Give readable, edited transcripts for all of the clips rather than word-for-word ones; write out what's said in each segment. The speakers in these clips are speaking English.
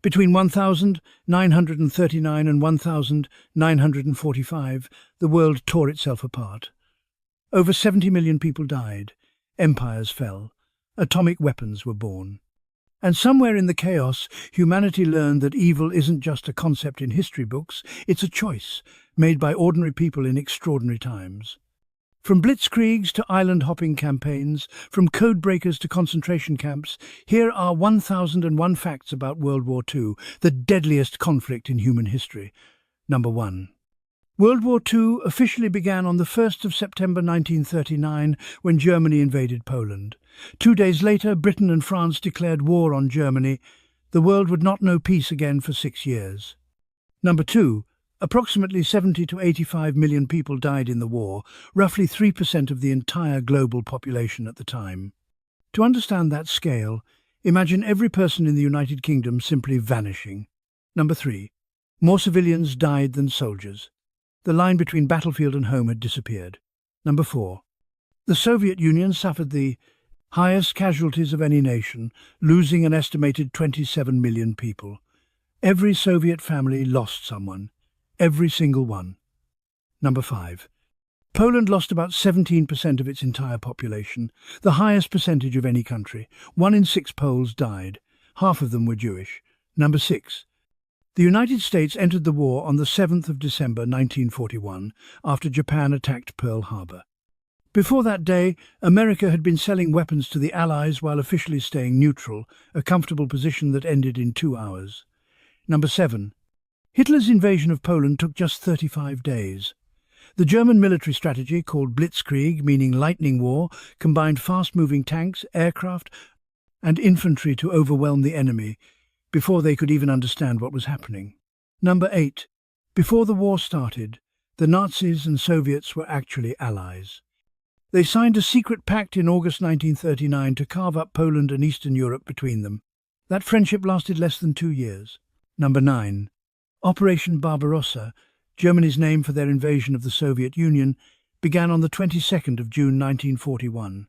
Between 1939 and 1945, the world tore itself apart. Over 70 million people died, empires fell, atomic weapons were born. And somewhere in the chaos, humanity learned that evil isn't just a concept in history books, it's a choice made by ordinary people in extraordinary times. From blitzkriegs to island-hopping campaigns, from codebreakers to concentration camps, here are 1001 facts about World War II, the deadliest conflict in human history. Number 1. World War II officially began on the 1st of September 1939 when Germany invaded Poland. 2 days later, Britain and France declared war on Germany. The world would not know peace again for 6 years. Number 2. Approximately 70 to 85 million people died in the war, roughly 3% of the entire global population at the time. To understand that scale, imagine every person in the United Kingdom simply vanishing. Number 3. More civilians died than soldiers. The line between battlefield and home had disappeared. Number 4. The Soviet Union suffered the highest casualties of any nation, losing an estimated 27 million people. Every Soviet family lost someone. Every single one. Number 5. Poland lost about 17% of its entire population, the highest percentage of any country. 1 in 6 Poles died. Half of them were Jewish. Number 6. The United States entered the war on the 7th of December 1941 after Japan attacked Pearl Harbor. Before that day, America had been selling weapons to the Allies while officially staying neutral, a comfortable position that ended in 2 hours. Number 7. Hitler's invasion of Poland took just 35 days. The German military strategy, called Blitzkrieg, meaning lightning war, combined fast-moving tanks, aircraft, and infantry to overwhelm the enemy before they could even understand what was happening. Number 8. Before the war started, the Nazis and Soviets were actually allies. They signed a secret pact in August 1939 to carve up Poland and Eastern Europe between them. That friendship lasted less than 2 years. Number 9. Operation Barbarossa, Germany's name for their invasion of the Soviet Union, began on the 22nd of June 1941.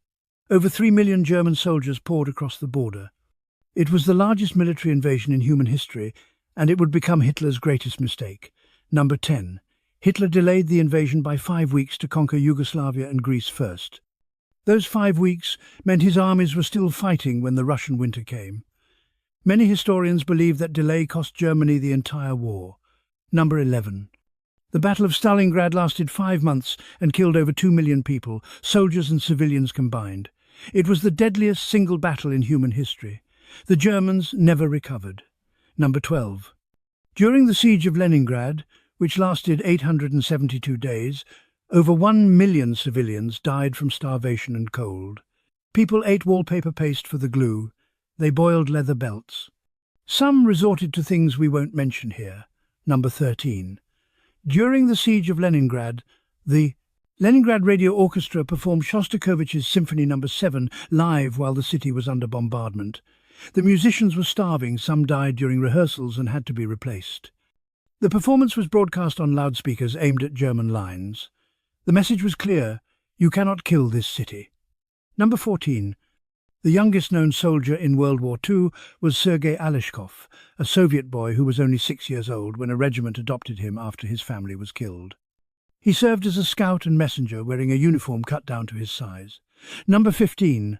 Over 3 million German soldiers poured across the border. It was the largest military invasion in human history, and it would become Hitler's greatest mistake. Number 10. Hitler delayed the invasion by 5 weeks to conquer Yugoslavia and Greece first. Those 5 weeks meant his armies were still fighting when the Russian winter came. Many historians believe that delay cost Germany the entire war. Number 11. The Battle of Stalingrad lasted 5 months and killed over 2 million people, soldiers and civilians combined. It was the deadliest single battle in human history. The Germans never recovered. Number 12. During the siege of Leningrad, which lasted 872 days, over 1 million civilians died from starvation and cold. People ate wallpaper paste for the glue. They boiled leather belts. Some resorted to things we won't mention here. Number 13. During the siege of Leningrad, the Leningrad Radio Orchestra performed Shostakovich's Symphony No. 7 live while the city was under bombardment. The musicians were starving, some died during rehearsals and had to be replaced. The performance was broadcast on loudspeakers aimed at German lines. The message was clear: you cannot kill this city. Number 14. The youngest known soldier in World War II was Sergei Aleshkov, a Soviet boy who was only 6 years old when a regiment adopted him after his family was killed. He served as a scout and messenger, wearing a uniform cut down to his size. Number 15.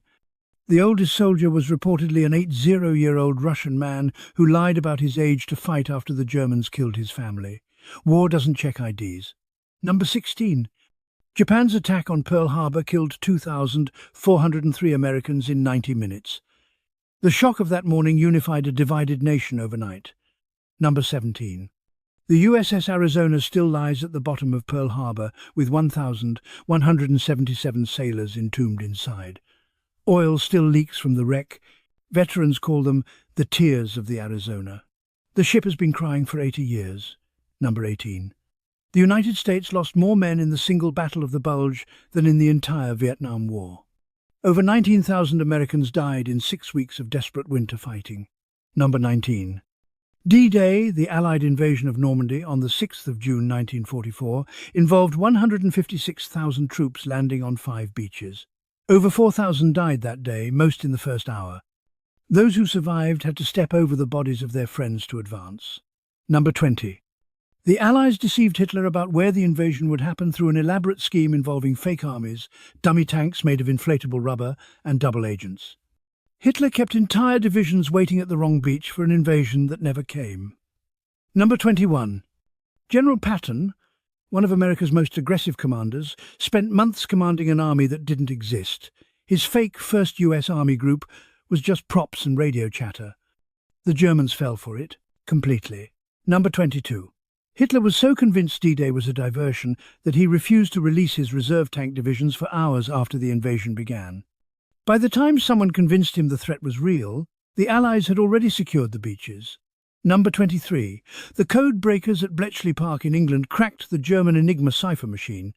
The oldest soldier was reportedly an 80-year-old Russian man who lied about his age to fight after the Germans killed his family. War doesn't check IDs. Number 16. Japan's attack on Pearl Harbor killed 2,403 Americans in 90 minutes. The shock of that morning unified a divided nation overnight. Number 17. The USS Arizona still lies at the bottom of Pearl Harbor with 1,177 sailors entombed inside. Oil still leaks from the wreck. Veterans call them the tears of the Arizona. The ship has been crying for 80 years. Number 18. The United States lost more men in the single Battle of the Bulge than in the entire Vietnam War. Over 19,000 Americans died in 6 weeks of desperate winter fighting. Number 19. D-Day, the Allied invasion of Normandy on the 6th of June 1944, involved 156,000 troops landing on 5 beaches. Over 4,000 died that day, most in the first hour. Those who survived had to step over the bodies of their friends to advance. Number 20. The Allies deceived Hitler about where the invasion would happen through an elaborate scheme involving fake armies, dummy tanks made of inflatable rubber, and double agents. Hitler kept entire divisions waiting at the wrong beach for an invasion that never came. Number 21. General Patton, one of America's most aggressive commanders, spent months commanding an army that didn't exist. His fake First US Army Group was just props and radio chatter. The Germans fell for it, completely. Number 22. Hitler was so convinced D-Day was a diversion that he refused to release his reserve tank divisions for hours after the invasion began. By the time someone convinced him the threat was real, the Allies had already secured the beaches. Number 23. The codebreakers at Bletchley Park in England cracked the German Enigma cipher machine.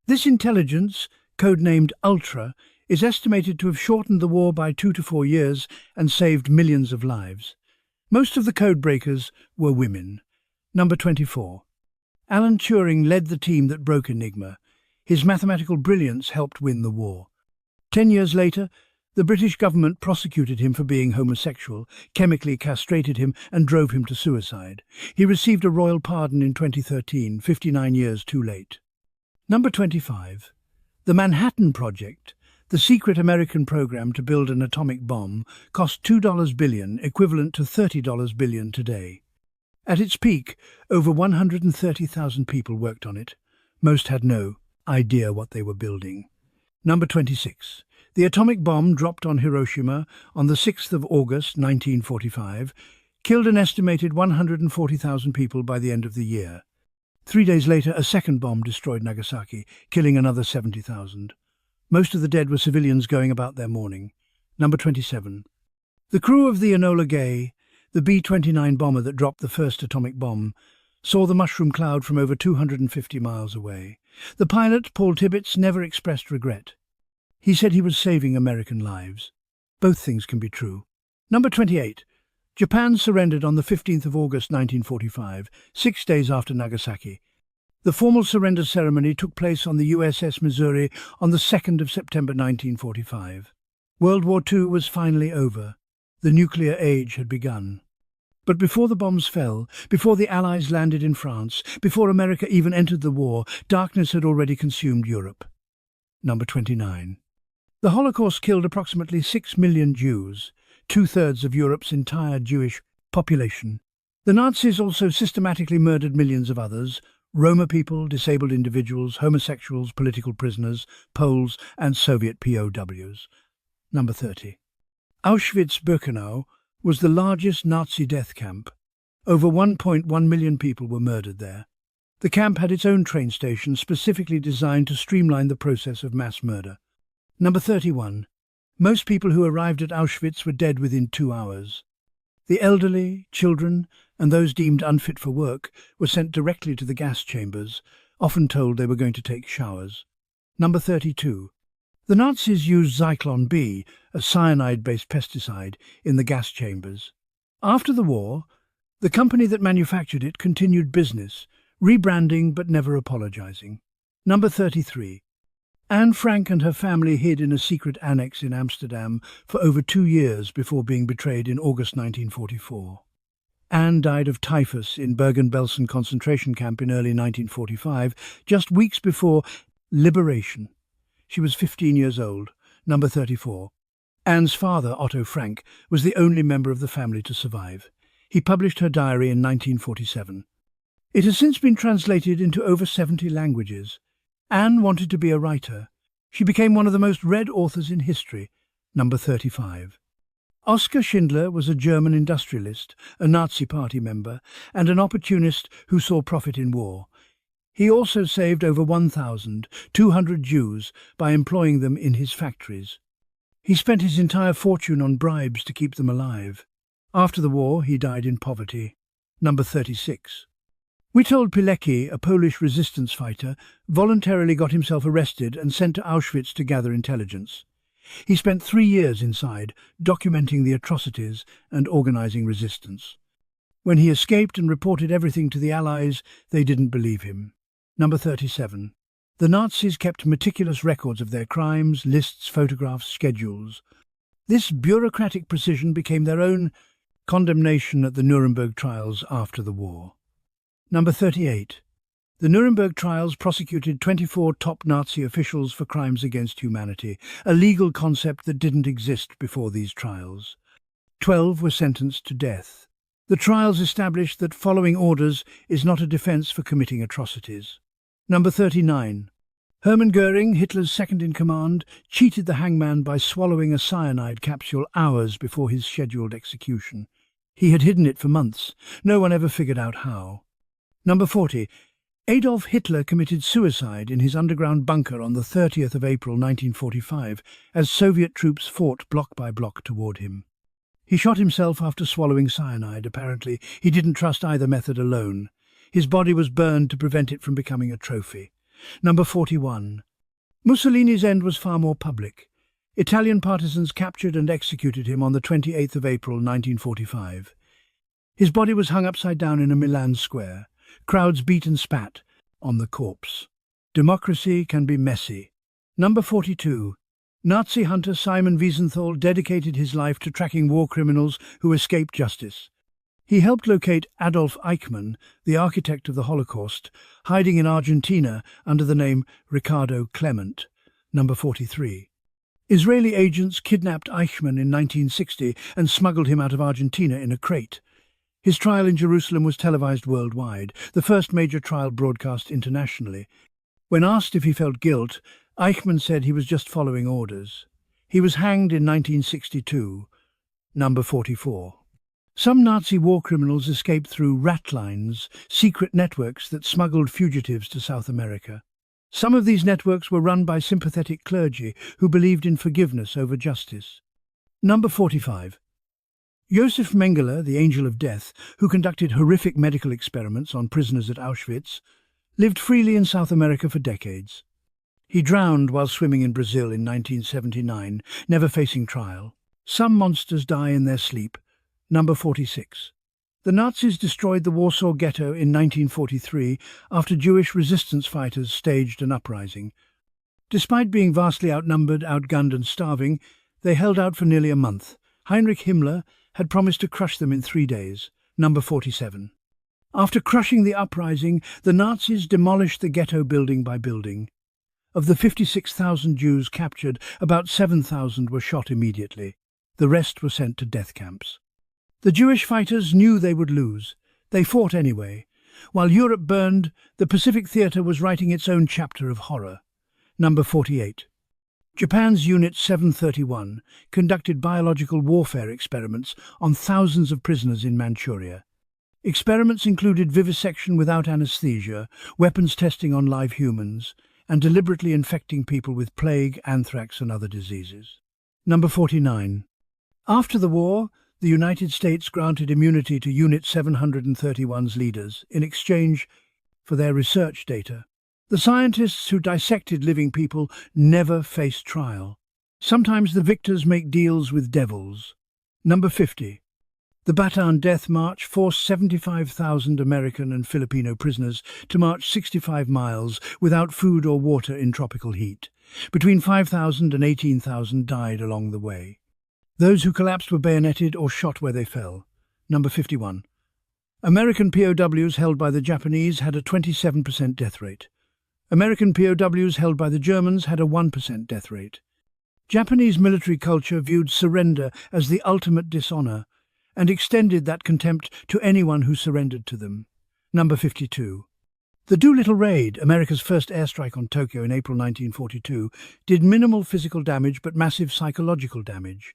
This intelligence, codenamed Ultra, is estimated to have shortened the war by 2 to 4 years and saved millions of lives. Most of the codebreakers were women. Number 24. Alan Turing led the team that broke Enigma. His mathematical brilliance helped win the war. 10 years later, the British government prosecuted him for being homosexual, chemically castrated him and drove him to suicide. He received a royal pardon in 2013, 59 years too late. Number 25. The Manhattan Project, the secret American program to build an atomic bomb, cost $2 billion, equivalent to $30 billion today. At its peak, over 130,000 people worked on it. Most had no idea what they were building. Number 26. The atomic bomb dropped on Hiroshima on the 6th of August 1945 killed an estimated 140,000 people by the end of the year. 3 days later, a second bomb destroyed Nagasaki, killing another 70,000. Most of the dead were civilians going about their mourning. Number 27. The crew of the Enola Gay, the B-29 bomber that dropped the first atomic bomb, saw the mushroom cloud from over 250 miles away. The pilot, Paul Tibbets, never expressed regret. He said he was saving American lives. Both things can be true. Number 28. Japan surrendered on the 15th of August 1945, 6 days after Nagasaki. The formal surrender ceremony took place on the USS Missouri on the 2nd of September 1945. World War II was finally over. The nuclear age had begun. But before the bombs fell, before the Allies landed in France, before America even entered the war, darkness had already consumed Europe. Number 29. The Holocaust killed approximately 6 million Jews, 2/3 of Europe's entire Jewish population. The Nazis also systematically murdered millions of others: Roma people, disabled individuals, homosexuals, political prisoners, Poles, and Soviet POWs. Number 30. Auschwitz-Birkenau was the largest Nazi death camp. Over 1.1 million people were murdered there. The camp had its own train station specifically designed to streamline the process of mass murder. Number 31. Most people who arrived at Auschwitz were dead within 2 hours. The elderly, children, and those deemed unfit for work were sent directly to the gas chambers, often told they were going to take showers. Number 32. The Nazis used Zyklon B, a cyanide-based pesticide, in the gas chambers. After the war, the company that manufactured it continued business, rebranding but never apologizing. Number 33. Anne Frank and her family hid in a secret annex in Amsterdam for over 2 years before being betrayed in August 1944. Anne died of typhus in Bergen-Belsen concentration camp in early 1945, just weeks before liberation. She was 15 years old. Number 34. Anne's father, Otto Frank, was the only member of the family to survive. He published her diary in 1947. It has since been translated into over 70 languages. Anne wanted to be a writer. She became one of the most read authors in history. Number 35. Oskar Schindler was a German industrialist, a Nazi Party member, and an opportunist who saw profit in war. He also saved over 1,200 Jews by employing them in his factories. He spent his entire fortune on bribes to keep them alive. After the war, he died in poverty. Number 36. Witold Pilecki, a Polish resistance fighter, voluntarily got himself arrested and sent to Auschwitz to gather intelligence. He spent 3 years inside, documenting the atrocities and organizing resistance. When he escaped and reported everything to the Allies, they didn't believe him. Number 37. The Nazis kept meticulous records of their crimes, lists, photographs, schedules. This bureaucratic precision became their own condemnation at the Nuremberg trials after the war. Number 38. The Nuremberg trials prosecuted 24 top Nazi officials for crimes against humanity, a legal concept that didn't exist before these trials. 12 were sentenced to death. The trials established that following orders is not a defense for committing atrocities. Number 39. Hermann Goering, Hitler's second-in-command, cheated the hangman by swallowing a cyanide capsule hours before his scheduled execution. He had hidden it for months. No one ever figured out how. Number 40. Adolf Hitler committed suicide in his underground bunker on the 30th of April 1945 as Soviet troops fought block by block toward him. He shot himself after swallowing cyanide. Apparently, he didn't trust either method alone. His body was burned to prevent it from becoming a trophy. Number 41. Mussolini's end was far more public. Italian partisans captured and executed him on the 28th of April 1945. His body was hung upside down in a Milan square. Crowds beat and spat on the corpse. Democracy can be messy. Number 42. Nazi hunter Simon Wiesenthal dedicated his life to tracking war criminals who escaped justice. He helped locate Adolf Eichmann, the architect of the Holocaust, hiding in Argentina under the name Ricardo Clement. Number 43. Israeli agents kidnapped Eichmann in 1960 and smuggled him out of Argentina in a crate. His trial in Jerusalem was televised worldwide, the first major trial broadcast internationally. When asked if he felt guilt, Eichmann said he was just following orders. He was hanged in 1962. Number 44. Some Nazi war criminals escaped through ratlines, secret networks that smuggled fugitives to South America. Some of these networks were run by sympathetic clergy who believed in forgiveness over justice. Number 45. Josef Mengele, the Angel of Death, who conducted horrific medical experiments on prisoners at Auschwitz, lived freely in South America for decades. He drowned while swimming in Brazil in 1979, never facing trial. Some monsters die in their sleep. Number 46. The Nazis destroyed the Warsaw Ghetto in 1943 after Jewish resistance fighters staged an uprising. Despite being vastly outnumbered, outgunned and starving, they held out for nearly a month. Heinrich Himmler had promised to crush them in 3 days. Number 47. After crushing the uprising, the Nazis demolished the ghetto building by building. Of the 56,000 Jews captured, about 7,000 were shot immediately. The rest were sent to death camps. The Jewish fighters knew they would lose. They fought anyway. While Europe burned, the Pacific Theatre was writing its own chapter of horror. Number 48. Japan's Unit 731 conducted biological warfare experiments on thousands of prisoners in Manchuria. Experiments included vivisection without anesthesia, weapons testing on live humans, and deliberately infecting people with plague, anthrax and other diseases. Number 49. After the war, the United States granted immunity to Unit 731's leaders in exchange for their research data. The scientists who dissected living people never faced trial. Sometimes the victors make deals with devils. Number 50. The Bataan Death March forced 75,000 American and Filipino prisoners to march 65 miles without food or water in tropical heat. Between 5,000 and 18,000 died along the way. Those who collapsed were bayoneted or shot where they fell. Number 51. American POWs held by the Japanese had a 27% death rate. American POWs held by the Germans had a 1% death rate. Japanese military culture viewed surrender as the ultimate dishonor and extended that contempt to anyone who surrendered to them. Number 52. The Doolittle Raid, America's first airstrike on Tokyo in April 1942, did minimal physical damage but massive psychological damage.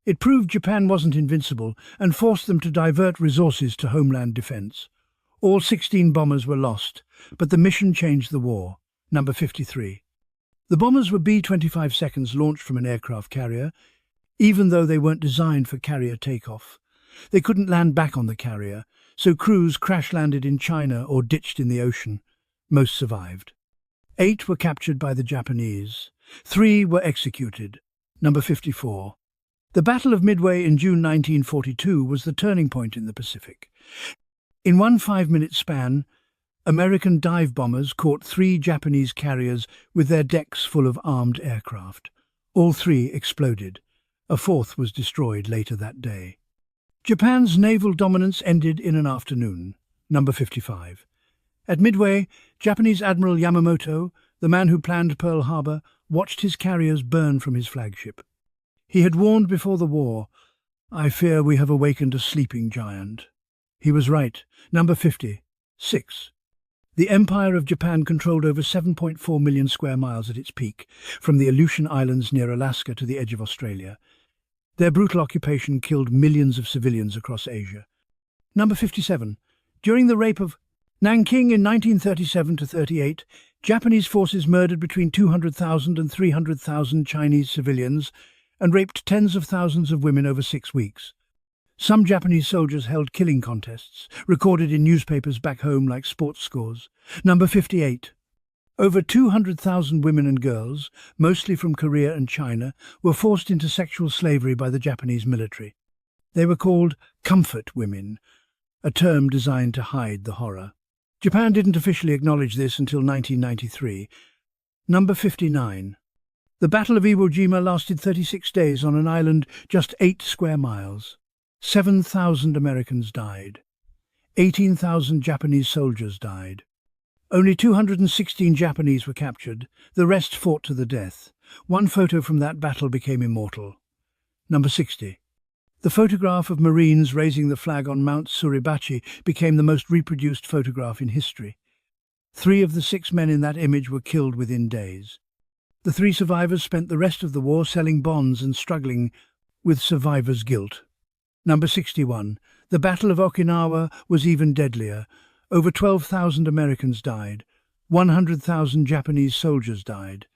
It proved Japan wasn't invincible and forced them to divert resources to homeland defense. All 16 bombers were lost, but the mission changed the war. Number 53. The bombers were B-25 seconds launched from an aircraft carrier, even though they weren't designed for carrier takeoff. They couldn't land back on the carrier, so crews crash-landed in China or ditched in the ocean. Most survived. 8 were captured by the Japanese. 3 were executed. Number 54. The Battle of Midway in June 1942 was the turning point in the Pacific. In one 5-minute span, American dive bombers caught 3 Japanese carriers with their decks full of armed aircraft. All 3 exploded. A fourth was destroyed later that day. Japan's naval dominance ended in an afternoon. Number 55. At Midway, Japanese Admiral Yamamoto, the man who planned Pearl Harbor, watched his carriers burn from his flagship. He had warned before the war, "I fear we have awakened a sleeping giant." He was right. Number 56. The Empire of Japan controlled over 7.4 million square miles at its peak, from the Aleutian Islands near Alaska to the edge of Australia. Their brutal occupation killed millions of civilians across Asia. Number 57. During the rape of Nanking in 1937–38, Japanese forces murdered between 200,000 and 300,000 Chinese civilians and raped tens of thousands of women over 6 weeks. Some Japanese soldiers held killing contests, recorded in newspapers back home like sports scores. Number 58. Over 200,000 women and girls, mostly from Korea and China, were forced into sexual slavery by the Japanese military. They were called comfort women, a term designed to hide the horror. Japan didn't officially acknowledge this until 1993. Number 59. The Battle of Iwo Jima lasted 36 days on an island just 8 square miles. 7,000 Americans died. 18,000 Japanese soldiers died. Only 216 Japanese were captured. The rest fought to the death. One photo from that battle became immortal. Number 60. The photograph of Marines raising the flag on Mount Suribachi became the most reproduced photograph in history. 3 of the 6 men in that image were killed within days. The 3 survivors spent the rest of the war selling bonds and struggling with survivor's guilt. Number 61. The Battle of Okinawa was even deadlier. Over 12,000 Americans died. 100,000 Japanese soldiers died.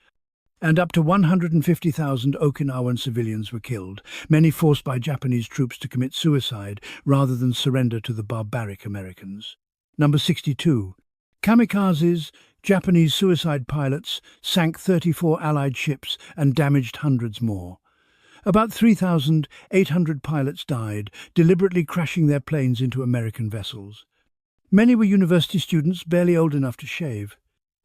And up to 150,000 Okinawan civilians were killed, many forced by Japanese troops to commit suicide rather than surrender to the barbaric Americans. Number 62. Kamikazes, Japanese suicide pilots, sank 34 Allied ships and damaged hundreds more. About 3,800 pilots died, deliberately crashing their planes into American vessels. Many were university students barely old enough to shave.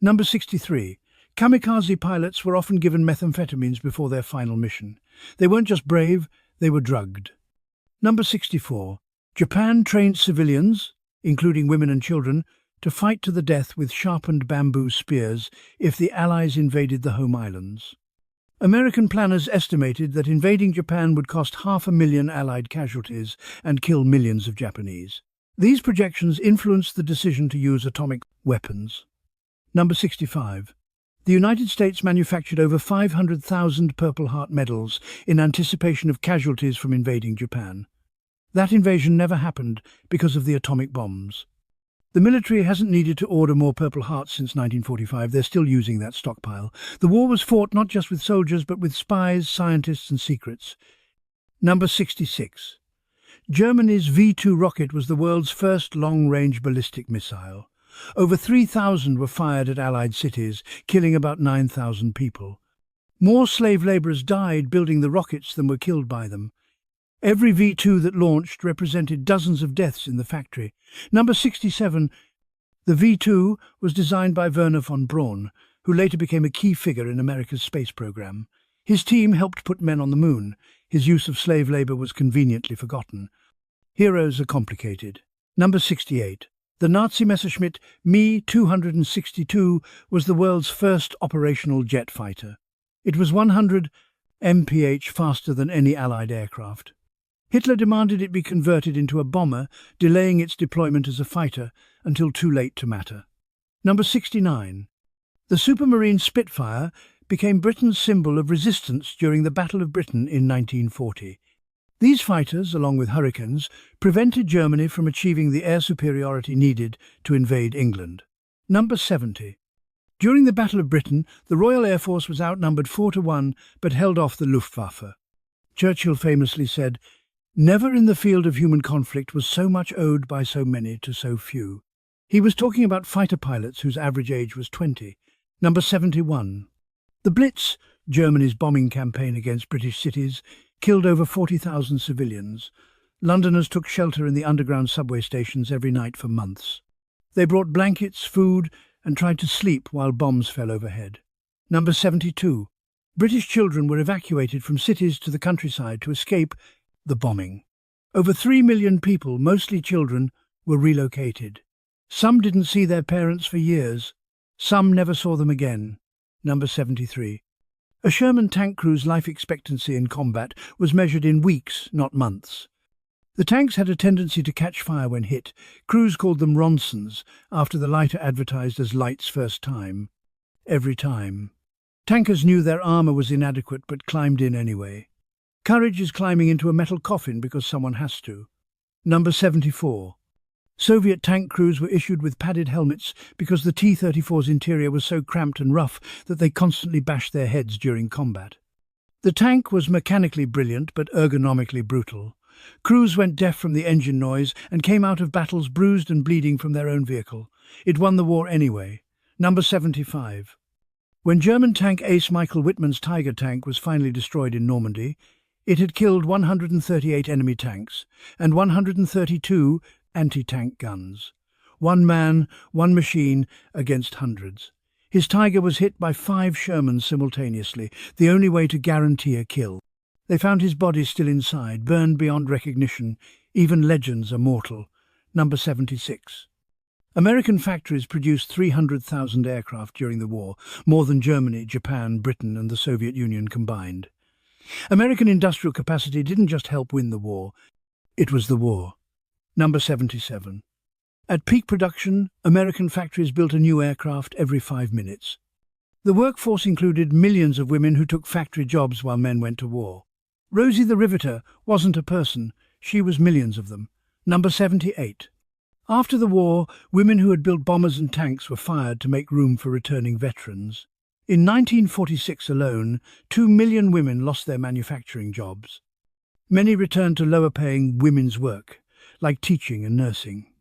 Number 63. Kamikaze pilots were often given methamphetamines before their final mission. They weren't just brave, they were drugged. Number 64. Japan trained civilians, including women and children, to fight to the death with sharpened bamboo spears if the Allies invaded the home islands. American planners estimated that invading Japan would cost 500,000 Allied casualties and kill millions of Japanese. These projections influenced the decision to use atomic weapons. Number 65. The United States manufactured over 500,000 Purple Heart medals in anticipation of casualties from invading Japan. That invasion never happened because of the atomic bombs. The military hasn't needed to order more Purple Hearts since 1945. They're still using that stockpile. The war was fought not just with soldiers, but with spies, scientists, and secrets. Number 66. Germany's V2 rocket was the world's first long-range ballistic missile. Over 3,000 were fired at Allied cities, killing about 9,000 people. More slave laborers died building the rockets than were killed by them. Every V2 that launched represented dozens of deaths in the factory. Number 67. The V2 was designed by Wernher von Braun, who later became a key figure in America's space program. His team helped put men on the moon. His use of slave labor was conveniently forgotten. Heroes are complicated. Number 68. The Nazi Messerschmitt Me-262 was the world's first operational jet fighter. It was 100 mph faster than any Allied aircraft. Hitler demanded it be converted into a bomber, delaying its deployment as a fighter until too late to matter. Number 69. The Supermarine Spitfire became Britain's symbol of resistance during the Battle of Britain in 1940. These fighters, along with Hurricanes, prevented Germany from achieving the air superiority needed to invade England. Number 70. During the Battle of Britain, the Royal Air Force was outnumbered 4-1 but held off the Luftwaffe. Churchill famously said, "Never in the field of human conflict was so much owed by so many to so few." He was talking about fighter pilots whose average age was 20. Number 71. The Blitz, Germany's bombing campaign against British cities, killed over 40,000 civilians. Londoners took shelter in the underground subway stations every night for months. They brought blankets, food, and tried to sleep while bombs fell overhead. Number 72. British children were evacuated from cities to the countryside to escape the bombing. Over 3 million people, mostly children, were relocated. Some didn't see their parents for years. Some never saw them again. Number 73. A Sherman tank crew's life expectancy in combat was measured in weeks, not months. The tanks had a tendency to catch fire when hit. Crews called them Ronsons, after the lighter advertised as Light's first time. Every time. Tankers knew their armour was inadequate but climbed in anyway. Courage is climbing into a metal coffin because someone has to. Number 74. Soviet tank crews were issued with padded helmets because the T-34's interior was so cramped and rough that they constantly bashed their heads during combat. The tank was mechanically brilliant but ergonomically brutal. Crews went deaf from the engine noise and came out of battles bruised and bleeding from their own vehicle. It won the war anyway. Number 75. When German tank ace Michael Wittmann's Tiger tank was finally destroyed in Normandy, it had killed 138 enemy tanks and 132 anti-tank guns. One man, one machine against hundreds. His Tiger was hit by 5 Shermans simultaneously, the only way to guarantee a kill. They found his body still inside, burned beyond recognition. Even legends are mortal. Number 76. American factories produced 300,000 aircraft during the war, more than Germany, Japan, Britain and the Soviet Union combined. American industrial capacity didn't just help win the war, it was the war. Number 77. At peak production, American factories built a new aircraft every 5 minutes. The workforce included millions of women who took factory jobs while men went to war. Rosie the Riveter wasn't a person, she was millions of them. Number 78. After the war, women who had built bombers and tanks were fired to make room for returning veterans. In 1946 alone, 2 million women lost their manufacturing jobs. Many returned to lower-paying women's work, like teaching and nursing.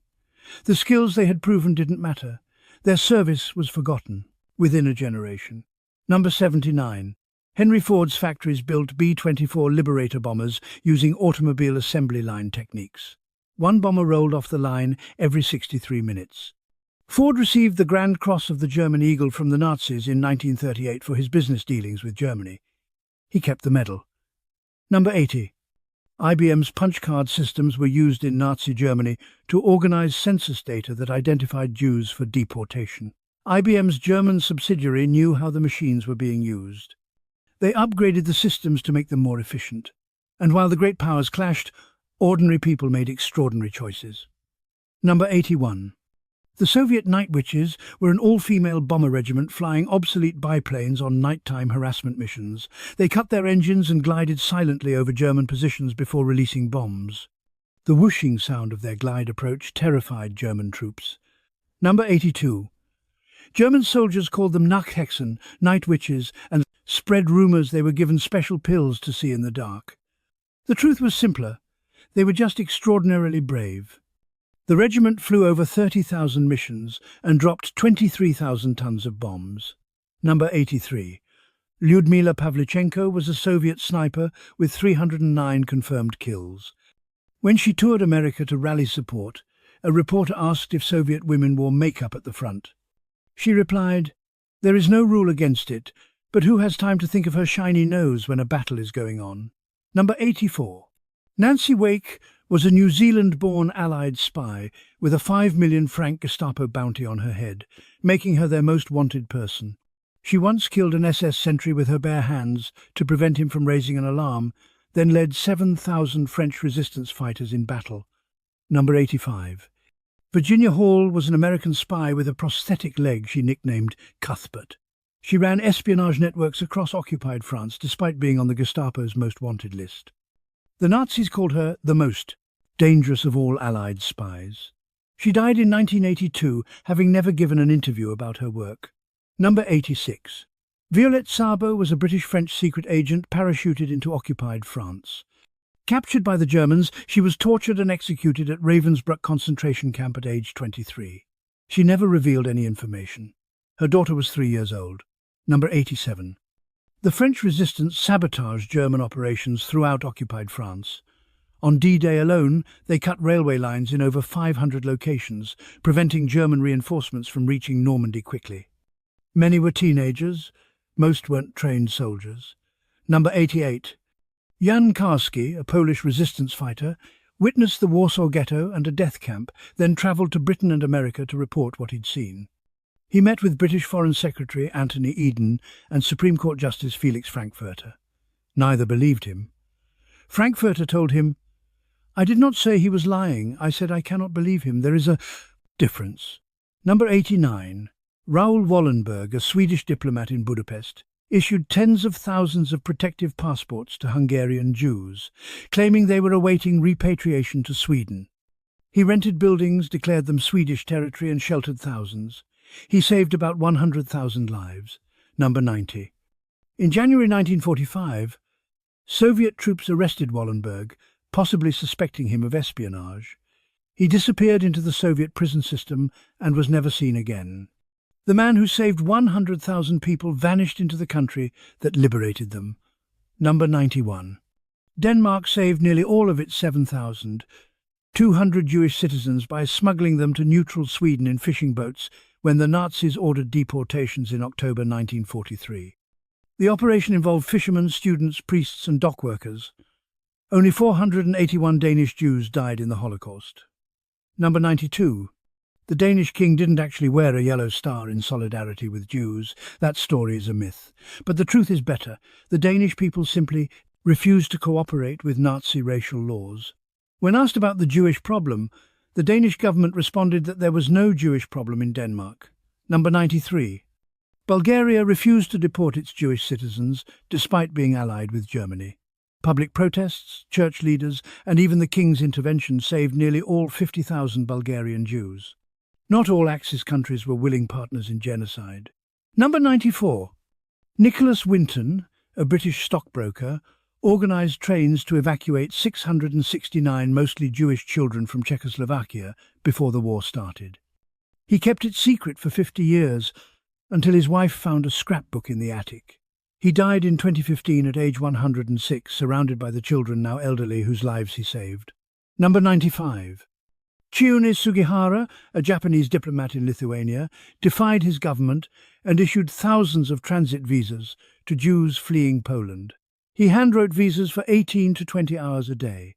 The skills they had proven didn't matter. Their service was forgotten within a generation. Number 79. Henry Ford's factories built B-24 Liberator bombers using automobile assembly line techniques. One bomber rolled off the line every 63 minutes. Ford received the Grand Cross of the German Eagle from the Nazis in 1938 for his business dealings with Germany. He kept the medal. Number 80. IBM's punch card systems were used in Nazi Germany to organize census data that identified Jews for deportation. IBM's German subsidiary knew how the machines were being used. They upgraded the systems to make them more efficient. And while the great powers clashed, ordinary people made extraordinary choices. Number 81. The Soviet Night Witches were an all-female bomber regiment flying obsolete biplanes on nighttime harassment missions. They cut their engines and glided silently over German positions before releasing bombs. The whooshing sound of their glide approach terrified German troops. Number 82. German soldiers called them Nachthexen, night witches, and spread rumors they were given special pills to see in the dark. The truth was simpler. They were just extraordinarily brave. The regiment flew over 30,000 missions and dropped 23,000 tons of bombs. Number 83. Lyudmila Pavlichenko was a Soviet sniper with 309 confirmed kills. When she toured America to rally support, a reporter asked if Soviet women wore makeup at the front. She replied, "There is no rule against it, but who has time to think of her shiny nose when a battle is going on?" Number 84. Nancy Wake was a New Zealand-born Allied spy with a 5 million franc Gestapo bounty on her head, making her their most wanted person. She once killed an SS sentry with her bare hands to prevent him from raising an alarm, then led 7,000 French resistance fighters in battle. Number 85. Virginia Hall was an American spy with a prosthetic leg she nicknamed Cuthbert. She ran espionage networks across occupied France despite being on the Gestapo's most wanted list. The Nazis called her the most dangerous of all Allied spies. She died in 1982, having never given an interview about her work. Number 86. Violette Sabo was a British-French secret agent parachuted into occupied France. Captured by the Germans, she was tortured and executed at Ravensbrück concentration camp at age 23. She never revealed any information. Her daughter was 3 years old. Number 87. The French resistance sabotaged German operations throughout occupied France. On D-Day alone, they cut railway lines in over 500 locations, preventing German reinforcements from reaching Normandy quickly. Many were teenagers, Most weren't trained soldiers. Number 88. Jan Karski, a Polish resistance fighter, witnessed the Warsaw Ghetto and a death camp, then travelled to Britain and America to report what he'd seen. He met with British Foreign Secretary Anthony Eden and Supreme Court Justice Felix Frankfurter. Neither believed him. Frankfurter told him, "I did not say he was lying. I said I cannot believe him. There is a difference." Number 89. Raoul Wallenberg, a Swedish diplomat in Budapest, issued tens of thousands of protective passports to Hungarian Jews, claiming they were awaiting repatriation to Sweden. He rented buildings, declared them Swedish territory, and sheltered thousands. He saved about 100,000 lives. Number 90. In January 1945, Soviet troops arrested Wallenberg, possibly suspecting him of espionage. He disappeared into the Soviet prison system and was never seen again. The man who saved 100,000 people vanished into the country that liberated them. Number 91. Denmark saved nearly all of its 7,200 Jewish citizens by smuggling them to neutral Sweden in fishing boats when the Nazis ordered deportations in October 1943. The operation involved fishermen, students, priests and dock workers. Only 481 Danish Jews died in the Holocaust. Number 92. The Danish king didn't actually wear a yellow star in solidarity with Jews. That story is a myth. But the truth is better. The Danish people simply refused to cooperate with Nazi racial laws. When asked about the Jewish problem, the Danish government responded that there was no Jewish problem in Denmark. Number 93. Bulgaria refused to deport its Jewish citizens despite being allied with Germany. Public protests, church leaders, and even the king's intervention saved nearly all 50,000 Bulgarian Jews. Not all Axis countries were willing partners in genocide. Number 94. Nicholas Winton, a British stockbroker, organised trains to evacuate 669 mostly Jewish children from Czechoslovakia before the war started. He kept it secret for 50 years until his wife found a scrapbook in the attic. He died in 2015 at age 106, surrounded by the children, now elderly, whose lives he saved. Number 95. Chiune Sugihara, a Japanese diplomat in Lithuania, defied his government and issued thousands of transit visas to Jews fleeing Poland. He handwrote visas for 18 to 20 hours a day.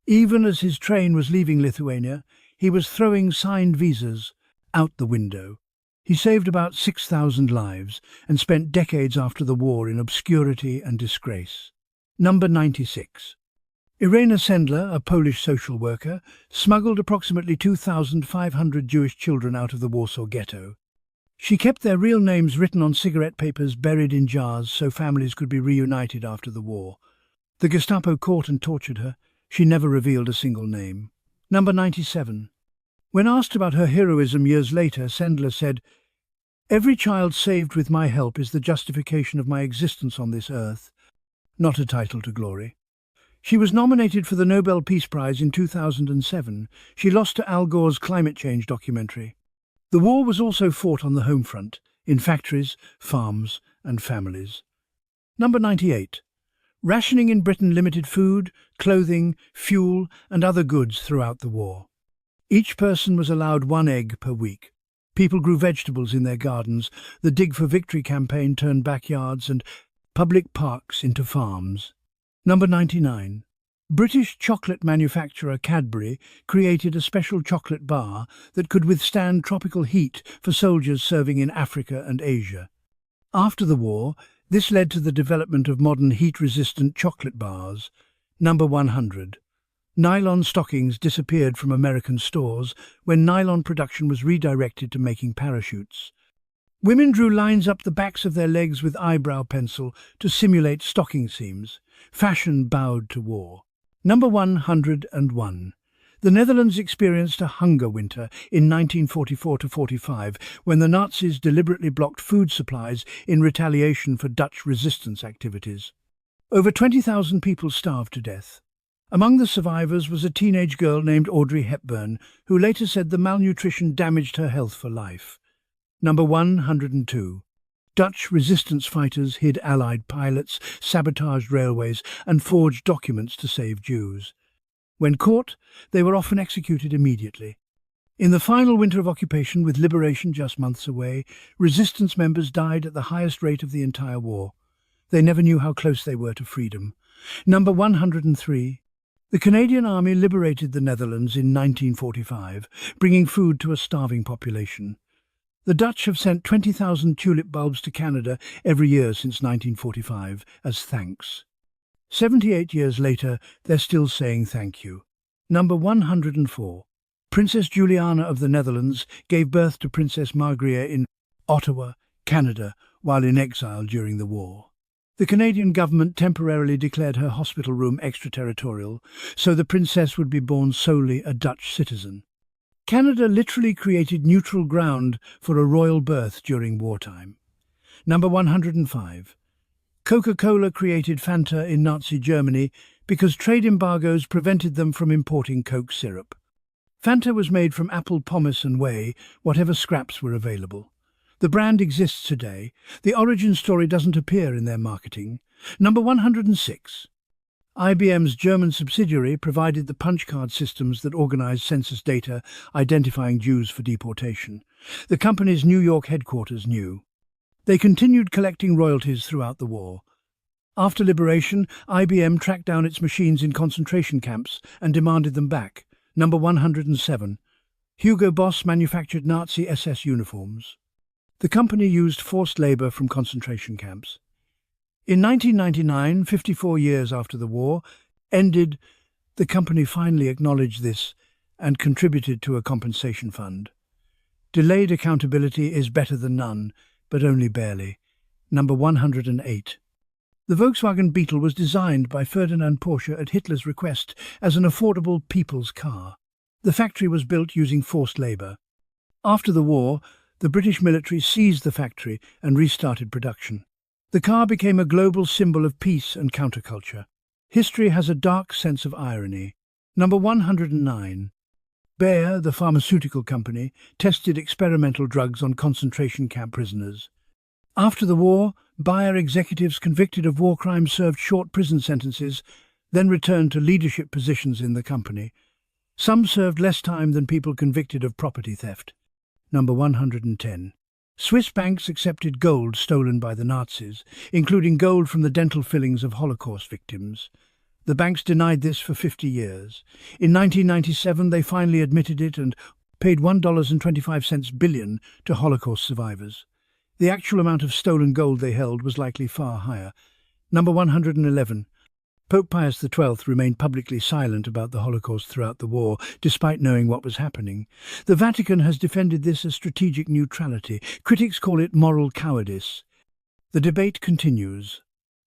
Even as his train was leaving Lithuania, he was throwing signed visas out the window. He saved about 6,000 lives and spent decades after the war in obscurity and disgrace. Number 96. Irena Sendler, a Polish social worker, smuggled approximately 2,500 Jewish children out of the Warsaw Ghetto. She kept their real names written on cigarette papers buried in jars so families could be reunited after the war. The Gestapo caught and tortured her. She never revealed a single name. Number 97. When asked about her heroism years later, Sendler said, "Every child saved with my help is the justification of my existence on this earth, not a title to glory." She was nominated for the Nobel Peace Prize in 2007. She lost to Al Gore's climate change documentary. The war was also fought on the home front, in factories, farms and families. Number 98. Rationing in Britain limited food, clothing, fuel and other goods throughout the war. Each person was allowed 1 egg per week. People grew vegetables in their gardens. The Dig for Victory campaign turned backyards and public parks into farms. Number 99. British chocolate manufacturer Cadbury created a special chocolate bar that could withstand tropical heat for soldiers serving in Africa and Asia. After the war, this led to the development of modern heat-resistant chocolate bars. Number 100. Nylon stockings disappeared from American stores when nylon production was redirected to making parachutes. Women drew lines up the backs of their legs with eyebrow pencil to simulate stocking seams. Fashion bowed to war. Number 101. The Netherlands experienced a hunger winter in 1944–45 when the Nazis deliberately blocked food supplies in retaliation for Dutch resistance activities. Over 20,000 people starved to death. Among the survivors was a teenage girl named Audrey Hepburn, who later said the malnutrition damaged her health for life. Number 102. Dutch resistance fighters hid Allied pilots, sabotaged railways and forged documents to save Jews. When caught, they were often executed immediately. In the final winter of occupation, with liberation just months away, resistance members died at the highest rate of the entire war. They never knew how close they were to freedom. Number 103. The Canadian Army liberated the Netherlands in 1945, bringing food to a starving population. The Dutch have sent 20,000 tulip bulbs to Canada every year since 1945 as thanks. 78 years later, they're still saying thank you. Number 104. Princess Juliana of the Netherlands gave birth to Princess Margriet in Ottawa, Canada, while in exile during the war. The Canadian government temporarily declared her hospital room extraterritorial, so the princess would be born solely a Dutch citizen. Canada literally created neutral ground for a royal birth during wartime. Number 105. Coca-Cola created Fanta in Nazi Germany because trade embargoes prevented them from importing Coke syrup. Fanta was made from apple pomace and whey, whatever scraps were available. The brand exists today. The origin story doesn't appear in their marketing. Number 106. IBM's German subsidiary provided the punch card systems that organized census data identifying Jews for deportation. The company's New York headquarters knew. They continued collecting royalties throughout the war. After liberation, IBM tracked down its machines in concentration camps and demanded them back. Number 107. Hugo Boss manufactured Nazi SS uniforms. The company used forced labor from concentration camps. In 1999, 54 years after the war ended, the company finally acknowledged this and contributed to a compensation fund. Delayed accountability is better than none, but only barely. Number 108. The Volkswagen Beetle was designed by Ferdinand Porsche at Hitler's request as an affordable people's car. The factory was built using forced labor. After the war, the British military seized the factory and restarted production. The car became a global symbol of peace and counterculture. History has a dark sense of irony. Number 109. Bayer, the pharmaceutical company, tested experimental drugs on concentration camp prisoners. After the war, Bayer executives convicted of war crimes served short prison sentences, then returned to leadership positions in the company. Some served less time than people convicted of property theft. Number 110. Swiss banks accepted gold stolen by the Nazis, including gold from the dental fillings of Holocaust victims. The banks denied this for 50 years. In 1997, they finally admitted it and paid $1.25 billion to Holocaust survivors. The actual amount of stolen gold they held was likely far higher. Number 111. Pope Pius XII remained publicly silent about the Holocaust throughout the war, despite knowing what was happening. The Vatican has defended this as strategic neutrality. Critics call it moral cowardice. The debate continues.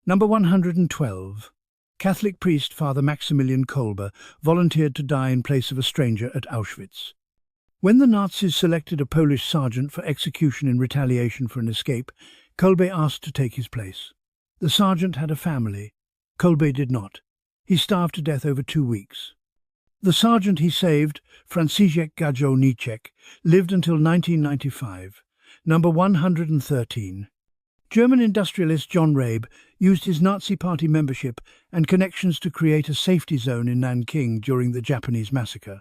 Number 112. Catholic priest Father Maximilian Kolbe volunteered to die in place of a stranger at Auschwitz. When the Nazis selected a Polish sergeant for execution in retaliation for an escape, Kolbe asked to take his place. The sergeant had a family. Kolbe did not. He starved to death over 2 weeks. The sergeant he saved, Franciszek Gajowniczek, lived until 1995. Number 113. German industrialist John Rabe used his Nazi Party membership and connections to create a safety zone in Nanking during the Japanese massacre.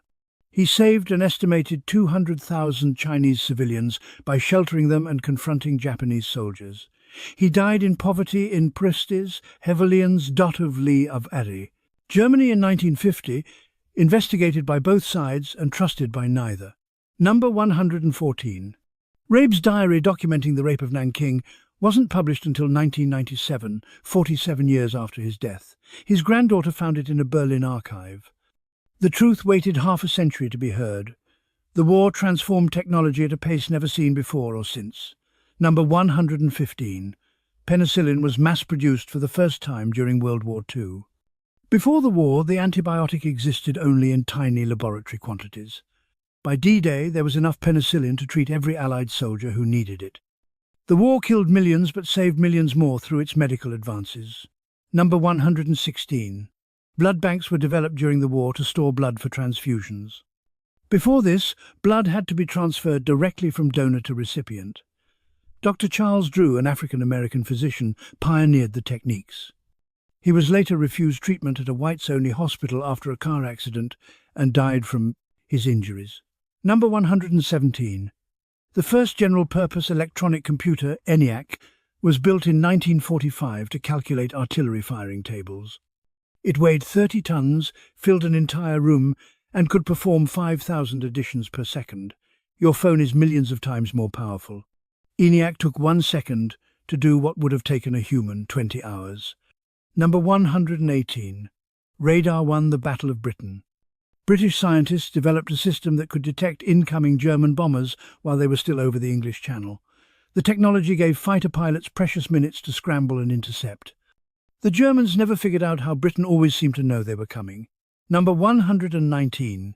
He saved an estimated 200,000 Chinese civilians by sheltering them and confronting Japanese soldiers. He died in poverty in Prestes, Hevelians of Lee of Ari. Germany in 1950, investigated by both sides and trusted by neither. Number 114. Rabe's diary documenting the rape of Nanking wasn't published until 1997, 47 years after his death. His granddaughter found it in a Berlin archive. The truth waited half a century to be heard. The war transformed technology at a pace never seen before or since. Number 115. Penicillin was mass-produced for the first time during World War II. Before the war, the antibiotic existed only in tiny laboratory quantities. By D-Day, there was enough penicillin to treat every Allied soldier who needed it. The war killed millions but saved millions more through its medical advances. Number 116. Blood banks were developed during the war to store blood for transfusions. Before this, blood had to be transferred directly from donor to recipient. Dr. Charles Drew, an African-American physician, pioneered the techniques. He was later refused treatment at a whites-only hospital after a car accident and died from his injuries. Number 117. The first general-purpose electronic computer, ENIAC, was built in 1945 to calculate artillery firing tables. It weighed 30 tons, filled an entire room, and could perform 5,000 additions per second. Your phone is millions of times more powerful. ENIAC took 1 second to do what would have taken a human 20 hours. Number 118. Radar won the Battle of Britain. British scientists developed a system that could detect incoming German bombers while they were still over the English Channel. The technology gave fighter pilots precious minutes to scramble and intercept. The Germans never figured out how Britain always seemed to know they were coming. Number 119.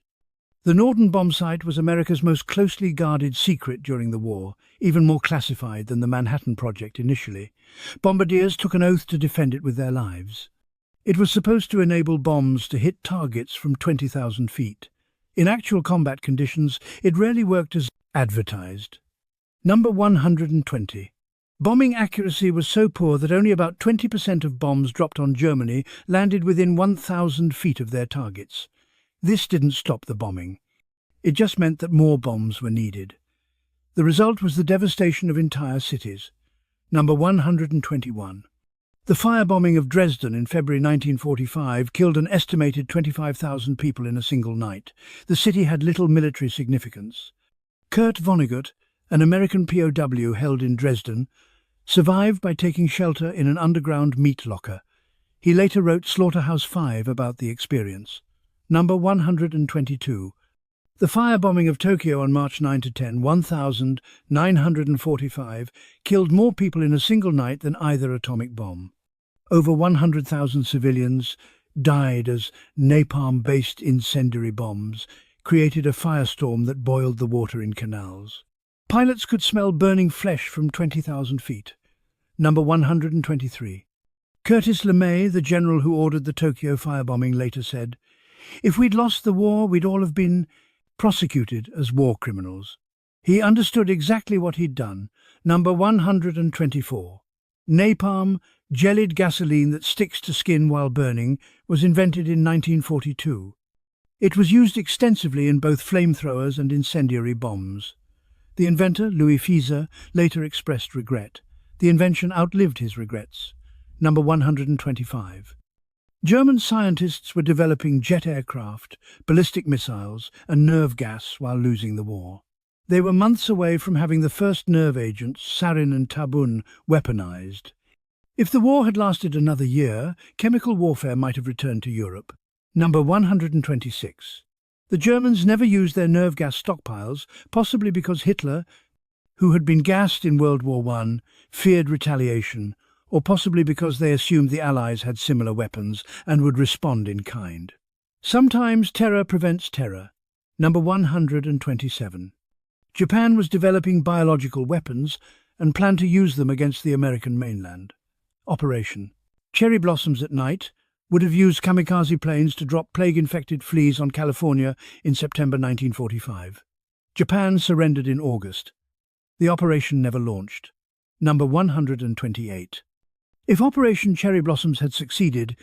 The Norden bomb site was America's most closely guarded secret during the war, even more classified than the Manhattan Project initially. Bombardiers took an oath to defend it with their lives. It was supposed to enable bombs to hit targets from 20,000 feet. In actual combat conditions, it rarely worked as advertised. Number 120. Bombing accuracy was so poor that only about 20% of bombs dropped on Germany landed within 1,000 feet of their targets. This didn't stop the bombing. It just meant that more bombs were needed. The result was the devastation of entire cities. Number 121. The firebombing of Dresden in February 1945 killed an estimated 25,000 people in a single night. The city had little military significance. Kurt Vonnegut, an American POW held in Dresden, survived by taking shelter in an underground meat locker. He later wrote Slaughterhouse 5 about the experience. Number 122. The firebombing of Tokyo on March 9–10, 1945, killed more people in a single night than either atomic bomb. Over 100,000 civilians died as napalm-based incendiary bombs created a firestorm that boiled the water in canals. Pilots could smell burning flesh from 20,000 feet. Number 123. Curtis LeMay, the general who ordered the Tokyo firebombing, later said, "If we'd lost the war, we'd all have been prosecuted as war criminals." He understood exactly what he'd done. Number 124. Napalm, jellied gasoline that sticks to skin while burning, was invented in 1942. It was used extensively in both flamethrowers and incendiary bombs. The inventor, Louis Fieser, later expressed regret. The invention outlived his regrets. Number 125. German scientists were developing jet aircraft, ballistic missiles, and nerve gas while losing the war. They were months away from having the first nerve agents, sarin and tabun, weaponized. If the war had lasted another year, chemical warfare might have returned to Europe. Number 126. The Germans never used their nerve gas stockpiles, possibly because Hitler, who had been gassed in World War I, feared retaliation, or possibly because they assumed the Allies had similar weapons and would respond in kind. Sometimes terror prevents terror. Number 127. Japan was developing biological weapons and planned to use them against the American mainland. Operation Cherry Blossoms at Night would have used kamikaze planes to drop plague-infected fleas on California in September 1945. Japan surrendered in August. The operation never launched. Number 128. If Operation Cherry Blossoms had succeeded,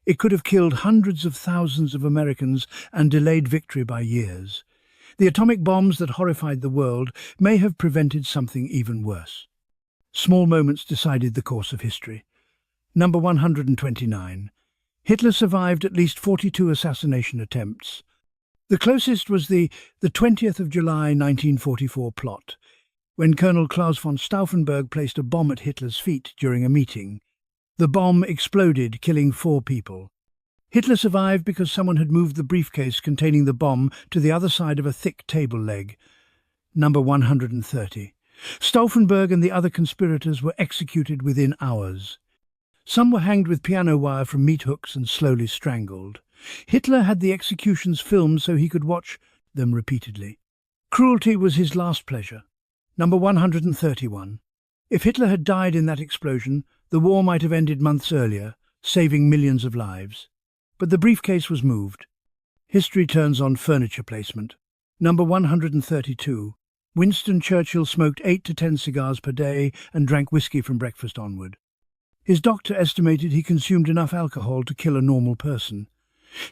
it could have killed hundreds of thousands of Americans and delayed victory by years. The atomic bombs that horrified the world may have prevented something even worse. Small moments decided the course of history. Number 129. Hitler survived at least 42 assassination attempts. The closest was the 20th of July 1944 plot, when Colonel Klaus von Stauffenberg placed a bomb at Hitler's feet during a meeting. The bomb exploded, killing 4 people. Hitler survived because someone had moved the briefcase containing the bomb to the other side of a thick table leg. Number 130. Stauffenberg and the other conspirators were executed within hours. Some were hanged with piano wire from meat hooks and slowly strangled. Hitler had the executions filmed so he could watch them repeatedly. Cruelty was his last pleasure. Number 131. If Hitler had died in that explosion, the war might have ended months earlier, saving millions of lives. But the briefcase was moved. History turns on furniture placement. Number 132. Winston Churchill smoked 8 to 10 cigars per day and drank whiskey from breakfast onward. His doctor estimated he consumed enough alcohol to kill a normal person.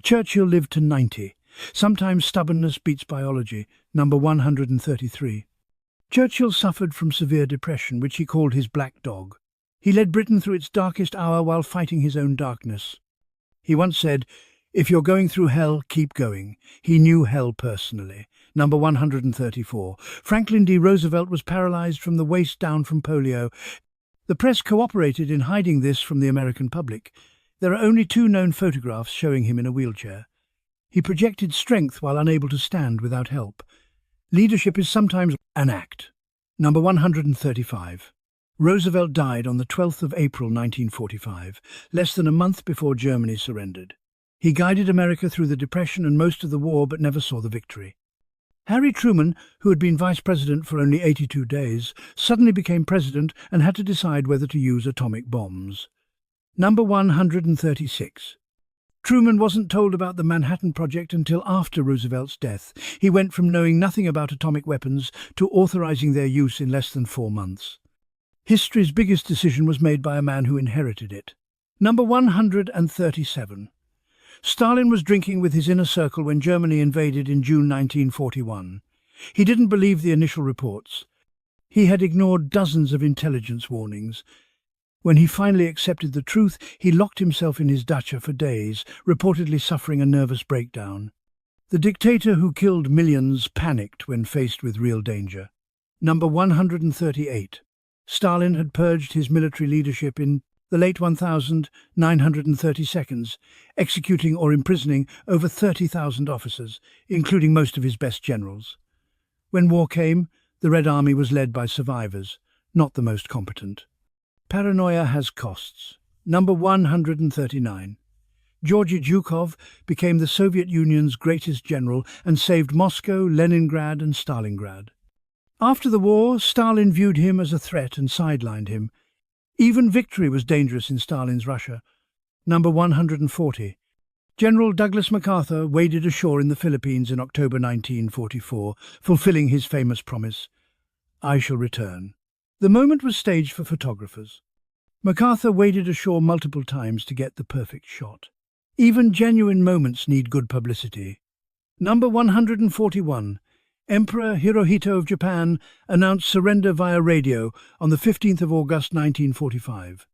Churchill lived to 90, Sometimes stubbornness beats biology. Number 133. Churchill suffered from severe depression, which he called his black dog. He led Britain through its darkest hour while fighting his own darkness. He once said, "If you're going through hell, keep going." He knew hell personally. Number 134. Franklin D. Roosevelt was paralyzed from the waist down from polio. The press cooperated in hiding this from the American public. There are only 2 known photographs showing him in a wheelchair. He projected strength while unable to stand without help. Leadership is sometimes an act. Number 135. Roosevelt died on the 12th of April 1945, less than a month before Germany surrendered. He guided America through the Depression and most of the war, but never saw the victory. Harry Truman, who had been vice president for only 82 days, suddenly became president and had to decide whether to use atomic bombs. Number 136. Truman wasn't told about the Manhattan Project until after Roosevelt's death. He went from knowing nothing about atomic weapons to authorizing their use in less than 4 months. History's biggest decision was made by a man who inherited it. Number 137. Stalin was drinking with his inner circle when Germany invaded in June 1941. He didn't believe the initial reports. He had ignored dozens of intelligence warnings. When he finally accepted the truth, he locked himself in his dacha for days, reportedly suffering a nervous breakdown. The dictator who killed millions panicked when faced with real danger. Number 138. Stalin had purged his military leadership in the late 1930 seconds, executing or imprisoning over 30,000 officers, including most of his best generals. When war came, the Red Army was led by survivors, not the most competent. Paranoia has costs. Number 139. Georgy Zhukov became the Soviet Union's greatest general and saved Moscow, Leningrad and Stalingrad. After the war, Stalin viewed him as a threat and sidelined him. Even victory was dangerous in Stalin's Russia. Number 140. General Douglas MacArthur waded ashore in the Philippines in October 1944, fulfilling his famous promise, "I shall return." The moment was staged for photographers. MacArthur waded ashore multiple times to get the perfect shot. Even genuine moments need good publicity. Number 141. Emperor Hirohito of Japan announced surrender via radio on the 15th of August 1945.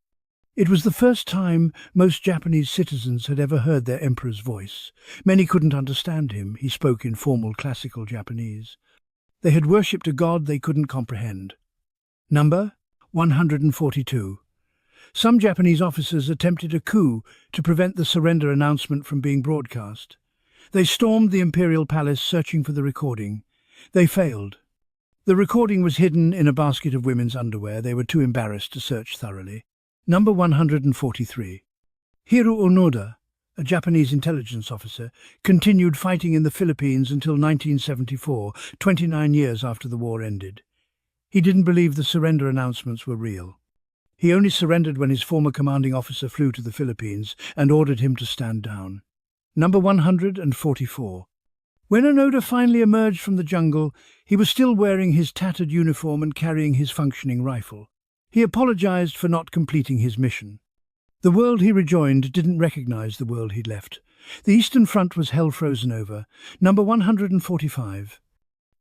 It was the first time most Japanese citizens had ever heard their emperor's voice. Many couldn't understand him. He spoke in formal classical Japanese. They had worshipped a god they couldn't comprehend. Number 142. Some Japanese officers attempted a coup to prevent the surrender announcement from being broadcast. They stormed the imperial palace searching for the recording. They failed. The recording was hidden in a basket of women's underwear. They were too embarrassed to search thoroughly. Number 143. Hiro Onoda, a Japanese intelligence officer, continued fighting in the Philippines until 1974, 29 years after the war ended. He didn't believe the surrender announcements were real. He only surrendered when his former commanding officer flew to the Philippines and ordered him to stand down. Number 144. When Onoda finally emerged from the jungle, he was still wearing his tattered uniform and carrying his functioning rifle. He apologized for not completing his mission. The world he rejoined didn't recognize the world he'd left. The Eastern Front was hell frozen over. Number 145.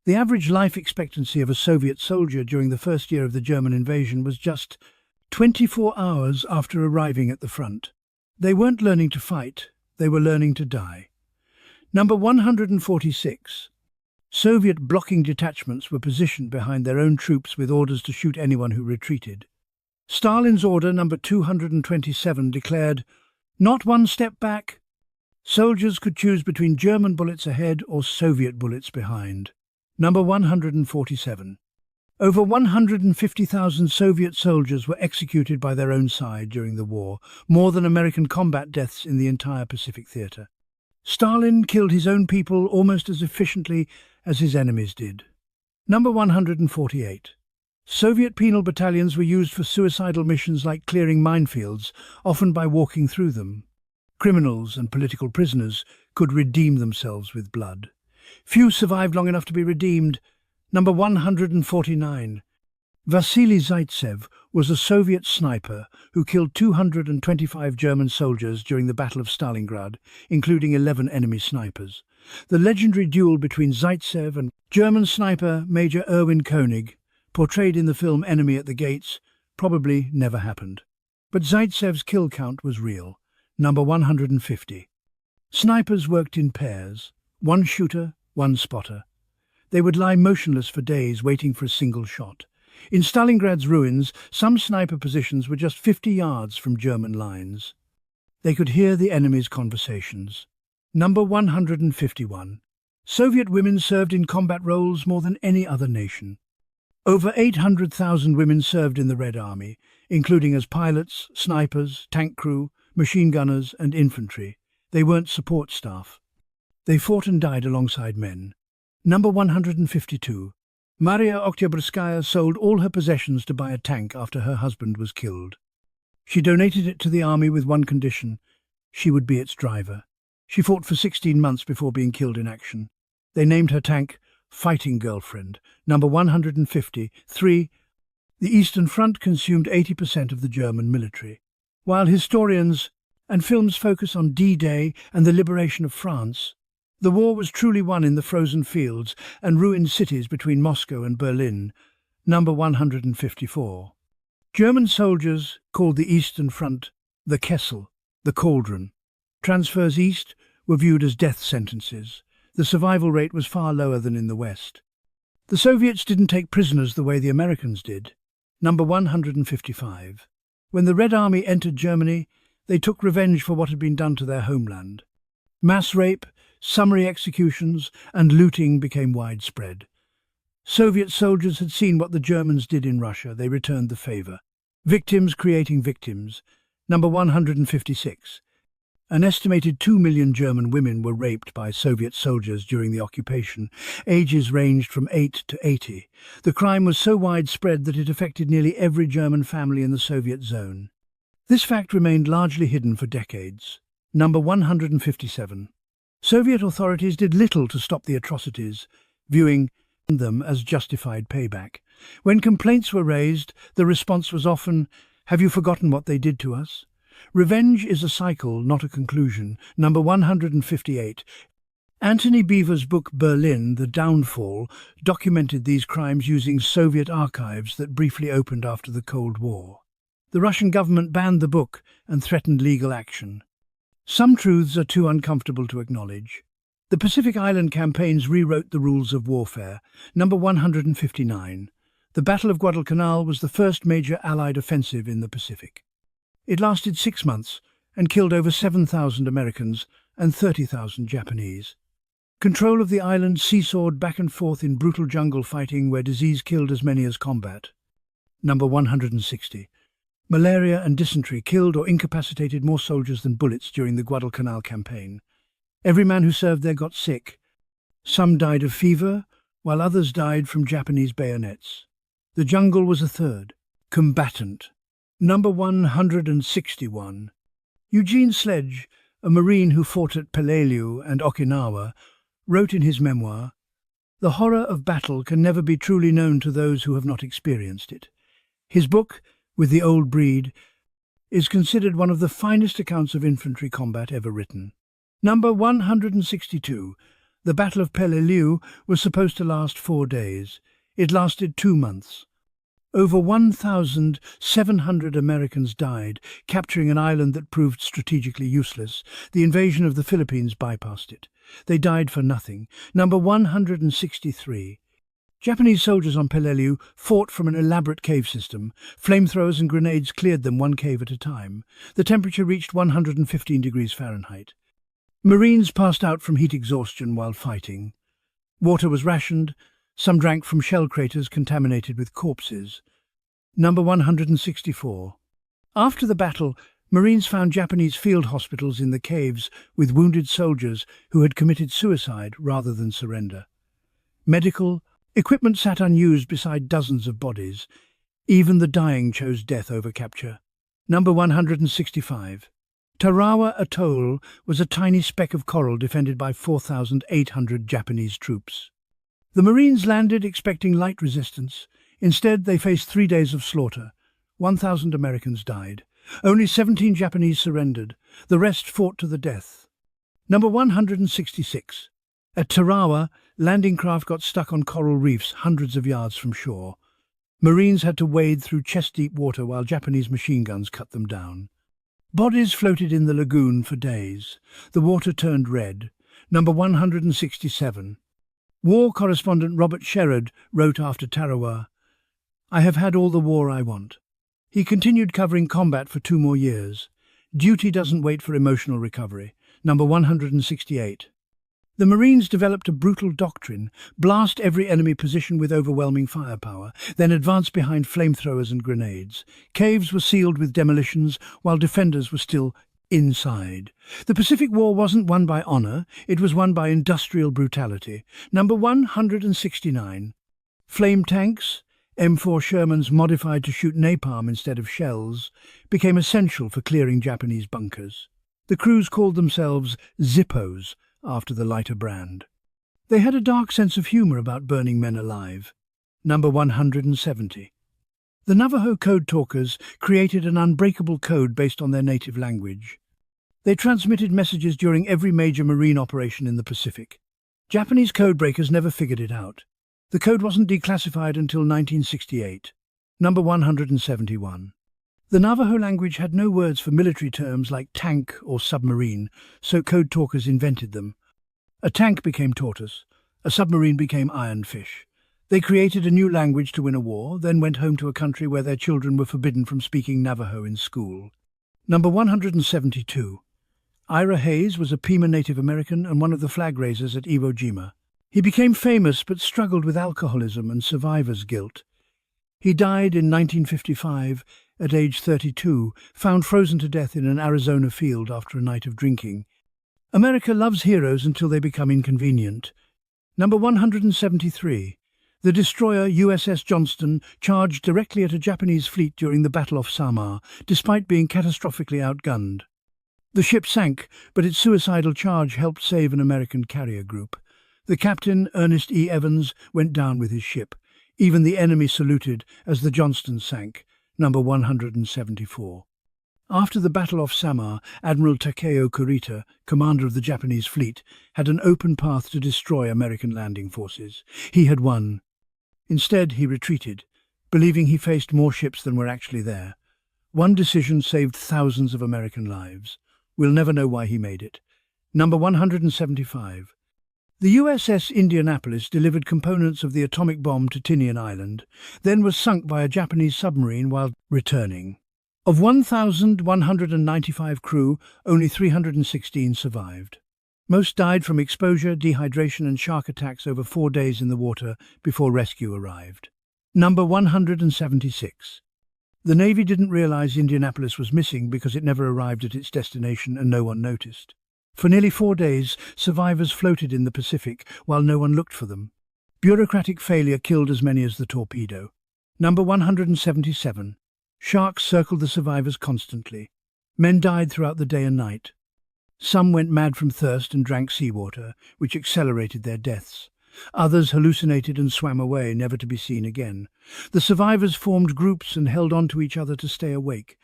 The average life expectancy of a Soviet soldier during the first year of the German invasion was just 24 hours after arriving at the front. They weren't learning to fight, they were learning to die. Number 146. Soviet blocking detachments were positioned behind their own troops with orders to shoot anyone who retreated. Stalin's order number 227 declared, "Not one step back." Soldiers could choose between German bullets ahead or Soviet bullets behind. Number 147. Over 150,000 Soviet soldiers were executed by their own side during the war, more than American combat deaths in the entire Pacific theater. Stalin killed his own people almost as efficiently as his enemies did. Number 148. Soviet penal battalions were used for suicidal missions like clearing minefields, often by walking through them. Criminals and political prisoners could redeem themselves with blood. Few survived long enough to be redeemed. Number 149. Vasily Zaitsev was a Soviet sniper who killed 225 German soldiers during the Battle of Stalingrad, including 11 enemy snipers. The legendary duel between Zaitsev and German sniper Major Erwin Koenig, portrayed in the film Enemy at the Gates, probably never happened. But Zaitsev's kill count was real, number 150. Snipers worked in pairs, one shooter, one spotter. They would lie motionless for days waiting for a single shot. In Stalingrad's ruins, some sniper positions were just 50 yards from German lines. They could hear the enemy's conversations. Number 151. Soviet women served in combat roles more than any other nation. Over 800,000 women served in the Red Army, including as pilots, snipers, tank crew, machine gunners and infantry. They weren't support staff. They fought and died alongside men. Number 152. Maria Oktyabrskaya sold all her possessions to buy a tank after her husband was killed. She donated it to the army with one condition: she would be its driver. She fought for 16 months before being killed in action. They named her tank Fighting Girlfriend. Number 153. The Eastern Front consumed 80% of the German military. While historians and films focus on D-Day and the liberation of France, the war was truly won in the frozen fields and ruined cities between Moscow and Berlin. Number 154. German soldiers called the Eastern Front the Kessel, the cauldron. Transfers east were viewed as death sentences. The survival rate was far lower than in the West. The Soviets didn't take prisoners the way the Americans did. Number 155. When the Red Army entered Germany, they took revenge for what had been done to their homeland. Mass rape, summary executions, and looting became widespread. Soviet soldiers had seen what the Germans did in Russia. They returned the favor. Victims creating victims. Number 156. An estimated 2 million German women were raped by Soviet soldiers during the occupation. Ages ranged from 8 to 80. The crime was so widespread that it affected nearly every German family in the Soviet zone. This fact remained largely hidden for decades. Number 157. Soviet authorities did little to stop the atrocities, viewing them as justified payback. When complaints were raised, the response was often, "Have you forgotten what they did to us?" Revenge is a cycle, not a conclusion. Number 158. Antony Beevor's book Berlin, The Downfall, documented these crimes using Soviet archives that briefly opened after the Cold War. The Russian government banned the book and threatened legal action. Some truths are too uncomfortable to acknowledge. The Pacific Island campaigns rewrote the rules of warfare. Number 159. The Battle of Guadalcanal was the first major Allied offensive in the Pacific. It lasted 6 months and killed over 7,000 Americans and 30,000 Japanese. Control of the island seesawed back and forth in brutal jungle fighting where disease killed as many as combat. Number 160. Malaria and dysentery killed or incapacitated more soldiers than bullets during the Guadalcanal campaign. Every man who served there got sick. Some died of fever, while others died from Japanese bayonets. The jungle was a third. Combatant. Number 161. Eugene Sledge, a Marine who fought at Peleliu and Okinawa, wrote in his memoir, "The horror of battle can never be truly known to those who have not experienced it." His book, With the Old Breed, is considered one of the finest accounts of infantry combat ever written. Number 162. The Battle of Peleliu was supposed to last 4 days. It lasted 2 months. Over 1,700 Americans died, capturing an island that proved strategically useless. The invasion of the Philippines bypassed it. They died for nothing. Number 163. Japanese soldiers on Peleliu fought from an elaborate cave system. Flamethrowers and grenades cleared them one cave at a time. The temperature reached 115 degrees Fahrenheit. Marines passed out from heat exhaustion while fighting. Water was rationed. Some drank from shell craters contaminated with corpses. Number 164. After the battle, Marines found Japanese field hospitals in the caves with wounded soldiers who had committed suicide rather than surrender. Medical equipment sat unused beside dozens of bodies. Even the dying chose death over capture. Number 165. Tarawa Atoll was a tiny speck of coral defended by 4,800 Japanese troops. The Marines landed expecting light resistance. Instead, they faced 3 days of slaughter. 1,000 Americans died. Only 17 Japanese surrendered. The rest fought to the death. Number 166. At Tarawa, landing craft got stuck on coral reefs hundreds of yards from shore. Marines had to wade through chest-deep water while Japanese machine guns cut them down. Bodies floated in the lagoon for days. The water turned red. Number 167. War correspondent Robert Sherrod wrote after Tarawa, "I have had all the war I want." He continued covering combat for 2 more years. Duty doesn't wait for emotional recovery. Number 168. The Marines developed a brutal doctrine: blast every enemy position with overwhelming firepower, then advance behind flamethrowers and grenades. Caves were sealed with demolitions, while defenders were still inside. The Pacific War wasn't won by honor, it was won by industrial brutality. Number 169. Flame tanks, M4 Shermans modified to shoot napalm instead of shells, became essential for clearing Japanese bunkers. The crews called themselves Zippos, after the lighter brand. They had a dark sense of humor about burning men alive. Number 170. The Navajo code talkers created an unbreakable code based on their native language. They transmitted messages during every major marine operation in the Pacific. Japanese codebreakers never figured it out. The code wasn't declassified until 1968. Number 171. The Navajo language had no words for military terms like tank or submarine, so code talkers invented them. A tank became tortoise, a submarine became ironfish. They created a new language to win a war, then went home to a country where their children were forbidden from speaking Navajo in school. Number 172. Ira Hayes was a Pima Native American and one of the flag raisers at Iwo Jima. He became famous but struggled with alcoholism and survivor's guilt. He died in 1955 at age 32, found frozen to death in an Arizona field after a night of drinking. America loves heroes until they become inconvenient. Number 173. The destroyer USS Johnston charged directly at a Japanese fleet during the Battle off Samar, despite being catastrophically outgunned. The ship sank, but its suicidal charge helped save an American carrier group. The captain, Ernest E. Evans, went down with his ship. Even the enemy saluted as the Johnston sank. Number 174. After the Battle off Samar, Admiral Takeo Kurita, commander of the Japanese fleet, had an open path to destroy American landing forces. He had won. Instead, he retreated, believing he faced more ships than were actually there. One decision saved thousands of American lives. We'll never know why he made it. Number 175. The USS Indianapolis delivered components of the atomic bomb to Tinian Island, then was sunk by a Japanese submarine while returning. Of 1,195 crew, only 316 survived. Most died from exposure, dehydration and shark attacks over 4 days in the water before rescue arrived. Number 176. The Navy didn't realize Indianapolis was missing because it never arrived at its destination and no one noticed. For nearly 4 days, survivors floated in the Pacific while no one looked for them. Bureaucratic failure killed as many as the torpedo. Number 177. Sharks circled the survivors constantly. Men died throughout the day and night. Some went mad from thirst and drank seawater, which accelerated their deaths. Others hallucinated and swam away, never to be seen again. The survivors formed groups and held on to each other to stay awake.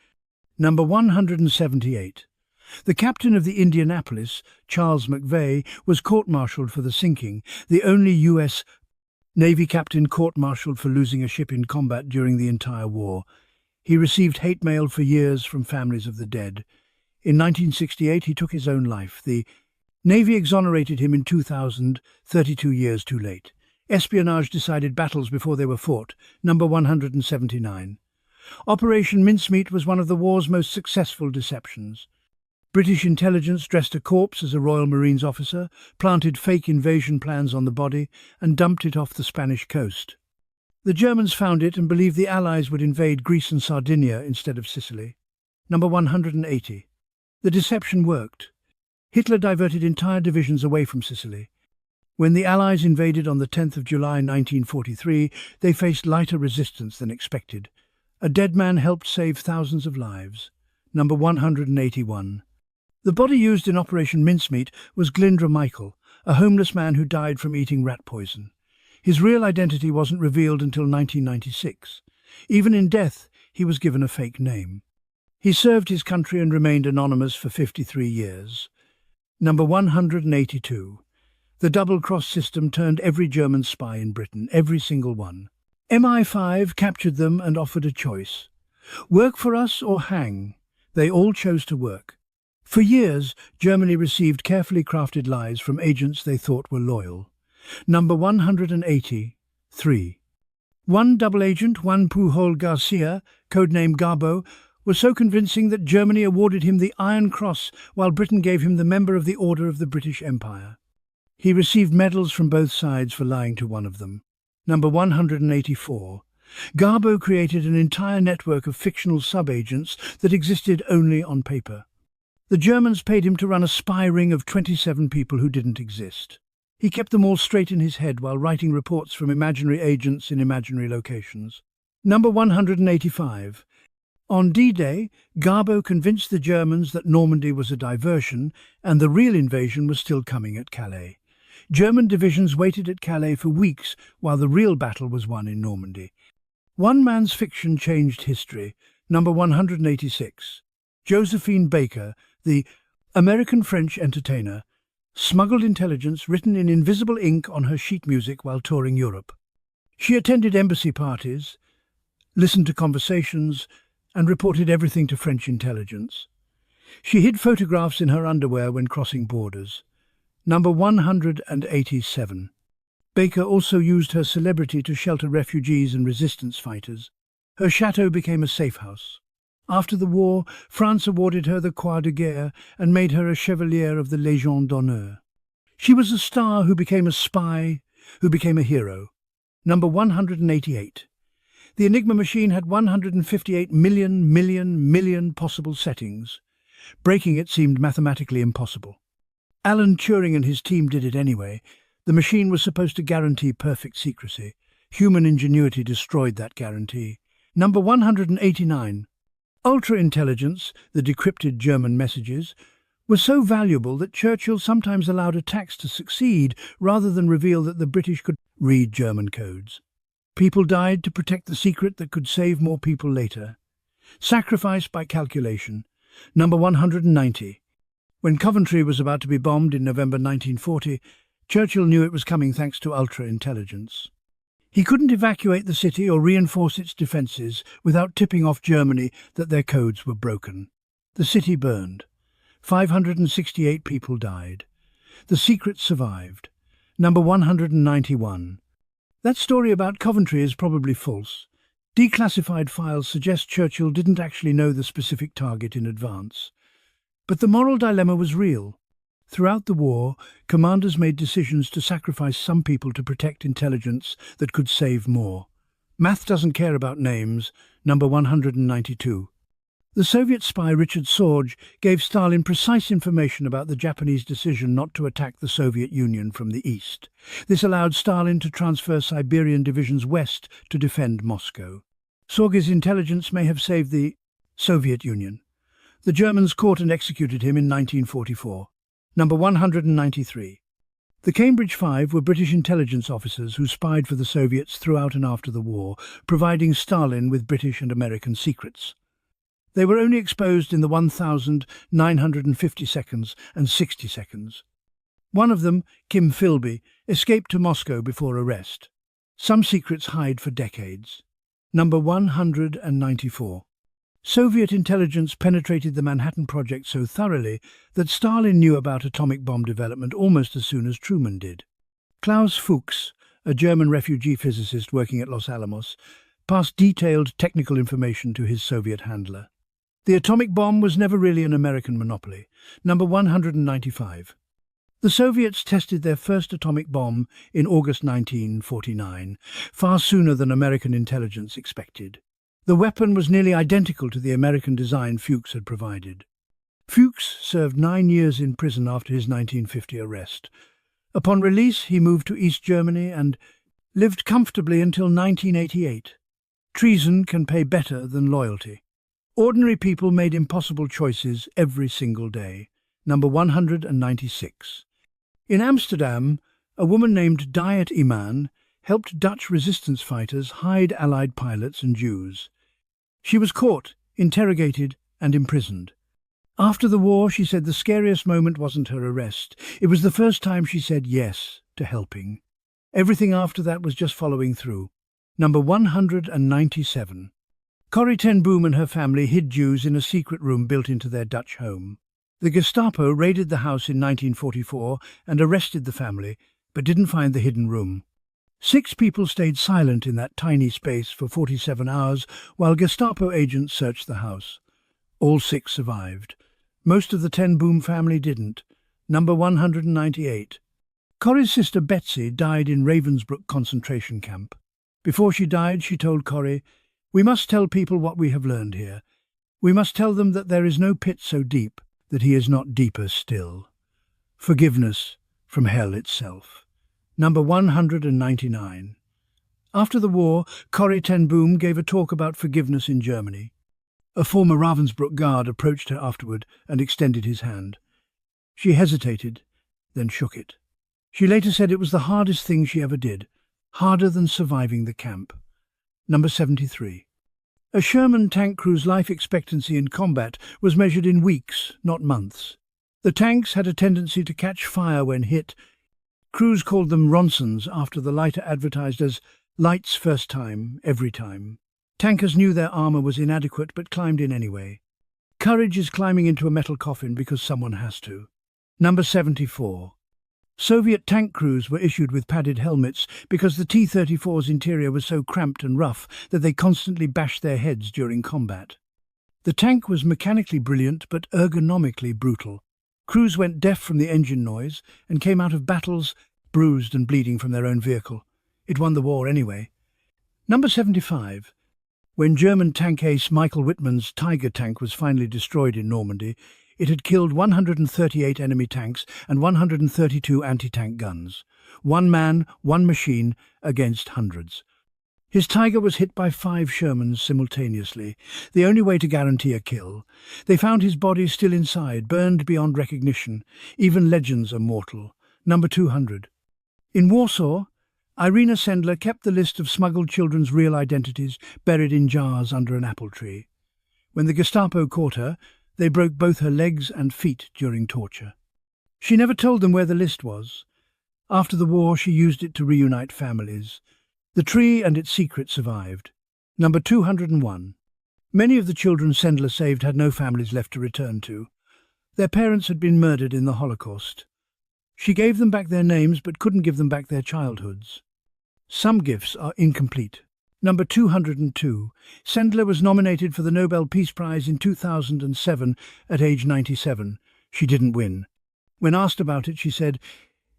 Number 178. The captain of the Indianapolis, Charles McVeigh, was court-martialed for the sinking, the only U.S. Navy captain court-martialed for losing a ship in combat during the entire war. He received hate mail for years from families of the dead. In 1968, he took his own life. The Navy exonerated him in 2000, 32 years too late. Espionage decided battles before they were fought. Number 179. Operation Mincemeat was one of the war's most successful deceptions. British intelligence dressed a corpse as a Royal Marines officer, planted fake invasion plans on the body, and dumped it off the Spanish coast. The Germans found it and believed the Allies would invade Greece and Sardinia instead of Sicily. Number 180. The deception worked. Hitler diverted entire divisions away from Sicily. When the Allies invaded on the 10th of July 1943, they faced lighter resistance than expected. A dead man helped save thousands of lives. Number 181. The body used in Operation Mincemeat was Glindra Michael, a homeless man who died from eating rat poison. His real identity wasn't revealed until 1996. Even in death, he was given a fake name. He served his country and remained anonymous for 53 years. Number 182. The double-cross system turned every German spy in Britain, every single one. MI5 captured them and offered a choice. Work for us or hang. They all chose to work. For years, Germany received carefully crafted lies from agents they thought were loyal. Number 183. One double agent, Juan Pujol Garcia, codenamed Garbo, was so convincing that Germany awarded him the Iron Cross while Britain gave him the Member of the Order of the British Empire. He received medals from both sides for lying to one of them. Number 184. Garbo created an entire network of fictional sub-agents that existed only on paper. The Germans paid him to run a spy ring of 27 people who didn't exist. He kept them all straight in his head while writing reports from imaginary agents in imaginary locations. Number 185. On D-Day, Garbo convinced the Germans that Normandy was a diversion and the real invasion was still coming at Calais. German divisions waited at Calais for weeks while the real battle was won in Normandy. One man's fiction changed history. Number 186. Josephine Baker, the American-French entertainer, smuggled intelligence written in invisible ink on her sheet music while touring Europe. She attended embassy parties, listened to conversations, and reported everything to French intelligence. She hid photographs in her underwear when crossing borders. Number 187. Baker also used her celebrity to shelter refugees and resistance fighters. Her chateau became a safe house. After the war, France awarded her the Croix de Guerre and made her a Chevalier of the Légion d'honneur. She was a star who became a spy, who became a hero. Number 188. The Enigma machine had 158 million possible settings. Breaking it seemed mathematically impossible. Alan Turing and his team did it anyway. The machine was supposed to guarantee perfect secrecy. Human ingenuity destroyed that guarantee. Number 189. Ultra-intelligence, the decrypted German messages, was so valuable that Churchill sometimes allowed attacks to succeed rather than reveal that the British could read German codes. People died to protect the secret that could save more people later. Sacrifice by calculation. Number 190. When Coventry was about to be bombed in November 1940, Churchill knew it was coming thanks to ultra-intelligence. He couldn't evacuate the city or reinforce its defences without tipping off Germany that their codes were broken. The city burned. 568 people died. The secret survived. Number 191. That story about Coventry is probably false. Declassified files suggest Churchill didn't actually know the specific target in advance. But the moral dilemma was real. Throughout the war, commanders made decisions to sacrifice some people to protect intelligence that could save more. Math doesn't care about names. Number 192. The Soviet spy Richard Sorge gave Stalin precise information about the Japanese decision not to attack the Soviet Union from the east. This allowed Stalin to transfer Siberian divisions west to defend Moscow. Sorge's intelligence may have saved the Soviet Union. The Germans caught and executed him in 1944. Number 193. The Cambridge Five were British intelligence officers who spied for the Soviets throughout and after the war, providing Stalin with British and American secrets. They were only exposed in the 1,950 seconds and 60 seconds. One of them, Kim Philby, escaped to Moscow before arrest. Some secrets hide for decades. Number 194. Soviet intelligence penetrated the Manhattan Project so thoroughly that Stalin knew about atomic bomb development almost as soon as Truman did. Klaus Fuchs, a German refugee physicist working at Los Alamos, passed detailed technical information to his Soviet handler. The atomic bomb was never really an American monopoly. Number 195. The Soviets tested their first atomic bomb in August 1949, far sooner than American intelligence expected. The weapon was nearly identical to the American design Fuchs had provided. Fuchs served 9 years in prison after his 1950 arrest. Upon release, he moved to East Germany and lived comfortably until 1988. Treason can pay better than loyalty. Ordinary people made impossible choices every single day. Number 196. In Amsterdam, a woman named Diet Iman helped Dutch resistance fighters hide Allied pilots and Jews. She was caught, interrogated, and imprisoned. After the war, she said the scariest moment wasn't her arrest. It was the first time she said yes to helping. Everything after that was just following through. Number 197. Corrie ten Boom and her family hid Jews in a secret room built into their Dutch home. The Gestapo raided the house in 1944 and arrested the family, but didn't find the hidden room. 6 people stayed silent in that tiny space for 47 hours while Gestapo agents searched the house. All 6 survived. Most of the ten Boom family didn't. Number 198. Corrie's sister Betsy died in Ravensbrück concentration camp. Before she died, she told Corrie, "We must tell people what we have learned here. We must tell them that there is no pit so deep that he is not deeper still." Forgiveness from hell itself. Number 199. After the war, Corrie ten Boom gave a talk about forgiveness in Germany. A former Ravensbrück guard approached her afterward and extended his hand. She hesitated, then shook it. She later said it was the hardest thing she ever did, harder than surviving the camp. Number 73. A Sherman tank crew's life expectancy in combat was measured in weeks, not months. The tanks had a tendency to catch fire when hit. Crews called them Ronsons after the lighter advertised as lights first time, every time. Tankers knew their armour was inadequate but climbed in anyway. Courage is climbing into a metal coffin because someone has to. Number 74. Soviet tank crews were issued with padded helmets because the T-34's interior was so cramped and rough that they constantly bashed their heads during combat. The tank was mechanically brilliant but ergonomically brutal. Crews went deaf from the engine noise and came out of battles bruised and bleeding from their own vehicle. It won the war anyway. Number 75. When German tank ace Michael Wittmann's Tiger tank was finally destroyed in Normandy, it had killed 138 enemy tanks and 132 anti-tank guns. 1 man, 1 machine against hundreds. His Tiger was hit by 5 Shermans simultaneously, the only way to guarantee a kill. They found his body still inside, burned beyond recognition. Even legends are mortal. Number 200. In Warsaw, Irina Sendler kept the list of smuggled children's real identities buried in jars under an apple tree. When the Gestapo caught her, they broke both her legs and feet during torture. She never told them where the list was. After the war, she used it to reunite families. The tree and its secret survived. Number 201. Many of the children Sendler saved had no families left to return to. Their parents had been murdered in the Holocaust. She gave them back their names but couldn't give them back their childhoods. Some gifts are incomplete. Number 202. Sendler was nominated for the Nobel Peace Prize in 2007 at age 97. She didn't win. When asked about it, she said,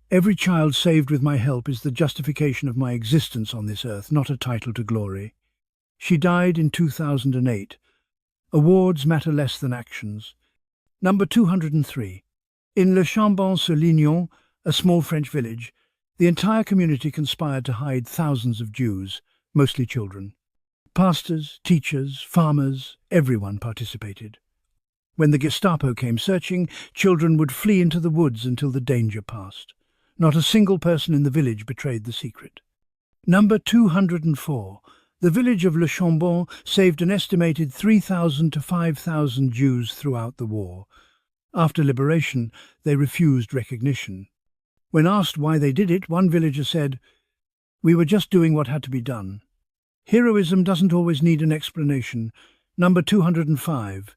"Every child saved with my help is the justification of my existence on this earth, not a title to glory." She died in 2008. Awards matter less than actions. Number 203. In Le Chambon-sur-Lignon, a small French village, the entire community conspired to hide thousands of Jews, mostly children. Pastors, teachers, farmers, everyone participated. When the Gestapo came searching, children would flee into the woods until the danger passed. Not a single person in the village betrayed the secret. Number 204. The village of Le Chambon saved an estimated 3,000 to 5,000 Jews throughout the war. After liberation, they refused recognition. When asked why they did it, one villager said, "We were just doing what had to be done." Heroism doesn't always need an explanation. Number 205.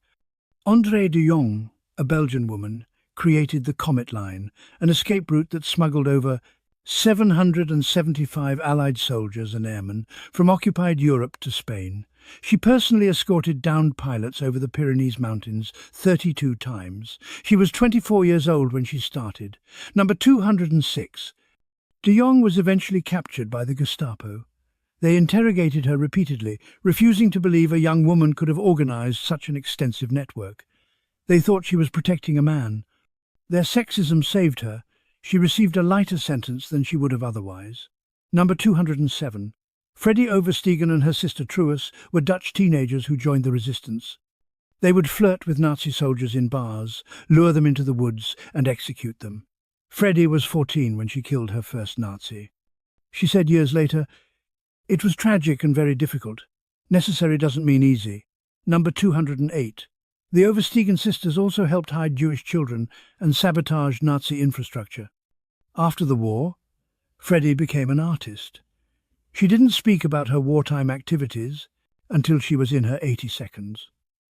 André de Jong, a Belgian woman, created the Comet Line, an escape route that smuggled over 775 Allied soldiers and airmen from occupied Europe to Spain. She personally escorted downed pilots over the Pyrenees Mountains 32 times. She was 24 years old when she started. Number 206. De Jong was eventually captured by the Gestapo. They interrogated her repeatedly, refusing to believe a young woman could have organized such an extensive network. They thought she was protecting a man. Their sexism saved her. She received a lighter sentence than she would have otherwise. Number 207. Freddie Overstegen and her sister Truus were Dutch teenagers who joined the resistance. They would flirt with Nazi soldiers in bars, lure them into the woods, and execute them. Freddie was 14 when she killed her first Nazi. She said years later, "It was tragic and very difficult. Necessary doesn't mean easy." Number 208. The Oversteegen sisters also helped hide Jewish children and sabotage Nazi infrastructure. After the war, Freddie became an artist. She didn't speak about her wartime activities until she was in her 82nds.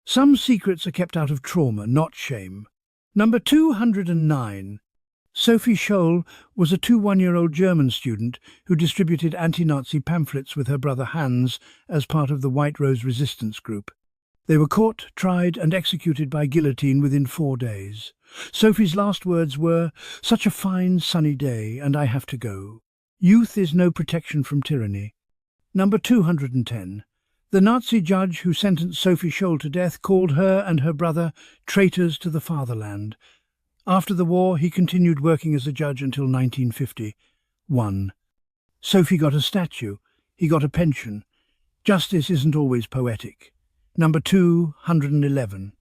Some secrets are kept out of trauma, not shame. Number 209. Sophie Scholl was a 21-year-old German student who distributed anti-Nazi pamphlets with her brother Hans as part of the White Rose Resistance Group. They were caught, tried and executed by guillotine within 4 days. Sophie's last words were, "Such a fine sunny day and I have to go. Youth is no protection from tyranny." Number 210. The Nazi judge who sentenced Sophie Scholl to death called her and her brother traitors to the fatherland. After the war, he continued working as a judge until 1951. Sophie got a statue. He got a pension. Justice isn't always poetic. Number 211.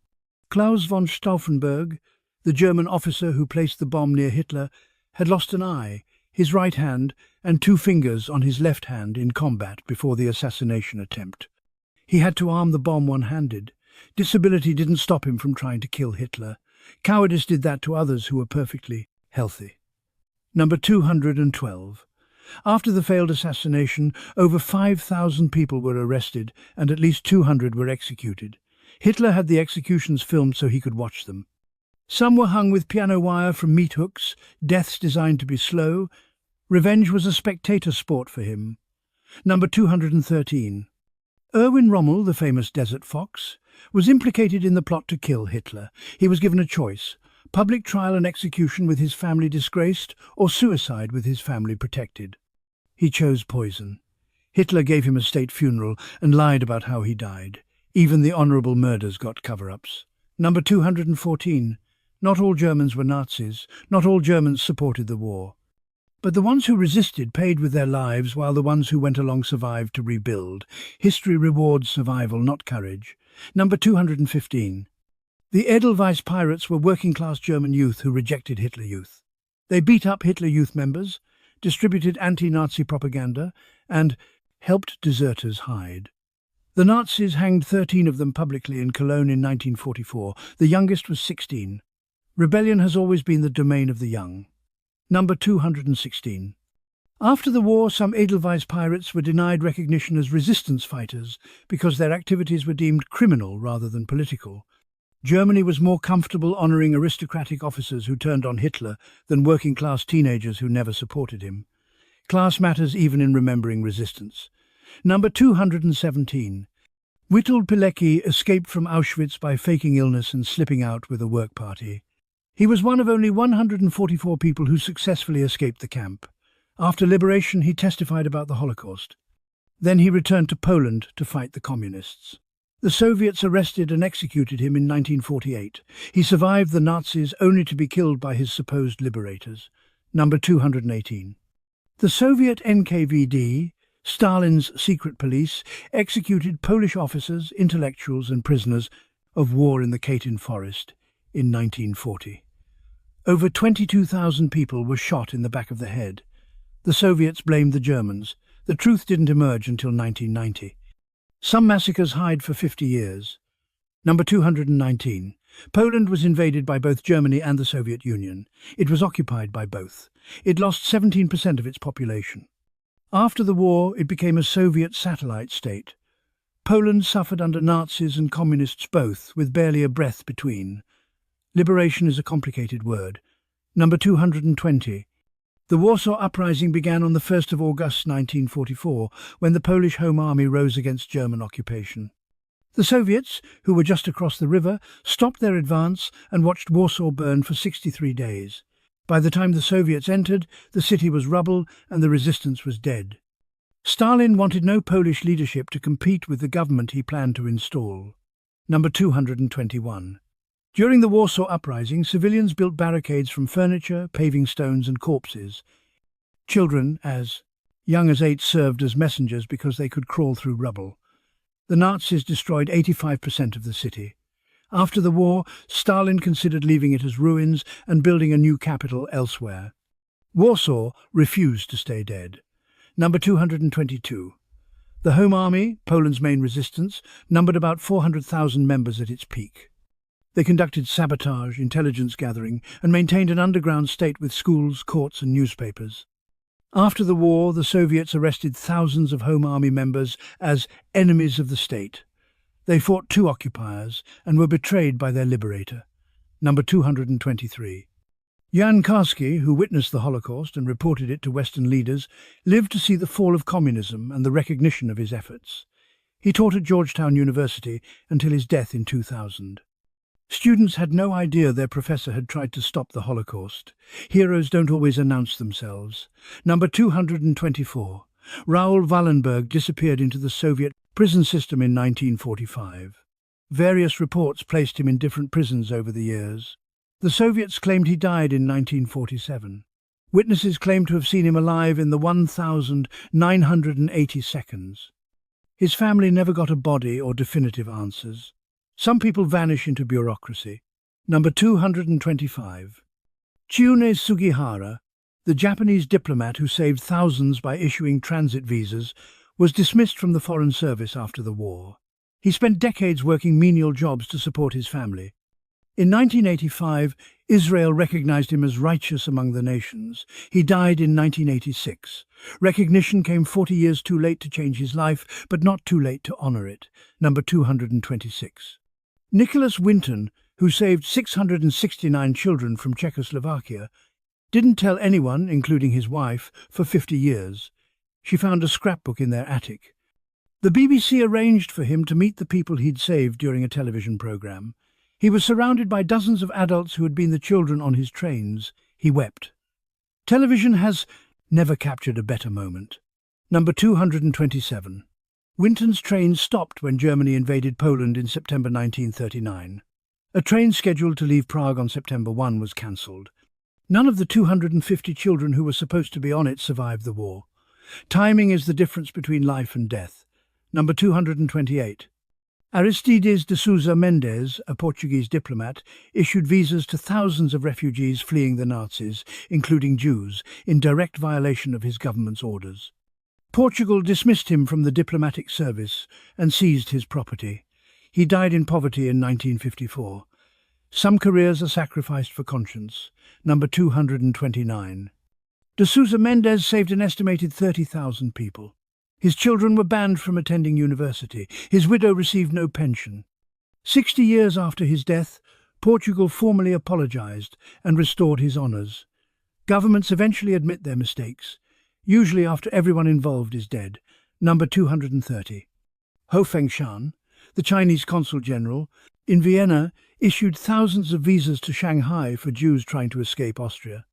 Klaus von Stauffenberg, the German officer who placed the bomb near Hitler, had lost an eye, his right hand, and 2 fingers on his left hand in combat before the assassination attempt. He had to arm the bomb one-handed. Disability didn't stop him from trying to kill Hitler. Cowardice did that to others who were perfectly healthy. Number 212. After the failed assassination, over 5,000 people were arrested and at least 200 were executed. Hitler had the executions filmed so he could watch them. Some were hung with piano wire from meat hooks, deaths designed to be slow. Revenge was a spectator sport for him. Number 213. Erwin Rommel, the famous desert fox, was implicated in the plot to kill Hitler. He was given a choice: public trial and execution with his family disgraced, or suicide with his family protected. He chose poison. Hitler gave him a state funeral and lied about how he died. Even the honourable murders got cover-ups. Number 214. Not all Germans were Nazis. Not all Germans supported the war. But the ones who resisted paid with their lives, while the ones who went along survived to rebuild. History rewards survival, not courage. Number 215. The Edelweiss pirates were working-class German youth who rejected Hitler Youth. They beat up Hitler Youth members, distributed anti-Nazi propaganda, and helped deserters hide. The Nazis hanged 13 of them publicly in Cologne in 1944. The youngest was 16. Rebellion has always been the domain of the young. Number 216. After the war, some Edelweiss pirates were denied recognition as resistance fighters because their activities were deemed criminal rather than political. Germany was more comfortable honouring aristocratic officers who turned on Hitler than working-class teenagers who never supported him. Class matters even in remembering resistance. Number 217. Witold Pilecki escaped from Auschwitz by faking illness and slipping out with a work party. He was one of only 144 people who successfully escaped the camp. After liberation, he testified about the Holocaust. Then he returned to Poland to fight the communists. The Soviets arrested and executed him in 1948. He survived the Nazis only to be killed by his supposed liberators. Number 218. The Soviet NKVD, Stalin's secret police, executed Polish officers, intellectuals and prisoners of war in the Katyn Forest in 1940. Over 22,000 people were shot in the back of the head. The Soviets blamed the Germans. The truth didn't emerge until 1990. Some massacres hide for 50 years. Number 219. Poland was invaded by both Germany and the Soviet Union. It was occupied by both. It lost 17% of its population. After the war, it became a Soviet satellite state. Poland suffered under Nazis and Communists both, with barely a breath between. Liberation is a complicated word. Number 220. The Warsaw Uprising began on the 1st of August 1944, when the Polish Home Army rose against German occupation. The Soviets, who were just across the river, stopped their advance and watched Warsaw burn for 63 days. By the time the Soviets entered, the city was rubble and the resistance was dead. Stalin wanted no Polish leadership to compete with the government he planned to install. Number 221. During the Warsaw Uprising, civilians built barricades from furniture, paving stones and corpses. Children, as young as 8, served as messengers because they could crawl through rubble. The Nazis destroyed 85% of the city. After the war, Stalin considered leaving it as ruins and building a new capital elsewhere. Warsaw refused to stay dead. Number 222. The Home Army, Poland's main resistance, numbered about 400,000 members at its peak. They conducted sabotage, intelligence gathering, and maintained an underground state with schools, courts, and newspapers. After the war, the Soviets arrested thousands of Home Army members as enemies of the state. They fought two occupiers and were betrayed by their liberator. Number 223. Jan Karski, who witnessed the Holocaust and reported it to Western leaders, lived to see the fall of communism and the recognition of his efforts. He taught at Georgetown University until his death in 2000. Students had no idea their professor had tried to stop the Holocaust. Heroes don't always announce themselves. Number 224. Raoul Wallenberg disappeared into the Soviet prison system in 1945. Various reports placed him in different prisons over the years. The Soviets claimed he died in 1947. Witnesses claimed to have seen him alive in the 1,980 seconds. His family never got a body or definitive answers. Some people vanish into bureaucracy. Number 225. Chiune Sugihara, the Japanese diplomat who saved thousands by issuing transit visas, was dismissed from the Foreign Service after the war. He spent decades working menial jobs to support his family. In 1985, Israel recognized him as righteous among the nations. He died in 1986. Recognition came 40 years too late to change his life, but not too late to honor it. Number 226. Nicholas Winton, who saved 669 children from Czechoslovakia, didn't tell anyone, including his wife, for 50 years. She found a scrapbook in their attic. The BBC arranged for him to meet the people he'd saved during a television program. He was surrounded by dozens of adults who had been the children on his trains. He wept. Television has never captured a better moment. Number 227. Winton's train stopped when Germany invaded Poland in September 1939. A train scheduled to leave Prague on September 1 was cancelled. None of the 250 children who were supposed to be on it survived the war. Timing is the difference between life and death. Number 228. Aristides de Sousa Mendes, a Portuguese diplomat, issued visas to thousands of refugees fleeing the Nazis, including Jews, in direct violation of his government's orders. Portugal dismissed him from the diplomatic service and seized his property. He died in poverty in 1954. Some careers are sacrificed for conscience. Number 229. De Sousa Mendes saved an estimated 30,000 people. His children were banned from attending university. His widow received no pension. 60 years after his death, Portugal formally apologized and restored his honors. Governments eventually admit their mistakes, usually after everyone involved is dead. Number 230. Ho Fengshan, the Chinese consul general, in Vienna, issued thousands of visas to Shanghai for Jews trying to escape Austria.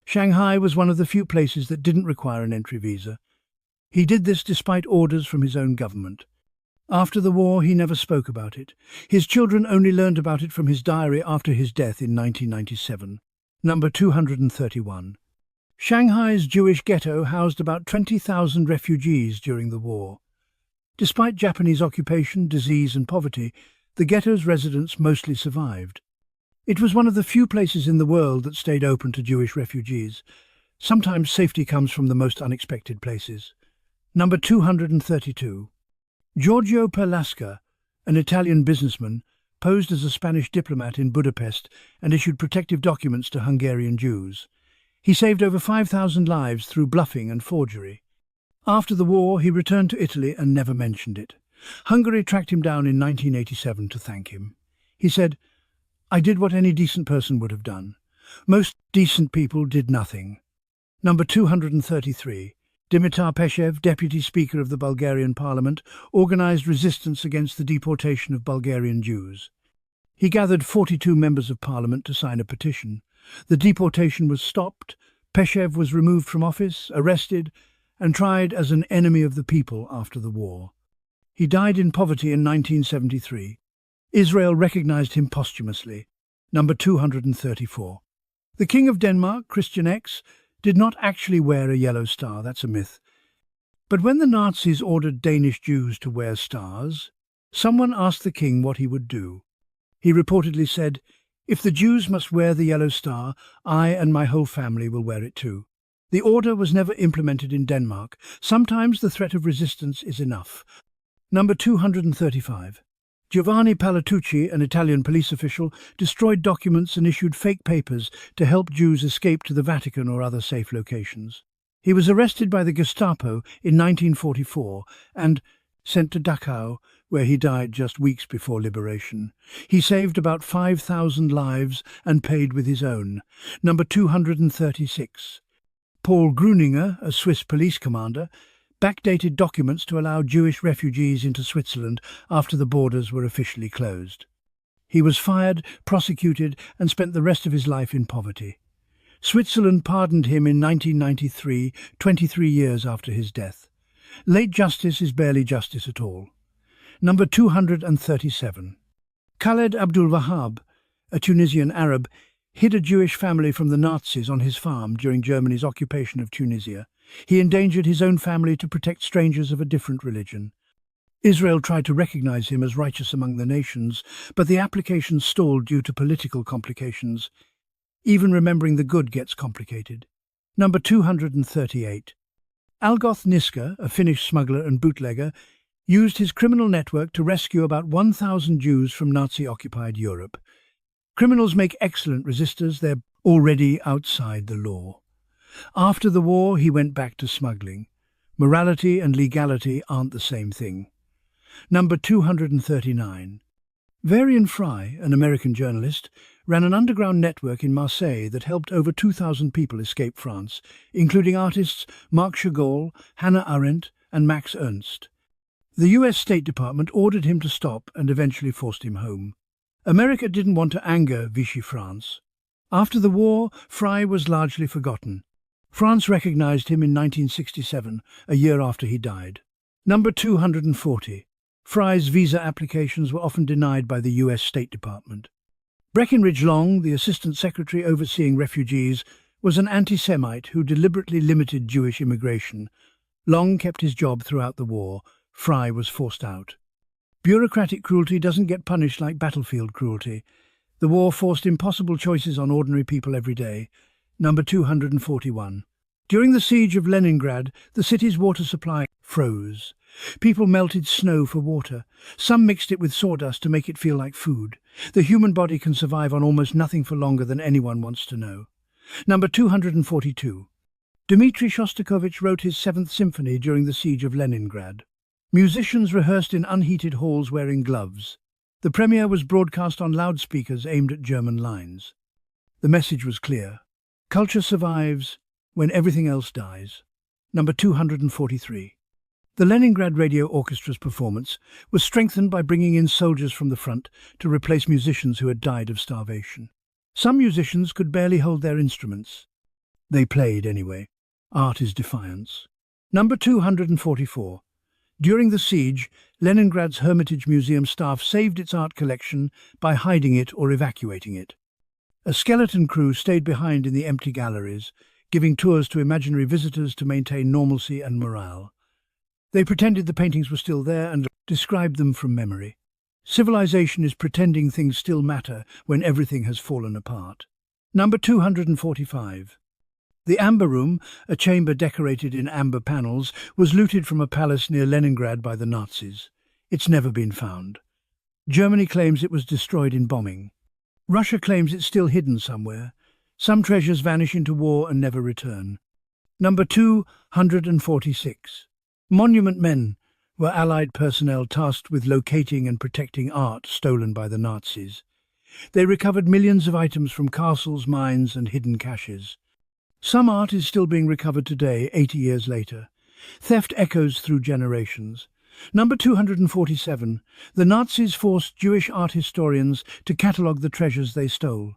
Shanghai was one of the few places that didn't require an entry visa. He did this despite orders from his own government. After the war, he never spoke about it. His children only learned about it from his diary after his death in 1997. Number 231. Shanghai's Jewish ghetto housed about 20,000 refugees during the war. Despite Japanese occupation, disease and poverty, the ghetto's residents mostly survived. It was one of the few places in the world that stayed open to Jewish refugees. Sometimes safety comes from the most unexpected places. Number 232. Giorgio Perlasca, an Italian businessman, posed as a Spanish diplomat in Budapest and issued protective documents to Hungarian Jews. He saved over 5,000 lives through bluffing and forgery. After the war, he returned to Italy and never mentioned it. Hungary tracked him down in 1987 to thank him. He said, "I did what any decent person would have done. Most decent people did nothing." Number 233. Dimitar Peshev, Deputy Speaker of the Bulgarian Parliament, organized resistance against the deportation of Bulgarian Jews. He gathered 42 members of Parliament to sign a petition. The deportation was stopped, Peshev was removed from office, arrested, and tried as an enemy of the people after the war. He died in poverty in 1973. Israel recognized him posthumously. Number 234. The King of Denmark, Christian X, did not actually wear a yellow star, that's a myth. But when the Nazis ordered Danish Jews to wear stars, someone asked the king what he would do. He reportedly said, "If the Jews must wear the yellow star, I and my whole family will wear it too." The order was never implemented in Denmark. Sometimes the threat of resistance is enough. Number 235. Giovanni Palatucci, an Italian police official, destroyed documents and issued fake papers to help Jews escape to the Vatican or other safe locations. He was arrested by the Gestapo in 1944 and sent to Dachau, where he died just weeks before liberation. He saved about 5,000 lives and paid with his own. Number 236. Paul Gruninger, a Swiss police commander, backdated documents to allow Jewish refugees into Switzerland after the borders were officially closed. He was fired, prosecuted, and spent the rest of his life in poverty. Switzerland pardoned him in 1993, 23 years after his death. Late justice is barely justice at all. Number 237. Khaled Abdul Wahab, a Tunisian Arab, hid a Jewish family from the Nazis on his farm during Germany's occupation of Tunisia. He endangered his own family to protect strangers of a different religion. Israel tried to recognize him as righteous among the nations, but the application stalled due to political complications. Even remembering the good gets complicated. Number 238. Algoth Niska, a Finnish smuggler and bootlegger, used his criminal network to rescue about 1,000 Jews from Nazi-occupied Europe. Criminals make excellent resistors, they're already outside the law. After the war, he went back to smuggling. Morality and legality aren't the same thing. Number 239. Varian Fry, an American journalist, ran an underground network in Marseille that helped over 2,000 people escape France, including artists Marc Chagall, Hannah Arendt, and Max Ernst. The US State Department ordered him to stop and eventually forced him home. America didn't want to anger Vichy France. After the war, Fry was largely forgotten. France recognized him in 1967, a year after he died. Number 240. Fry's visa applications were often denied by the US State Department. Breckinridge Long, the Assistant Secretary overseeing refugees, was an anti-Semite who deliberately limited Jewish immigration. Long kept his job throughout the war. Fry was forced out. Bureaucratic cruelty doesn't get punished like battlefield cruelty. The war forced impossible choices on ordinary people every day. Number 241. During the siege of Leningrad, the city's water supply froze. People melted snow for water. Some mixed it with sawdust to make it feel like food. The human body can survive on almost nothing for longer than anyone wants to know. Number 242. Dmitri Shostakovich wrote his Seventh Symphony during the siege of Leningrad. Musicians rehearsed in unheated halls wearing gloves. The premiere was broadcast on loudspeakers aimed at German lines. The message was clear. Culture survives when everything else dies. Number 243. The Leningrad Radio Orchestra's performance was strengthened by bringing in soldiers from the front to replace musicians who had died of starvation. Some musicians could barely hold their instruments. They played anyway. Art is defiance. Number 244. During the siege, Leningrad's Hermitage Museum staff saved its art collection by hiding it or evacuating it. A skeleton crew stayed behind in the empty galleries, giving tours to imaginary visitors to maintain normalcy and morale. They pretended the paintings were still there and described them from memory. Civilization is pretending things still matter when everything has fallen apart. Number 245. The Amber Room, a chamber decorated in amber panels, was looted from a palace near Leningrad by the Nazis. It's never been found. Germany claims it was destroyed in bombing. Russia claims it's still hidden somewhere. Some treasures vanish into war and never return. Number 246. Monument Men were Allied personnel tasked with locating and protecting art stolen by the Nazis. They recovered millions of items from castles, mines, and hidden caches. Some art is still being recovered today, 80 years later. Theft echoes through generations. Number 247. The Nazis forced Jewish art historians to catalogue the treasures they stole.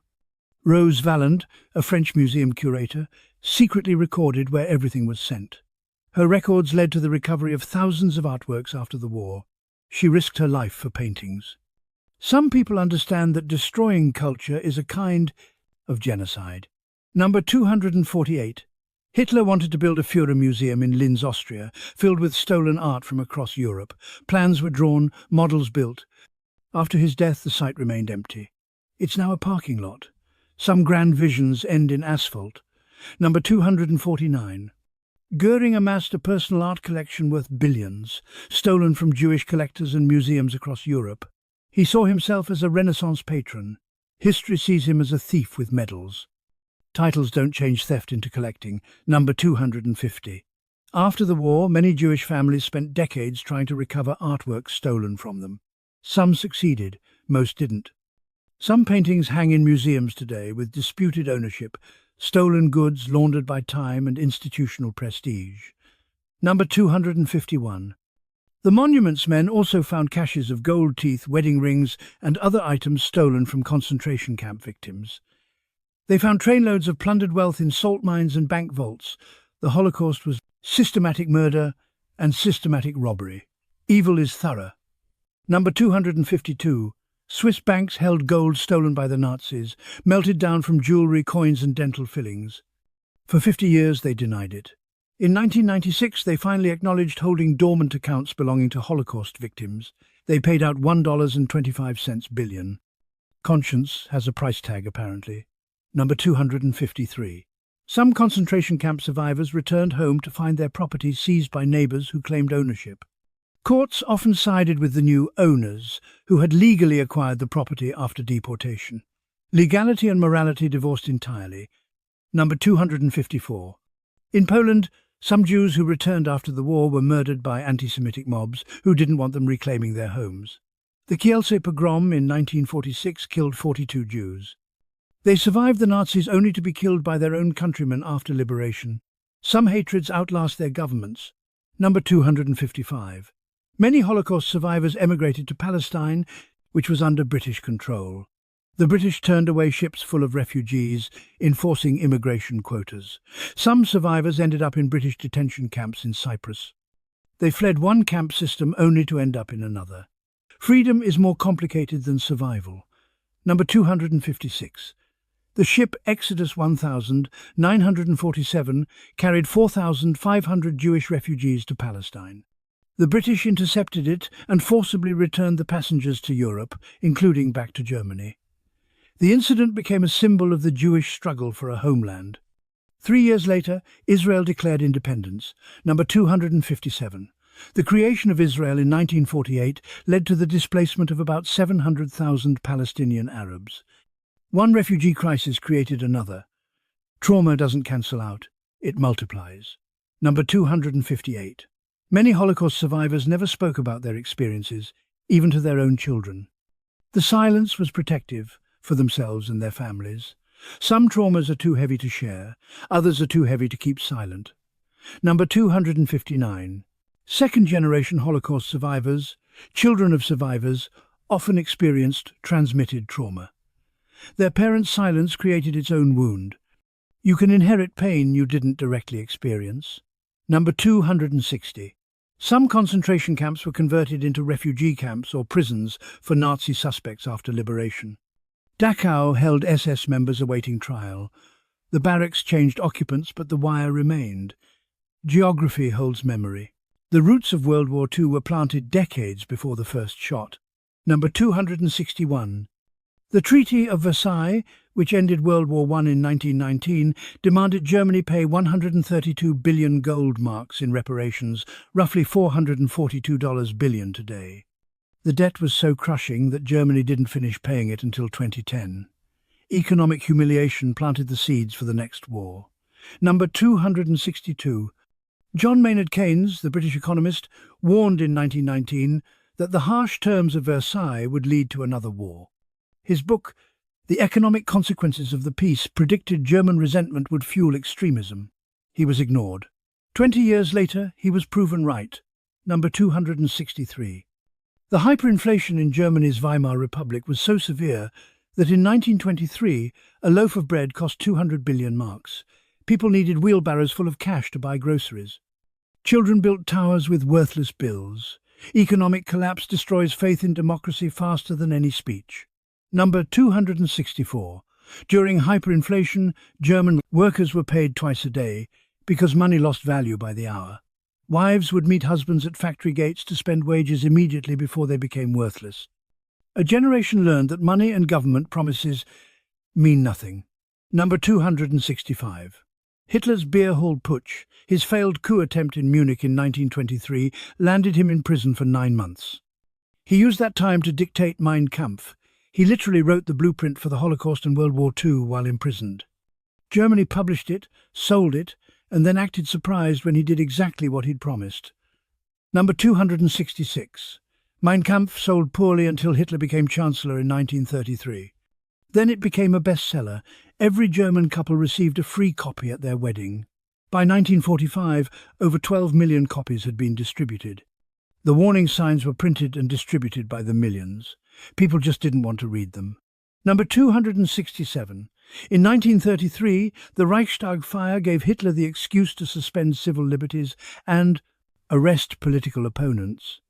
Rose Valland, a French museum curator, secretly recorded where everything was sent. Her records led to the recovery of thousands of artworks after the war. She risked her life for paintings. Some people understand that destroying culture is a kind of genocide. Number 248. Hitler wanted to build a Führer museum in Linz, Austria, filled with stolen art from across Europe. Plans were drawn, models built. After his death, the site remained empty. It's now a parking lot. Some grand visions end in asphalt. Number 249. Goering amassed a personal art collection worth billions, stolen from Jewish collectors and museums across Europe. He saw himself as a Renaissance patron. History sees him as a thief with medals. Titles don't change theft into collecting. Number 250. After the war, many Jewish families spent decades trying to recover artwork stolen from them. Some succeeded, most didn't. Some paintings hang in museums today with disputed ownership, stolen goods laundered by time and institutional prestige. Number 251. The Monuments Men also found caches of gold teeth, wedding rings, and other items stolen from concentration camp victims. They found trainloads of plundered wealth in salt mines and bank vaults. The Holocaust was systematic murder and systematic robbery. Evil is thorough. Number 252. Swiss banks held gold stolen by the Nazis, melted down from jewellery, coins and dental fillings. For 50 years they denied it. In 1996 they finally acknowledged holding dormant accounts belonging to Holocaust victims. They paid out $1.25 billion. Conscience has a price tag, apparently. Number 253. Some concentration camp survivors returned home to find their property seized by neighbours who claimed ownership. Courts often sided with the new owners, who had legally acquired the property after deportation. Legality and morality divorced entirely. Number 254. In Poland, some Jews who returned after the war were murdered by anti-Semitic mobs who didn't want them reclaiming their homes. The Kielce pogrom in 1946 killed 42 Jews. They survived the Nazis only to be killed by their own countrymen after liberation. Some hatreds outlast their governments. Number 255. Many Holocaust survivors emigrated to Palestine, which was under British control. The British turned away ships full of refugees, enforcing immigration quotas. Some survivors ended up in British detention camps in Cyprus. They fled one camp system only to end up in another. Freedom is more complicated than survival. Number 256. The ship Exodus 1947 carried 4,500 Jewish refugees to Palestine. The British intercepted it and forcibly returned the passengers to Europe, including back to Germany. The incident became a symbol of the Jewish struggle for a homeland. 3 years later, Israel declared independence. Number 257. The creation of Israel in 1948 led to the displacement of about 700,000 Palestinian Arabs. One refugee crisis created another. Trauma doesn't cancel out, it multiplies. Number 258. Many Holocaust survivors never spoke about their experiences, even to their own children. The silence was protective for themselves and their families. Some traumas are too heavy to share, others are too heavy to keep silent. Number 259. Second-generation Holocaust survivors, children of survivors, often experienced transmitted trauma. Their parents' silence created its own wound. You can inherit pain you didn't directly experience. Number 260. Some concentration camps were converted into refugee camps or prisons for Nazi suspects after liberation. Dachau held SS members awaiting trial. The barracks changed occupants, but the wire remained. Geography holds memory. The roots of World War II were planted decades before the first shot. Number 261. The Treaty of Versailles, which ended World War I in 1919, demanded Germany pay 132 billion gold marks in reparations, roughly $442 billion today. The debt was so crushing that Germany didn't finish paying it until 2010. Economic humiliation planted the seeds for the next war. Number 262. John Maynard Keynes, the British economist, warned in 1919 that the harsh terms of Versailles would lead to another war. His book, The Economic Consequences of the Peace, predicted German resentment would fuel extremism. He was ignored. 20 years later, he was proven right. Number 263. The hyperinflation in Germany's Weimar Republic was so severe that in 1923 a loaf of bread cost 200 billion marks. People needed wheelbarrows full of cash to buy groceries. Children built towers with worthless bills. Economic collapse destroys faith in democracy faster than any speech. Number 264. During hyperinflation, German workers were paid twice a day because money lost value by the hour. Wives would meet husbands at factory gates to spend wages immediately before they became worthless. A generation learned that money and government promises mean nothing. Number 265. Hitler's beer hall putsch, his failed coup attempt in Munich in 1923, landed him in prison for 9 months. He used that time to dictate Mein Kampf. He literally wrote the blueprint for the Holocaust and World War II while imprisoned. Germany published it, sold it, and then acted surprised when he did exactly what he'd promised. Number 266. Mein Kampf sold poorly until Hitler became Chancellor in 1933. Then it became a bestseller. Every German couple received a free copy at their wedding. By 1945, over 12 million copies had been distributed. The warning signs were printed and distributed by the millions. People just didn't want to read them. Number 267. In 1933, the Reichstag fire gave Hitler the excuse to suspend civil liberties and arrest political opponents.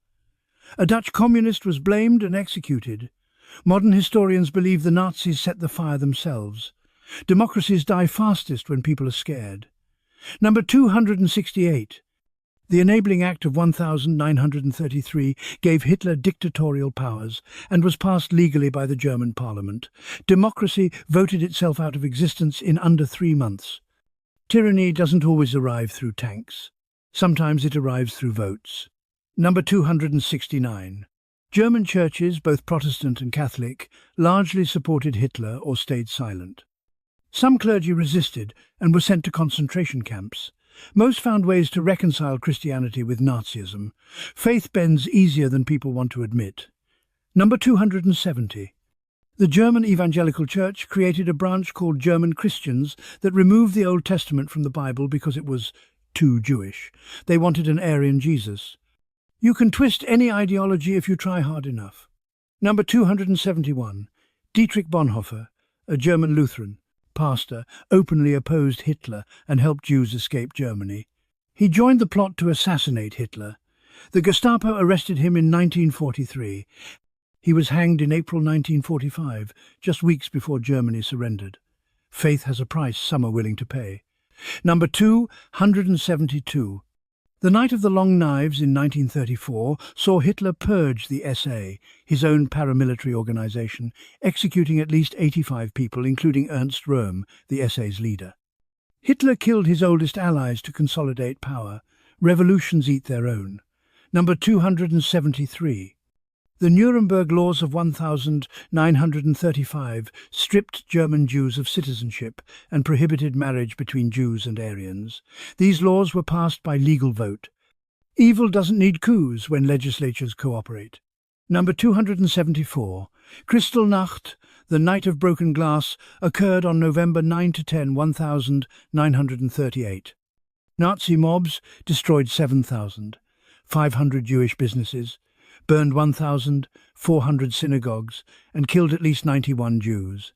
A Dutch communist was blamed and executed. Modern historians believe the Nazis set the fire themselves. Democracies die fastest when people are scared. Number 268. The Enabling Act of 1933 gave Hitler dictatorial powers and was passed legally by the German parliament. Democracy voted itself out of existence in under 3 months. Tyranny doesn't always arrive through tanks. Sometimes it arrives through votes. Number 269. German churches, both Protestant and Catholic, largely supported Hitler or stayed silent. Some clergy resisted and were sent to concentration camps. Most found ways to reconcile Christianity with Nazism. Faith bends easier than people want to admit. Number 270. The German Evangelical Church created a branch called German Christians that removed the Old Testament from the Bible because it was too Jewish. They wanted an Aryan Jesus. You can twist any ideology if you try hard enough. Number 271. Dietrich Bonhoeffer, a German Lutheran pastor, openly opposed Hitler and helped Jews escape Germany. He joined the plot to assassinate Hitler. The Gestapo arrested him in 1943. He was hanged in April 1945, just weeks before Germany surrendered. Faith has a price some are willing to pay. Number 272. The Night of the Long Knives in 1934 saw Hitler purge the SA, his own paramilitary organization, executing at least 85 people, including Ernst Röhm, the SA's leader. Hitler killed his oldest allies to consolidate power. Revolutions eat their own. Number 273. The Nuremberg Laws of 1935 stripped German Jews of citizenship and prohibited marriage between Jews and Aryans. These laws were passed by legal vote. Evil doesn't need coups when legislatures cooperate. Number 274. Kristallnacht, the Night of Broken Glass, occurred on November 9–10, 1938. Nazi mobs destroyed 7,500 Jewish businesses, burned 1,400 synagogues, and killed at least 91 Jews.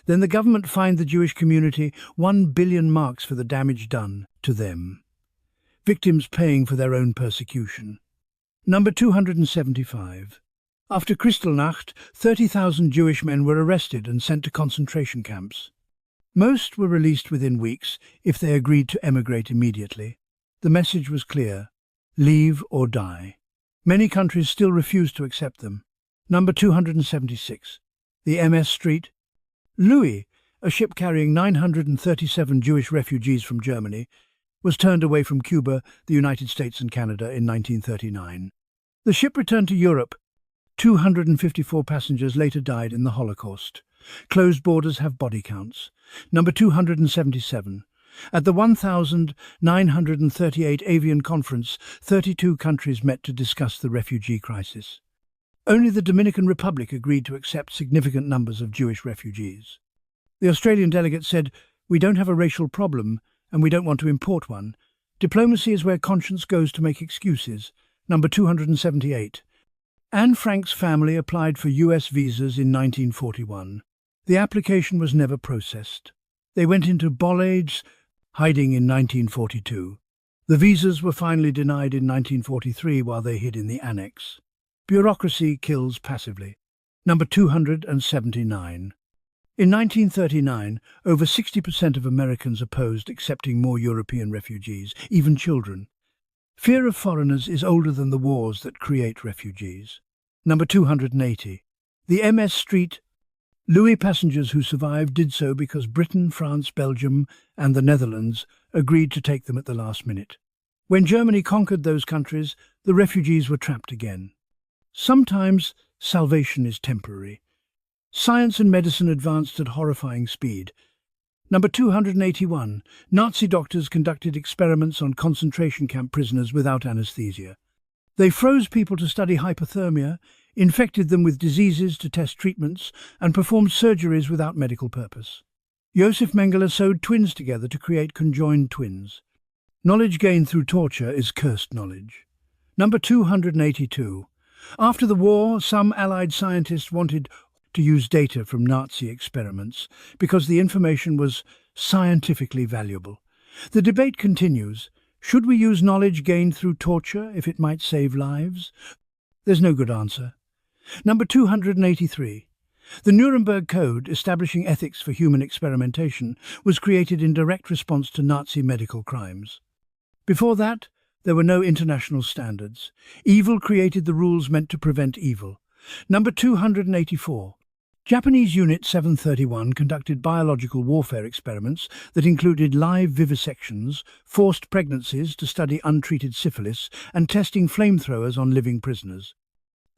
Then the government fined the Jewish community 1 billion marks for the damage done to them. Victims paying for their own persecution. Number 275. After Kristallnacht, 30,000 Jewish men were arrested and sent to concentration camps. Most were released within weeks if they agreed to emigrate immediately. The message was clear: leave or die. Many countries still refuse to accept them. Number 276. The MS Street. Louis, a ship carrying 937 Jewish refugees from Germany, was turned away from Cuba, the United States and Canada in 1939. The ship returned to Europe. 254 passengers later died in the Holocaust. Closed borders have body counts. Number 277. At the 1938 Avian Conference, 32 countries met to discuss the refugee crisis. Only the Dominican Republic agreed to accept significant numbers of Jewish refugees. The Australian delegate said, "We don't have a racial problem, and we don't want to import one. Diplomacy is where conscience goes to make excuses." Number 278. Anne Frank's family applied for US visas in 1941. The application was never processed. They went into bollards, hiding in 1942. The visas were finally denied in 1943 while they hid in the annex. Bureaucracy kills passively. Number 279. In 1939, over 60% of Americans opposed accepting more European refugees, even children. Fear of foreigners is older than the wars that create refugees. Number 280. The MS Street. Louis passengers who survived did so because Britain, France, Belgium, and the Netherlands agreed to take them at the last minute. When Germany conquered those countries, the refugees were trapped again. Sometimes salvation is temporary. Science and medicine advanced at horrifying speed. Number 281. Nazi doctors conducted experiments on concentration camp prisoners without anesthesia. They froze people to study hypothermia, infected them with diseases to test treatments, and performed surgeries without medical purpose. Josef Mengele sewed twins together to create conjoined twins. Knowledge gained through torture is cursed knowledge. Number 282. After the war, some Allied scientists wanted to use data from Nazi experiments because the information was scientifically valuable. The debate continues. Should we use knowledge gained through torture if it might save lives? There's no good answer. Number 283. The Nuremberg Code, establishing ethics for human experimentation, was created in direct response to Nazi medical crimes. Before that, there were no international standards. Evil created the rules meant to prevent evil. Number 284. Japanese Unit 731 conducted biological warfare experiments that included live vivisections, forced pregnancies to study untreated syphilis, and testing flamethrowers on living prisoners.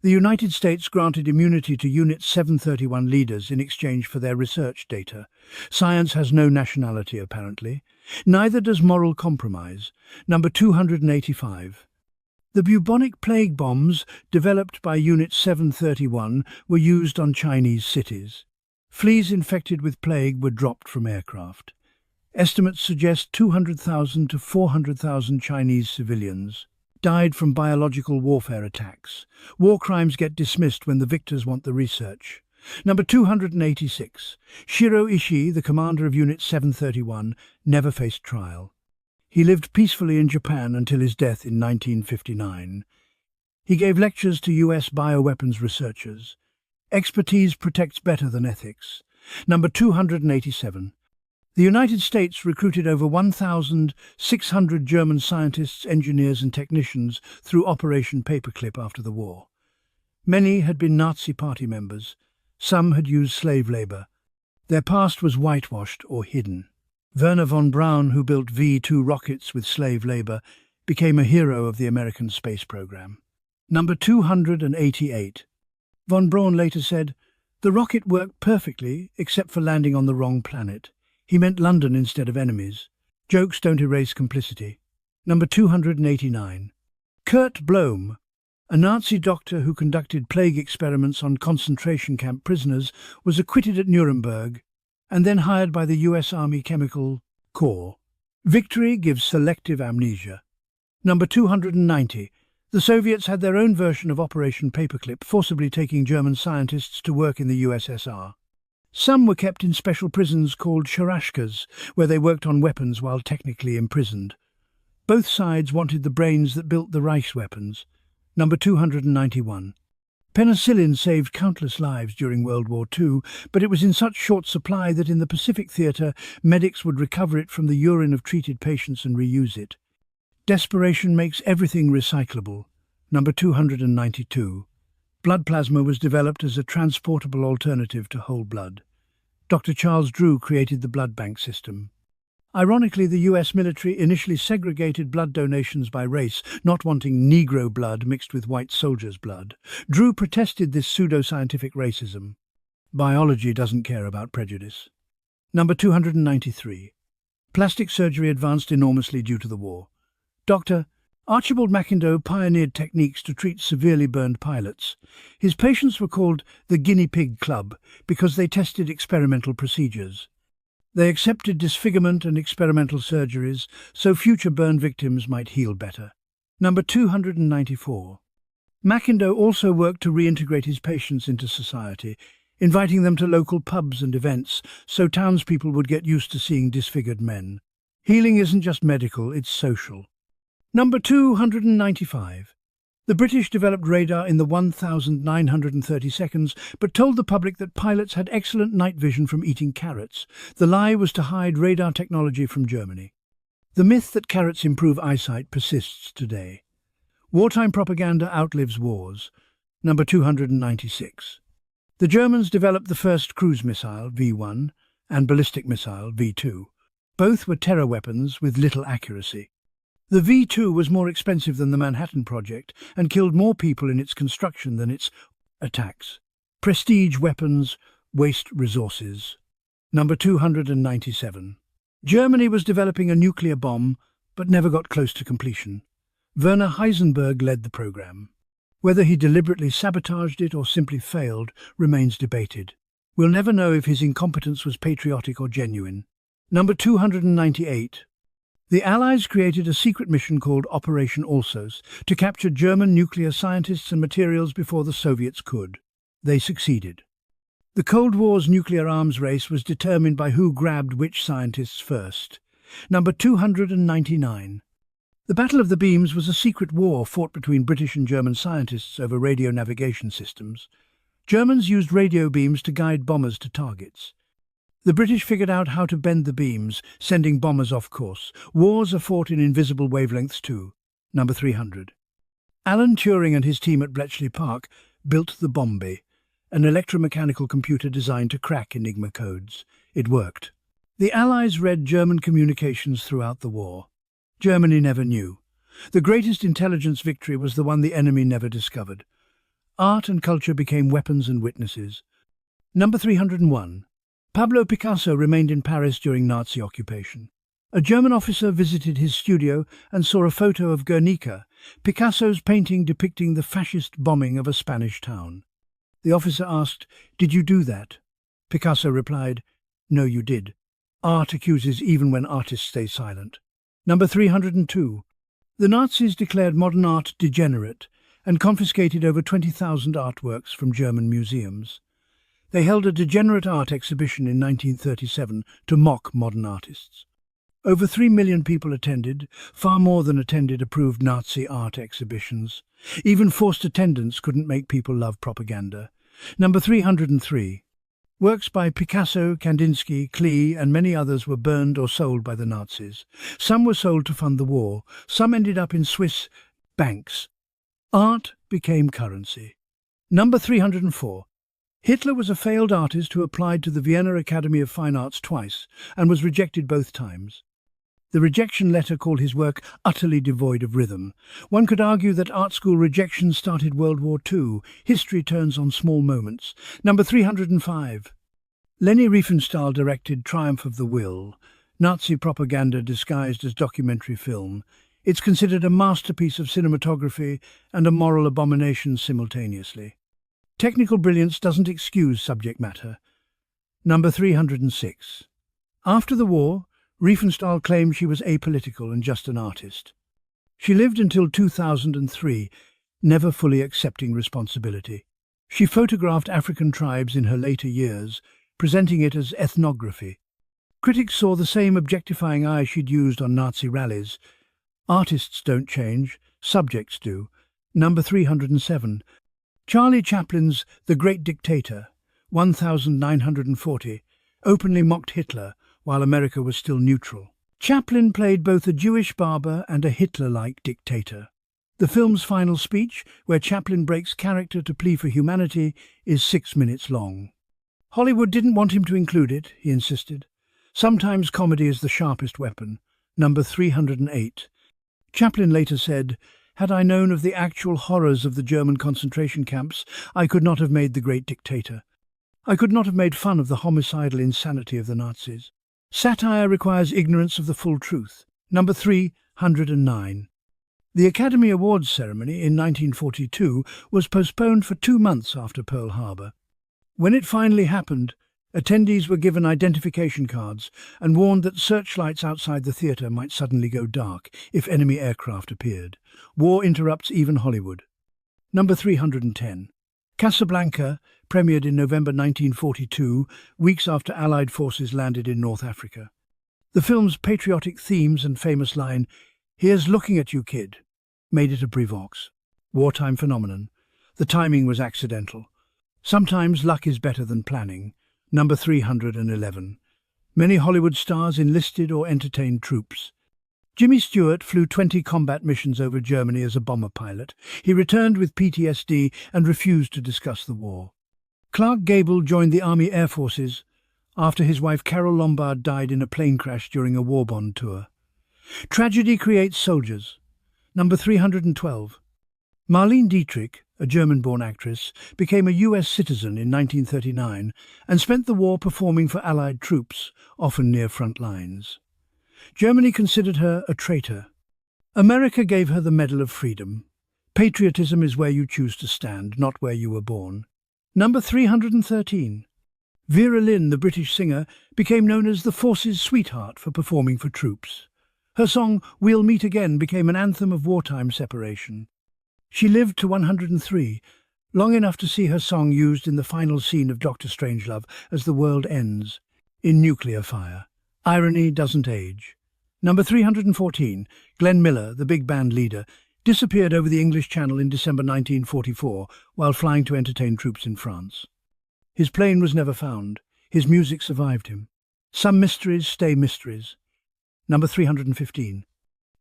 The United States granted immunity to Unit 731 leaders in exchange for their research data. Science has no nationality, apparently. Neither does moral compromise. Number 285. The bubonic plague bombs developed by Unit 731 were used on Chinese cities. Fleas infected with plague were dropped from aircraft. Estimates suggest 200,000 to 400,000 Chinese civilians died from biological warfare attacks. War crimes get dismissed when the victors want the research. Number 286. Shiro Ishii, the commander of Unit 731, never faced trial. He lived peacefully in Japan until his death in 1959. He gave lectures to US bioweapons researchers. Expertise protects better than ethics. Number 287. The United States recruited over 1,600 German scientists, engineers and technicians through Operation Paperclip after the war. Many had been Nazi Party members. Some had used slave labor. Their past was whitewashed or hidden. Werner von Braun, who built V-2 rockets with slave labor, became a hero of the American space program. Number 288. Von Braun later said, "The rocket worked perfectly except for landing on the wrong planet. He meant London instead of enemies. Jokes don't erase complicity." Number 289. Kurt Blome, a Nazi doctor who conducted plague experiments on concentration camp prisoners, was acquitted at Nuremberg and then hired by the US Army Chemical Corps. Victory gives selective amnesia. Number 290. The Soviets had their own version of Operation Paperclip, forcibly taking German scientists to work in the USSR. Some were kept in special prisons called sharashkas, where they worked on weapons while technically imprisoned. Both sides wanted the brains that built the Reichsweapons. Number 291. Penicillin saved countless lives during World War II, but it was in such short supply that in the Pacific Theatre, medics would recover it from the urine of treated patients and reuse it. Desperation makes everything recyclable. Number 292. Blood plasma was developed as a transportable alternative to whole blood. Dr. Charles Drew created the blood bank system. Ironically, the US military initially segregated blood donations by race, not wanting Negro blood mixed with white soldiers' blood. Drew protested this pseudo-scientific racism. Biology doesn't care about prejudice. Number 293. Plastic surgery advanced enormously due to the war. Dr. Archibald McIndoe pioneered techniques to treat severely burned pilots. His patients were called the Guinea Pig Club because they tested experimental procedures. They accepted disfigurement and experimental surgeries so future burn victims might heal better. Number 294. McIndoe also worked to reintegrate his patients into society, inviting them to local pubs and events so townspeople would get used to seeing disfigured men. Healing isn't just medical, it's social. Number 295. The British developed radar in the 1930 seconds, but told the public that pilots had excellent night vision from eating carrots. The lie was to hide radar technology from Germany. The myth that carrots improve eyesight persists today. Wartime propaganda outlives wars. Number 296. The Germans developed the first cruise missile, V-1, and ballistic missile, V-2. Both were terror weapons with little accuracy. The V2 was more expensive than the Manhattan Project and killed more people in its construction than its attacks. Prestige weapons, waste resources. Number 297. Germany was developing a nuclear bomb, but never got close to completion. Werner Heisenberg led the program. Whether he deliberately sabotaged it or simply failed remains debated. We'll never know if his incompetence was patriotic or genuine. Number 298. The Allies created a secret mission called Operation Alsos to capture German nuclear scientists and materials before the Soviets could. They succeeded. The Cold War's nuclear arms race was determined by who grabbed which scientists first. Number 299. The Battle of the Beams was a secret war fought between British and German scientists over radio navigation systems. Germans used radio beams to guide bombers to targets. The British figured out how to bend the beams, sending bombers off course. Wars are fought in invisible wavelengths too. Number 300. Alan Turing and his team at Bletchley Park built the Bombi, an electromechanical computer designed to crack Enigma codes. It worked. The Allies read German communications throughout the war. Germany never knew. The greatest intelligence victory was the one the enemy never discovered. Art and culture became weapons and witnesses. Number 301. Pablo Picasso remained in Paris during Nazi occupation. A German officer visited his studio and saw a photo of Guernica, Picasso's painting depicting the fascist bombing of a Spanish town. The officer asked, "Did you do that?" Picasso replied, "No, you did. Art accuses even when artists stay silent." Number 302. The Nazis declared modern art degenerate and confiscated over 20,000 artworks from German museums. They held a degenerate art exhibition in 1937 to mock modern artists. Over 3 million people attended, far more than attended approved Nazi art exhibitions. Even forced attendance couldn't make people love propaganda. Number 303. Works by Picasso, Kandinsky, Klee and many others were burned or sold by the Nazis. Some were sold to fund the war, some ended up in Swiss banks. Art became currency. Number 304. Hitler was a failed artist who applied to the Vienna Academy of Fine Arts twice and was rejected both times. The rejection letter called his work utterly devoid of rhythm. One could argue that art school rejection started World War II. History turns on small moments. Number 305. Leni Riefenstahl directed Triumph of the Will, Nazi propaganda disguised as documentary film. It's considered a masterpiece of cinematography and a moral abomination simultaneously. Technical brilliance doesn't excuse subject matter. Number 306. After the war, Riefenstahl claimed she was apolitical and just an artist. She lived until 2003, never fully accepting responsibility. She photographed African tribes in her later years, presenting it as ethnography. Critics saw the same objectifying eye she'd used on Nazi rallies. Artists don't change, subjects do. Number 307. Charlie Chaplin's The Great Dictator, 1940, openly mocked Hitler, while America was still neutral. Chaplin played both a Jewish barber and a Hitler-like dictator. The film's final speech, where Chaplin breaks character to plea for humanity, is 6 minutes long. Hollywood didn't want him to include it, he insisted. Sometimes comedy is the sharpest weapon. Number 308. Chaplin later said, "Had I known of the actual horrors of the German concentration camps, I could not have made The Great Dictator. I could not have made fun of the homicidal insanity of the Nazis." Satire requires ignorance of the full truth. Number 309. The Academy Awards ceremony in 1942 was postponed for 2 months after Pearl Harbor. When it finally happened, attendees were given identification cards and warned that searchlights outside the theatre might suddenly go dark if enemy aircraft appeared. War interrupts even Hollywood. Number 310. Casablanca premiered in November 1942, weeks after Allied forces landed in North Africa. The film's patriotic themes and famous line, "Here's looking at you, kid," made it a Brevox. Wartime phenomenon. The timing was accidental. Sometimes luck is better than planning. Number 311. Many Hollywood stars enlisted or entertained troops. Jimmy Stewart flew 20 combat missions over Germany as a bomber pilot. He returned with PTSD and refused to discuss the war. Clark Gable joined the Army Air Forces after his wife Carol Lombard died in a plane crash during a war bond tour. Tragedy creates soldiers. Number 312. Marlene Dietrich, a German-born actress, became a US citizen in 1939 and spent the war performing for Allied troops, often near front lines. Germany considered her a traitor. America gave her the Medal of Freedom. Patriotism is where you choose to stand, not where you were born. Number 313. Vera Lynn, the British singer, became known as the Force's sweetheart for performing for troops. Her song, We'll Meet Again, became an anthem of wartime separation. She lived to 103, long enough to see her song used in the final scene of Dr. Strangelove as the world ends, in nuclear fire. Irony doesn't age. Number 314, Glenn Miller, the big band leader, disappeared over the English Channel in December 1944 while flying to entertain troops in France. His plane was never found. His music survived him. Some mysteries stay mysteries. Number 315.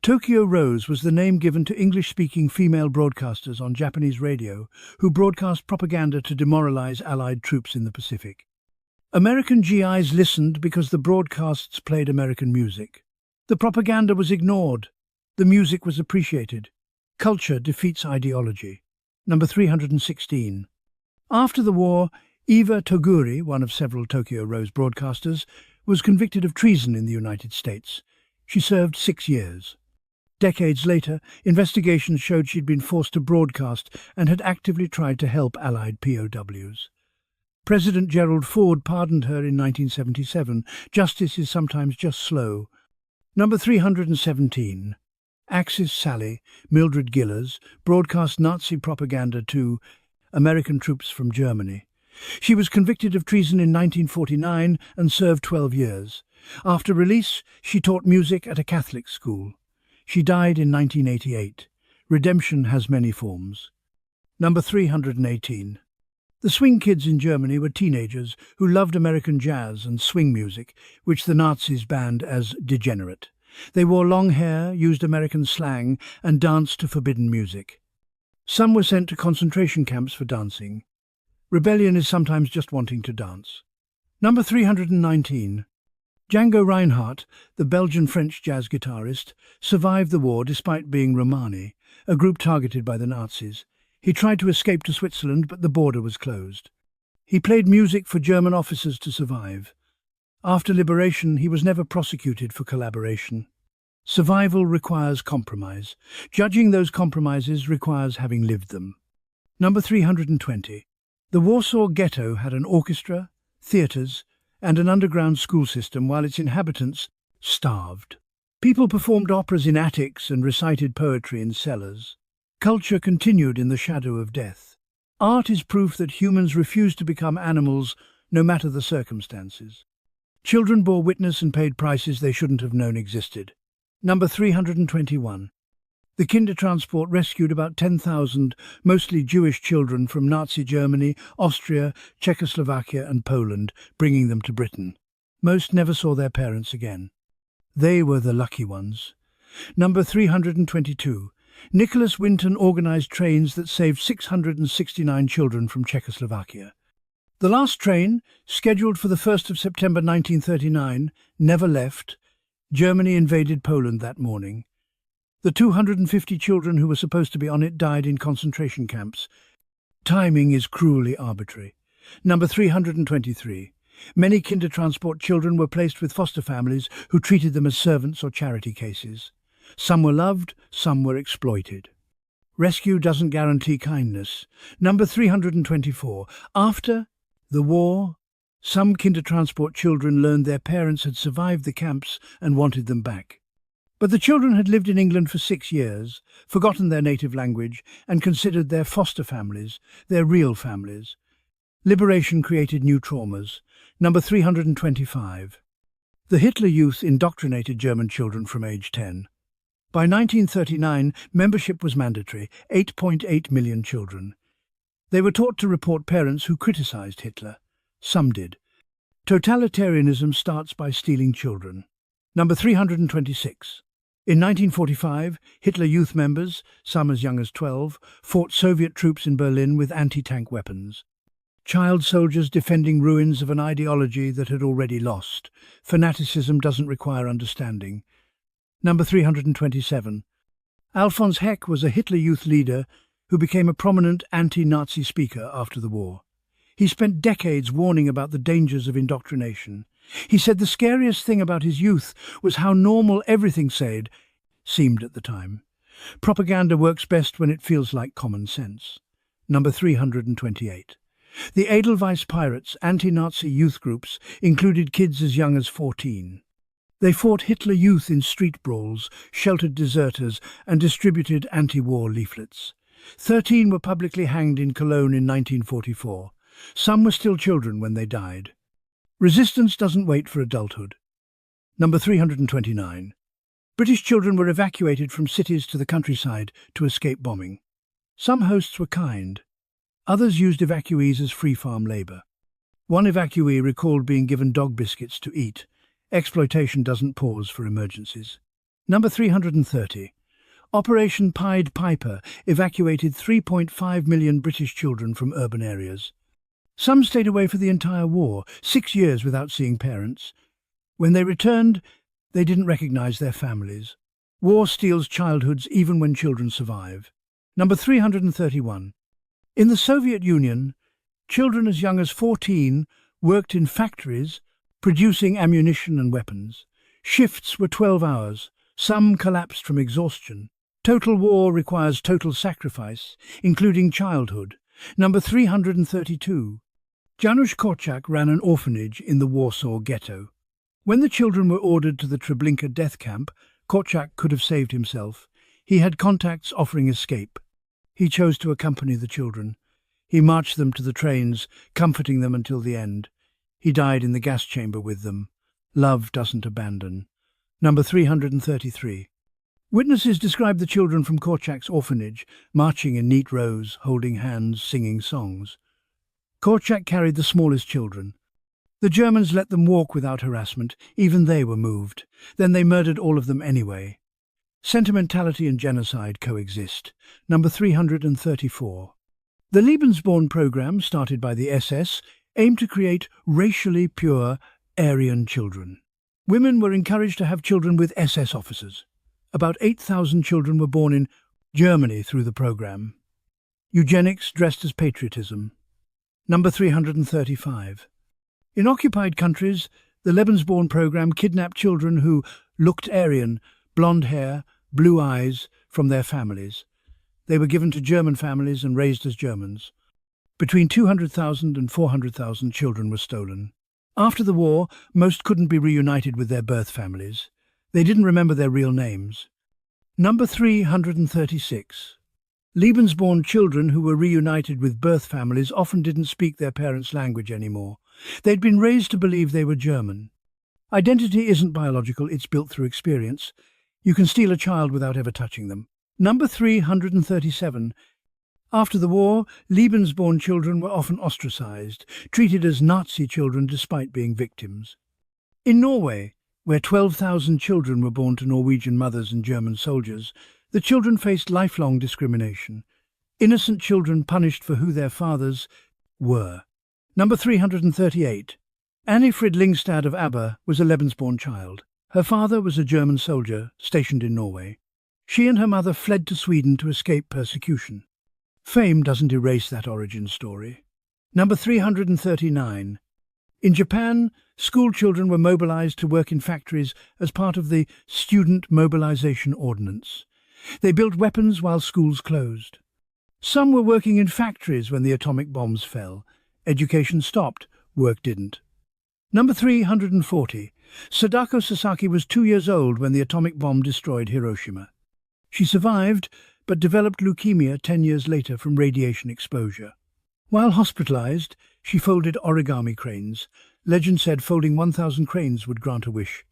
Tokyo Rose was the name given to English-speaking female broadcasters on Japanese radio who broadcast propaganda to demoralize Allied troops in the Pacific. American GIs listened because the broadcasts played American music. The propaganda was ignored. The music was appreciated. Culture defeats ideology. Number 316. After the war, Eva Toguri, one of several Tokyo Rose broadcasters, was convicted of treason in the United States. She served 6 years. Decades later, investigations showed she'd been forced to broadcast and had actively tried to help Allied POWs. President Gerald Ford pardoned her in 1977. Justice is sometimes just slow. Number 317. Axis Sally, Mildred Gillers, broadcast Nazi propaganda to American troops from Germany. She was convicted of treason in 1949 and served 12 years. After release, she taught music at a Catholic school. She died in 1988. Redemption has many forms. Number 318. The swing kids in Germany were teenagers who loved American jazz and swing music, which the Nazis banned as degenerate. They wore long hair, used American slang, and danced to forbidden music. Some were sent to concentration camps for dancing. Rebellion is sometimes just wanting to dance. Number 319. Django Reinhardt, the Belgian-French jazz guitarist, survived the war despite being Romani, a group targeted by the Nazis. He tried to escape to Switzerland, but the border was closed. He played music for German officers to survive. After liberation, he was never prosecuted for collaboration. Survival requires compromise. Judging those compromises requires having lived them. Number 320. The Warsaw Ghetto had an orchestra, theatres, and an underground school system while its inhabitants starved. People performed operas in attics and recited poetry in cellars. Culture continued in the shadow of death. Art is proof that humans refuse to become animals, no matter the circumstances. Children bore witness and paid prices they shouldn't have known existed. Number 321. The Kindertransport rescued about 10,000, mostly Jewish children from Nazi Germany, Austria, Czechoslovakia and Poland, bringing them to Britain. Most never saw their parents again. They were the lucky ones. Number 322. Nicholas Winton organised trains that saved 669 children from Czechoslovakia. The last train, scheduled for the 1st of September 1939, never left. Germany invaded Poland that morning. The 250 children who were supposed to be on it died in concentration camps. Timing is cruelly arbitrary. Number 323. Many Kindertransport children were placed with foster families who treated them as servants or charity cases. Some were loved, some were exploited. Rescue doesn't guarantee kindness. Number 324. After the war, some Kindertransport children learned their parents had survived the camps and wanted them back. But the children had lived in England for 6 years, forgotten their native language, and considered their foster families their real families. Liberation created new traumas. Number 325. The Hitler Youth indoctrinated German children from age 10. By 1939, membership was mandatory, 8.8 million children. They were taught to report parents who criticized Hitler. Some did. Totalitarianism starts by stealing children. Number 326. In 1945, Hitler Youth members, some as young as 12, fought Soviet troops in Berlin with anti-tank weapons. Child soldiers defending ruins of an ideology that had already lost. Fanaticism doesn't require understanding. Number 327. Alphonse Heck was a Hitler Youth leader who became a prominent anti-Nazi speaker after the war. He spent decades warning about the dangers of indoctrination. He said the scariest thing about his youth was how normal everything seemed at the time. Propaganda works best when it feels like common sense. Number 328. The Edelweiss Pirates, anti-Nazi youth groups, included kids as young as 14. They fought Hitler Youth in street brawls, sheltered deserters, and distributed anti-war leaflets. 13 were publicly hanged in Cologne in 1944. Some were still children when they died. Resistance doesn't wait for adulthood. Number 329. British children were evacuated from cities to the countryside to escape bombing. Some hosts were kind. Others used evacuees as free farm labour. One evacuee recalled being given dog biscuits to eat. Exploitation doesn't pause for emergencies. Number 330. Operation Pied Piper evacuated 3.5 million British children from urban areas. Some stayed away for the entire war, 6 years without seeing parents. When they returned, they didn't recognise their families. War steals childhoods even when children survive. Number 331. In the Soviet Union, children as young as 14 worked in factories producing ammunition and weapons. Shifts were 12 hours. Some collapsed from exhaustion. Total war requires total sacrifice, including childhood. Number 332. Janusz Korczak ran an orphanage in the Warsaw Ghetto. When the children were ordered to the Treblinka death camp, Korczak could have saved himself. He had contacts offering escape. He chose to accompany the children. He marched them to the trains, comforting them until the end. He died in the gas chamber with them. Love doesn't abandon. Number 333. Witnesses describe the children from Korczak's orphanage, marching in neat rows, holding hands, singing songs. Korczak carried the smallest children. The Germans let them walk without harassment. Even they were moved. Then they murdered all of them anyway. Sentimentality and genocide coexist. Number 334. The Lebensborn program, started by the SS, aimed to create racially pure Aryan children. Women were encouraged to have children with SS officers. About 8,000 children were born in Germany through the program. Eugenics dressed as patriotism. Number 335. In occupied countries, the Lebensborn program kidnapped children who looked Aryan, blonde hair, blue eyes, from their families. They were given to German families and raised as Germans. Between 200,000 and 400,000 children were stolen. After the war, most couldn't be reunited with their birth families. They didn't remember their real names. Number 336. Lebensborn children who were reunited with birth families often didn't speak their parents' language anymore. They'd been raised to believe they were German. Identity isn't biological, it's built through experience. You can steal a child without ever touching them. Number 337. After the war, Lebensborn children were often ostracized, treated as Nazi children despite being victims. In Norway, where 12,000 children were born to Norwegian mothers and German soldiers, the children faced lifelong discrimination. Innocent children punished for who their fathers were. Number 338. Annie Frid-Lyngstad of ABBA was a Lebensborn child. Her father was a German soldier stationed in Norway. She and her mother fled to Sweden to escape persecution. Fame doesn't erase that origin story. Number 339. In Japan, school children were mobilized to work in factories as part of the Student Mobilization Ordinance. They built weapons while schools closed. Some were working in factories when the atomic bombs fell. Education stopped, work didn't. Number 340. Sadako Sasaki was 2 years old when the atomic bomb destroyed Hiroshima. She survived, but developed leukemia 10 years later from radiation exposure. While hospitalized, she folded origami cranes. Legend said folding 1,000 cranes would grant a wish.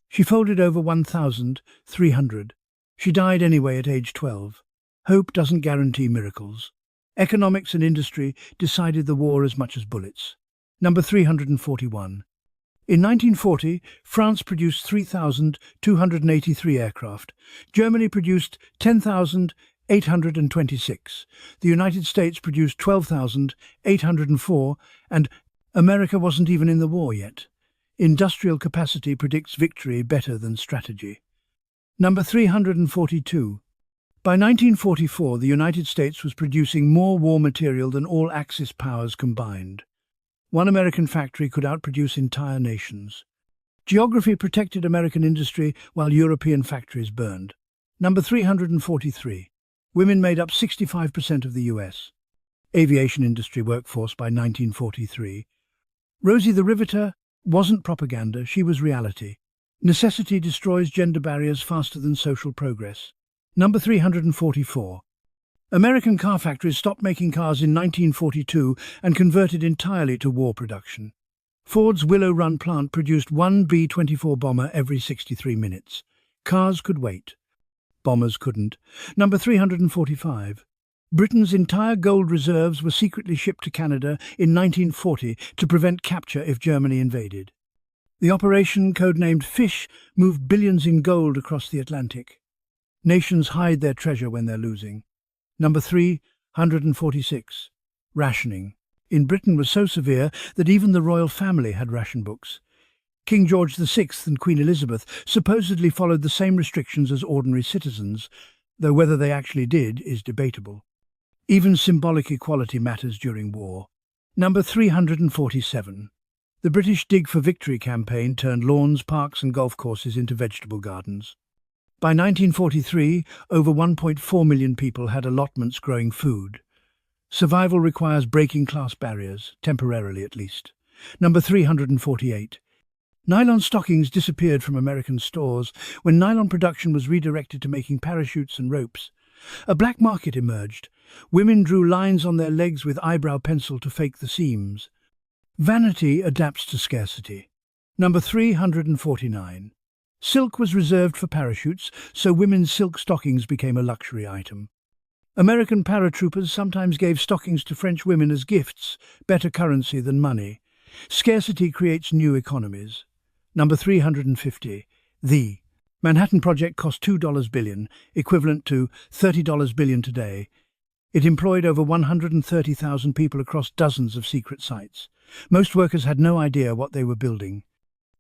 She folded over 1,300. She died anyway at age 12. Hope doesn't guarantee miracles. Economics and industry decided the war as much as bullets. Number 341. In 1940, France produced 3,283 aircraft. Germany produced 10,826. The United States produced 12,804, and America wasn't even in the war yet. Industrial capacity predicts victory better than strategy. Number 342. By 1944, the United States was producing more war material than all Axis powers combined. One American factory could outproduce entire nations. Geography protected American industry while European factories burned. Number 343. Women made up 65% of the US. Aviation industry workforce by 1943. Rosie the Riveter wasn't propaganda, she was reality. Necessity destroys gender barriers faster than social progress. Number 344. American car factories stopped making cars in 1942 and converted entirely to war production. Ford's Willow Run plant produced one B-24 bomber every 63 minutes. Cars could wait. Bombers couldn't. Number 345. Britain's entire gold reserves were secretly shipped to Canada in 1940 to prevent capture if Germany invaded. The operation, codenamed Fish, moved billions in gold across the Atlantic. Nations hide their treasure when they're losing. Number 346. Rationing. In Britain was so severe that even the royal family had ration books. King George VI and Queen Elizabeth supposedly followed the same restrictions as ordinary citizens, though whether they actually did is debatable. Even symbolic equality matters during war. Number 347. The British Dig for Victory campaign turned lawns, parks and golf courses into vegetable gardens. By 1943, over 1.4 million people had allotments growing food. Survival requires breaking class barriers, temporarily at least. Number 348. Nylon stockings disappeared from American stores when nylon production was redirected to making parachutes and ropes. A black market emerged. Women drew lines on their legs with eyebrow pencil to fake the seams. Vanity adapts to scarcity. Number 349. Silk was reserved for parachutes, so women's silk stockings became a luxury item. American paratroopers sometimes gave stockings to French women as gifts, better currency than money. Scarcity creates new economies. Number 350. The Manhattan Project cost $2 billion, equivalent to $30 billion today. It employed over 130,000 people across dozens of secret sites. Most workers had no idea what they were building.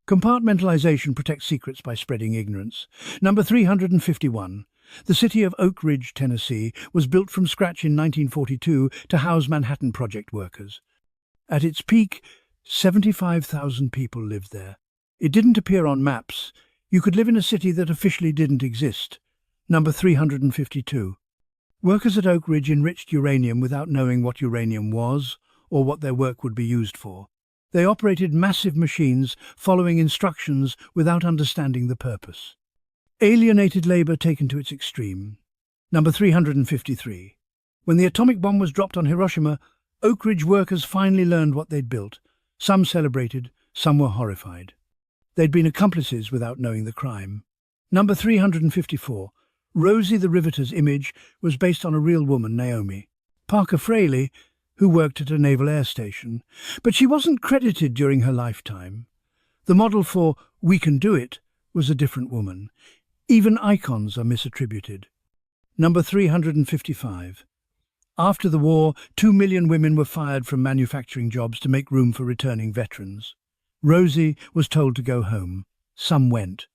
Compartmentalization protects secrets by spreading ignorance. Number 351. The city of Oak Ridge, Tennessee, was built from scratch in 1942 to house Manhattan Project workers. At its peak, 75,000 people lived there. It didn't appear on maps. You could live in a city that officially didn't exist. Number 352. Workers at Oak Ridge enriched uranium without knowing what uranium was or what their work would be used for. They operated massive machines, following instructions without understanding the purpose. Alienated labor taken to its extreme. Number 353. When the atomic bomb was dropped on Hiroshima, Oak Ridge workers finally learned what they'd built. Some celebrated, some were horrified. They'd been accomplices without knowing the crime. Number 354. Rosie the Riveter's image was based on a real woman, Naomi Parker Fraley, who worked at a naval air station, but she wasn't credited during her lifetime. The model for "We Can Do It" was a different woman. Even icons are misattributed. Number 355. After the war, 2 million women were fired from manufacturing jobs to make room for returning veterans. Rosie was told to go home. Some went.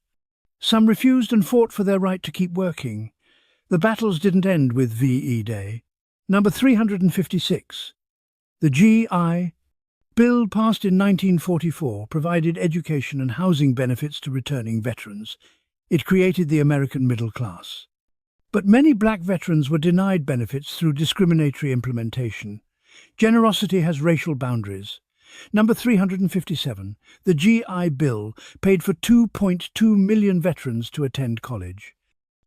Some refused and fought for their right to keep working. The battles didn't end with VE Day. Number 356. The GI Bill, passed in 1944, provided education and housing benefits to returning veterans. It created the American middle class. But many black veterans were denied benefits through discriminatory implementation. Generosity has racial boundaries. Number 357. The GI Bill paid for 2.2 million veterans to attend college.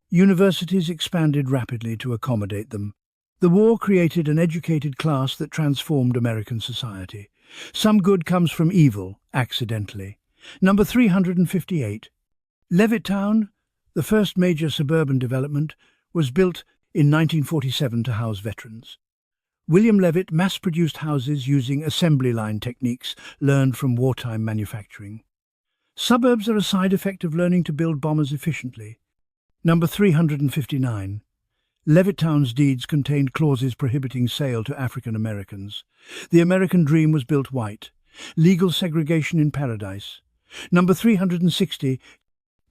Universities expanded rapidly to accommodate them. The war created an educated class that transformed American society. Some good comes from evil, accidentally. Number 358. Levittown, the first major suburban development, was built in 1947 to house veterans. William Levitt mass-produced houses using assembly line techniques learned from wartime manufacturing. Suburbs are a side effect of learning to build bombers efficiently. Number 359. Levittown's deeds contained clauses prohibiting sale to African Americans. The American dream was built white. Legal segregation in paradise. Number 360.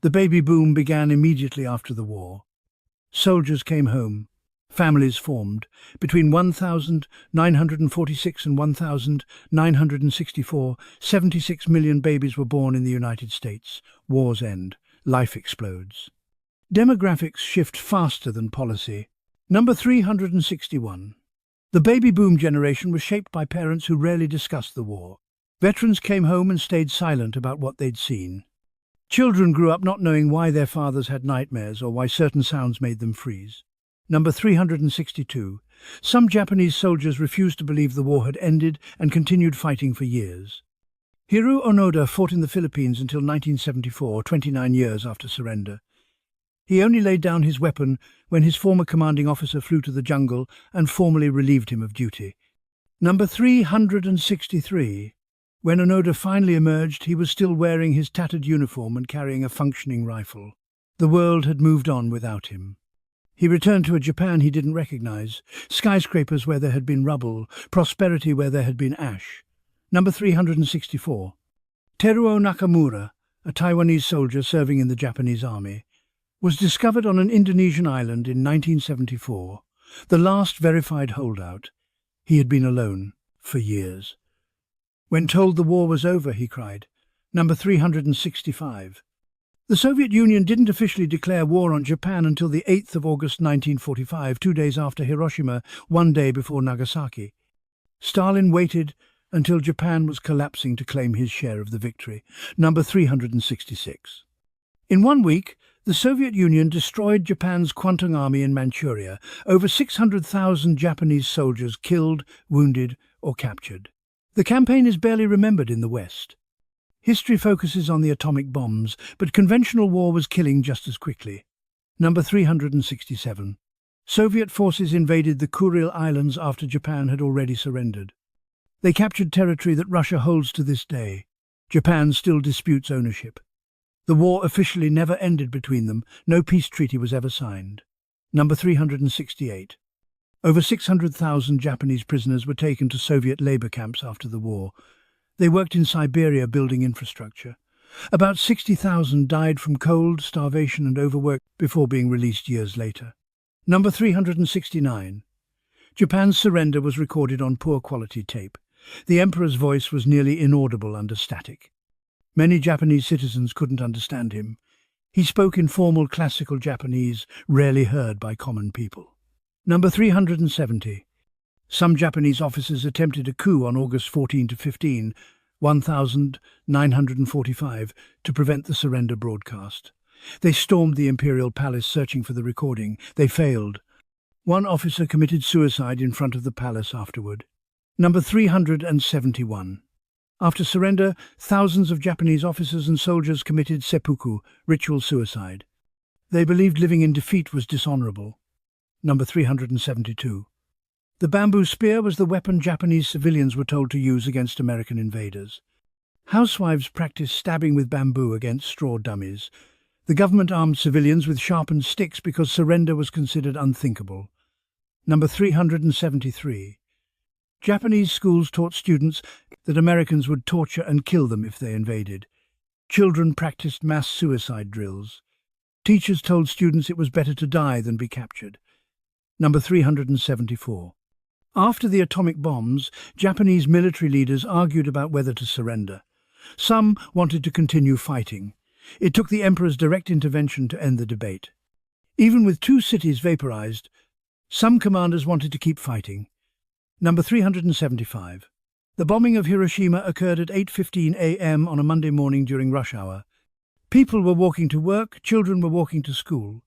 The baby boom began immediately after the war. Soldiers came home. Families formed. Between 1946 and 1964, 76 million babies were born in the United States. Wars end. Life explodes. Demographics shift faster than policy. Number 361. The baby boom generation was shaped by parents who rarely discussed the war. Veterans came home and stayed silent about what they'd seen. Children grew up not knowing why their fathers had nightmares or why certain sounds made them freeze. Number 362. Some Japanese soldiers refused to believe the war had ended and continued fighting for years. Hiroo Onoda fought in the Philippines until 1974, 29 years after surrender. He only laid down his weapon when his former commanding officer flew to the jungle and formally relieved him of duty. Number 363. When Onoda finally emerged, he was still wearing his tattered uniform and carrying a functioning rifle. The world had moved on without him. He returned to a Japan he didn't recognize, skyscrapers where there had been rubble, prosperity where there had been ash. Number 364. Teruo Nakamura, a Taiwanese soldier serving in the Japanese army, was discovered on an Indonesian island in 1974, the last verified holdout. He had been alone for years. When told the war was over, he cried. Number 365. The Soviet Union didn't officially declare war on Japan until the 8th of August 1945, 2 days after Hiroshima, 1 day before Nagasaki. Stalin waited until Japan was collapsing to claim his share of the victory. Number 366. In 1 week, the Soviet Union destroyed Japan's Kwantung Army in Manchuria. Over 600,000 Japanese soldiers killed, wounded, or captured. The campaign is barely remembered in the West. History focuses on the atomic bombs, but conventional war was killing just as quickly. Number 367. Soviet forces invaded the Kuril Islands after Japan had already surrendered. They captured territory that Russia holds to this day. Japan still disputes ownership. The war officially never ended between them. No peace treaty was ever signed. Number 368. Over 600,000 Japanese prisoners were taken to Soviet labor camps after the war. They worked in Siberia building infrastructure. About 60,000 died from cold, starvation and overwork before being released years later. Number 369. Japan's surrender was recorded on poor quality tape. The emperor's voice was nearly inaudible under static. Many Japanese citizens couldn't understand him. He spoke in formal classical Japanese, rarely heard by common people. Number 370. Some Japanese officers attempted a coup on August 14 to 15, 1945, to prevent the surrender broadcast. They stormed the imperial palace searching for the recording. They failed. One officer committed suicide in front of the palace afterward. Number 371. After surrender, thousands of Japanese officers and soldiers committed seppuku, ritual suicide. They believed living in defeat was dishonorable. Number 372. The bamboo spear was the weapon Japanese civilians were told to use against American invaders. Housewives practiced stabbing with bamboo against straw dummies. The government armed civilians with sharpened sticks because surrender was considered unthinkable. Number 373. Japanese schools taught students that Americans would torture and kill them if they invaded. Children practiced mass suicide drills. Teachers told students it was better to die than be captured. Number 374. After the atomic bombs, Japanese military leaders argued about whether to surrender. Some wanted to continue fighting. It took the emperor's direct intervention to end the debate. Even with 2 cities vaporized, some commanders wanted to keep fighting. Number 375. The bombing of Hiroshima occurred at 8:15 a.m. on a Monday morning during rush hour. People were walking to work, children were walking to school.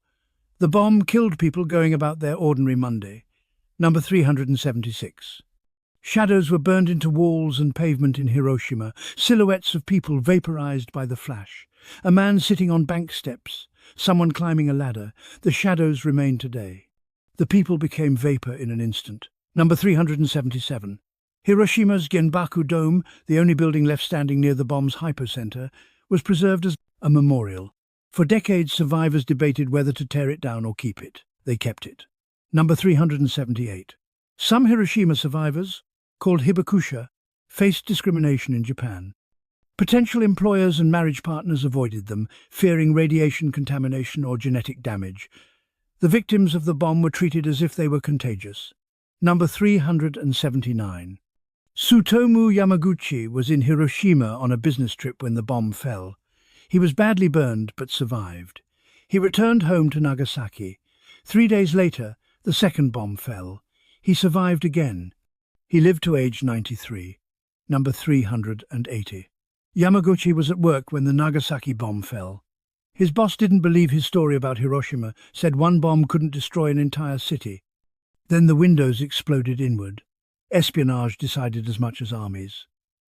The bomb killed people going about their ordinary Monday. Number 376. Shadows were burned into walls and pavement in Hiroshima, silhouettes of people vaporized by the flash. A man sitting on bank steps, someone climbing a ladder. The shadows remain today. The people became vapor in an instant. Number 377. Hiroshima's Genbaku Dome, the only building left standing near the bomb's hypocenter, was preserved as a memorial. For decades, survivors debated whether to tear it down or keep it. They kept it. Number 378. Some Hiroshima survivors, called hibakusha, faced discrimination in Japan. Potential employers and marriage partners avoided them, fearing radiation contamination or genetic damage. The victims of the bomb were treated as if they were contagious. Number 379. Tsutomu Yamaguchi was in Hiroshima on a business trip when the bomb fell. He was badly burned but survived. He returned home to Nagasaki. 3 days later, the second bomb fell. He survived again. He lived to age 93. Number 380. Yamaguchi was at work when the Nagasaki bomb fell. His boss didn't believe his story about Hiroshima, said one bomb couldn't destroy an entire city. Then the windows exploded inward. Espionage decided as much as armies.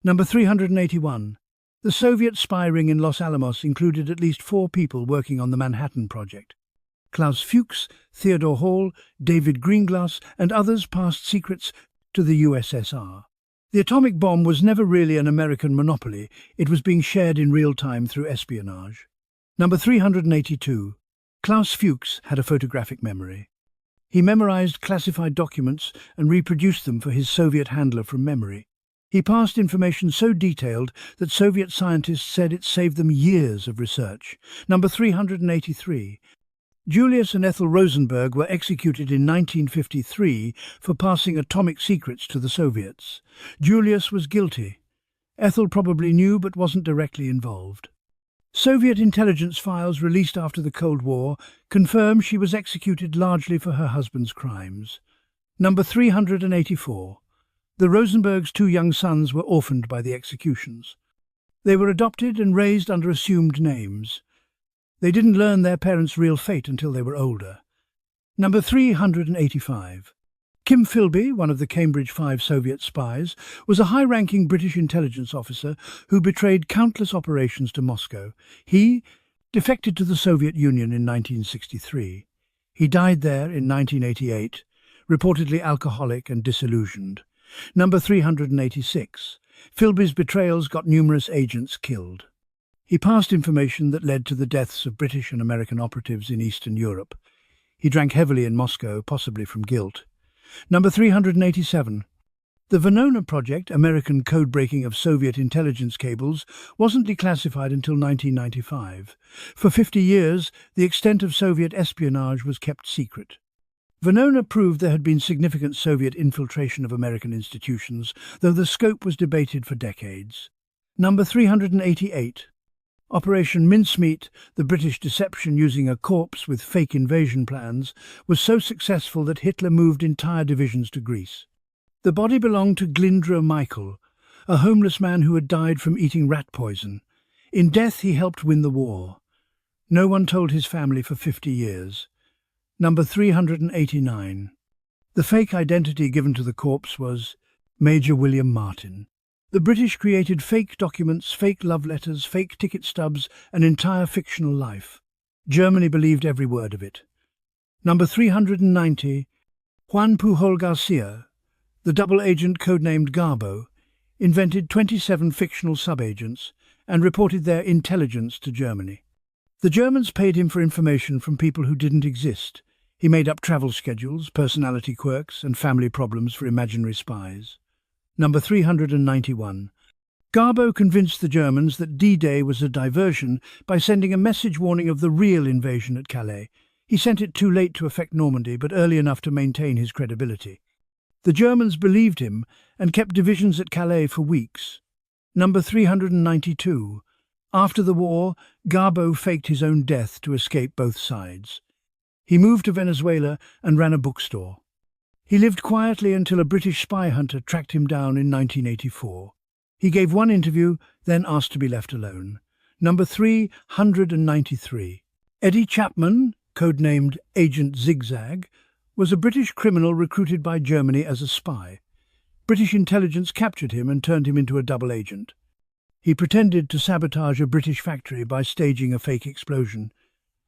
Number 381. The Soviet spy ring in Los Alamos included at least 4 people working on the Manhattan Project. Klaus Fuchs, Theodore Hall, David Greenglass, and others passed secrets to the USSR. The atomic bomb was never really an American monopoly. It was being shared in real time through espionage. Number 382. Klaus Fuchs had a photographic memory. He memorized classified documents and reproduced them for his Soviet handler from memory. He passed information so detailed that Soviet scientists said it saved them years of research. Number 383. Julius and Ethel Rosenberg were executed in 1953 for passing atomic secrets to the Soviets. Julius was guilty. Ethel probably knew but wasn't directly involved. Soviet intelligence files released after the Cold War confirm she was executed largely for her husband's crimes. Number 384. The Rosenbergs' 2 young sons were orphaned by the executions. They were adopted and raised under assumed names. They didn't learn their parents' real fate until they were older. Number 385. Kim Philby, one of the Cambridge 5 Soviet spies, was a high-ranking British intelligence officer who betrayed countless operations to Moscow. He defected to the Soviet Union in 1963. He died there in 1988, reportedly alcoholic and disillusioned. Number 386. Philby's betrayals got numerous agents killed. He passed information that led to the deaths of British and American operatives in Eastern Europe. He drank heavily in Moscow, possibly from guilt. Number 387. The Venona project, American code-breaking of Soviet intelligence cables, wasn't declassified until 1995. For 50 years, the extent of Soviet espionage was kept secret. Venona proved there had been significant Soviet infiltration of American institutions, though the scope was debated for decades. Number 388. Operation Mincemeat, the British deception using a corpse with fake invasion plans, was so successful that Hitler moved entire divisions to Greece. The body belonged to Glindra Michael, a homeless man who had died from eating rat poison. In death, he helped win the war. No one told his family for 50 years. Number 389. The fake identity given to the corpse was Major William Martin. The British created fake documents, fake love letters, fake ticket stubs, an entire fictional life. Germany believed every word of it. Number 390. Juan Pujol Garcia, the double agent codenamed Garbo, invented 27 fictional subagents and reported their intelligence to Germany. The Germans paid him for information from people who didn't exist. He made up travel schedules, personality quirks, and family problems for imaginary spies. Number 391. Garbo convinced the Germans that D-Day was a diversion by sending a message warning of the real invasion at Calais. He sent it too late to affect Normandy, but early enough to maintain his credibility. The Germans believed him and kept divisions at Calais for weeks. Number 392. After the war, Garbo faked his own death to escape both sides. He moved to Venezuela and ran a bookstore. He lived quietly until a British spy hunter tracked him down in 1984. He gave one interview, then asked to be left alone. Number 393. Eddie Chapman, codenamed Agent Zigzag, was a British criminal recruited by Germany as a spy. British intelligence captured him and turned him into a double agent. He pretended to sabotage a British factory by staging a fake explosion.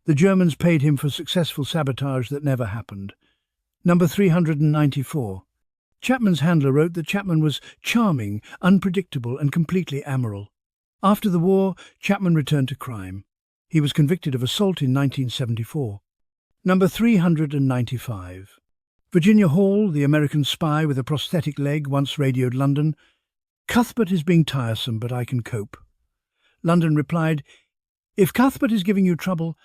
The Germans paid him for successful sabotage that never happened. Number 394. Chapman's handler wrote that Chapman was charming, unpredictable, and completely amoral. After the war, Chapman returned to crime. He was convicted of assault in 1974. Number 395. Virginia Hall, the American spy with a prosthetic leg, once radioed London. "Cuthbert is being tiresome, but I can cope." London replied, "If Cuthbert is giving you trouble,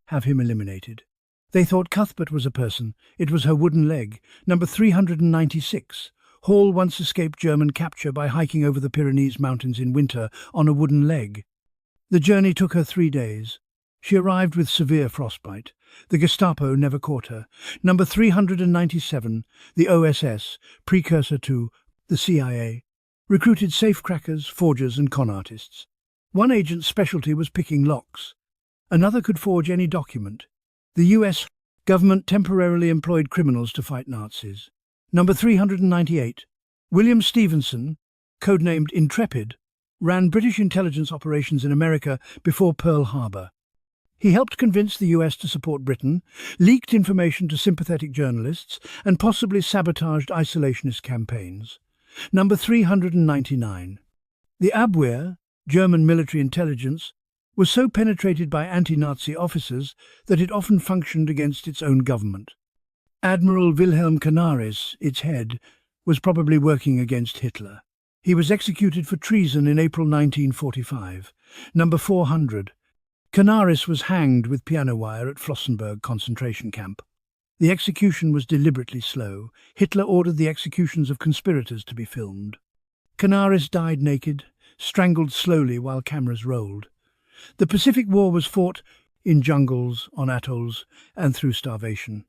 have him eliminated." They thought Cuthbert was a person. It was her wooden leg. Number 396. Hall once escaped German capture by hiking over the Pyrenees Mountains in winter on a wooden leg. The journey took her 3 days. She arrived with severe frostbite. The Gestapo never caught her. Number 397, the OSS, precursor to the CIA, recruited safecrackers, forgers and con artists. One agent's specialty was picking locks. Another could forge any document. The US government temporarily employed criminals to fight Nazis. Number 398, William Stevenson, codenamed Intrepid, ran British intelligence operations in America before Pearl Harbor. He helped convince the US to support Britain, leaked information to sympathetic journalists, and possibly sabotaged isolationist campaigns. Number 399. The Abwehr, German military intelligence, was so penetrated by anti-Nazi officers that it often functioned against its own government. Admiral Wilhelm Canaris, its head, was probably working against Hitler. He was executed for treason in April 1945. Number 400. Canaris was hanged with piano wire at Flossenburg concentration camp. The execution was deliberately slow. Hitler ordered the executions of conspirators to be filmed. Canaris died naked, strangled slowly while cameras rolled. The Pacific War was fought in jungles, on atolls, and through starvation.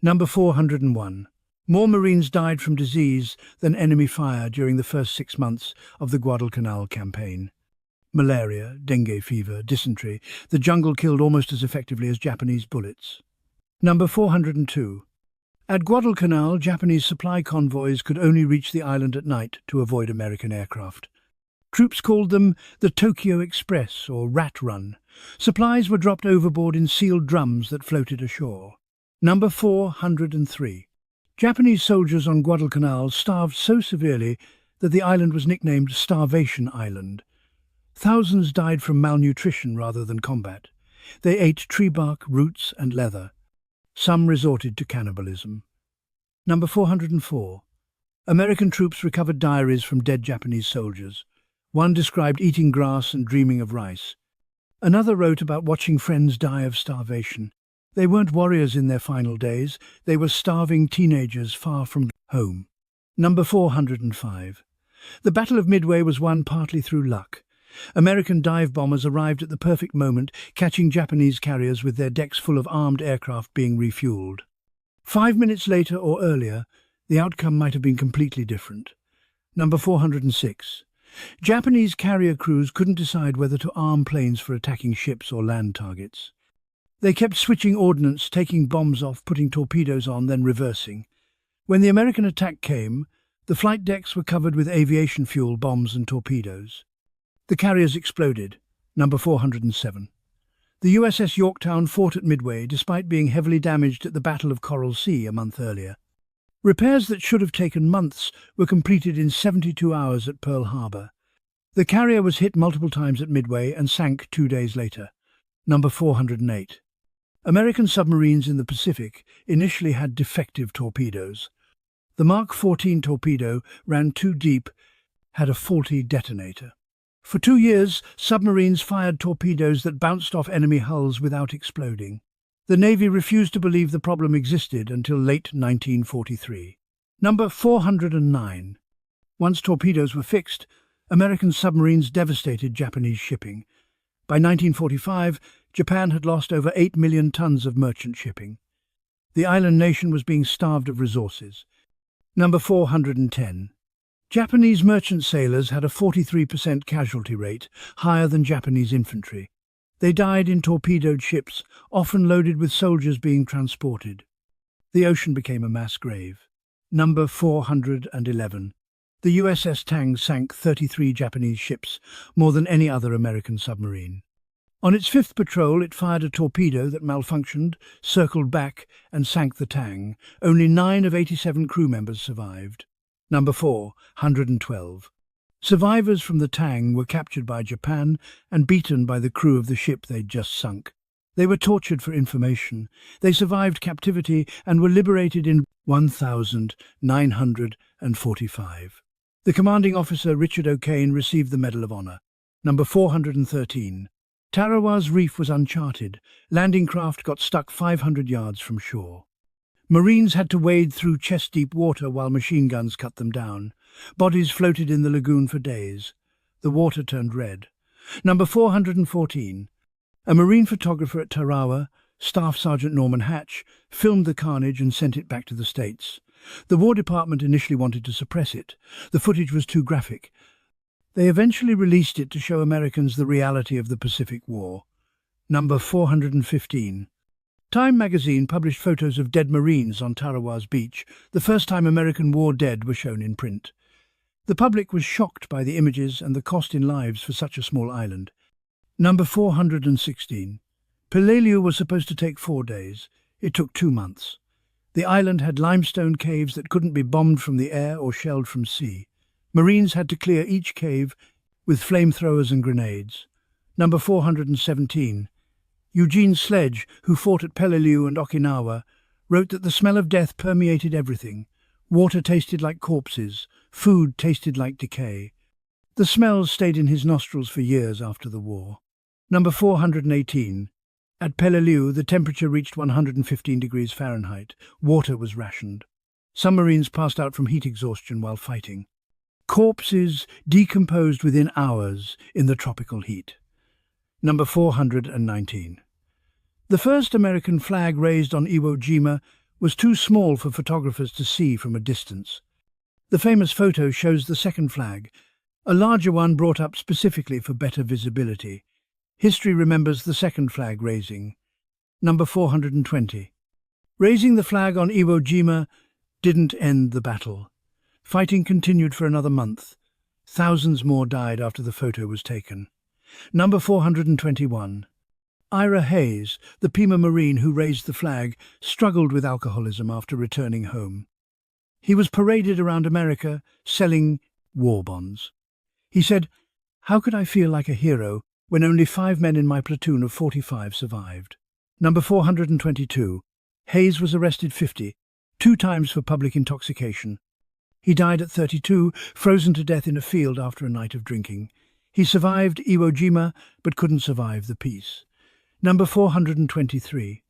Number 401. More Marines died from disease than enemy fire during the first 6 months of the Guadalcanal campaign. Malaria, dengue fever, dysentery, the jungle killed almost as effectively as Japanese bullets. Number 402. At Guadalcanal, Japanese supply convoys could only reach the island at night to avoid American aircraft. Troops called them the Tokyo Express or Rat Run. Supplies were dropped overboard in sealed drums that floated ashore. Number 403. Japanese soldiers on Guadalcanal starved so severely that the island was nicknamed Starvation Island. Thousands died from malnutrition rather than combat. They ate tree bark, roots and leather. Some resorted to cannibalism. Number 404. American troops recovered diaries from dead Japanese soldiers. One described eating grass and dreaming of rice. Another wrote about watching friends die of starvation. They weren't warriors in their final days. They were starving teenagers far from home. Number 405. The Battle of Midway was won partly through luck. American dive bombers arrived at the perfect moment, catching Japanese carriers with their decks full of armed aircraft being refueled. 5 minutes later or earlier, the outcome might have been completely different. Number 406. Japanese carrier crews couldn't decide whether to arm planes for attacking ships or land targets. They kept switching ordnance, taking bombs off, putting torpedoes on, then reversing. When the American attack came, the flight decks were covered with aviation fuel, bombs and torpedoes. The carriers exploded. Number 407. The USS Yorktown fought at Midway despite being heavily damaged at the Battle of Coral Sea a month earlier. Repairs that should have taken months were completed in 72 hours at Pearl Harbor. The carrier was hit multiple times at Midway and sank 2 days later. Number 408. American submarines in the Pacific initially had defective torpedoes. The Mark 14 torpedo ran too deep, had a faulty detonator. For 2 years, submarines fired torpedoes that bounced off enemy hulls without exploding. The Navy refused to believe the problem existed until late 1943. Number 409. Once torpedoes were fixed, American submarines devastated Japanese shipping. By 1945, Japan had lost over 8 million tons of merchant shipping. The island nation was being starved of resources. Number 410. Japanese merchant sailors had a 43% casualty rate, higher than Japanese infantry. They died in torpedoed ships, often loaded with soldiers being transported. The ocean became a mass grave. Number 411. The USS Tang sank 33 Japanese ships, more than any other American submarine. On its 5th patrol, it fired a torpedo that malfunctioned, circled back, and sank the Tang. Only 9 of 87 crew members survived. Number 412. Survivors from the Tang were captured by Japan and beaten by the crew of the ship they'd just sunk. They were tortured for information. They survived captivity and were liberated in 1945. The commanding officer, Richard O'Kane, received the Medal of Honor. Number 413. Tarawa's reef was uncharted. Landing craft got stuck 500 yards from shore. Marines had to wade through chest-deep water while machine guns cut them down. Bodies floated in the lagoon for days. The water turned red. Number 414. A Marine photographer at Tarawa, Staff Sergeant Norman Hatch, filmed the carnage and sent it back to the States. The War Department initially wanted to suppress it. The footage was too graphic. They eventually released it to show Americans the reality of the Pacific War. Number 415. Time magazine published photos of dead Marines on Tarawa's beach, the first time American war dead were shown in print. The public was shocked by the images and the cost in lives for such a small island. Number 416. Peleliu was supposed to take 4 days. It took 2 months. The island had limestone caves that couldn't be bombed from the air or shelled from sea. Marines had to clear each cave with flamethrowers and grenades. Number 417. Eugene Sledge, who fought at Peleliu and Okinawa, wrote that the smell of death permeated everything. Water tasted like corpses. Food tasted like decay. The smells stayed in his nostrils for years after the war. Number 418. At Peleliu, the temperature reached 115 degrees Fahrenheit. Water was rationed. Some Marines passed out from heat exhaustion while fighting. Corpses decomposed within hours in the tropical heat. Number 419. The first American flag raised on Iwo Jima was too small for photographers to see from a distance. The famous photo shows the second flag, a larger one brought up specifically for better visibility. History remembers the second flag raising. Number 420. Raising the flag on Iwo Jima didn't end the battle. Fighting continued for another month. Thousands more died after the photo was taken. Number 421. Ira Hayes, the Pima Marine who raised the flag, struggled with alcoholism after returning home. He was paraded around America, selling war bonds. He said, "How could I feel like a hero when only 5 men in my platoon of 45 survived?" Number 422. Hayes was arrested 2 times for public intoxication. He died at 32, frozen to death in a field after a night of drinking. He survived Iwo Jima, but couldn't survive the peace. Number 423.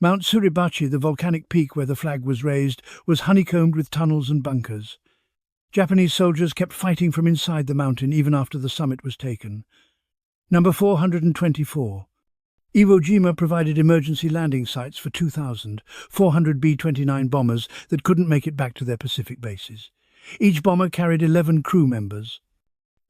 Mount Suribachi, the volcanic peak where the flag was raised, was honeycombed with tunnels and bunkers. Japanese soldiers kept fighting from inside the mountain even after the summit was taken. Number 424. Iwo Jima provided emergency landing sites for 2,400 B-29 bombers that couldn't make it back to their Pacific bases. Each bomber carried 11 crew members.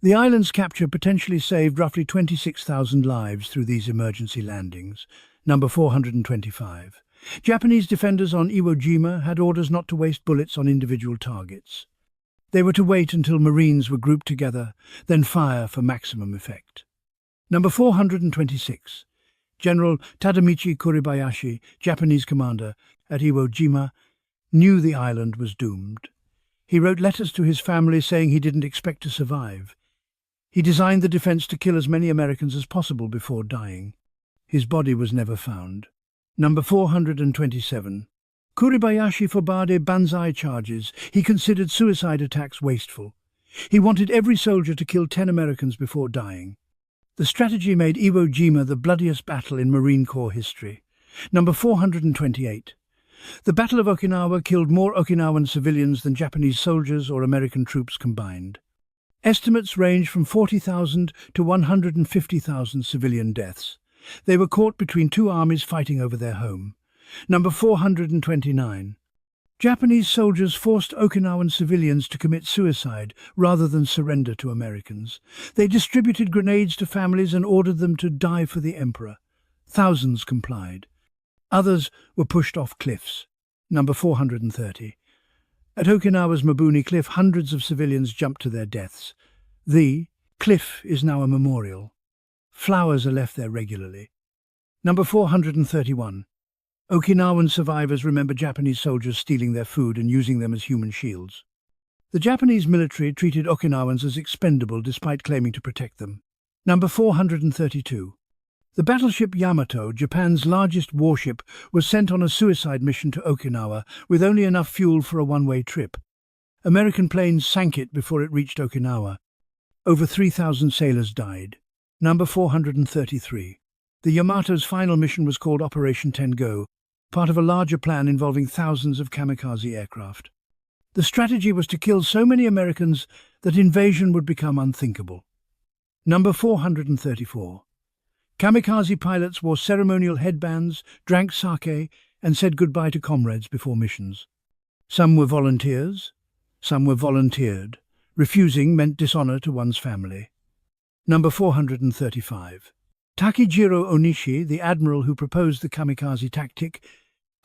The island's capture potentially saved roughly 26,000 lives through these emergency landings. Number 425. Japanese defenders on Iwo Jima had orders not to waste bullets on individual targets. They were to wait until Marines were grouped together, then fire for maximum effect. Number 426. General Tadamichi Kuribayashi, Japanese commander at Iwo Jima, knew the island was doomed. He wrote letters to his family saying he didn't expect to survive. He designed the defense to kill as many Americans as possible before dying. His body was never found. Number 427. Kuribayashi forbade banzai charges. He considered suicide attacks wasteful. He wanted every soldier to kill 10 Americans before dying. The strategy made Iwo Jima the bloodiest battle in Marine Corps history. Number 428. The Battle of Okinawa killed more Okinawan civilians than Japanese soldiers or American troops combined. Estimates range from 40,000 to 150,000 civilian deaths. They were caught between 2 armies fighting over their home. Number 429. Japanese soldiers forced Okinawan civilians to commit suicide rather than surrender to Americans. They distributed grenades to families and ordered them to die for the emperor. Thousands complied. Others were pushed off cliffs. Number 430. At Okinawa's Mabuni Cliff, hundreds of civilians jumped to their deaths. The cliff is now a memorial. Flowers are left there regularly. Number 431. Okinawan survivors remember Japanese soldiers stealing their food and using them as human shields. The Japanese military treated Okinawans as expendable despite claiming to protect them. Number 432. The battleship Yamato, Japan's largest warship, was sent on a suicide mission to Okinawa with only enough fuel for a one-way trip. American planes sank it before it reached Okinawa. Over 3,000 sailors died. Number 433. The Yamato's final mission was called Operation Tengo, part of a larger plan involving thousands of kamikaze aircraft. The strategy was to kill so many Americans that invasion would become unthinkable. Number 434. Kamikaze pilots wore ceremonial headbands, drank sake, and said goodbye to comrades before missions. Some were volunteers, some were volunteered. Refusing meant dishonor to one's family. Number 435. Takejiro Onishi, the admiral who proposed the kamikaze tactic,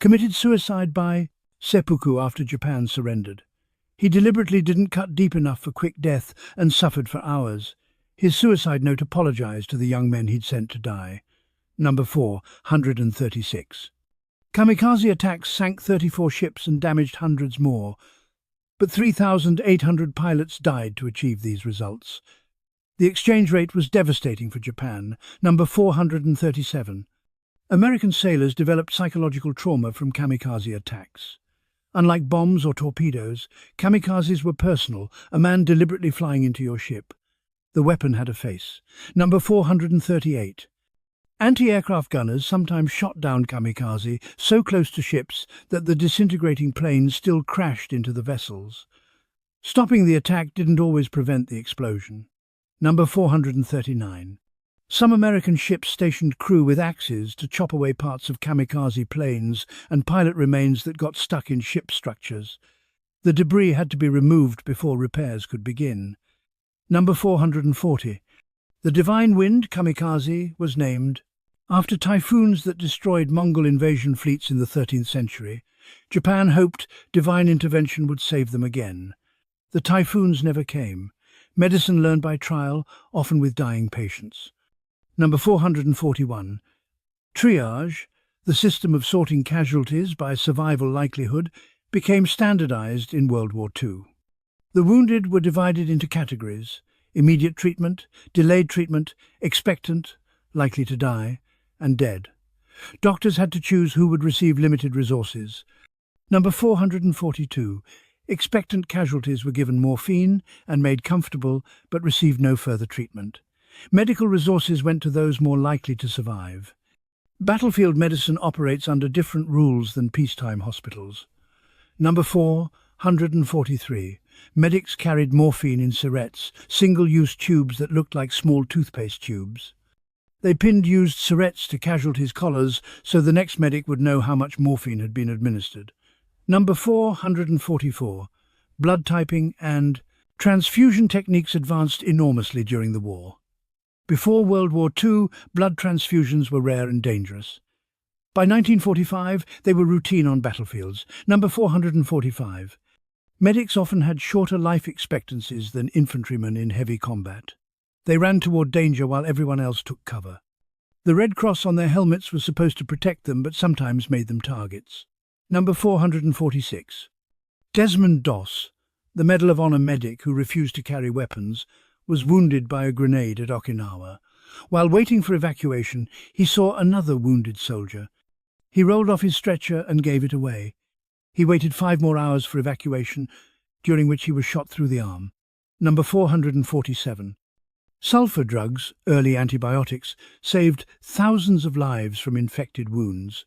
committed suicide by seppuku after Japan surrendered. He deliberately didn't cut deep enough for quick death and suffered for hours. His suicide note apologized to the young men he'd sent to die. Number 436. Kamikaze attacks sank 34 ships and damaged hundreds more, but 3,800 pilots died to achieve these results. The exchange rate was devastating for Japan. Number 437. American sailors developed psychological trauma from kamikaze attacks. Unlike bombs or torpedoes, kamikazes were personal, a man deliberately flying into your ship. The weapon had a face. Number 438. Anti-aircraft gunners sometimes shot down kamikaze so close to ships that the disintegrating planes still crashed into the vessels. Stopping the attack didn't always prevent the explosion. Number 439. Some American ships stationed crew with axes to chop away parts of kamikaze planes and pilot remains that got stuck in ship structures. The debris had to be removed before repairs could begin. Number 440. The Divine Wind, kamikaze, was named after typhoons that destroyed Mongol invasion fleets in the 13th century. Japan hoped divine intervention would save them again. The typhoons never came. Medicine learned by trial, often with dying patients. Number 441. Triage, the system of sorting casualties by survival likelihood, became standardized in World War II. The wounded were divided into categories: immediate treatment, delayed treatment, expectant, likely to die, and dead. Doctors had to choose who would receive limited resources. Number 442. Expectant casualties were given morphine and made comfortable but received no further treatment. Medical resources went to those more likely to survive. Battlefield medicine operates under different rules than peacetime hospitals. Number 443. Medics carried morphine in syrettes, single-use tubes that looked like small toothpaste tubes. They pinned used syrettes to casualties' collars so the next medic would know how much morphine had been administered. Number 444. Blood typing and transfusion techniques advanced enormously during the war. Before World War II, blood transfusions were rare and dangerous. By 1945, they were routine on battlefields. Number 445. Medics often had shorter life expectancies than infantrymen in heavy combat. They ran toward danger while everyone else took cover. The Red Cross on their helmets was supposed to protect them, but sometimes made them targets. Number 446. Desmond Doss, the Medal of Honor medic who refused to carry weapons, was wounded by a grenade at Okinawa. While waiting for evacuation, he saw another wounded soldier. He rolled off his stretcher and gave it away. He waited 5 more hours for evacuation, during which he was shot through the arm. Number 447. Sulfur drugs, early antibiotics, saved thousands of lives from infected wounds.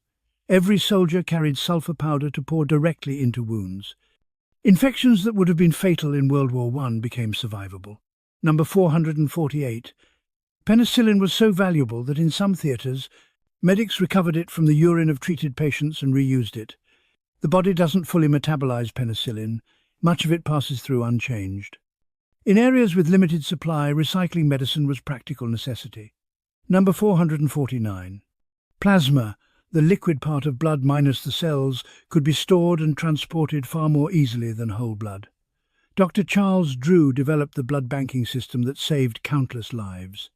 Every soldier carried sulfur powder to pour directly into wounds. Infections that would have been fatal in World War I became survivable. Number 448. Penicillin was so valuable that in some theatres, medics recovered it from the urine of treated patients and reused it. The body doesn't fully metabolize penicillin. Much of it passes through unchanged. In areas with limited supply, recycling medicine was practical necessity. Number 449. Plasma, the liquid part of blood minus the cells, could be stored and transported far more easily than whole blood. Dr. Charles Drew developed the blood banking system that saved countless lives.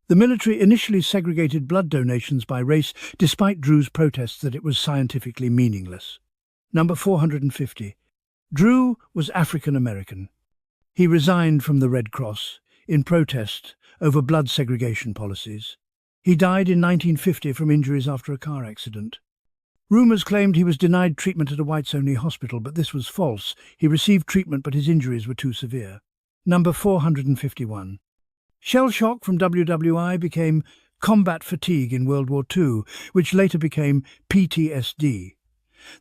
The military initially segregated blood donations by race, despite Drew's protests that it was scientifically meaningless. Number 450. Drew was African American. He resigned from the Red Cross in protest over blood segregation policies. He died in 1950 from injuries after a car accident. Rumours claimed he was denied treatment at a whites-only hospital, but this was false. He received treatment, but his injuries were too severe. Number 451. Shell shock from WW2 became combat fatigue in World War II, which later became PTSD.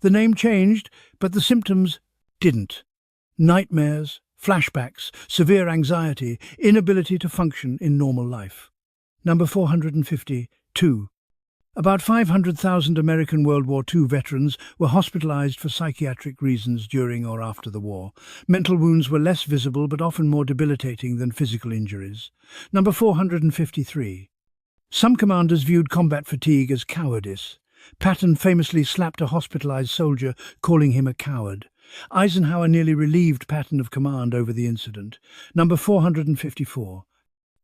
The name changed, but the symptoms didn't. Nightmares, flashbacks, severe anxiety, inability to function in normal life. Number 452. About 500,000 American World War II veterans were hospitalized for psychiatric reasons during or after the war. Mental wounds were less visible but often more debilitating than physical injuries. Number 453. Some commanders viewed combat fatigue as cowardice. Patton famously slapped a hospitalized soldier, calling him a coward. Eisenhower nearly relieved Patton of command over the incident. Number 454.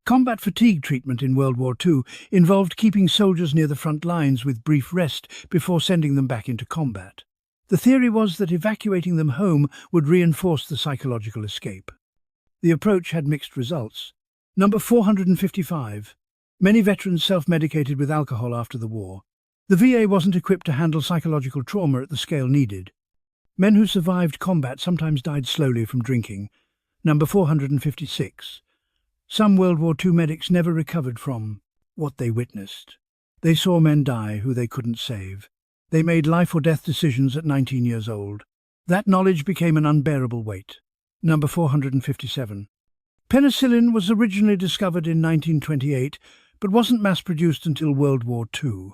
Combat fatigue treatment in World War II involved keeping soldiers near the front lines with brief rest before sending them back into combat. The theory was that evacuating them home would reinforce the psychological escape. The approach had mixed results. Number 455. Many veterans self-medicated with alcohol after the war. The VA wasn't equipped to handle psychological trauma at the scale needed. Men who survived combat sometimes died slowly from drinking. Number 456. Some World War II medics never recovered from what they witnessed. They saw men die who they couldn't save. They made life or death decisions at 19 years old. That knowledge became an unbearable weight. Number 457. Penicillin was originally discovered in 1928, but wasn't mass-produced until World War II.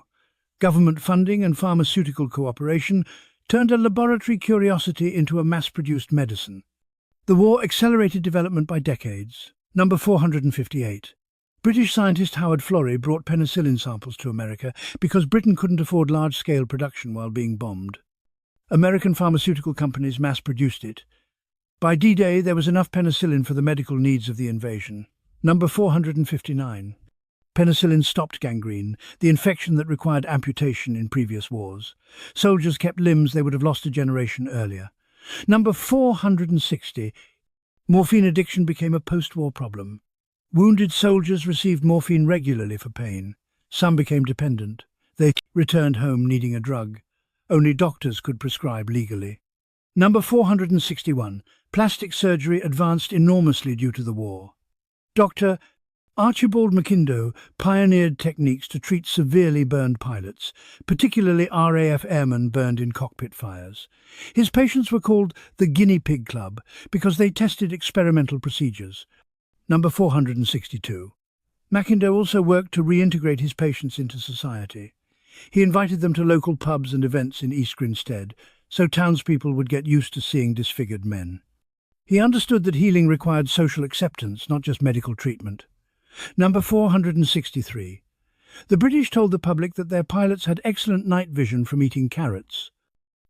Government funding and pharmaceutical cooperation turned a laboratory curiosity into a mass-produced medicine. The war accelerated development by decades. Number 458. British scientist Howard Florey brought penicillin samples to America because Britain couldn't afford large-scale production while being bombed. American pharmaceutical companies mass-produced it. By D-Day, there was enough penicillin for the medical needs of the invasion. Number 459. Penicillin stopped gangrene, the infection that required amputation in previous wars. Soldiers kept limbs they would have lost a generation earlier. Number 460. Morphine addiction became a post-war problem. Wounded soldiers received morphine regularly for pain. Some became dependent. They returned home needing a drug. Only doctors could prescribe legally. Number 461. Plastic surgery advanced enormously due to the war. Dr. Archibald McIndoe pioneered techniques to treat severely burned pilots, particularly RAF airmen burned in cockpit fires. His patients were called the Guinea Pig Club because they tested experimental procedures. Number 462. McIndoe also worked to reintegrate his patients into society. He invited them to local pubs and events in East Grinstead, so townspeople would get used to seeing disfigured men. He understood that healing required social acceptance, not just medical treatment. Number 463. The British told the public that their pilots had excellent night vision from eating carrots.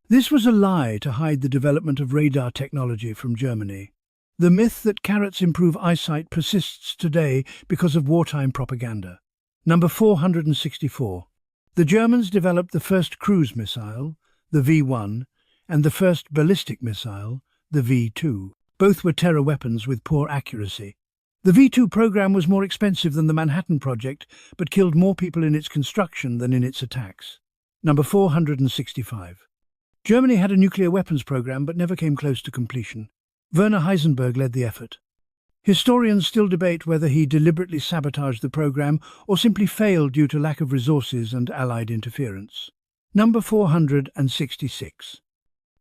This was a lie to hide the development of radar technology from Germany. The myth that carrots improve eyesight persists today because of wartime propaganda. Number 464. The Germans developed the first cruise missile, the V-1, and the first ballistic missile, the V-2. Both were terror weapons with poor accuracy. The V-2 program was more expensive than the Manhattan Project, but killed more people in its construction than in its attacks. Number 465. Germany had a nuclear weapons program but never came close to completion. Werner Heisenberg led the effort. Historians still debate whether he deliberately sabotaged the program or simply failed due to lack of resources and Allied interference. Number 466.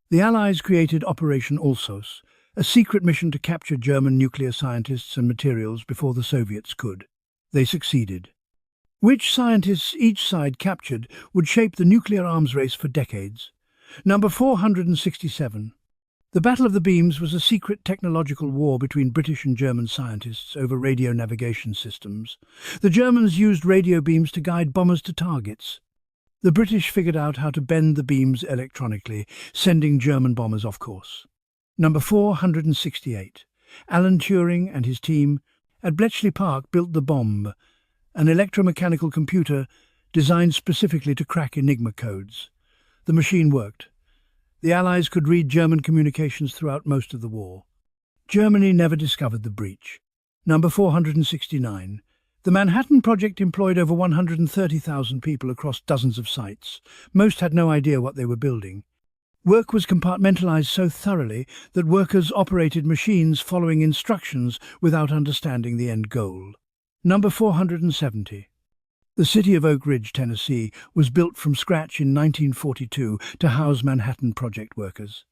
The Allies created Operation Alsos, a secret mission to capture German nuclear scientists and materials before the Soviets could. They succeeded. Which scientists each side captured would shape the nuclear arms race for decades. Number 467. The Battle of the Beams was a secret technological war between British and German scientists over radio navigation systems. The Germans used radio beams to guide bombers to targets. The British figured out how to bend the beams electronically, sending German bombers off course. Number 468. Alan Turing and his team at Bletchley Park built the bomb, an electromechanical computer designed specifically to crack Enigma codes. The machine worked. The Allies could read German communications throughout most of the war. Germany never discovered the breach. Number 469. The Manhattan Project employed over 130,000 people across dozens of sites. Most had no idea what they were building. Work was compartmentalized so thoroughly that workers operated machines following instructions without understanding the end goal. Number 470. The city of Oak Ridge, Tennessee, was built from scratch in 1942 to house Manhattan Project workers.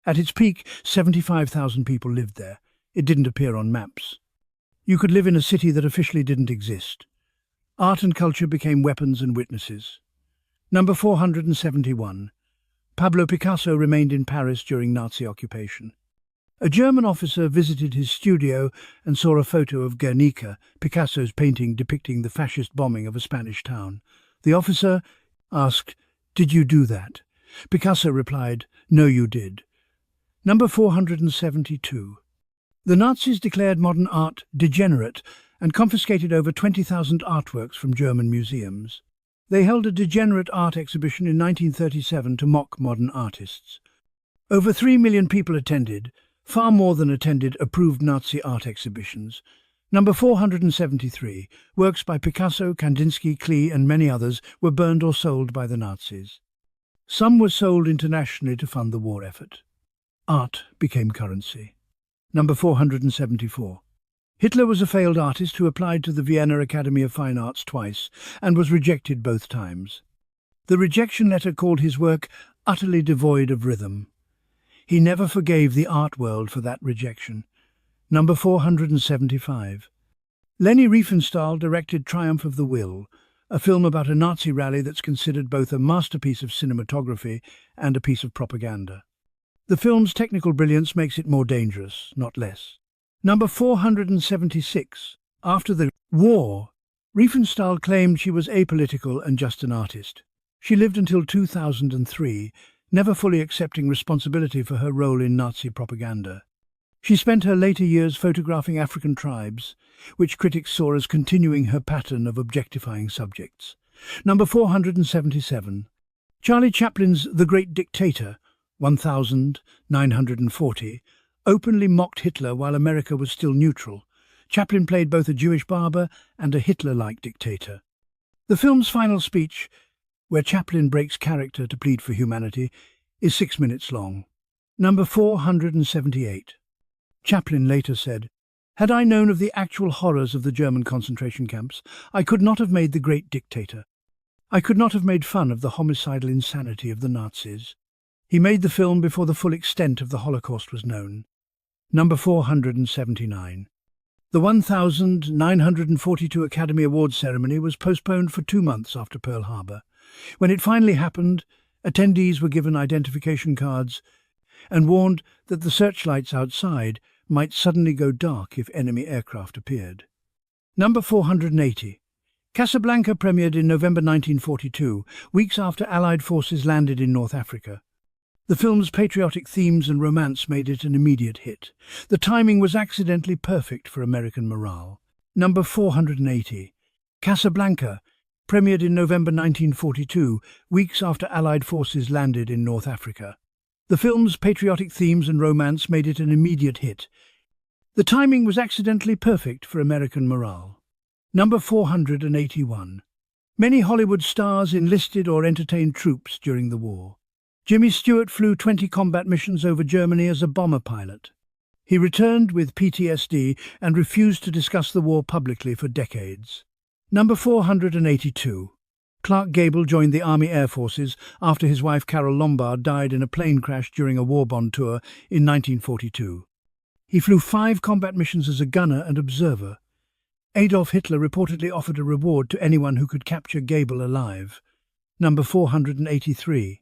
At its peak, 75,000 people lived there. It didn't appear on maps. You could live in a city that officially didn't exist. Art and culture became weapons and witnesses. Number 471. Pablo Picasso remained in Paris during Nazi occupation. A German officer visited his studio and saw a photo of Guernica, Picasso's painting depicting the fascist bombing of a Spanish town. The officer asked, "Did you do that?" Picasso replied, "No, you did." Number 472. The Nazis declared modern art degenerate and confiscated over 20,000 artworks from German museums. They held a degenerate art exhibition in 1937 to mock modern artists. Over 3 million people attended, far more than attended approved Nazi art exhibitions. Number 473. Works by Picasso, Kandinsky, Klee and many others were burned or sold by the Nazis. Some were sold internationally to fund the war effort. Art became currency. Number 474. Hitler was a failed artist who applied to the Vienna Academy of Fine Arts twice and was rejected both times. The rejection letter called his work utterly devoid of rhythm. He never forgave the art world for that rejection. Number 475. Leni Riefenstahl directed Triumph of the Will, a film about a Nazi rally that's considered both a masterpiece of cinematography and a piece of propaganda. The film's technical brilliance makes it more dangerous, not less. Number 476. After the war, Riefenstahl claimed she was apolitical and just an artist. She lived until 2003, never fully accepting responsibility for her role in Nazi propaganda. She spent her later years photographing African tribes, which critics saw as continuing her pattern of objectifying subjects. Number 477. Charlie Chaplin's The Great Dictator, 1940, openly mocked Hitler while America was still neutral. Chaplin played both a Jewish barber and a Hitler-like dictator. The film's final speech, where Chaplin breaks character to plead for humanity, is 6 minutes long. Number 478. Chaplin later said, "Had I known of the actual horrors of the German concentration camps, I could not have made The Great Dictator. I could not have made fun of the homicidal insanity of the Nazis." He made the film before the full extent of the Holocaust was known. Number 479. The 1942 Academy Awards ceremony was postponed for 2 months after Pearl Harbor. When it finally happened, attendees were given identification cards and warned that the searchlights outside might suddenly go dark if enemy aircraft appeared. Number 480. Casablanca premiered in November 1942, weeks after Allied forces landed in North Africa. The film's patriotic themes and romance made it an immediate hit. The timing was accidentally perfect for American morale. Number 480. Casablanca premiered in November 1942, weeks after Allied forces landed in North Africa. The film's patriotic themes and romance made it an immediate hit. The timing was accidentally perfect for American morale. Number 481. Many Hollywood stars enlisted or entertained troops during the war. Jimmy Stewart flew 20 combat missions over Germany as a bomber pilot. He returned with PTSD and refused to discuss the war publicly for decades. Number 482. Clark Gable joined the Army Air Forces after his wife Carol Lombard died in a plane crash during a war bond tour in 1942. He flew 5 combat missions as a gunner and observer. Adolf Hitler reportedly offered a reward to anyone who could capture Gable alive. Number 483.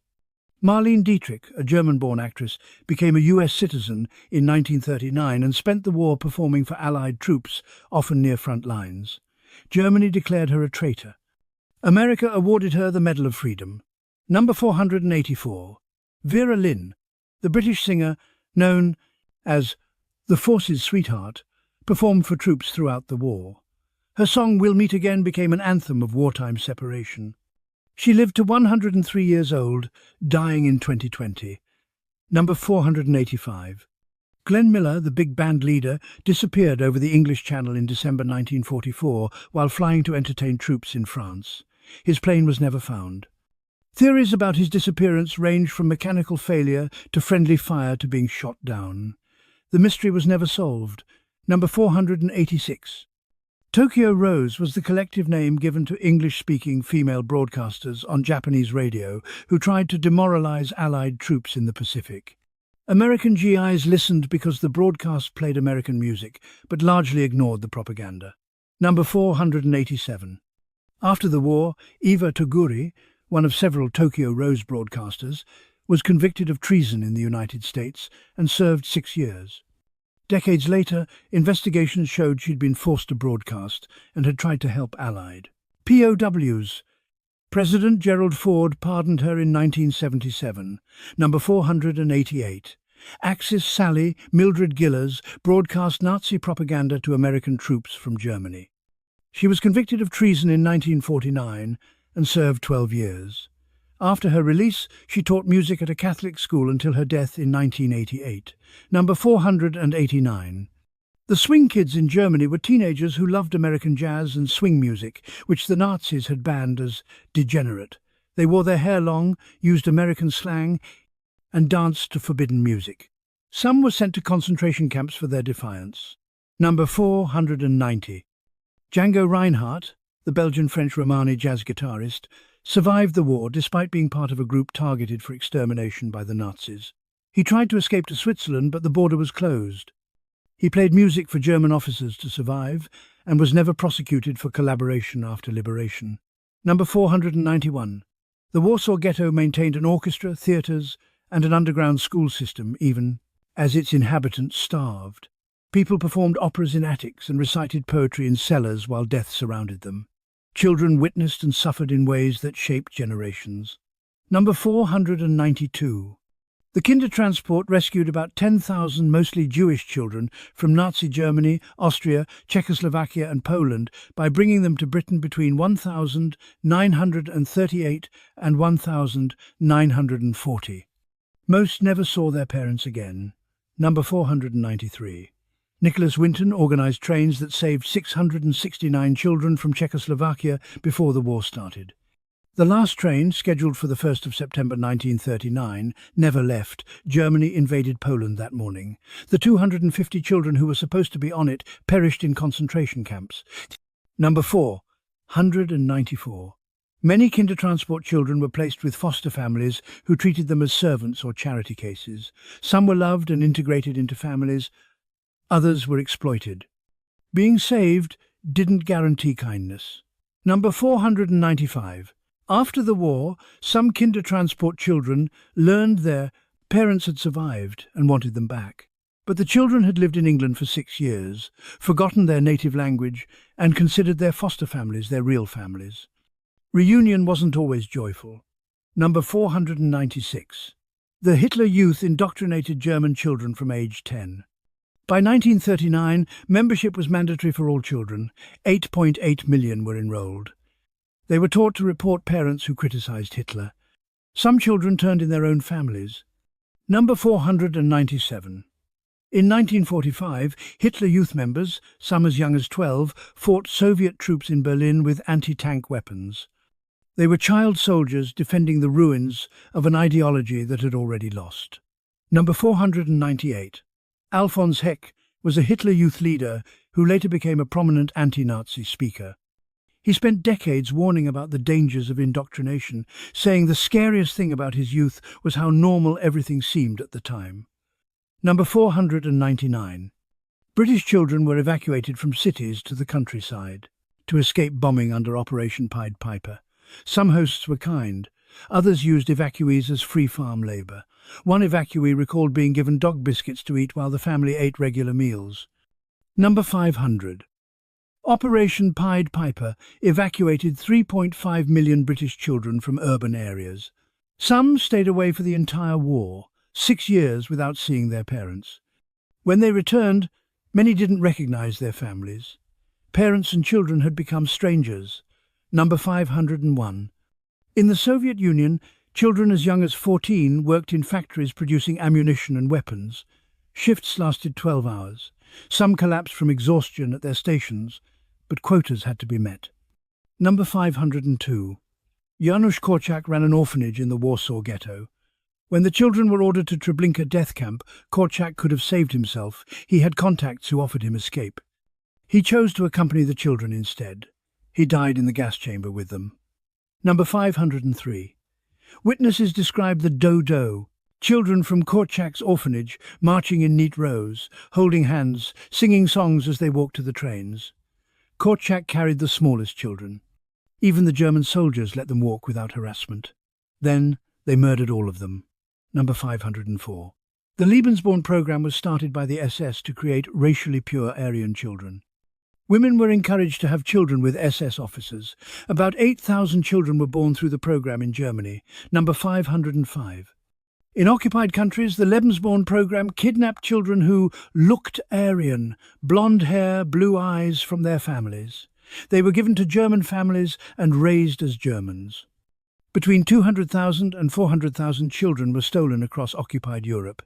Marlene Dietrich, a German-born actress, became a U.S. citizen in 1939 and spent the war performing for Allied troops, often near front lines. Germany declared her a traitor. America awarded her the Medal of Freedom. Number 484. Vera Lynn, the British singer known as the Force's Sweetheart, performed for troops throughout the war. Her song We'll Meet Again became an anthem of wartime separation. She lived to 103 years old, dying in 2020. Number 485. Glenn Miller, the big band leader, disappeared over the English Channel in December 1944 while flying to entertain troops in France. His plane was never found. Theories about his disappearance range from mechanical failure to friendly fire to being shot down. The mystery was never solved. Number 486. Tokyo Rose was the collective name given to English-speaking female broadcasters on Japanese radio who tried to demoralize Allied troops in the Pacific. American GIs listened because the broadcast played American music, but largely ignored the propaganda. Number 487. After the war, Eva Toguri, one of several Tokyo Rose broadcasters, was convicted of treason in the United States and served 6 years. Decades later, investigations showed she'd been forced to broadcast and had tried to help Allied POWs. President Gerald Ford pardoned her in 1977. Number 488. Axis Sally Mildred Gillers broadcast Nazi propaganda to American troops from Germany. She was convicted of treason in 1949 and served 12 years. After her release, she taught music at a Catholic school until her death in 1988. Number 489. The swing kids in Germany were teenagers who loved American jazz and swing music, which the Nazis had banned as degenerate. They wore their hair long, used American slang, and danced to forbidden music. Some were sent to concentration camps for their defiance. Number 490. Django Reinhardt, the Belgian-French Romani jazz guitarist, survived the war despite being part of a group targeted for extermination by the Nazis. He tried to escape to Switzerland, but the border was closed. He played music for German officers to survive and was never prosecuted for collaboration after liberation. Number 491. The Warsaw Ghetto maintained an orchestra, theatres, and an underground school system, even as its inhabitants starved. People performed operas in attics and recited poetry in cellars while death surrounded them. Children witnessed and suffered in ways that shaped generations. Number 492. The Kindertransport rescued about 10,000 mostly Jewish children from Nazi Germany, Austria, Czechoslovakia and Poland by bringing them to Britain between 1938 and 1940. Most never saw their parents again. Number 493. Nicholas Winton organised trains that saved 669 children from Czechoslovakia before the war started. The last train, scheduled for the 1st of September 1939, never left. Germany invaded Poland that morning. The 250 children who were supposed to be on it perished in concentration camps. Number 494. Many Kindertransport children were placed with foster families who treated them as servants or charity cases. Some were loved and integrated into families. Others were exploited. Being saved didn't guarantee kindness. Number 495. After the war, some Kindertransport children learned their parents had survived and wanted them back. But the children had lived in England for 6 years, forgotten their native language, and considered their foster families their real families. Reunion wasn't always joyful. Number 496. The Hitler Youth indoctrinated German children from age 10. By 1939, membership was mandatory for all children. 8.8 million were enrolled. They were taught to report parents who criticized Hitler. Some children turned in their own families. Number 497. In 1945, Hitler Youth members, some as young as 12, fought Soviet troops in Berlin with anti-tank weapons. They were child soldiers defending the ruins of an ideology that had already lost. Number 498. Alfons Heck was a Hitler Youth leader who later became a prominent anti-Nazi speaker. He spent decades warning about the dangers of indoctrination, saying the scariest thing about his youth was how normal everything seemed at the time. Number 499. British children were evacuated from cities to the countryside to escape bombing under Operation Pied Piper. Some hosts were kind. Others used evacuees as free farm labour. One evacuee recalled being given dog biscuits to eat while the family ate regular meals. Number 500. Operation Pied Piper evacuated 3.5 million British children from urban areas. Some stayed away for the entire war, 6 years without seeing their parents. When they returned, many didn't recognise their families. Parents and children had become strangers. Number 501. In the Soviet Union, children as young as 14 worked in factories producing ammunition and weapons. Shifts lasted 12 hours. Some collapsed from exhaustion at their stations, but quotas had to be met. Number 502. Janusz Korczak ran an orphanage in the Warsaw Ghetto. When the children were ordered to Treblinka death camp, Korczak could have saved himself. He had contacts who offered him escape. He chose to accompany the children instead. He died in the gas chamber with them. Number 503. Witnesses describe the dodo, children from Korczak's orphanage marching in neat rows, holding hands, singing songs as they walked to the trains. Korczak carried the smallest children. Even the German soldiers let them walk without harassment. Then they murdered all of them. Number 504. The Lebensborn program was started by the SS to create racially pure Aryan children. Women were encouraged to have children with SS officers. About 8,000 children were born through the program in Germany. Number 505. In occupied countries, the Lebensborn program kidnapped children who looked Aryan, blonde hair, blue eyes from their families. They were given to German families and raised as Germans. Between 200,000 and 400,000 children were stolen across occupied Europe.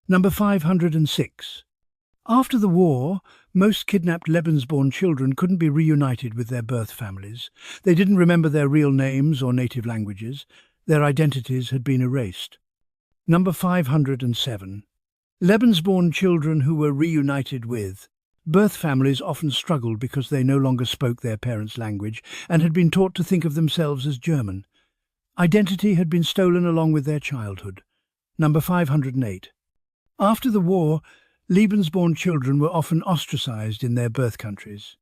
Number 506. After the war, most kidnapped Lebensborn children couldn't be reunited with their birth families. They didn't remember their real names or native languages. Their identities had been erased. Number 507. Lebensborn children who were reunited with birth families often struggled because they no longer spoke their parents' language and had been taught to think of themselves as German. Identity had been stolen along with their childhood. Number 508. After the war, Lebensborn children were often ostracized in their birth countries.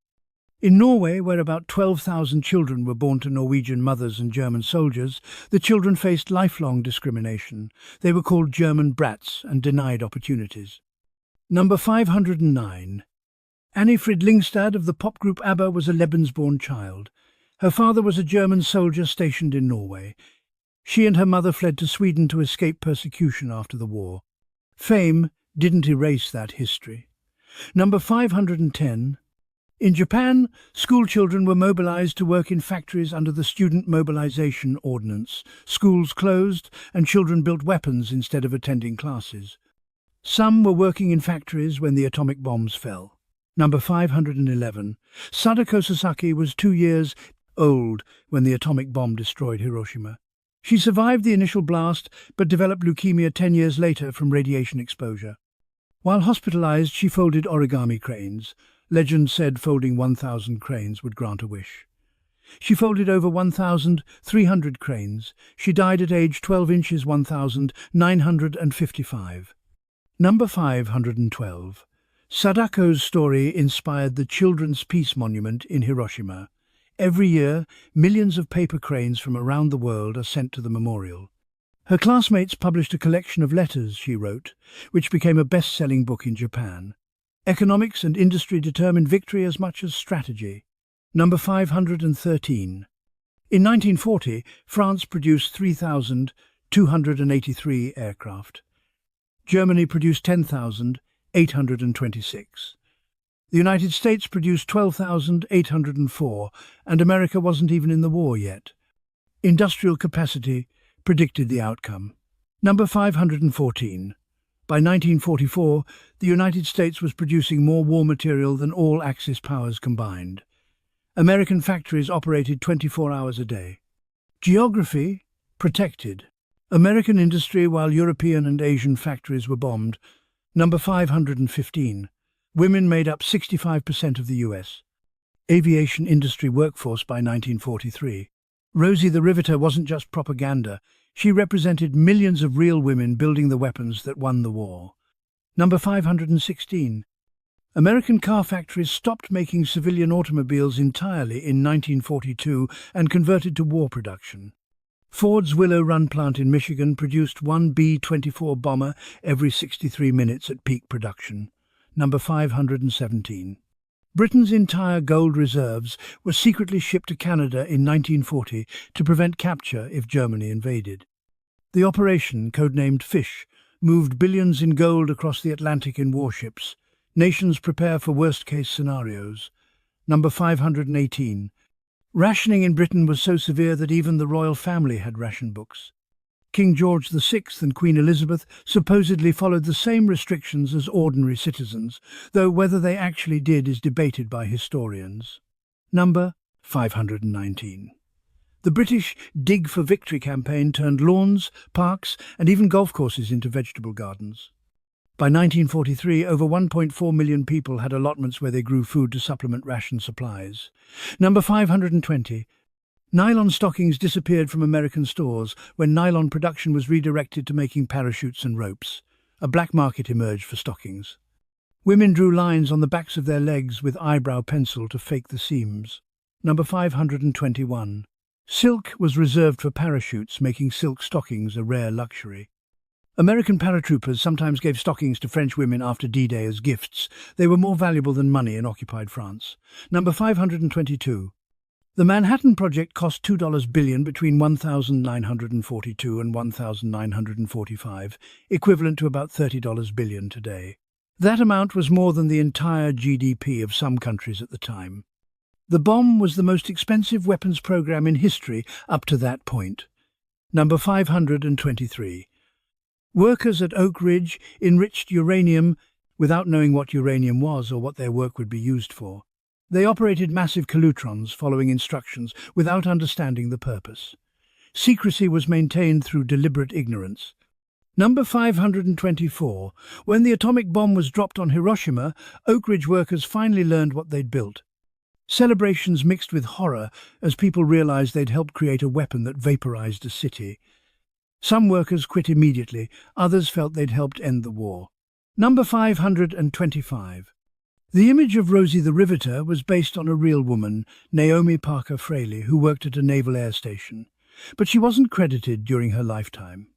In Norway, where about 12,000 children were born to Norwegian mothers and German soldiers, the children faced lifelong discrimination. They were called German brats and denied opportunities. Number 509. Annie Fridlingstad of the pop group ABBA was a Lebensborn child. Her father was a German soldier stationed in Norway. She and her mother fled to Sweden to escape persecution after the war. Fame didn't erase that history. Number 510. In Japan, school children were mobilized to work in factories under the Student Mobilization Ordinance. Schools closed and children built weapons instead of attending classes. Some were working in factories when the atomic bombs fell. Number 511. Sadako Sasaki was 2 years old when the atomic bomb destroyed Hiroshima. She survived the initial blast but developed leukemia 10 years later from radiation exposure. While hospitalized, she folded origami cranes. Legend said folding 1,000 cranes would grant a wish. She folded over 1,300 cranes. She died at age 12 inches 1,955. Number 512. Sadako's story inspired the Children's Peace Monument in Hiroshima. Every year, millions of paper cranes from around the world are sent to the memorial. Her classmates published a collection of letters she wrote, which became a best-selling book in Japan. Economics and industry determined victory as much as strategy. Number 513. In 1940, France produced 3,283 aircraft. Germany produced 10,826. The United States produced 12,804, and America wasn't even in the war yet. Industrial capacity predicted the outcome. Number 514. By 1944, the United States was producing more war material than all Axis powers combined. American factories operated 24 hours a day. Geography protected American industry while European and Asian factories were bombed. Number 515. Women made up 65% of the U.S. aviation industry workforce by 1943. Rosie the Riveter wasn't just propaganda. She represented millions of real women building the weapons that won the war. Number 516. American car factories stopped making civilian automobiles entirely in 1942 and converted to war production. Ford's Willow Run plant in Michigan produced one B-24 bomber every 63 minutes at peak production. Number 517. Britain's entire gold reserves were secretly shipped to Canada in 1940 to prevent capture if Germany invaded. The operation, codenamed Fish, moved billions in gold across the Atlantic in warships. Nations prepare for worst-case scenarios. Number 518. Rationing in Britain was so severe that even the royal family had ration books. King George VI and Queen Elizabeth supposedly followed the same restrictions as ordinary citizens, though whether they actually did is debated by historians. Number 519. The British Dig for Victory campaign turned lawns, parks, and even golf courses into vegetable gardens. By 1943, over 1.4 million people had allotments where they grew food to supplement ration supplies. Number 520. Nylon stockings disappeared from American stores when nylon production was redirected to making parachutes and ropes. A black market emerged for stockings. Women drew lines on the backs of their legs with eyebrow pencil to fake the seams. Number 521. Silk was reserved for parachutes, making silk stockings a rare luxury. American paratroopers sometimes gave stockings to French women after D-Day as gifts. They were more valuable than money in occupied France. Number 522. The Manhattan Project cost $2 billion between 1942 and 1945, equivalent to about $30 billion today. That amount was more than the entire GDP of some countries at the time. The bomb was the most expensive weapons program in history up to that point. Number 523. Workers at Oak Ridge enriched uranium without knowing what uranium was or what their work would be used for. They operated massive collutrons following instructions without understanding the purpose. Secrecy was maintained through deliberate ignorance. Number 524. When the atomic bomb was dropped on Hiroshima, Oak Ridge workers finally learned what they'd built. Celebrations mixed with horror as people realized they'd helped create a weapon that vaporized a city. Some workers quit immediately, others felt they'd helped end the war. Number 525. The image of Rosie the Riveter was based on a real woman, Naomi Parker Fraley, who worked at a naval air station. But she wasn't credited during her lifetime.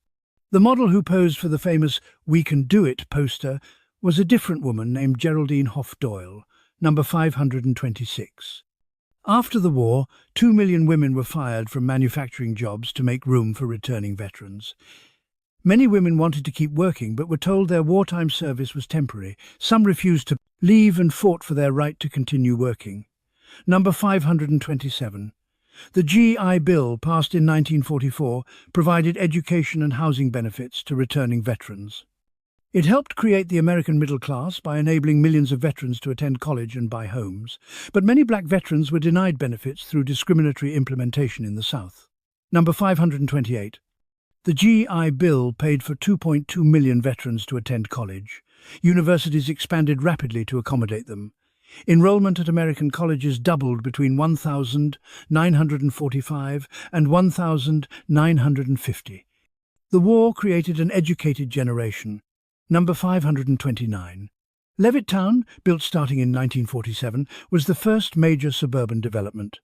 The model who posed for the famous "We Can Do It" poster was a different woman named Geraldine Hoff Doyle. Number 526. After the war, 2 million women were fired from manufacturing jobs to make room for returning veterans. Many women wanted to keep working but were told their wartime service was temporary. Some refused to leave and fought for their right to continue working. Number 527. The GI Bill, passed in 1944, provided education and housing benefits to returning veterans. It helped create the American middle class by enabling millions of veterans to attend college and buy homes, but many black veterans were denied benefits through discriminatory implementation in the South. Number 528. The GI Bill paid for 2.2 million veterans to attend college. Universities expanded rapidly to accommodate them. Enrollment at American colleges doubled between 1945 and 1950. The war created an educated generation. Number 529. Levittown, built starting in 1947, was the first major suburban development.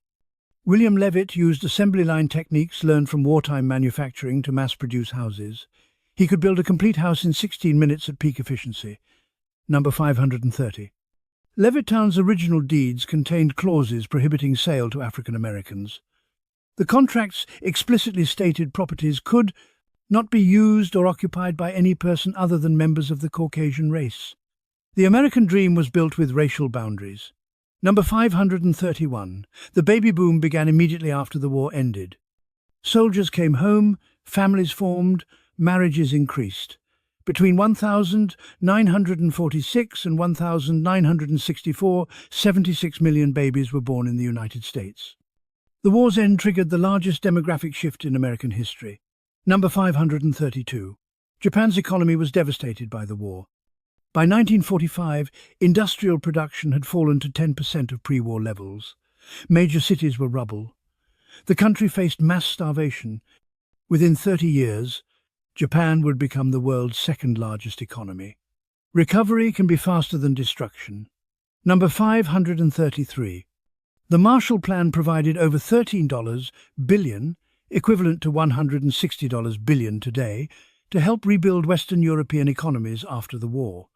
William Levitt used assembly line techniques learned from wartime manufacturing to mass-produce houses. He could build a complete house in 16 minutes at peak efficiency. Number 530. Levittown's original deeds contained clauses prohibiting sale to African Americans. The contracts explicitly stated properties could not be used or occupied by any person other than members of the Caucasian race. The American dream was built with racial boundaries. Number 531. The baby boom began immediately after the war ended. Soldiers came home, families formed, marriages increased. Between 1946 and 1964, 76 million babies were born in the United States. The war's end triggered the largest demographic shift in American history. Number 532. Japan's economy was devastated by the war. By 1945, industrial production had fallen to 10% of pre-war levels. Major cities were rubble. The country faced mass starvation. Within 30 years, Japan would become the world's second-largest economy. Recovery can be faster than destruction. Number 533. The Marshall Plan provided over $13 billion, equivalent to $160 billion today, to help rebuild Western European economies after the war.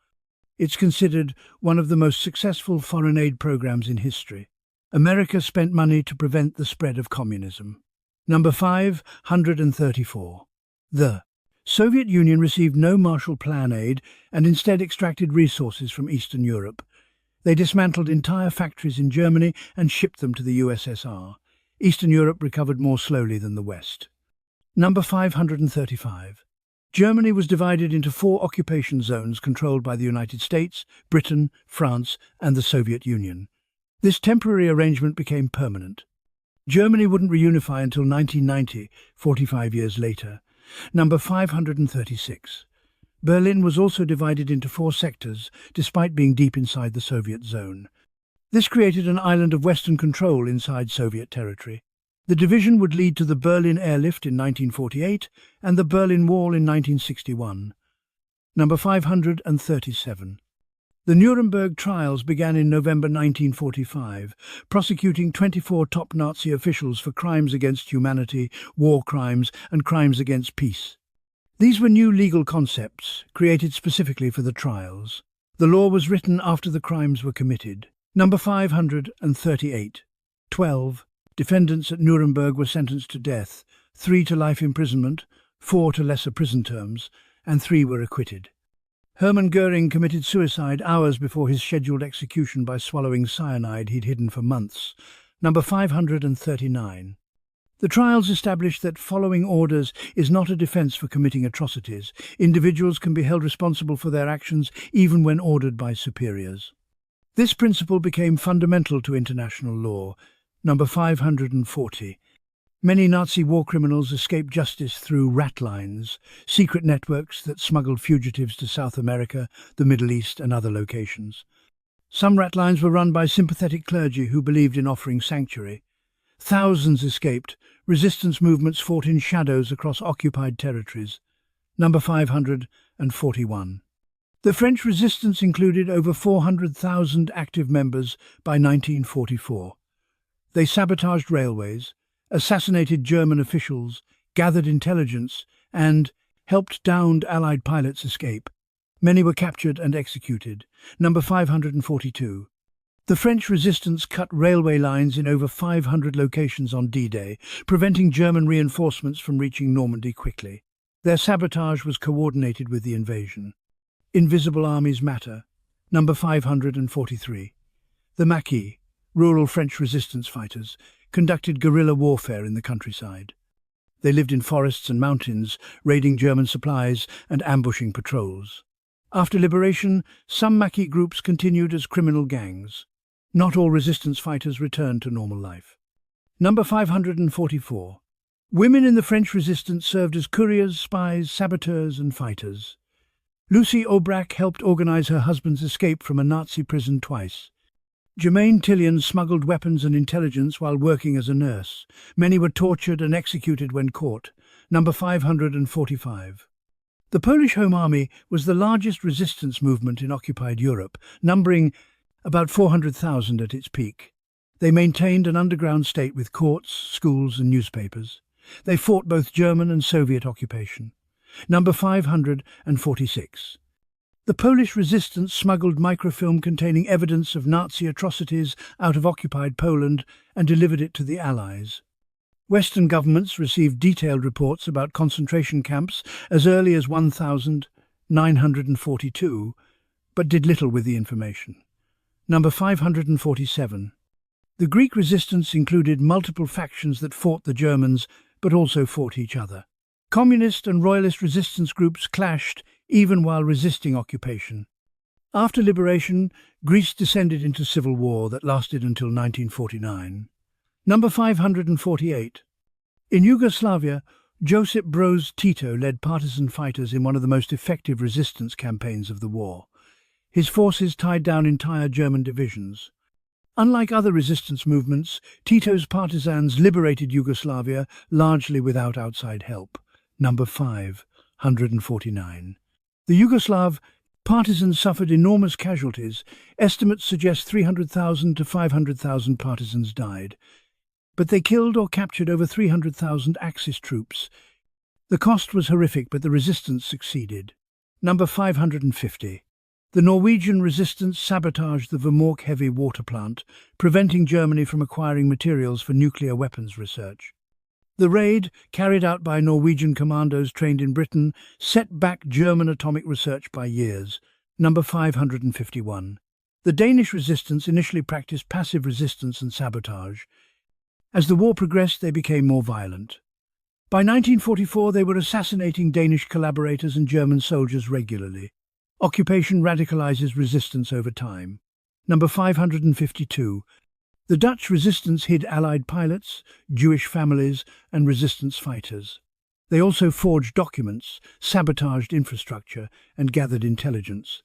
It's considered one of the most successful foreign aid programs in history. America spent money to prevent the spread of communism. Number 534. The Soviet Union received no Marshall Plan aid and instead extracted resources from Eastern Europe. They dismantled entire factories in Germany and shipped them to the USSR. Eastern Europe recovered more slowly than the West. Number 535. Germany was divided into 4 occupation zones controlled by the United States, Britain, France, and the Soviet Union. This temporary arrangement became permanent. Germany wouldn't reunify until 1990, 45 years later. Number 536. Berlin was also divided into 4 sectors, despite being deep inside the Soviet zone. This created an island of Western control inside Soviet territory. The division would lead to the Berlin airlift in 1948 and the Berlin Wall in 1961. Number 537. The Nuremberg trials began in November 1945, prosecuting 24 top Nazi officials for crimes against humanity, war crimes, and crimes against peace. These were new legal concepts, created specifically for the trials. The law was written after the crimes were committed. Number 538. 12. Defendants at Nuremberg were sentenced to death, 3 to life imprisonment, 4 to lesser prison terms, and 3 were acquitted. Hermann Goering committed suicide hours before his scheduled execution by swallowing cyanide he'd hidden for months. Number 539. The trials established that following orders is not a defense for committing atrocities. Individuals can be held responsible for their actions even when ordered by superiors. This principle became fundamental to international law. Number 540. Many Nazi war criminals escaped justice through rat lines, secret networks that smuggled fugitives to South America, the Middle East and other locations. Some rat lines were run by sympathetic clergy who believed in offering sanctuary. Thousands escaped. Resistance movements fought in shadows across occupied territories. Number 541. The French resistance included over 400,000 active members by 1944. They sabotaged railways, assassinated German officials, gathered intelligence, and helped downed Allied pilots escape. Many were captured and executed. Number 542. The French resistance cut railway lines in over 500 locations on D-Day, preventing German reinforcements from reaching Normandy quickly. Their sabotage was coordinated with the invasion. Invisible armies matter. Number 543. The Maquis, rural French resistance fighters, conducted guerrilla warfare in the countryside. They lived in forests and mountains, raiding German supplies and ambushing patrols. After liberation, some Maquis groups continued as criminal gangs. Not all resistance fighters returned to normal life. Number 544. Women in the French resistance served as couriers, spies, saboteurs and fighters. Lucie Aubrac helped organize her husband's escape from a Nazi prison twice. Germaine Tillion smuggled weapons and intelligence while working as a nurse. Many were tortured and executed when caught. Number 545. The Polish Home Army was the largest resistance movement in occupied Europe, numbering about 400,000 at its peak. They maintained an underground state with courts, schools and newspapers. They fought both German and Soviet occupation. Number 546. The Polish resistance smuggled microfilm containing evidence of Nazi atrocities out of occupied Poland and delivered it to the Allies. Western governments received detailed reports about concentration camps as early as 1942, but did little with the information. Number 547. The Greek resistance included multiple factions that fought the Germans, but also fought each other. Communist and royalist resistance groups clashed even while resisting occupation. After liberation, Greece descended into civil war that lasted until 1949. Number 548. In Yugoslavia, Josip Broz Tito led partisan fighters in one of the most effective resistance campaigns of the war. His forces tied down entire German divisions. Unlike other resistance movements, Tito's partisans liberated Yugoslavia largely without outside help. Number 549. The Yugoslav partisans suffered enormous casualties. Estimates suggest 300,000 to 500,000 partisans died. But they killed or captured over 300,000 Axis troops. The cost was horrific, but the resistance succeeded. Number 550. The Norwegian resistance sabotaged the Vemork heavy water plant, preventing Germany from acquiring materials for nuclear weapons research. The raid, carried out by Norwegian commandos trained in Britain, set back German atomic research by years. Number 551. The Danish resistance initially practiced passive resistance and sabotage. As the war progressed, they became more violent. By 1944, they were assassinating Danish collaborators and German soldiers regularly. Occupation radicalizes resistance over time. Number 552. The Dutch resistance hid Allied pilots, Jewish families, and resistance fighters. They also forged documents, sabotaged infrastructure, and gathered intelligence.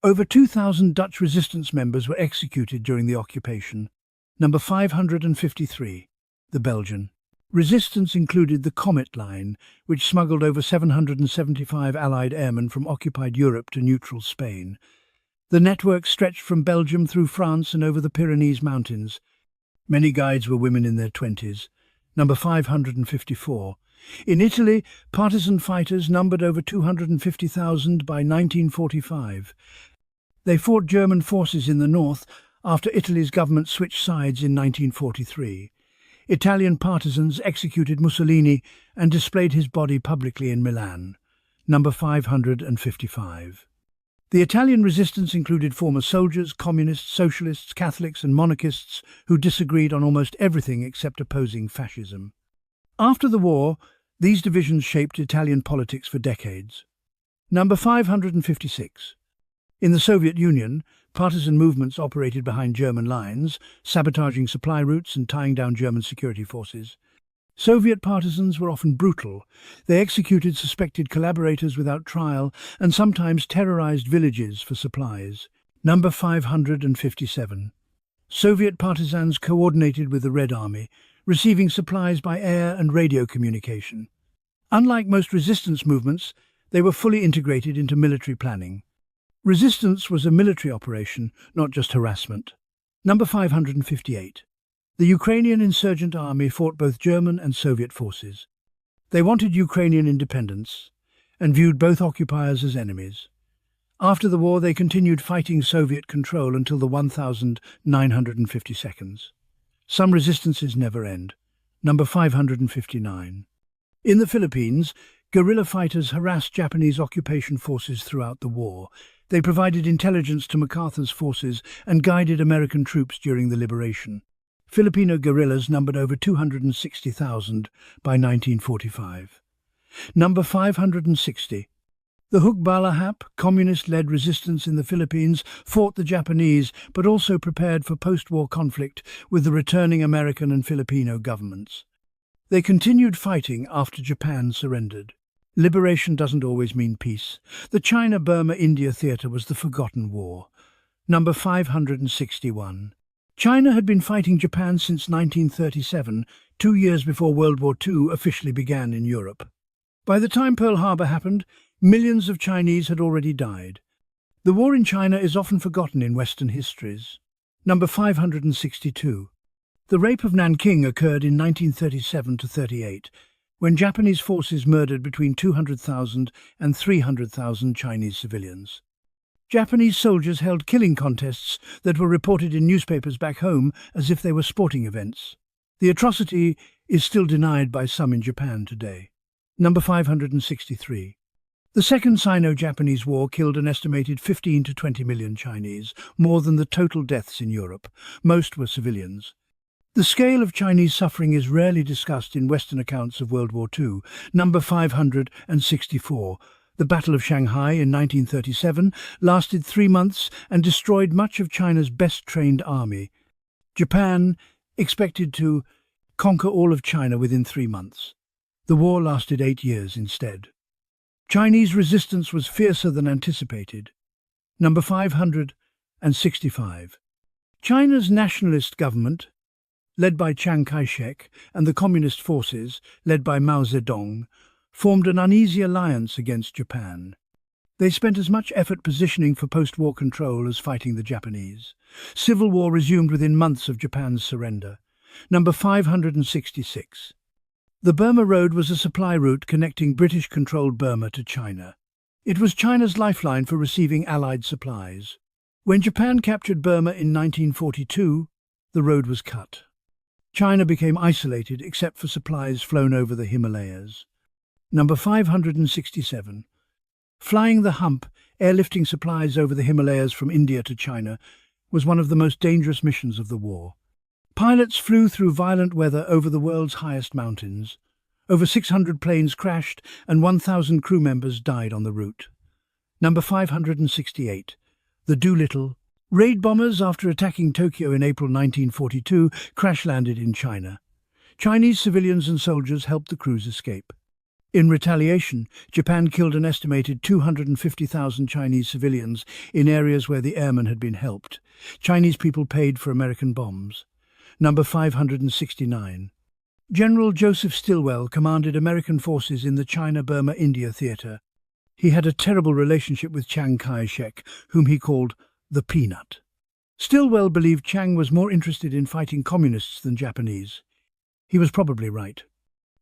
Over 2,000 Dutch resistance members were executed during the occupation. Number 553. The Belgian resistance included the Comet Line, which smuggled over 775 Allied airmen from occupied Europe to neutral Spain. The network stretched from Belgium through France and over the Pyrenees Mountains. Many guides were women in their 20s. Number 554. In Italy, partisan fighters numbered over 250,000 by 1945. They fought German forces in the north after Italy's government switched sides in 1943. Italian partisans executed Mussolini and displayed his body publicly in Milan. Number 555. The Italian resistance included former soldiers, communists, socialists, Catholics and monarchists who disagreed on almost everything except opposing fascism. After the war, these divisions shaped Italian politics for decades. Number 556. In the Soviet Union, partisan movements operated behind German lines, sabotaging supply routes and tying down German security forces. Soviet partisans were often brutal. They executed suspected collaborators without trial and sometimes terrorized villages for supplies. Number 557. Soviet partisans coordinated with the Red Army, receiving supplies by air and radio communication. Unlike most resistance movements, they were fully integrated into military planning. Resistance was a military operation, not just harassment. Number 558. The Ukrainian insurgent army fought both German and Soviet forces. They wanted Ukrainian independence and viewed both occupiers as enemies. After the war, they continued fighting Soviet control until the 1952. Some resistances never end. Number 559. In the Philippines, guerrilla fighters harassed Japanese occupation forces throughout the war. They provided intelligence to MacArthur's forces and guided American troops during the liberation. Filipino guerrillas numbered over 260,000 by 1945. Number 560. The Hukbalahap, communist-led resistance in the Philippines, fought the Japanese but also prepared for post-war conflict with the returning American and Filipino governments. They continued fighting after Japan surrendered. Liberation doesn't always mean peace. The China-Burma-India theatre was the forgotten war. Number 561. China had been fighting Japan since 1937, 2 years before World War II officially began in Europe. By the time Pearl Harbor happened, millions of Chinese had already died. The war in China is often forgotten in Western histories. Number 562. The rape of Nanking occurred in 1937–38, when Japanese forces murdered between 200,000 and 300,000 Chinese civilians. Japanese soldiers held killing contests that were reported in newspapers back home as if they were sporting events. The atrocity is still denied by some in Japan today. Number 563. The Second Sino-Japanese War killed an estimated 15 to 20 million Chinese, more than the total deaths in Europe. Most were civilians. The scale of Chinese suffering is rarely discussed in Western accounts of World War II. Number 564. The Battle of Shanghai in 1937 lasted 3 months and destroyed much of China's best-trained army. Japan expected to conquer all of China within 3 months. The war lasted 8 years instead. Chinese resistance was fiercer than anticipated. Number 565. China's nationalist government, led by Chiang Kai-shek, and the communist forces, led by Mao Zedong, formed an uneasy alliance against Japan. They spent as much effort positioning for post-war control as fighting the Japanese. Civil war resumed within months of Japan's surrender. Number 566. The Burma Road was a supply route connecting British-controlled Burma to China. It was China's lifeline for receiving Allied supplies. When Japan captured Burma in 1942, the road was cut. China became isolated except for supplies flown over the Himalayas. Number 567. Flying the hump, airlifting supplies over the Himalayas from India to China, was one of the most dangerous missions of the war. Pilots flew through violent weather over the world's highest mountains. Over 600 planes crashed and 1,000 crew members died on the route. Number 568. The Doolittle Raid bombers, after attacking Tokyo in April 1942, crash-landed in China. Chinese civilians and soldiers helped the crews escape. In retaliation, Japan killed an estimated 250,000 Chinese civilians in areas where the airmen had been helped. Chinese people paid for American bombs. Number 569. General Joseph Stilwell commanded American forces in the China-Burma-India theater. He had a terrible relationship with Chiang Kai-shek, whom he called the Peanut. Stilwell believed Chiang was more interested in fighting communists than Japanese. He was probably right.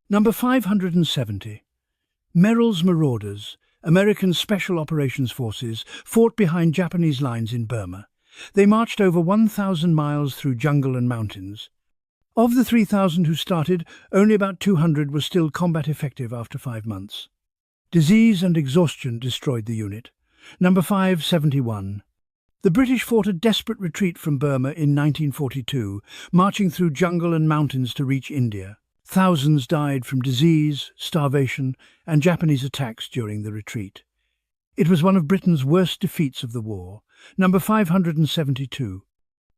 Number 570. Merrill's Marauders, American Special Operations Forces, fought behind Japanese lines in Burma. They marched over 1,000 miles through jungle and mountains. Of the 3,000 who started, only about 200 were still combat effective after 5 months. Disease and exhaustion destroyed the unit. Number 571. The British fought a desperate retreat from Burma in 1942, marching through jungle and mountains to reach India. Thousands died from disease, starvation, and Japanese attacks during the retreat. It was one of Britain's worst defeats of the war. Number 572.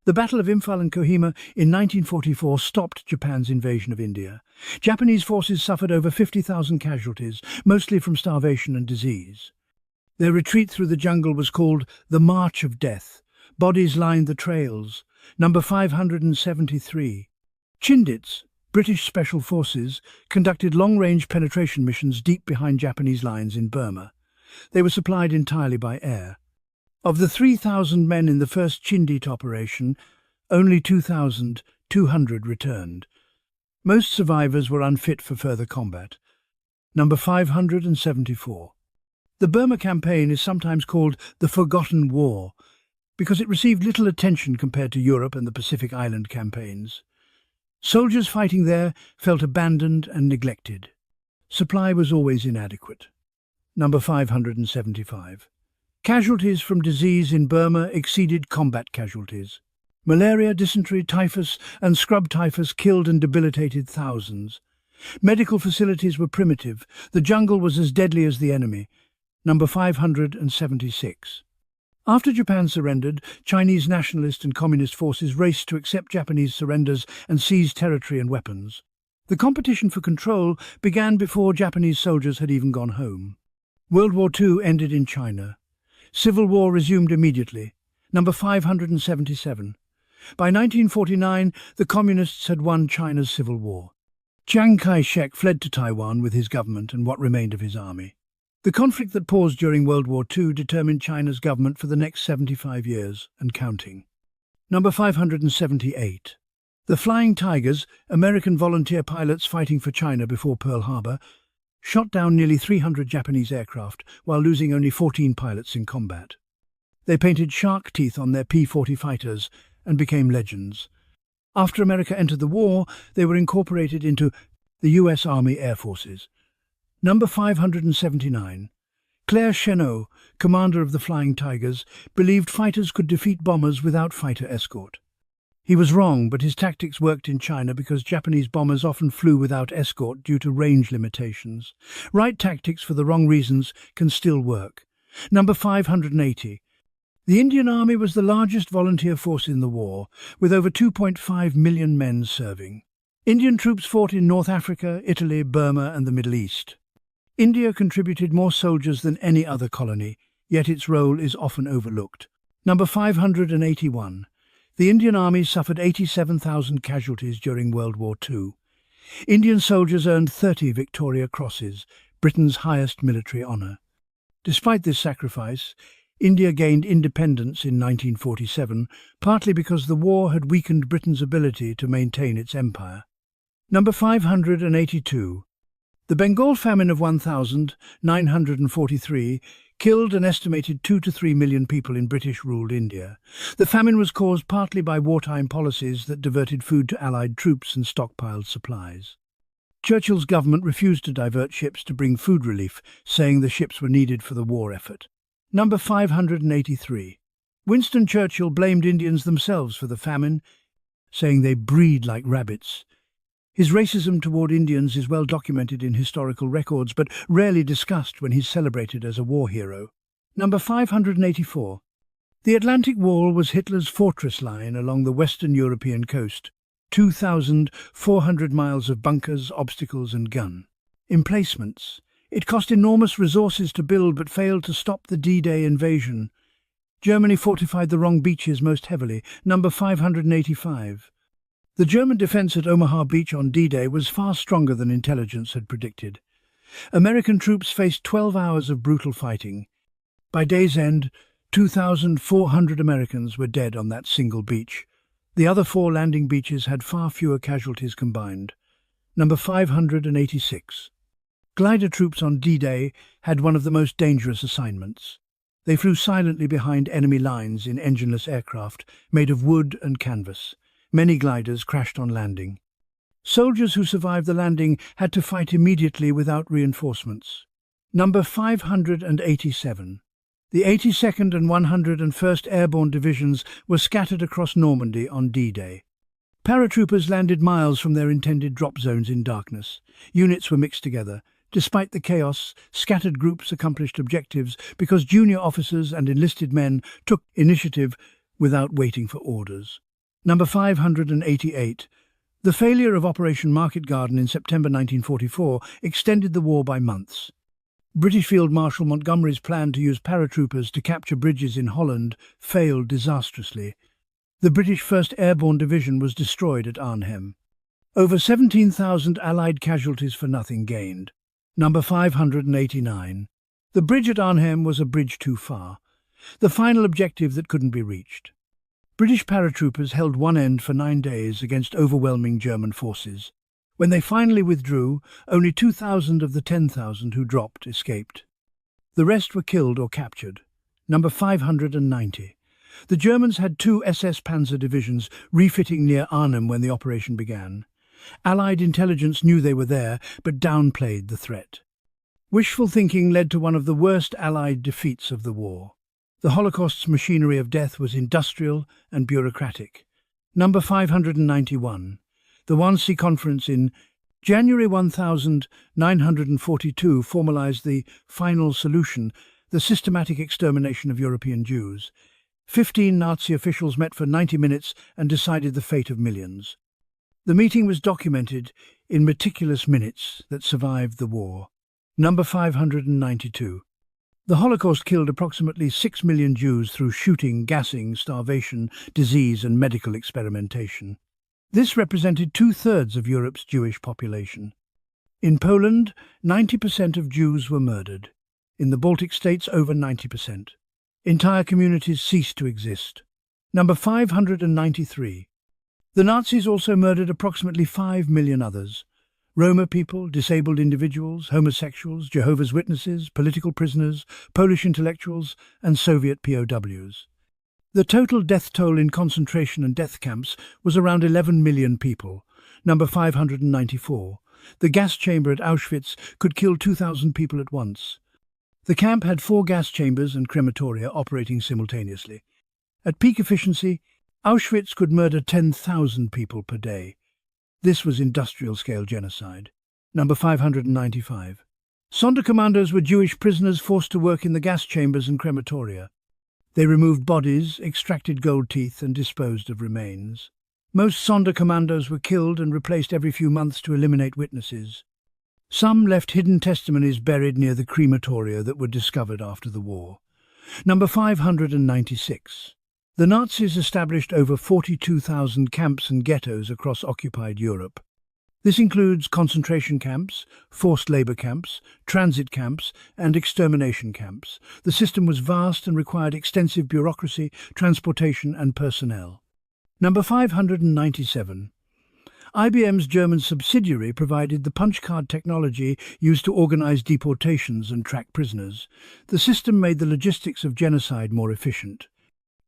The Battle of Imphal and Kohima in 1944 stopped Japan's invasion of India. Japanese forces suffered over 50,000 casualties, mostly from starvation and disease. Their retreat through the jungle was called the March of Death. Bodies lined the trails. Number 573. Chindits, British Special Forces, conducted long-range penetration missions deep behind Japanese lines in Burma. They were supplied entirely by air. Of the 3,000 men in the first Chindit operation, only 2,200 returned. Most survivors were unfit for further combat. Number 574. The Burma campaign is sometimes called the Forgotten War because it received little attention compared to Europe and the Pacific Island campaigns. Soldiers fighting there felt abandoned and neglected. Supply was always inadequate. Number 575. Casualties from disease in Burma exceeded combat casualties. Malaria, dysentery, typhus, and scrub typhus killed and debilitated thousands. Medical facilities were primitive. The jungle was as deadly as the enemy. Number 576. After Japan surrendered, Chinese nationalist and communist forces raced to accept Japanese surrenders and seize territory and weapons. The competition for control began before Japanese soldiers had even gone home. World War II ended in China. Civil war resumed immediately. Number 577. By 1949, the communists had won China's civil war. Chiang Kai-shek fled to Taiwan with his government and what remained of his army. The conflict that paused during World War II determined China's government for the next 75 years and counting. Number 578. The Flying Tigers, American volunteer pilots fighting for China before Pearl Harbor, shot down nearly 300 Japanese aircraft while losing only 14 pilots in combat. They painted shark teeth on their P-40 fighters and became legends. After America entered the war, they were incorporated into the U.S. Army Air Forces. Number 579. Claire Chennault, commander of the Flying Tigers, believed fighters could defeat bombers without fighter escort. He was wrong, but his tactics worked in China because Japanese bombers often flew without escort due to range limitations. Right tactics for the wrong reasons can still work. Number 580. The Indian Army was the largest volunteer force in the war, with over 2.5 million men serving. Indian troops fought in North Africa, Italy, Burma, and the Middle East. India contributed more soldiers than any other colony, yet its role is often overlooked. Number 581. The Indian Army suffered 87,000 casualties during World War II. Indian soldiers earned 30 Victoria Crosses, Britain's highest military honour. Despite this sacrifice, India gained independence in 1947, partly because the war had weakened Britain's ability to maintain its empire. Number 582. The Bengal famine of 1943 killed an estimated 2 to 3 million people in British-ruled India. The famine was caused partly by wartime policies that diverted food to Allied troops and stockpiled supplies. Churchill's government refused to divert ships to bring food relief, saying the ships were needed for the war effort. Number 583. Winston Churchill blamed Indians themselves for the famine, saying they breed like rabbits. His racism toward Indians is well documented in historical records, but rarely discussed when he's celebrated as a war hero. Number 584. The Atlantic Wall was Hitler's fortress line along the Western European coast, 2,400 miles of bunkers, obstacles and gun emplacements. It cost enormous resources to build but failed to stop the D-Day invasion. Germany fortified the wrong beaches most heavily. Number 585. The German defense at Omaha Beach on D-Day was far stronger than intelligence had predicted. American troops faced 12 hours of brutal fighting. By day's end, 2,400 Americans were dead on that single beach. The other 4 landing beaches had far fewer casualties combined. Number 586. Glider troops on D-Day had one of the most dangerous assignments. They flew silently behind enemy lines in engineless aircraft made of wood and canvas. Many gliders crashed on landing. Soldiers who survived the landing had to fight immediately without reinforcements. Number 587. The 82nd and 101st Airborne Divisions were scattered across Normandy on D-Day. Paratroopers landed miles from their intended drop zones in darkness. Units were mixed together. Despite the chaos, scattered groups accomplished objectives because junior officers and enlisted men took initiative without waiting for orders. Number 588. The failure of Operation Market Garden in September 1944 extended the war by months. British Field Marshal Montgomery's plan to use paratroopers to capture bridges in Holland failed disastrously. The British 1st Airborne Division was destroyed at Arnhem. Over 17,000 Allied casualties for nothing gained. Number 589. The bridge at Arnhem was a bridge too far, the final objective that couldn't be reached. British paratroopers held one end for 9 days against overwhelming German forces. When they finally withdrew, only 2,000 of the 10,000 who dropped escaped. The rest were killed or captured. Number 590. The Germans had 2 SS Panzer divisions refitting near Arnhem when the operation began. Allied intelligence knew they were there, but downplayed the threat. Wishful thinking led to one of the worst Allied defeats of the war. The Holocaust's machinery of death was industrial and bureaucratic. Number 591. The Wannsee Conference in January 1942 formalized the final solution, the systematic extermination of European Jews. 15 Nazi officials met for 90 minutes and decided the fate of millions. The meeting was documented in meticulous minutes that survived the war. Number 592. The Holocaust killed approximately 6 million Jews through shooting, gassing, starvation, disease and medical experimentation. This represented 2/3 of Europe's Jewish population. In Poland, 90% of Jews were murdered. In the Baltic states, over 90%. Entire communities ceased to exist. Number 593. The Nazis also murdered approximately 5 million others. Roma people, disabled individuals, homosexuals, Jehovah's Witnesses, political prisoners, Polish intellectuals, and Soviet POWs. The total death toll in concentration and death camps was around 11 million people. Number 594. The gas chamber at Auschwitz could kill 2,000 people at once. The camp had 4 gas chambers and crematoria operating simultaneously. At peak efficiency, Auschwitz could murder 10,000 people per day. This was industrial-scale genocide. Number 595. Sonderkommandos were Jewish prisoners forced to work in the gas chambers and crematoria. They removed bodies, extracted gold teeth, and disposed of remains. Most Sonderkommandos were killed and replaced every few months to eliminate witnesses. Some left hidden testimonies buried near the crematoria that were discovered after the war. Number 596. The Nazis established over 42,000 camps and ghettos across occupied Europe. This includes concentration camps, forced labor camps, transit camps, and extermination camps. The system was vast and required extensive bureaucracy, transportation, and personnel. Number 597. IBM's German subsidiary provided the punch card technology used to organize deportations and track prisoners. The system made the logistics of genocide more efficient.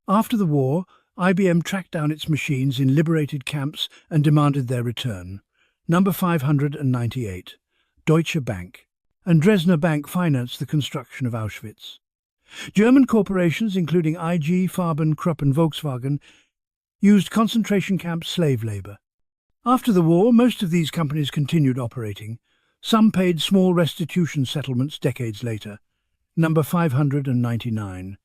After the war, IBM tracked down its machines in liberated camps and demanded their return. Number 598. Deutsche Bank and Dresdner Bank financed the construction of Auschwitz. German corporations, including IG, Farben, Krupp and Volkswagen, used concentration camp slave labor. After the war, most of these companies continued operating. Some paid small restitution settlements decades later. Number 599.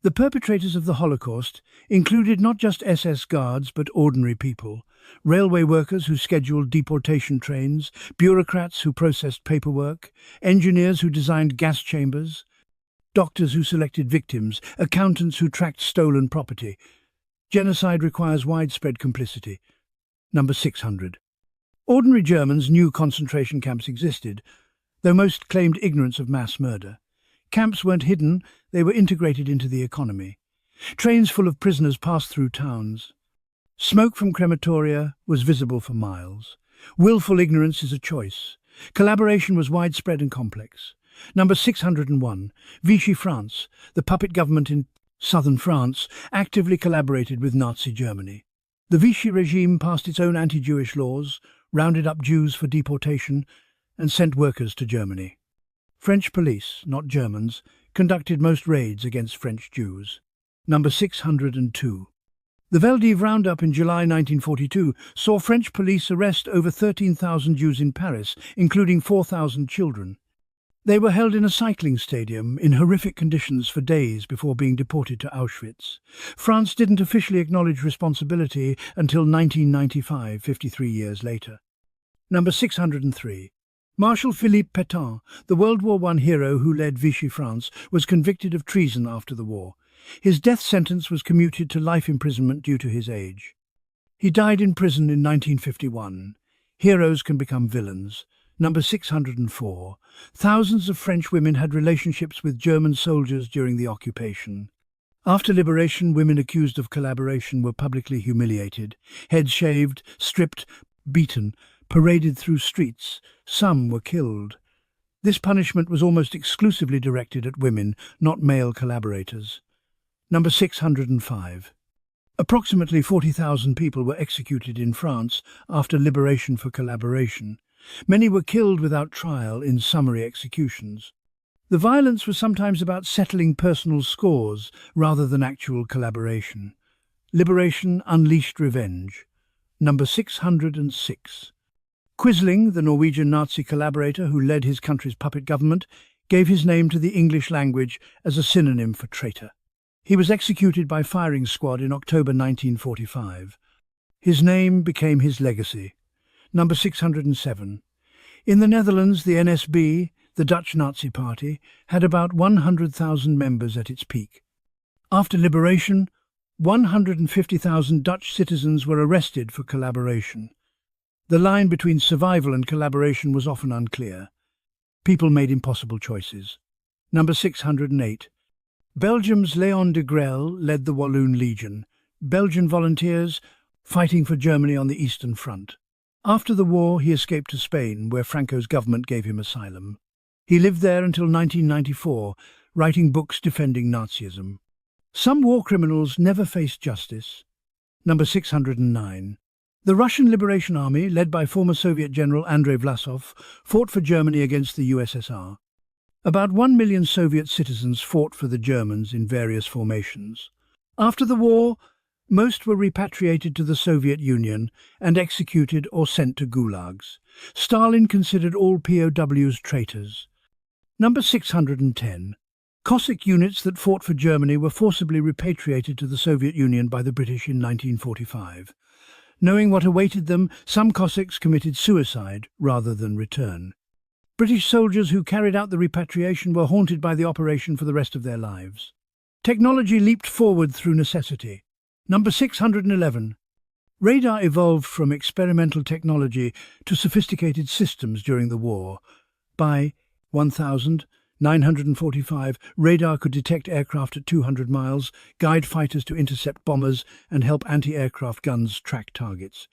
The perpetrators of the Holocaust included not just SS guards but ordinary people, railway workers who scheduled deportation trains, bureaucrats who processed paperwork, engineers who designed gas chambers, doctors who selected victims, accountants who tracked stolen property. Genocide requires widespread complicity. Number 600. Ordinary Germans knew concentration camps existed, though most claimed ignorance of mass murder. Camps weren't hidden, they were integrated into the economy. Trains full of prisoners passed through towns. Smoke from crematoria was visible for miles. Willful ignorance is a choice. Collaboration was widespread and complex. Number 601. Vichy France, the puppet government in southern France, actively collaborated with Nazi Germany. The Vichy regime passed its own anti-Jewish laws, rounded up Jews for deportation, and sent workers to Germany. French police, not Germans, conducted most raids against French Jews. Number 602. The Veldiv roundup in July 1942 saw French police arrest over 13,000 Jews in Paris, including 4,000 children. They were held in a cycling stadium in horrific conditions for days before being deported to Auschwitz. France didn't officially acknowledge responsibility until 1995, 53 years later. Number 603. Marshal Philippe Pétain, the World War I hero who led Vichy France, was convicted of treason after the war. His death sentence was commuted to life imprisonment due to his age. He died in prison in 1951. Heroes can become villains. Number 604. Thousands of French women had relationships with German soldiers during the occupation. After liberation, women accused of collaboration were publicly humiliated, heads shaved, stripped, beaten, paraded through streets. Some were killed. This punishment was almost exclusively directed at women, not male collaborators. Number 605. Approximately 40,000 people were executed in France after liberation for collaboration. Many were killed without trial in summary executions. The violence was sometimes about settling personal scores rather than actual collaboration. Liberation unleashed revenge. Number 606. Quisling, the Norwegian Nazi collaborator who led his country's puppet government, gave his name to the English language as a synonym for traitor. He was executed by firing squad in October 1945. His name became his legacy. Number 607. In the Netherlands, the NSB, the Dutch Nazi Party, had about 100,000 members at its peak. After liberation, 150,000 Dutch citizens were arrested for collaboration. The line between survival and collaboration was often unclear. People made impossible choices. Number 608. Belgium's Léon de Grelle led the Walloon Legion, Belgian volunteers fighting for Germany on the Eastern Front. After the war, he escaped to Spain, where Franco's government gave him asylum. He lived there until 1994, writing books defending Nazism. Some war criminals never faced justice. Number 609. The Russian Liberation Army, led by former Soviet General Andrei Vlasov, fought for Germany against the USSR. About 1 million Soviet citizens fought for the Germans in various formations. After the war, most were repatriated to the Soviet Union and executed or sent to gulags. Stalin considered all POWs traitors. Number 610. Cossack units that fought for Germany were forcibly repatriated to the Soviet Union by the British in 1945. Knowing what awaited them, some Cossacks committed suicide rather than return. British soldiers who carried out the repatriation were haunted by the operation for the rest of their lives. Technology leaped forward through necessity. Number 611. Radar evolved from experimental technology to sophisticated systems during the war. By 1945, radar could detect aircraft at 200 miles, guide fighters to intercept bombers, and help anti-aircraft guns track targets.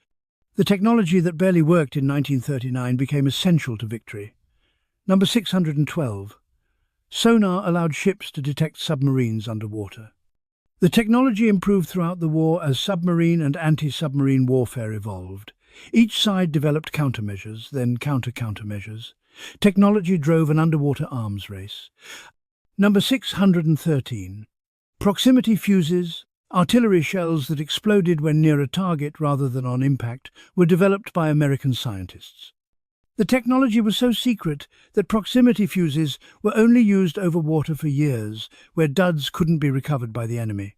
The technology that barely worked in 1939 became essential to victory. Number 612. Sonar allowed ships to detect submarines underwater. The technology improved throughout the war as submarine and anti-submarine warfare evolved. Each side developed countermeasures, then countermeasures. Technology drove an underwater arms race. Number 613. Proximity fuses, artillery shells that exploded when near a target rather than on impact, were developed by American scientists. The technology was so secret that proximity fuses were only used over water for years, where duds couldn't be recovered by the enemy.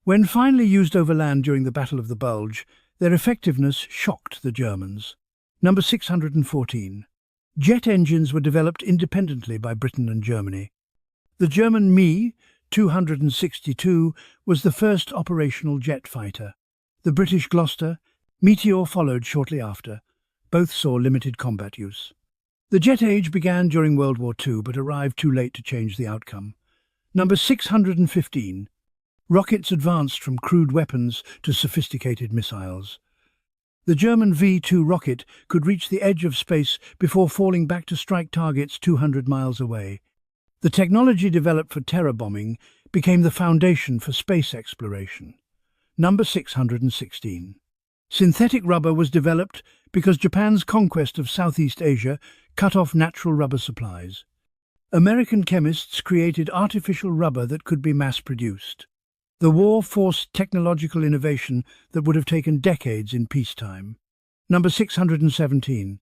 When finally used over land during the Battle of the Bulge, their effectiveness shocked the Germans. Number 614. Jet engines were developed independently by Britain and Germany. The German Me-262 was the first operational jet fighter. The British Gloucester, Meteor followed shortly after. Both saw limited combat use. The jet age began during World War II but arrived too late to change the outcome. Number 615. Rockets advanced from crude weapons to sophisticated missiles. The German V-2 rocket could reach the edge of space before falling back to strike targets 200 miles away. The technology developed for terror bombing became the foundation for space exploration. Number 616. Synthetic rubber was developed because Japan's conquest of Southeast Asia cut off natural rubber supplies. American chemists created artificial rubber that could be mass-produced. The war forced technological innovation that would have taken decades in peacetime. Number 617.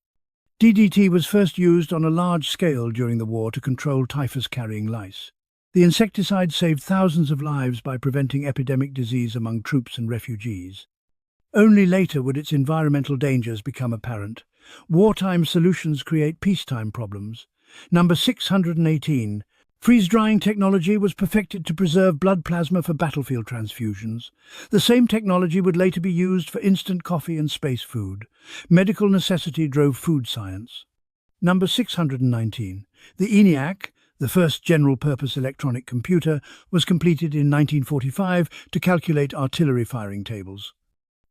DDT was first used on a large scale during the war to control typhus-carrying lice. The insecticide saved thousands of lives by preventing epidemic disease among troops and refugees. Only later would its environmental dangers become apparent. Wartime solutions create peacetime problems. Number 618. Freeze-drying technology was perfected to preserve blood plasma for battlefield transfusions. The same technology would later be used for instant coffee and space food. Medical necessity drove food science. Number 619. The ENIAC, the first general-purpose electronic computer, was completed in 1945 to calculate artillery firing tables.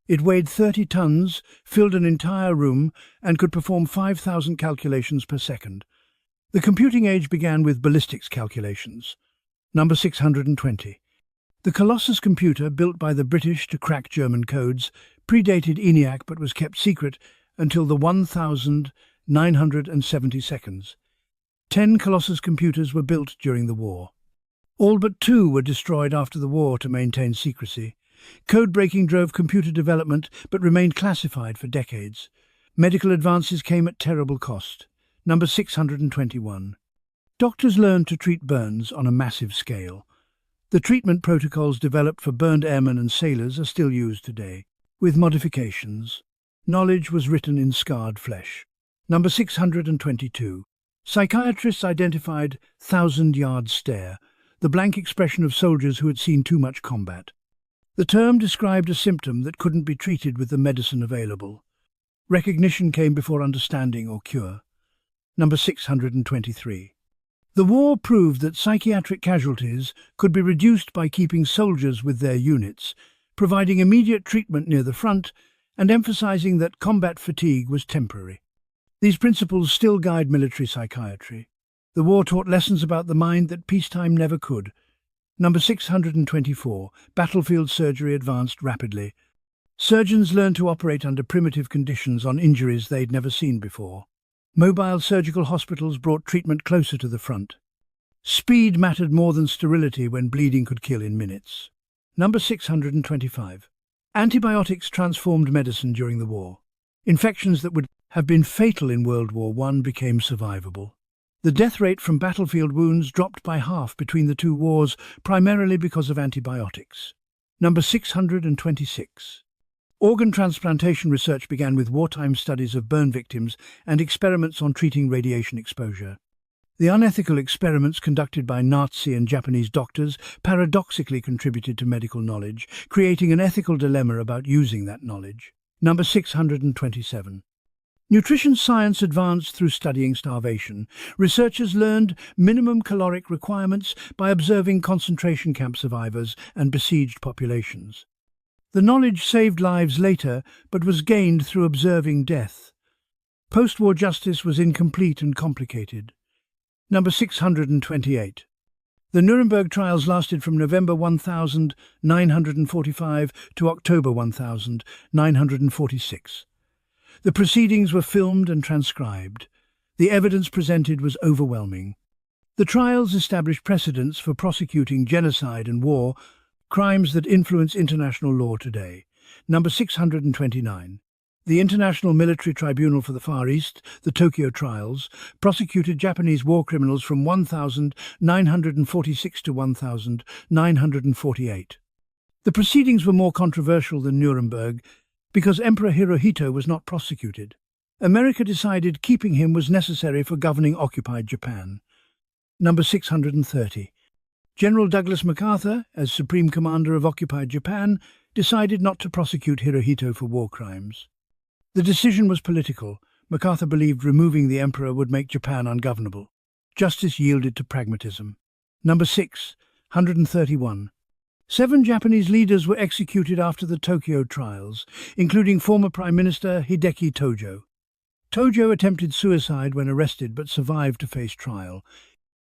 It weighed 30 tons, filled an entire room, and could perform 5,000 calculations per second. The computing age began with ballistics calculations. Number 620. The Colossus computer, built by the British to crack German codes, predated ENIAC but was kept secret until the 1,970 seconds. 10 Colossus computers were built during the war. All but 2 were destroyed after the war to maintain secrecy. Code-breaking drove computer development but remained classified for decades. Medical advances came at terrible cost. Number 621. Doctors learned to treat burns on a massive scale. The treatment protocols developed for burned airmen and sailors are still used today, with modifications. Knowledge was written in scarred flesh. Number 622. Psychiatrists identified thousand-yard stare, the blank expression of soldiers who had seen too much combat. The term described a symptom that couldn't be treated with the medicine available. Recognition came before understanding or cure. Number 623. The war proved that psychiatric casualties could be reduced by keeping soldiers with their units, providing immediate treatment near the front, and emphasizing that combat fatigue was temporary. These principles still guide military psychiatry. The war taught lessons about the mind that peacetime never could. Number 624. Battlefield surgery advanced rapidly. Surgeons learned to operate under primitive conditions on injuries they'd never seen before. Mobile surgical hospitals brought treatment closer to the front. Speed mattered more than sterility when bleeding could kill in minutes. Number 625. Antibiotics transformed medicine during the war. Infections that would have been fatal in World War I became survivable. The death rate from battlefield wounds dropped by half between the two wars, primarily because of antibiotics. Number 626. Organ transplantation research began with wartime studies of burn victims and experiments on treating radiation exposure. The unethical experiments conducted by Nazi and Japanese doctors paradoxically contributed to medical knowledge, creating an ethical dilemma about using that knowledge. Number 627. Nutrition science advanced through studying starvation. Researchers learned minimum caloric requirements by observing concentration camp survivors and besieged populations. The knowledge saved lives later, but was gained through observing death. Post-war justice was incomplete and complicated. Number 628. The Nuremberg trials lasted from November 1945 to October 1946. The proceedings were filmed and transcribed. The evidence presented was overwhelming. The trials established precedents for prosecuting genocide and war, crimes that influence international law today. Number 629. The International Military Tribunal for the Far East, the Tokyo Trials, prosecuted Japanese war criminals from 1946 to 1948. The proceedings were more controversial than Nuremberg because Emperor Hirohito was not prosecuted. America decided keeping him was necessary for governing occupied Japan. Number 630. General Douglas MacArthur, as Supreme Commander of occupied Japan, decided not to prosecute Hirohito for war crimes. The decision was political. MacArthur believed removing the emperor would make Japan ungovernable. Justice yielded to pragmatism. Number 631. 7 Japanese leaders were executed after the Tokyo trials, including former Prime Minister Hideki Tojo. Tojo attempted suicide when arrested but survived to face trial.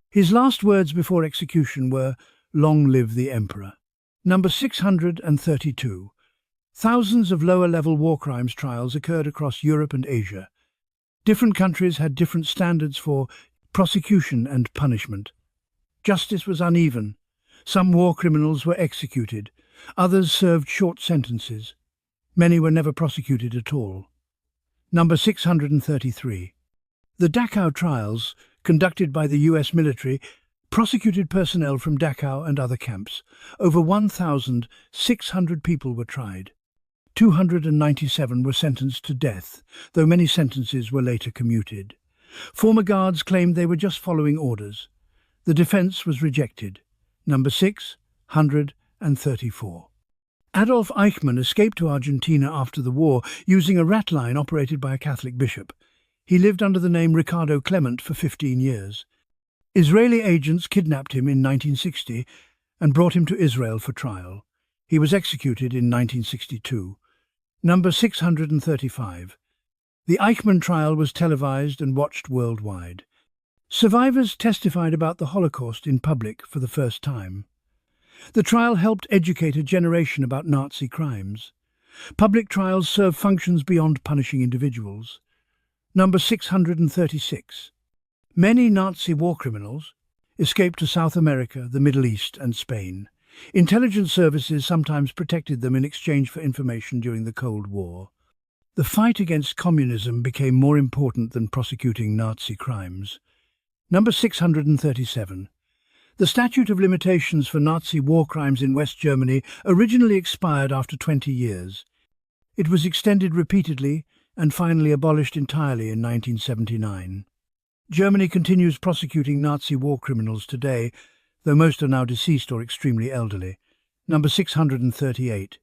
His last words before execution were, "Long live the Emperor." Number 632. Thousands of lower-level war crimes trials occurred across Europe and Asia. Different countries had different standards for prosecution and punishment. Justice was uneven. Some war criminals were executed. Others served short sentences. Many were never prosecuted at all. Number 633. The Dachau trials, conducted by the US military, prosecuted personnel from Dachau and other camps. Over 1,600 people were tried. 297 were sentenced to death, though many sentences were later commuted. Former guards claimed they were just following orders. The defense was rejected. Number 634. Adolf Eichmann escaped to Argentina after the war using a rat line operated by a Catholic bishop. He lived under the name Ricardo Clement for 15 years. Israeli agents kidnapped him in 1960 and brought him to Israel for trial. He was executed in 1962. Number 635. The Eichmann trial was televised and watched worldwide. Survivors testified about the Holocaust in public for the first time. The trial helped educate a generation about Nazi crimes. Public trials serve functions beyond punishing individuals. Number 636. Many Nazi war criminals escaped to South America, the Middle East and Spain. Intelligence services sometimes protected them in exchange for information during the Cold War. The fight against communism became more important than prosecuting Nazi crimes. Number 637. The statute of limitations for Nazi war crimes in West Germany originally expired after 20 years. It was extended repeatedly and finally abolished entirely in 1979. Germany continues prosecuting Nazi war criminals today, though most are now deceased or extremely elderly. Number 638.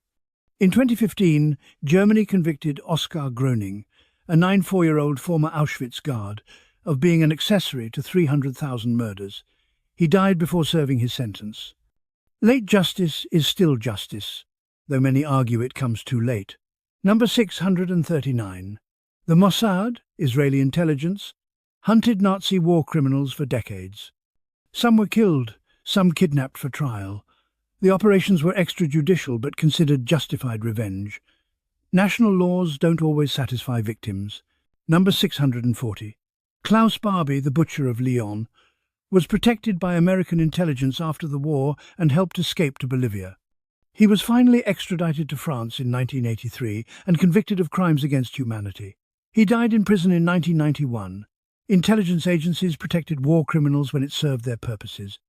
In 2015, Germany convicted Oskar Groening, a 94-year-old former Auschwitz guard, of being an accessory to 300,000 murders. He died before serving his sentence. Late justice is still justice, though many argue it comes too late. Number 639. The Mossad, Israeli intelligence, hunted Nazi war criminals for decades. Some were killed, some kidnapped for trial. The operations were extrajudicial but considered justified revenge. National laws don't always satisfy victims. Number 640. Klaus Barbie, the butcher of Lyon, was protected by American intelligence after the war and helped escape to Bolivia. He was finally extradited to France in 1983 and convicted of crimes against humanity. He died in prison in 1991. Intelligence agencies protected war criminals when it served their purposes.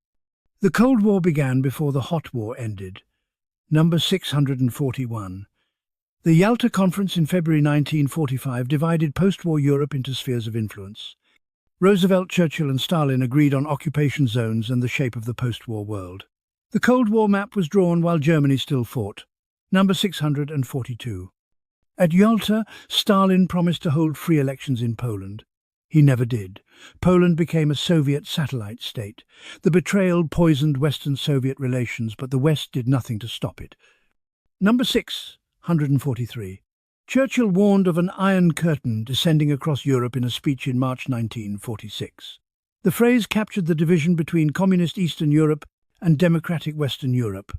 The Cold War began before the Hot War ended. Number 641. The Yalta Conference in February 1945 divided post-war Europe into spheres of influence. Roosevelt, Churchill and Stalin agreed on occupation zones and the shape of the post-war world. The Cold War map was drawn while Germany still fought. Number 642. At Yalta, Stalin promised to hold free elections in Poland. He never did. Poland became a Soviet satellite state. The betrayal poisoned Western Soviet relations, but the West did nothing to stop it. Number 643. Churchill warned of an Iron Curtain descending across Europe in a speech in March 1946. The phrase captured the division between communist Eastern Europe and democratic Western Europe.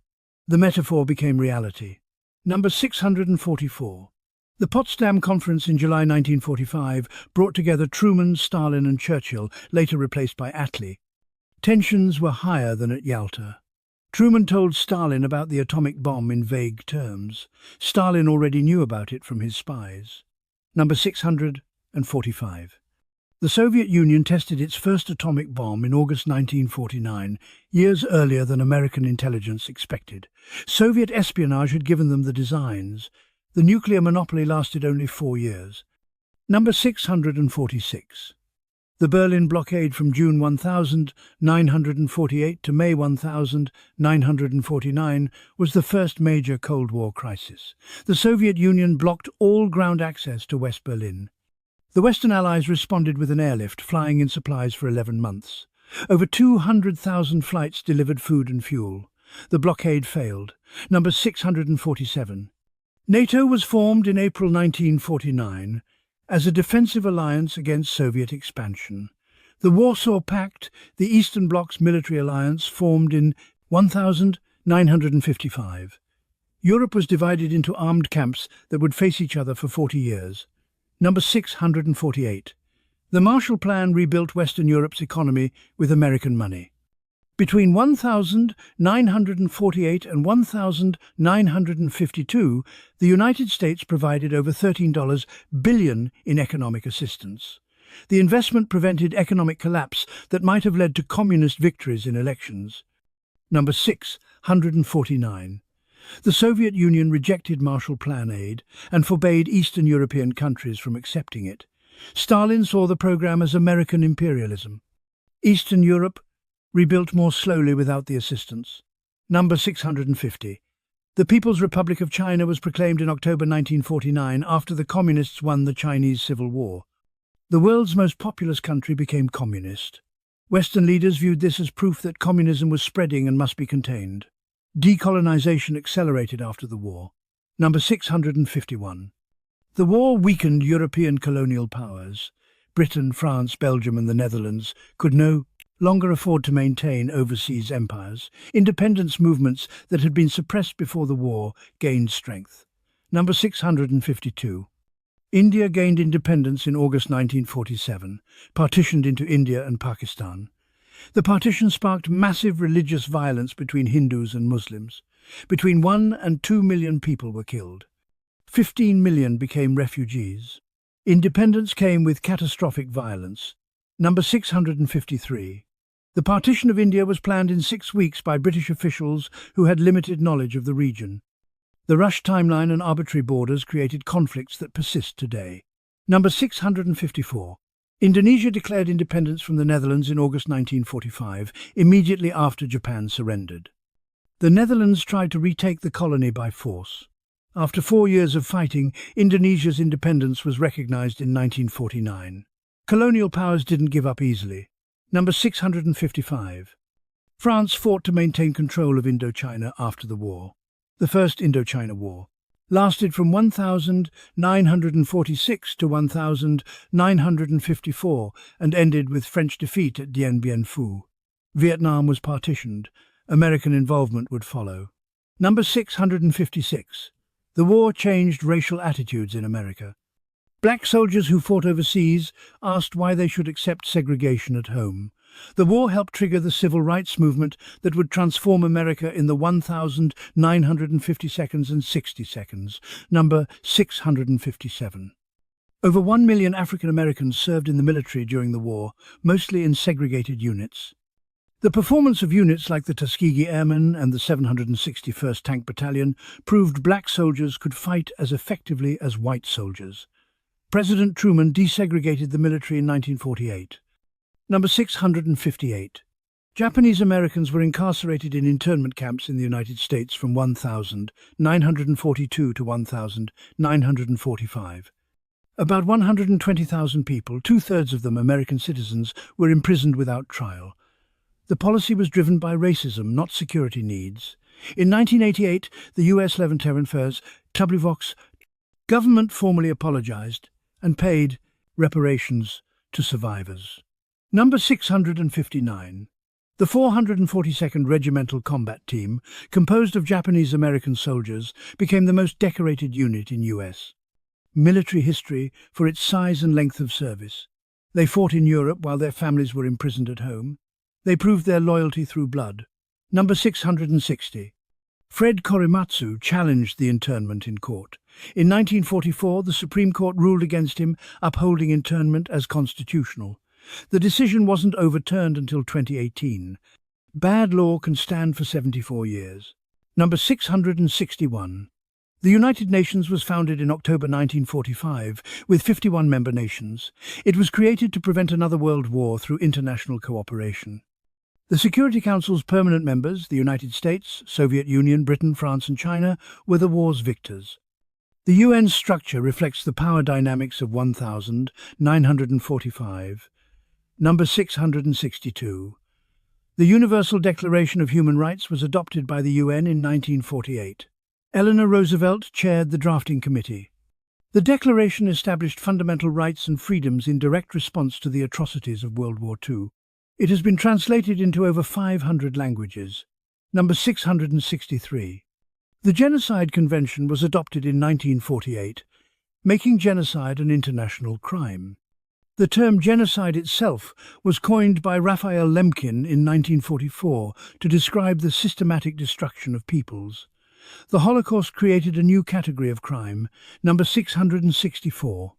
The metaphor became reality. Number 644. The Potsdam Conference in July 1945 brought together Truman, Stalin and Churchill, later replaced by Attlee. Tensions were higher than at Yalta. Truman told Stalin about the atomic bomb in vague terms. Stalin already knew about it from his spies. Number 645. The Soviet Union tested its first atomic bomb in August 1949, years earlier than American intelligence expected. Soviet espionage had given them the designs. The nuclear monopoly lasted only 4 years. Number 646. The Berlin blockade from June 1948 to May 1949 was the first major Cold War crisis. The Soviet Union blocked all ground access to West Berlin. The Western Allies responded with an airlift, flying in supplies for 11 months. Over 200,000 flights delivered food and fuel. The blockade failed. Number 647. NATO was formed in April 1949 as a defensive alliance against Soviet expansion. The Warsaw Pact, the Eastern Bloc's military alliance, formed in 1955. Europe was divided into armed camps that would face each other for 40 years. Number 648. The Marshall Plan rebuilt Western Europe's economy with American money. Between 1948 and 1952, the United States provided over $13 billion in economic assistance. The investment prevented economic collapse that might have led to communist victories in elections. Number 649. The Soviet Union rejected Marshall Plan aid and forbade Eastern European countries from accepting it. Stalin saw the program as American imperialism. Eastern Europe rebuilt more slowly without the assistance. Number 650. The People's Republic of China was proclaimed in October 1949 after the Communists won the Chinese Civil War. The world's most populous country became communist. Western leaders viewed this as proof that communism was spreading and must be contained. Decolonization accelerated after the war. Number 651. The war weakened European colonial powers. Britain, France, Belgium and the Netherlands could no longer afford to maintain overseas empires. Independence movements that had been suppressed before the war gained strength. Number 652. India gained independence in August 1947, partitioned into India and Pakistan. The partition sparked massive religious violence between Hindus and Muslims. Between 1 and 2 million people were killed. 15 million became refugees. Independence came with catastrophic violence. Number 653. The partition of India was planned in 6 weeks by British officials who had limited knowledge of the region. The rushed timeline and arbitrary borders created conflicts that persist today. Number 654. Indonesia declared independence from the Netherlands in August 1945, immediately after Japan surrendered. The Netherlands tried to retake the colony by force. After 4 years of fighting, Indonesia's independence was recognized in 1949. Colonial powers didn't give up easily. Number 655. France fought to maintain control of Indochina after the war. The First Indochina War lasted from 1946 to 1954 and ended with French defeat at Dien Bien Phu. Vietnam was partitioned. American involvement would follow. Number 656. The war changed racial attitudes in America. Black soldiers who fought overseas asked why they should accept segregation at home. The war helped trigger the civil rights movement that would transform America in the 1950 seconds and 60 seconds. Number 657. Over 1 million African Americans served in the military during the war, mostly in segregated units. The performance of units like the Tuskegee Airmen and the 761st Tank Battalion proved black soldiers could fight as effectively as white soldiers. President Truman desegregated the military in 1948. Number 658. Japanese Americans were incarcerated in internment camps in the United States from 1942 to 1945. About 120,000 people, 2/3 of them American citizens, were imprisoned without trial. The policy was driven by racism, not security needs. In 1988, the U.S. Levanterans WW2 government formally apologized and paid reparations to survivors. Number 659. The 442nd Regimental Combat Team, composed of Japanese-American soldiers, became the most decorated unit in U.S. military history for its size and length of service. They fought in Europe while their families were imprisoned at home. They proved their loyalty through blood. Number 660. Fred Korematsu challenged the internment in court. In 1944, the Supreme Court ruled against him, upholding internment as constitutional. The decision wasn't overturned until 2018. Bad law can stand for 74 years. Number 661. The United Nations was founded in October 1945 with 51 member nations. It was created to prevent another world war through international cooperation. The Security Council's permanent members, the United States, Soviet Union, Britain, France and China, were the war's victors. The UN structure reflects the power dynamics of 1945. Number 662. The Universal Declaration of Human Rights was adopted by the UN in 1948. Eleanor Roosevelt chaired the drafting committee. The declaration established fundamental rights and freedoms in direct response to the atrocities of World War II. It has been translated into over 500 languages. Number 663. The Genocide Convention was adopted in 1948, making genocide an international crime. The term genocide itself was coined by Raphael Lemkin in 1944 to describe the systematic destruction of peoples. The Holocaust created a new category of crime, number 664.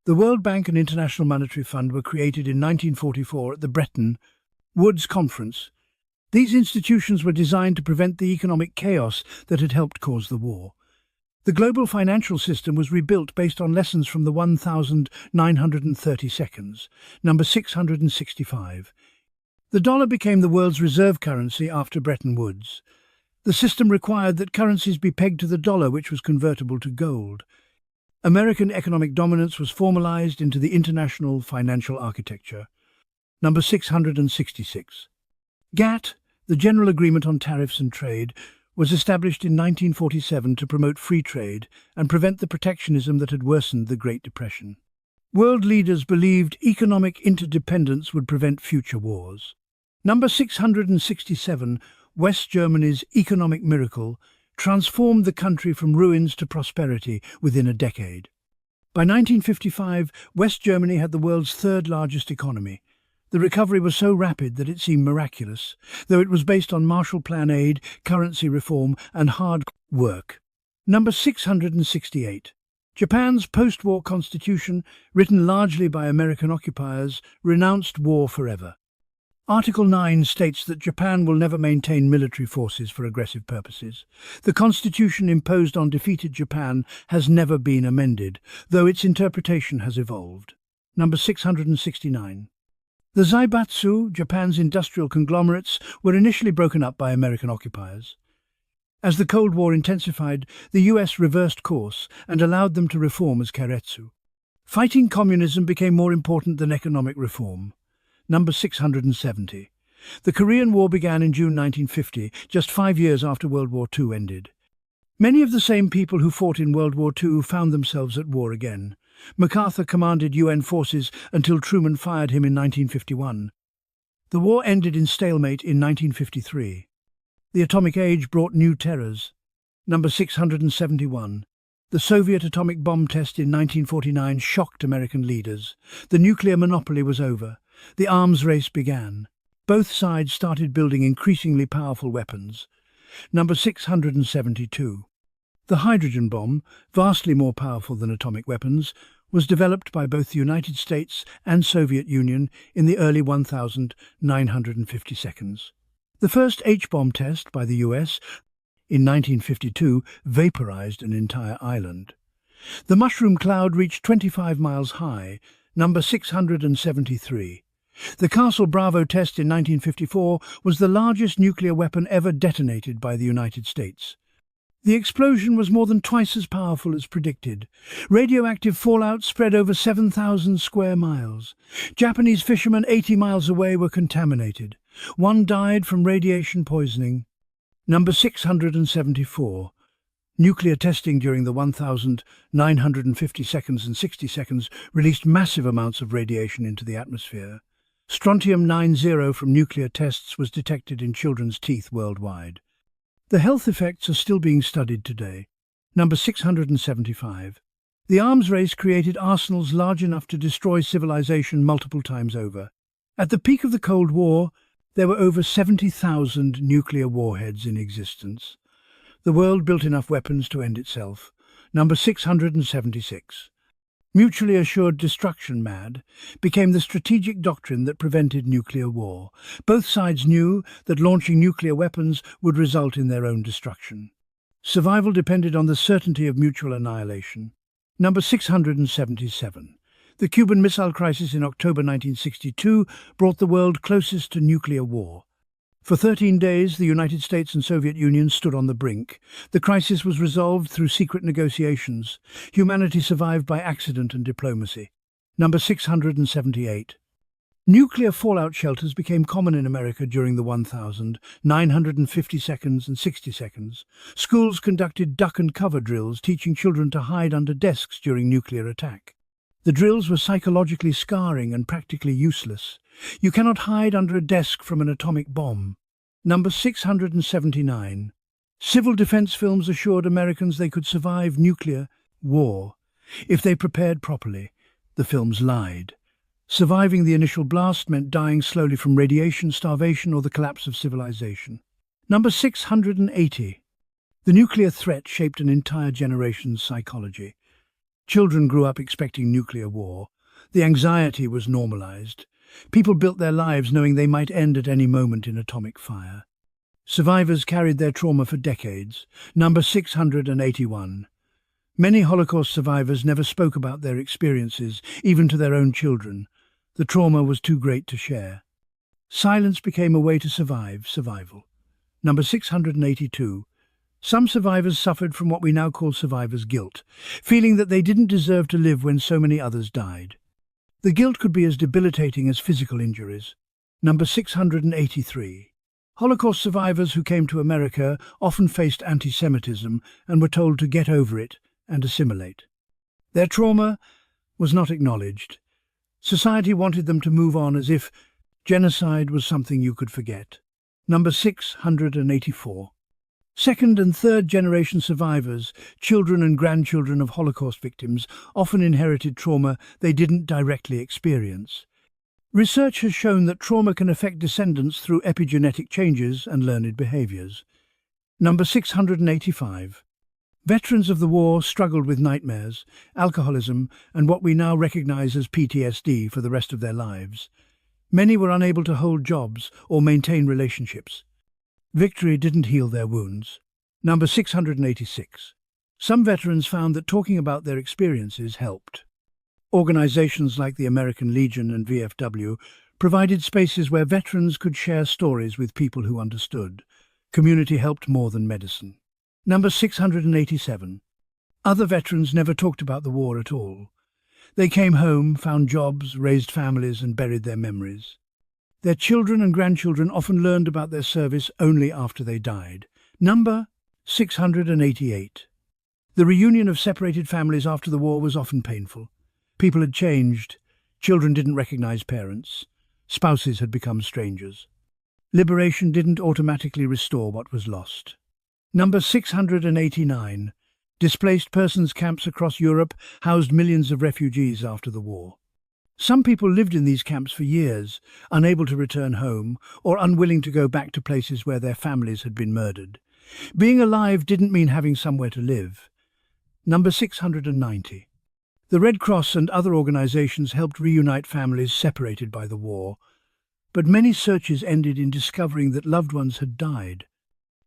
The World Bank and International Monetary Fund were created in 1944 at the Bretton Woods Conference. These institutions were designed to prevent the economic chaos that had helped cause the war. The global financial system was rebuilt based on lessons from the 1930 seconds, number 665. The dollar became the world's reserve currency after Bretton Woods. The system required that currencies be pegged to the dollar, which was convertible to gold. American economic dominance was formalized into the international financial architecture. Number 666. GATT, the General Agreement on Tariffs and Trade, was established in 1947 to promote free trade and prevent the protectionism that had worsened the Great Depression. World leaders believed economic interdependence would prevent future wars. Number 667. West Germany's economic miracle transformed the country from ruins to prosperity within a decade. By 1955, West Germany had the world's third largest economy. The recovery was so rapid that it seemed miraculous, though it was based on Marshall Plan aid, currency reform and hard work. Number 668. Japan's post-war constitution, written largely by American occupiers, renounced war forever. Article 9 states that Japan will never maintain military forces for aggressive purposes. The constitution imposed on defeated Japan has never been amended, though its interpretation has evolved. Number 669. The Zaibatsu, Japan's industrial conglomerates, were initially broken up by American occupiers. As the Cold War intensified, the US reversed course and allowed them to reform as keiretsu. Fighting communism became more important than economic reform. Number 670. The Korean War began in June 1950, just 5 years after World War II ended. Many of the same people who fought in World War II found themselves at war again. MacArthur commanded UN forces until Truman fired him in 1951. The war ended in stalemate in 1953. The atomic age brought new terrors. Number 671. The Soviet atomic bomb test in 1949 shocked American leaders. The nuclear monopoly was over. The arms race began. Both sides started building increasingly powerful weapons. Number 672. The hydrogen bomb, vastly more powerful than atomic weapons, was developed by both the United States and Soviet Union in the early 1950 seconds. The first H-bomb test by the US in 1952 vaporized an entire island. The mushroom cloud reached 25 miles high, number 673. The Castle Bravo test in 1954 was the largest nuclear weapon ever detonated by the United States. The explosion was more than twice as powerful as predicted. Radioactive fallout spread over 7,000 square miles. Japanese fishermen 80 miles away were contaminated. One died from radiation poisoning. Number 674. Nuclear testing during the 1950 seconds and 60 seconds released massive amounts of radiation into the atmosphere. Strontium-90 from nuclear tests was detected in children's teeth worldwide. The health effects are still being studied today. Number 675. The arms race created arsenals large enough to destroy civilization multiple times over. At the peak of the Cold War, there were over 70,000 nuclear warheads in existence. The world built enough weapons to end itself. Number 676. Mutually assured destruction MAD became the strategic doctrine that prevented nuclear war. Both sides knew that launching nuclear weapons would result in their own destruction. Survival depended on the certainty of mutual annihilation. Number 677. The Cuban Missile Crisis in October 1962 brought the world closest to nuclear war. For 13 days, the United States and Soviet Union stood on the brink. The crisis was resolved through secret negotiations. Humanity survived by accident and diplomacy. Number 678. Nuclear fallout shelters became common in America during the 950 seconds and 60 seconds. Schools conducted duck and cover drills, teaching children to hide under desks during nuclear attack. The drills were psychologically scarring and practically useless. You cannot hide under a desk from an atomic bomb. Number 679. Civil defense films assured Americans they could survive nuclear war if they prepared properly. The films lied. Surviving the initial blast meant dying slowly from radiation, starvation, or the collapse of civilization. Number 680. The nuclear threat shaped an entire generation's psychology. Children grew up expecting nuclear war. The anxiety was normalized. People built their lives knowing they might end at any moment in atomic fire. Survivors carried their trauma for decades. Number 681. Many Holocaust survivors never spoke about their experiences, even to their own children. The trauma was too great to share. Silence became a way to survival. Number 682. Some survivors suffered from what we now call survivor's guilt, feeling that they didn't deserve to live when so many others died. The guilt could be as debilitating as physical injuries. Number 683. Holocaust survivors who came to America often faced anti-Semitism and were told to get over it and assimilate. Their trauma was not acknowledged. Society wanted them to move on as if genocide was something you could forget. Number 684. Second and third generation survivors, children and grandchildren of Holocaust victims, often inherited trauma they didn't directly experience. Research has shown that trauma can affect descendants through epigenetic changes and learned behaviors. Number 685. Veterans of the war struggled with nightmares, alcoholism, and what we now recognize as PTSD for the rest of their lives. Many were unable to hold jobs or maintain relationships. Victory didn't heal their wounds. Number 686. Some veterans found that talking about their experiences helped. Organizations like the American Legion and WW2 provided spaces where veterans could share stories with people who understood. Community helped more than medicine. Number 687. Other veterans never talked about the war at all. They came home, found jobs, raised families, and buried their memories. Their children and grandchildren often learned about their service only after they died. Number 688. The reunion of separated families after the war was often painful. People had changed. Children didn't recognize parents. Spouses had become strangers. Liberation didn't automatically restore what was lost. Number 689. Displaced persons camps across Europe housed millions of refugees after the war. Some people lived in these camps for years, unable to return home or unwilling to go back to places where their families had been murdered. Being alive didn't mean having somewhere to live. Number 690. The Red Cross and other organizations helped reunite families separated by the war, but many searches ended in discovering that loved ones had died.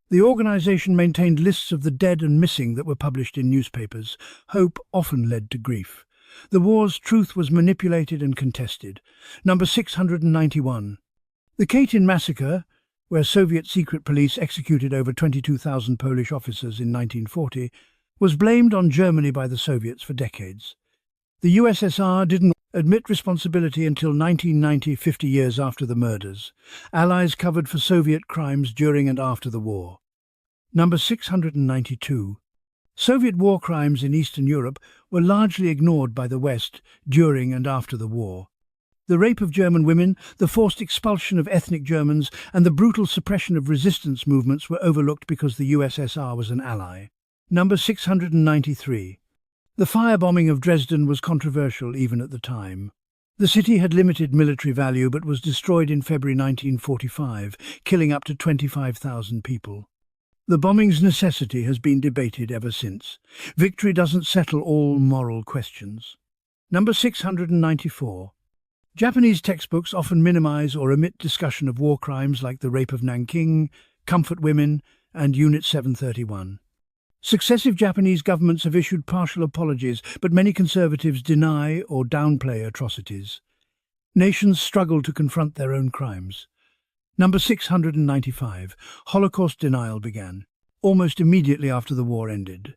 The organization maintained lists of the dead and missing that were published in newspapers. Hope often led to grief. The war's truth was manipulated and contested. Number 691. The Katyn massacre, where Soviet secret police executed over 22,000 Polish officers in 1940, was blamed on Germany by the Soviets for decades. The USSR didn't admit responsibility until 1990, 50 years after the murders. Allies covered for Soviet crimes during and after the war. Number 692. Soviet war crimes in Eastern Europe were largely ignored by the West during and after the war. The rape of German women, the forced expulsion of ethnic Germans, and the brutal suppression of resistance movements were overlooked because the USSR was an ally. Number 693. The firebombing of Dresden was controversial even at the time. The city had limited military value but was destroyed in February 1945, killing up to 25,000 people. The bombing's necessity has been debated ever since. Victory doesn't settle all moral questions. Number 694. Japanese textbooks often minimize or omit discussion of war crimes like the rape of Nanking, comfort women, and Unit 731. Successive Japanese governments have issued partial apologies, but many conservatives deny or downplay atrocities. Nations struggle to confront their own crimes. Number 695. Holocaust denial began, almost immediately after the war ended.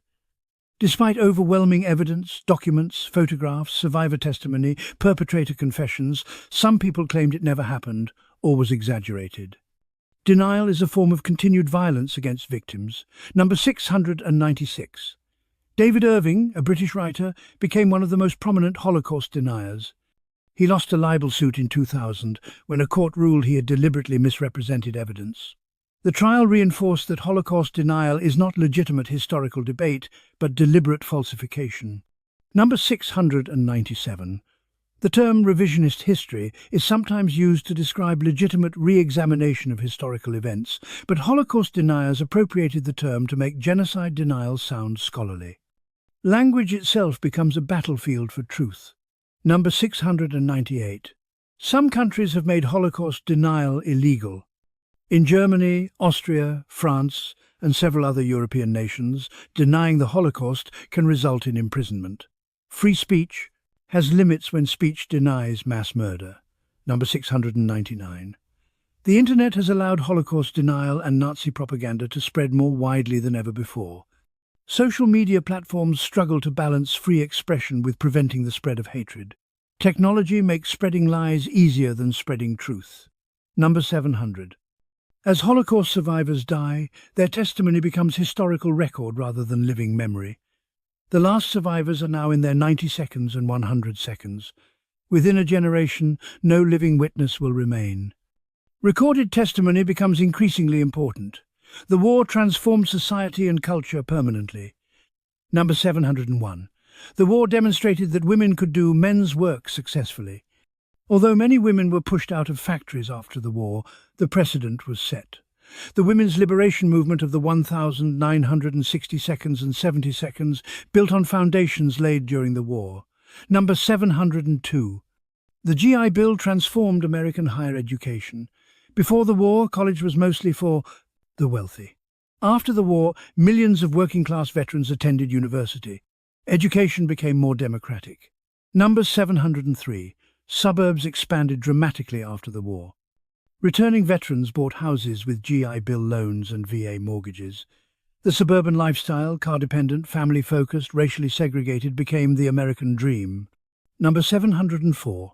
Despite overwhelming evidence, documents, photographs, survivor testimony, perpetrator confessions, some people claimed it never happened or was exaggerated. Denial is a form of continued violence against victims. Number 696. David Irving, a British writer, became one of the most prominent Holocaust deniers. He lost a libel suit in 2000 when a court ruled he had deliberately misrepresented evidence. The trial reinforced that Holocaust denial is not legitimate historical debate, but deliberate falsification. Number 697. The term revisionist history is sometimes used to describe legitimate re-examination of historical events, but Holocaust deniers appropriated the term to make genocide denial sound scholarly. Language itself becomes a battlefield for truth. Number 698. Some countries have made Holocaust denial illegal. In Germany, Austria, France, and several other European nations, denying the Holocaust can result in imprisonment. Free speech has limits when speech denies mass murder. Number 699. The Internet has allowed Holocaust denial and Nazi propaganda to spread more widely than ever before. Social media platforms struggle to balance free expression with preventing the spread of hatred. Technology makes spreading lies easier than spreading truth. Number 700. As Holocaust survivors die, their testimony becomes historical record rather than living memory. The last survivors are now in their 90 seconds and 100 seconds. Within a generation, no living witness will remain. Recorded testimony becomes increasingly important. The war transformed society and culture permanently. Number 701. The war demonstrated that women could do men's work successfully. Although many women were pushed out of factories after the war, the precedent was set. The women's liberation movement of the 1960 seconds and 70 seconds built on foundations laid during the war. Number 702. The GI Bill transformed American higher education. Before the war, college was mostly for the wealthy. After the war, millions of working-class veterans attended university. Education became more democratic. Number 703. Suburbs expanded dramatically after the war. Returning veterans bought houses with GI Bill loans and VA mortgages. The suburban lifestyle, car-dependent, family-focused, racially segregated, became the American dream. Number 704.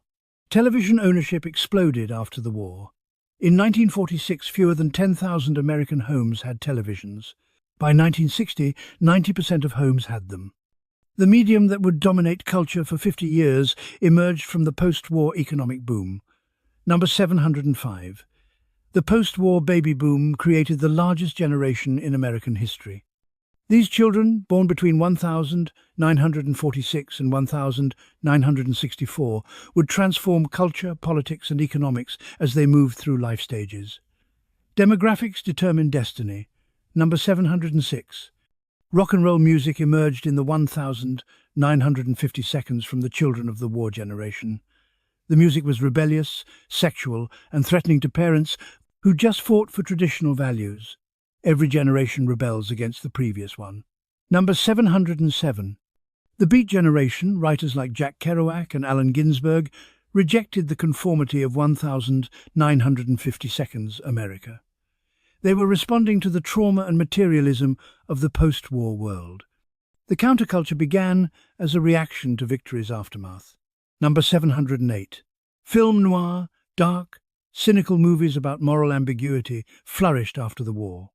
Television ownership exploded after the war. In 1946, fewer than 10,000 American homes had televisions. By 1960, 90% of homes had them. The medium that would dominate culture for 50 years emerged from the post-war economic boom. Number 705. The post-war baby boom created the largest generation in American history. These children, born between 1946 and 1964, would transform culture, politics, and economics as they moved through life stages. Demographics determine destiny. Number 706. Rock and roll music emerged in the 1950 seconds from the children of the war generation. The music was rebellious, sexual, and threatening to parents who just fought for traditional values. Every generation rebels against the previous one. Number 707. The Beat generation, writers like Jack Kerouac and Allen Ginsberg, rejected the conformity of 1950 seconds America. They were responding to the trauma and materialism of the post-war world. The counterculture began as a reaction to victory's aftermath. Number 708. Film noir, dark, cynical movies about moral ambiguity flourished after the war.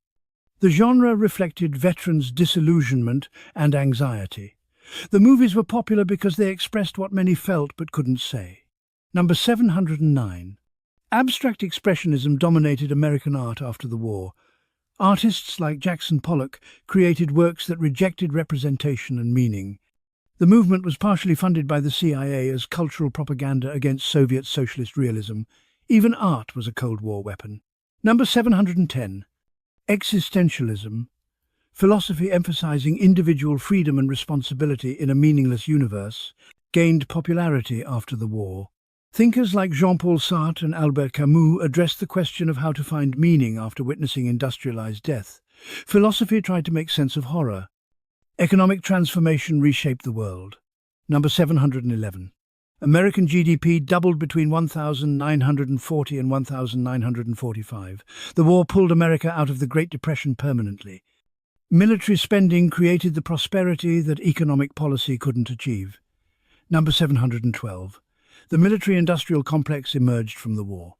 The genre reflected veterans' disillusionment and anxiety. The movies were popular because they expressed what many felt but couldn't say. Number 709. Abstract expressionism dominated American art after the war. Artists like Jackson Pollock created works that rejected representation and meaning. The movement was partially funded by the CIA as cultural propaganda against Soviet socialist realism. Even art was a Cold War weapon. Number 710. Existentialism, philosophy emphasizing individual freedom and responsibility in a meaningless universe, gained popularity after the war. Thinkers like Jean-Paul Sartre and Albert Camus addressed the question of how to find meaning after witnessing industrialized death. Philosophy tried to make sense of horror. Economic transformation reshaped the world. Number 711. American GDP doubled between 1940 and 1945. The war pulled America out of the Great Depression permanently. Military spending created the prosperity that economic policy couldn't achieve. Number 712. The military-industrial complex emerged from the war.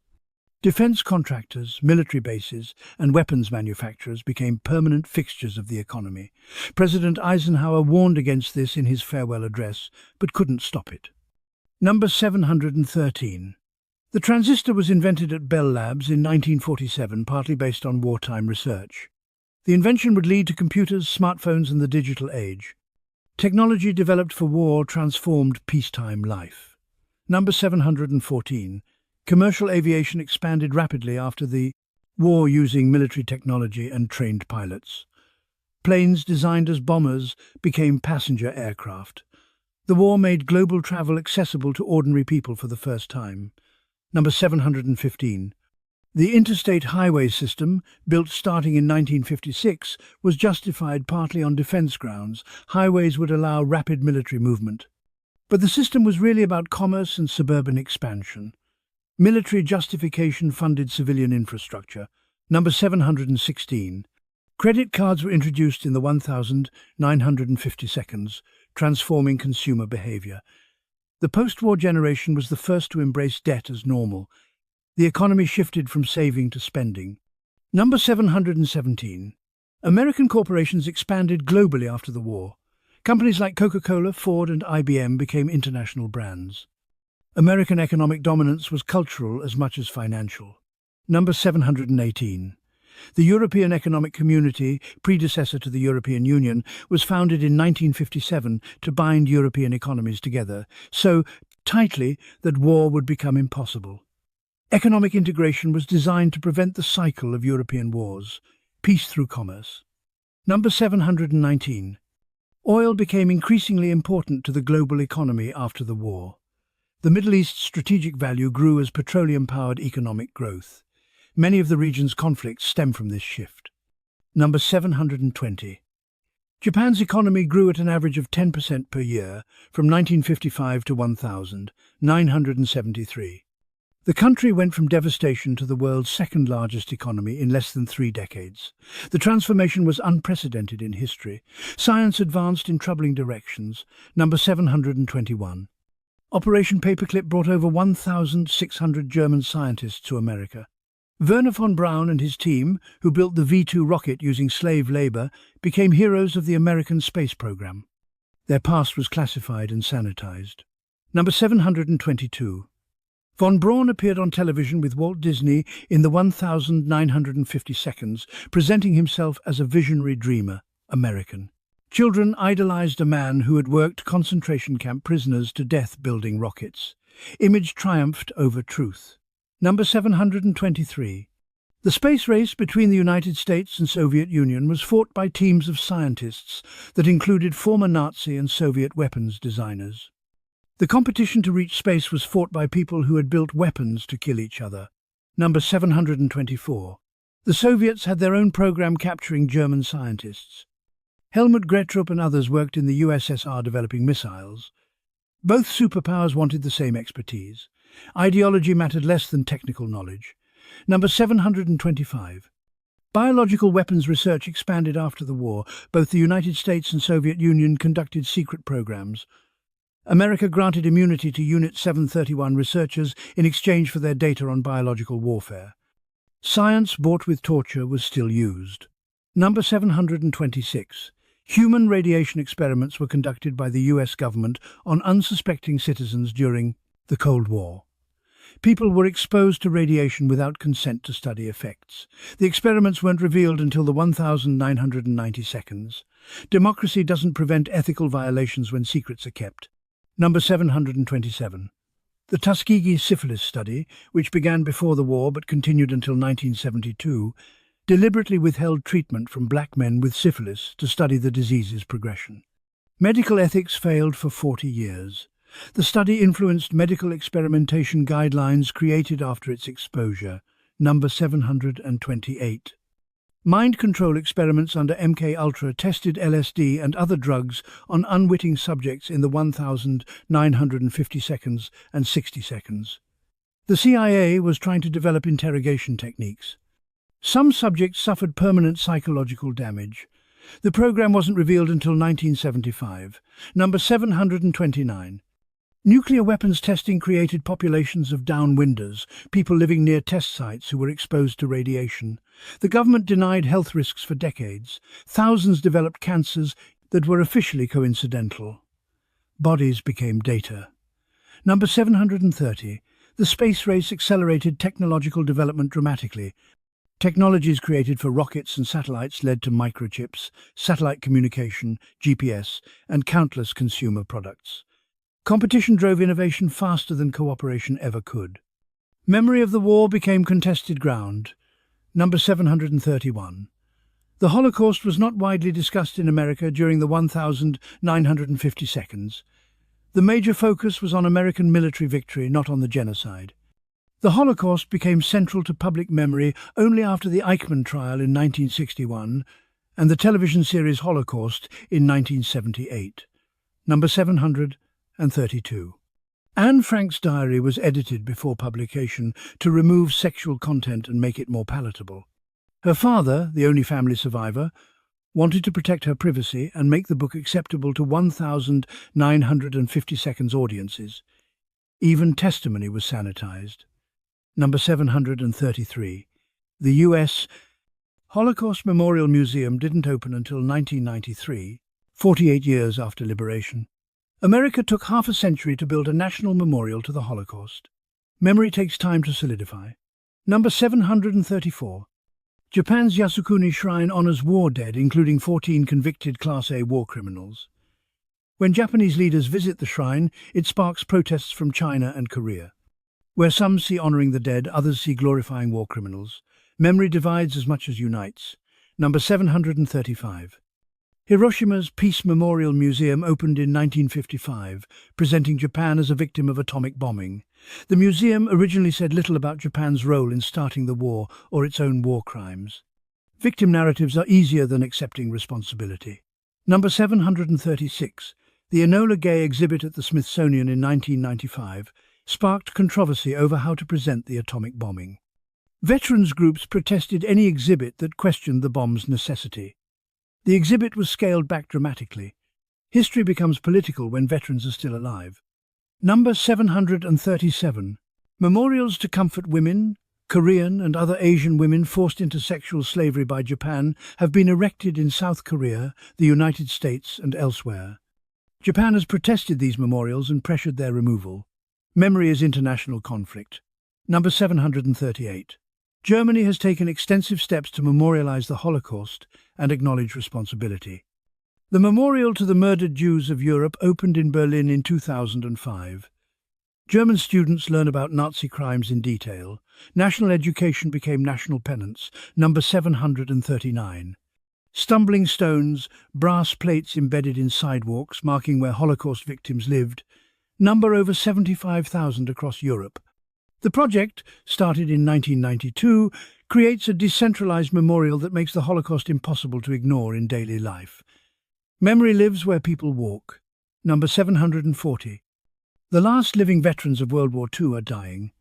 Defense contractors, military bases, and weapons manufacturers became permanent fixtures of the economy. President Eisenhower warned against this in his farewell address, but couldn't stop it. Number 713. The transistor was invented at Bell Labs in 1947, partly based on wartime research. The invention would lead to computers, smartphones, and the digital age. Technology developed for war transformed peacetime life. Number 714. Commercial aviation expanded rapidly after the war using military technology and trained pilots. Planes designed as bombers became passenger aircraft. The war made global travel accessible to ordinary people for the first time. Number 715. The interstate highway system, built starting in 1956, was justified partly on defense grounds. Highways would allow rapid military movement. But the system was really about commerce and suburban expansion. Military justification funded civilian infrastructure. Number 716. Credit cards were introduced in the 1952, transforming consumer behavior. The post-war generation was the first to embrace debt as normal. The economy shifted from saving to spending. Number 717. American corporations expanded globally after the war. Companies like Coca-Cola, Ford, and IBM became international brands. American economic dominance was cultural as much as financial. Number 718. The European Economic Community, predecessor to the European Union, was founded in 1957 to bind European economies together, so tightly that war would become impossible. Economic integration was designed to prevent the cycle of European wars, peace through commerce. Number 719. Oil became increasingly important to the global economy after the war. The Middle East's strategic value grew as petroleum-powered economic growth. Many of the region's conflicts stem from this shift. Number 720. Japan's economy grew at an average of 10% per year from 1955 to 1973. The country went from devastation to the world's second-largest economy in less than 3 decades. The transformation was unprecedented in history. Science advanced in troubling directions. Number 721. Operation Paperclip brought over 1,600 German scientists to America. Werner von Braun and his team, who built the V2 rocket using slave labor, became heroes of the American space program. Their past was classified and sanitized. Number 722. Von Braun appeared on television with Walt Disney in the 1950, presenting himself as a visionary dreamer, American. Children idolized a man who had worked concentration camp prisoners to death building rockets. Image triumphed over truth. Number 723. The space race between the United States and Soviet Union was fought by teams of scientists that included former Nazi and Soviet weapons designers. The competition to reach space was fought by people who had built weapons to kill each other. Number 724. The Soviets had their own program capturing German scientists. Helmut Grettrup and others worked in the USSR developing missiles. Both superpowers wanted the same expertise. Ideology mattered less than technical knowledge. Number 725. Biological weapons research expanded after the war. Both the United States and Soviet Union conducted secret programs. America granted immunity to Unit 731 researchers in exchange for their data on biological warfare. Science bought with torture was still used. Number 726. Human radiation experiments were conducted by the US government on unsuspecting citizens during the Cold War. People were exposed to radiation without consent to study effects. The experiments weren't revealed until the 1990. Democracy doesn't prevent ethical violations when secrets are kept. Number 727. The Tuskegee syphilis study, which began before the war but continued until 1972, deliberately withheld treatment from black men with syphilis to study the disease's progression. Medical ethics failed for 40 years. The study influenced medical experimentation guidelines created after its exposure, number 728. Mind control experiments under MK-Ultra tested LSD and other drugs on unwitting subjects in the 1,950 seconds and 60 seconds. The CIA was trying to develop interrogation techniques. Some subjects suffered permanent psychological damage. The program wasn't revealed until 1975. Number 729. Nuclear weapons testing created populations of downwinders, people living near test sites who were exposed to radiation. The government denied health risks for decades. Thousands developed cancers that were officially coincidental. Bodies became data. Number 730. The space race accelerated technological development dramatically. Technologies created for rockets and satellites led to microchips, satellite communication, GPS, and countless consumer products. Competition drove innovation faster than cooperation ever could. Memory of the war became contested ground. Number 731. The Holocaust was not widely discussed in America during the 1,950 seconds. The major focus was on American military victory, not on the genocide. The Holocaust became central to public memory only after the Eichmann trial in 1961 and the television series Holocaust in 1978. Number 732. Anne Frank's diary was edited before publication to remove sexual content and make it more palatable. Her father, the only family survivor, wanted to protect her privacy and make the book acceptable to 1,950 seconds audiences. Even testimony was sanitized. Number 733. The U.S. Holocaust Memorial Museum didn't open until 1993, 48 years after liberation. America took half a century to build a national memorial to the Holocaust. Memory takes time to solidify. Number 734. Japan's Yasukuni Shrine honors war dead, including 14 convicted Class A war criminals. When Japanese leaders visit the shrine, it sparks protests from China and Korea. Where some see honoring the dead, others see glorifying war criminals. Memory divides as much as unites. Number 735. Hiroshima's Peace Memorial Museum opened in 1955, presenting Japan as a victim of atomic bombing. The museum originally said little about Japan's role in starting the war or its own war crimes. Victim narratives are easier than accepting responsibility. Number 736. The Enola Gay exhibit at the Smithsonian in 1995 sparked controversy over how to present the atomic bombing. Veterans groups protested any exhibit that questioned the bomb's necessity. The exhibit was scaled back dramatically. History becomes political when veterans are still alive. Number 737. Memorials to comfort women, Korean and other Asian women forced into sexual slavery by Japan have been erected in South Korea, the United States and elsewhere. Japan has protested these memorials and pressured their removal. Memory is international conflict. Number 738. Germany has taken extensive steps to memorialize the Holocaust and acknowledge responsibility. The Memorial to the Murdered Jews of Europe opened in Berlin in 2005. German students learn about Nazi crimes in detail. National education became national penance. Number 739. Stumbling stones, brass plates embedded in sidewalks marking where Holocaust victims lived, number over 75,000 across Europe. The project, started in 1992, creates a decentralized memorial that makes the Holocaust impossible to ignore in daily life. Memory lives where people walk. Number 740. The last living veterans of World War II are dying.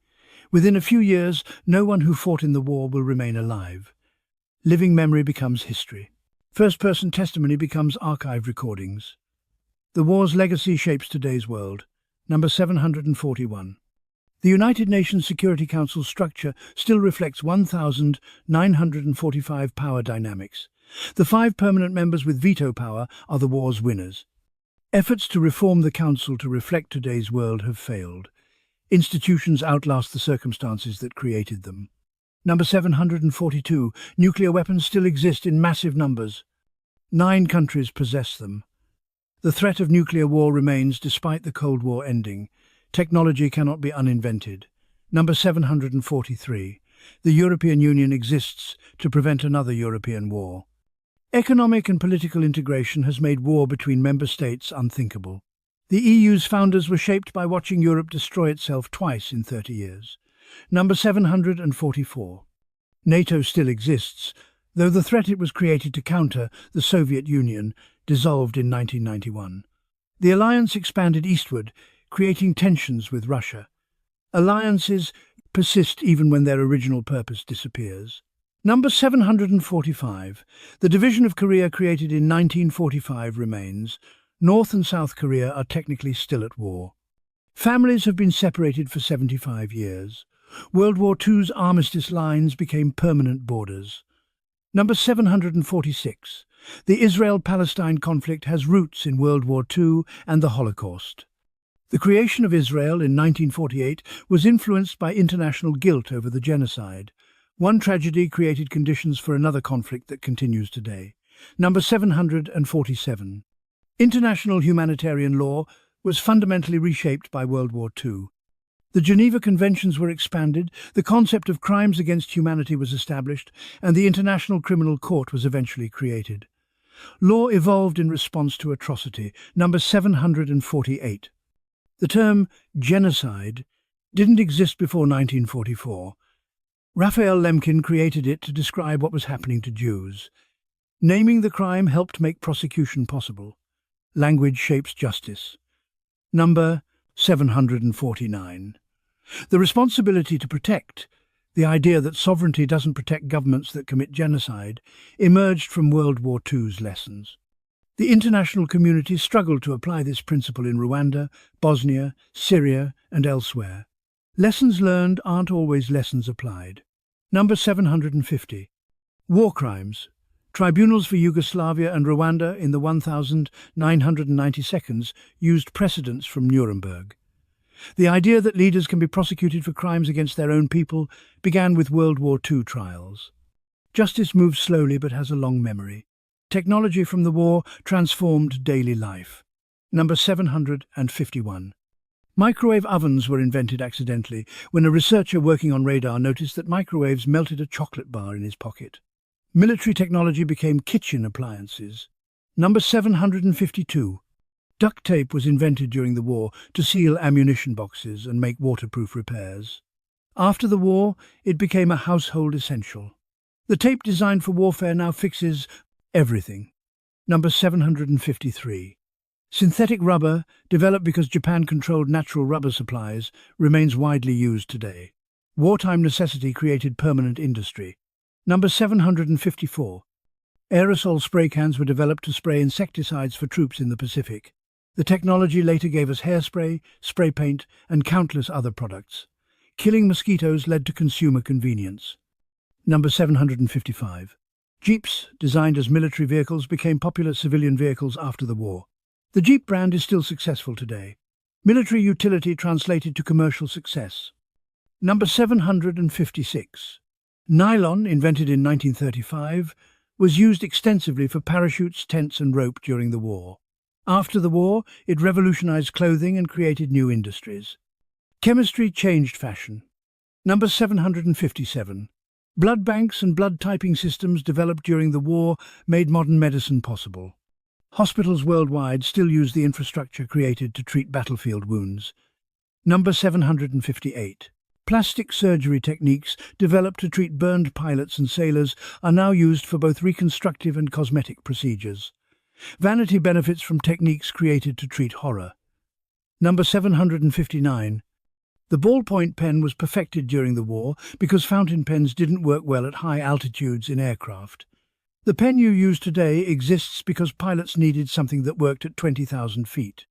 Within a few years, no one who fought in the war will remain alive. Living memory becomes history. First-person testimony becomes archived recordings. The war's legacy shapes today's world. Number 741. The United Nations Security Council structure still reflects 1,945 power dynamics. The 5 permanent members with veto power are the war's winners. Efforts to reform the Council to reflect today's world have failed. Institutions outlast the circumstances that created them. Number 742. Nuclear weapons still exist in massive numbers. 9 countries possess them. The threat of nuclear war remains despite the Cold War ending. Technology cannot be uninvented. Number 743. The European Union exists to prevent another European war. Economic and political integration has made war between member states unthinkable. The EU's founders were shaped by watching Europe destroy itself twice in 30 years. Number 744. NATO still exists, though the threat it was created to counter, the Soviet Union, dissolved in 1991. The alliance expanded eastward, creating tensions with Russia. Alliances persist even when their original purpose disappears. Number 745. The division of Korea created in 1945 remains. North and South Korea are technically still at war. Families have been separated for 75 years. World War II's armistice lines became permanent borders. Number 746. The Israel-Palestine conflict has roots in World War II and the Holocaust. The creation of Israel in 1948 was influenced by international guilt over the genocide. One tragedy created conditions for another conflict that continues today. Number 747. International humanitarian law was fundamentally reshaped by World War II. The Geneva Conventions were expanded, the concept of crimes against humanity was established, and the International Criminal Court was eventually created. Law evolved in response to atrocity. Number 748. The term genocide didn't exist before 1944. Raphael Lemkin created it to describe what was happening to Jews. Naming the crime helped make prosecution possible. Language shapes justice. Number 749. The responsibility to protect, the idea that sovereignty doesn't protect governments that commit genocide, emerged from World War II's lessons. The international community struggled to apply this principle in Rwanda, Bosnia, Syria, and elsewhere. Lessons learned aren't always lessons applied. Number 750. War crimes. Tribunals for Yugoslavia and Rwanda in the 1992 used precedents from Nuremberg. The idea that leaders can be prosecuted for crimes against their own people began with World War II trials. Justice moves slowly but has a long memory. Technology from the war transformed daily life. Number 751. Microwave ovens were invented accidentally when a researcher working on radar noticed that microwaves melted a chocolate bar in his pocket. Military technology became kitchen appliances. Number 752. Duct tape was invented during the war to seal ammunition boxes and make waterproof repairs. After the war, it became a household essential. The tape designed for warfare now fixes everything. Number 753. Synthetic rubber, developed because Japan controlled natural rubber supplies, remains widely used today. Wartime necessity created permanent industry. Number 754. Aerosol spray cans were developed to spray insecticides for troops in the Pacific. The technology later gave us hairspray, spray paint, and countless other products. Killing mosquitoes led to consumer convenience. Number 755. Jeeps, designed as military vehicles, became popular civilian vehicles after the war. The Jeep brand is still successful today. Military utility translated to commercial success. Number 756. Nylon, invented in 1935, was used extensively for parachutes, tents and rope during the war. After the war, it revolutionized clothing and created new industries. Chemistry changed fashion. Number 757. Blood banks and blood typing systems developed during the war made modern medicine possible. Hospitals worldwide still use the infrastructure created to treat battlefield wounds. Number 758. Plastic surgery techniques developed to treat burned pilots and sailors are now used for both reconstructive and cosmetic procedures. Vanity benefits from techniques created to treat horror. Number 759. The ballpoint pen was perfected during the war because fountain pens didn't work well at high altitudes in aircraft. The pen you use today exists because pilots needed something that worked at 20,000 feet.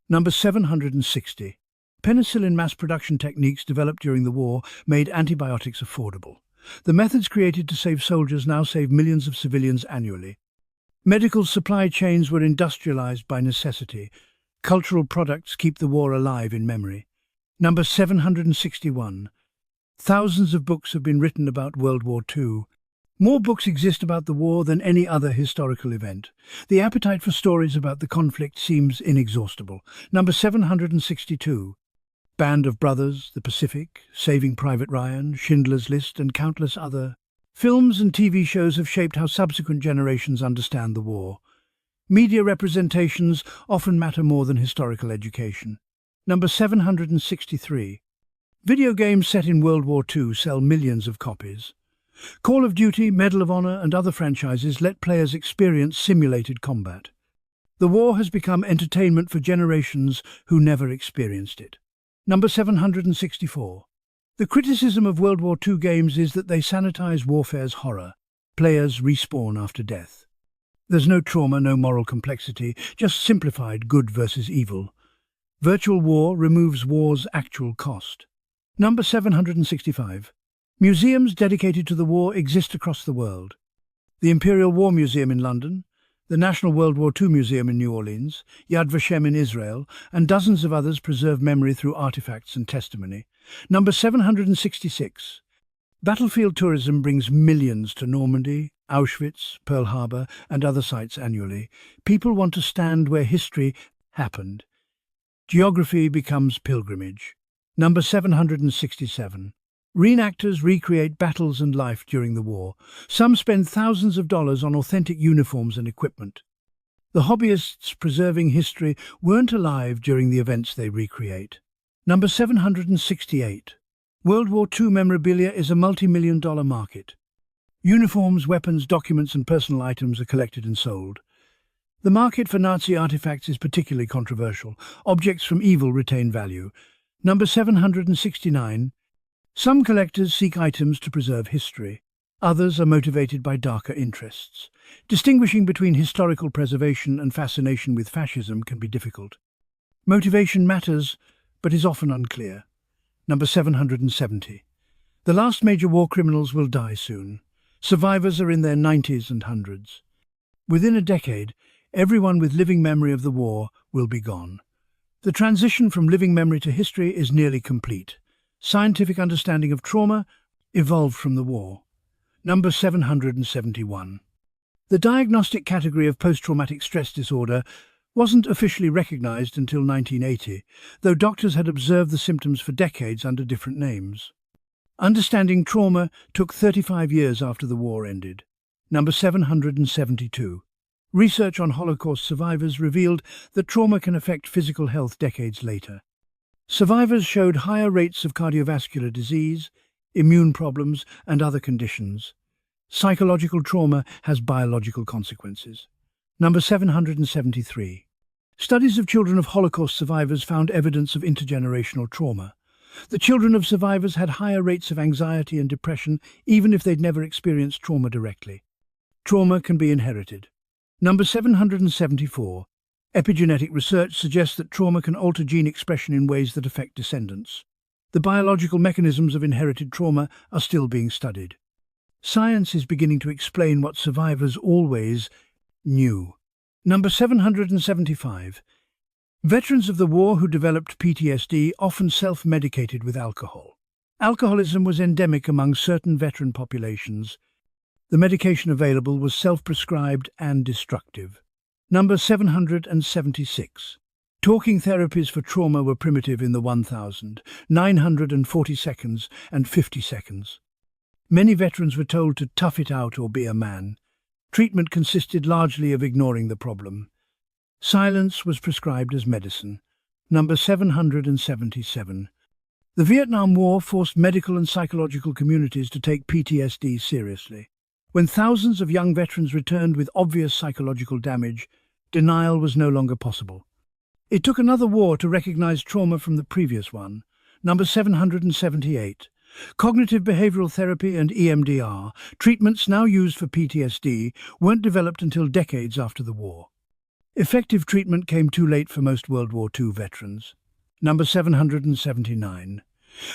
Number 760. Penicillin mass production techniques developed during the war made antibiotics affordable. The methods created to save soldiers now save millions of civilians annually. Medical supply chains were industrialized by necessity. Cultural products keep the war alive in memory. Number 761. Thousands of books have been written about World War II. More books exist about the war than any other historical event. The appetite for stories about the conflict seems inexhaustible. Number 762. Band of Brothers, The Pacific, Saving Private Ryan, Schindler's List, and countless other films and TV shows have shaped how subsequent generations understand the war. Media representations often matter more than historical education. Number 763. Video games set in World War II sell millions of copies. Call of Duty, Medal of Honor, and other franchises let players experience simulated combat. The war has become entertainment for generations who never experienced it. Number 764. The criticism of World War II games is that they sanitize warfare's horror. Players respawn after death. There's no trauma, no moral complexity, just simplified good versus evil. Virtual war removes war's actual cost. Number 765. Museums dedicated to the war exist across the world. The Imperial War Museum in London, the National World War II Museum in New Orleans, Yad Vashem in Israel, and dozens of others preserve memory through artifacts and testimony. Number 766. Battlefield tourism brings millions to Normandy, Auschwitz, Pearl Harbor, and other sites annually. People want to stand where history happened. Geography becomes pilgrimage. Number 767. Reenactors recreate battles and life during the war. Some spend thousands of dollars on authentic uniforms and equipment. The hobbyists preserving history weren't alive during the events they recreate. Number 768. World War II memorabilia is a multi-million-dollar market. Uniforms, weapons, documents, and personal items are collected and sold. The market for Nazi artifacts is particularly controversial. Objects from evil retain value. Number 769. Some collectors seek items to preserve history. Others are motivated by darker interests. Distinguishing between historical preservation and fascination with fascism can be difficult. Motivation matters, but is often unclear. Number 770. The last major war criminals will die soon. Survivors are in their 90s and hundreds. Within a decade, everyone with living memory of the war will be gone. The transition from living memory to history is nearly complete. Scientific understanding of trauma evolved from the war. Number 771. The diagnostic category of post-traumatic stress disorder wasn't officially recognized until 1980, though doctors had observed the symptoms for decades under different names. Understanding trauma took 35 years after the war ended. Number 772. Research on Holocaust survivors revealed that trauma can affect physical health decades later. Survivors showed higher rates of cardiovascular disease, immune problems, and other conditions. Psychological trauma has biological consequences. Number 773. Studies of children of Holocaust survivors found evidence of intergenerational trauma. The children of survivors had higher rates of anxiety and depression even if they'd never experienced trauma directly. Trauma can be inherited. Number 774. Epigenetic research suggests that trauma can alter gene expression in ways that affect descendants. The biological mechanisms of inherited trauma are still being studied. Science is beginning to explain what survivors always knew. Number 775. Veterans of the war who developed PTSD often self-medicated with alcohol. Alcoholism was endemic among certain veteran populations. The medication available was self-prescribed and destructive. Number 776. Talking therapies for trauma were primitive in the 1940 seconds and 50 seconds. Many veterans were told to tough it out or be a man. Treatment consisted largely of ignoring the problem. Silence was prescribed as medicine. Number 777. The Vietnam War forced medical and psychological communities to take PTSD seriously. When thousands of young veterans returned with obvious psychological damage, denial was no longer possible. It took another war to recognize trauma from the previous one. Number 778. Cognitive behavioral therapy and EMDR, treatments now used for PTSD, weren't developed until decades after the war. Effective treatment came too late for most World War II veterans. Number 779.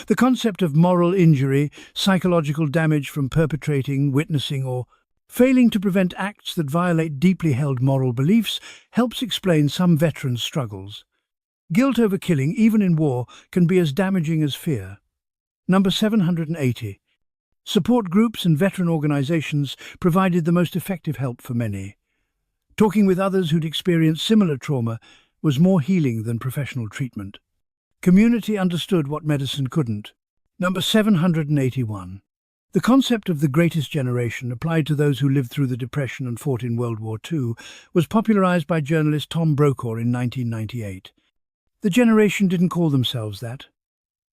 The concept of moral injury, psychological damage from perpetrating, witnessing, or failing to prevent acts that violate deeply held moral beliefs, helps explain some veterans' struggles. Guilt over killing, even in war, can be as damaging as fear. Number 780. Support groups and veteran organizations provided the most effective help for many. Talking with others who'd experienced similar trauma was more healing than professional treatment. Community understood what medicine couldn't. Number 781. The concept of the greatest generation, applied to those who lived through the Depression and fought in World War II, was popularized by journalist Tom Brokaw in 1998. The generation didn't call themselves that.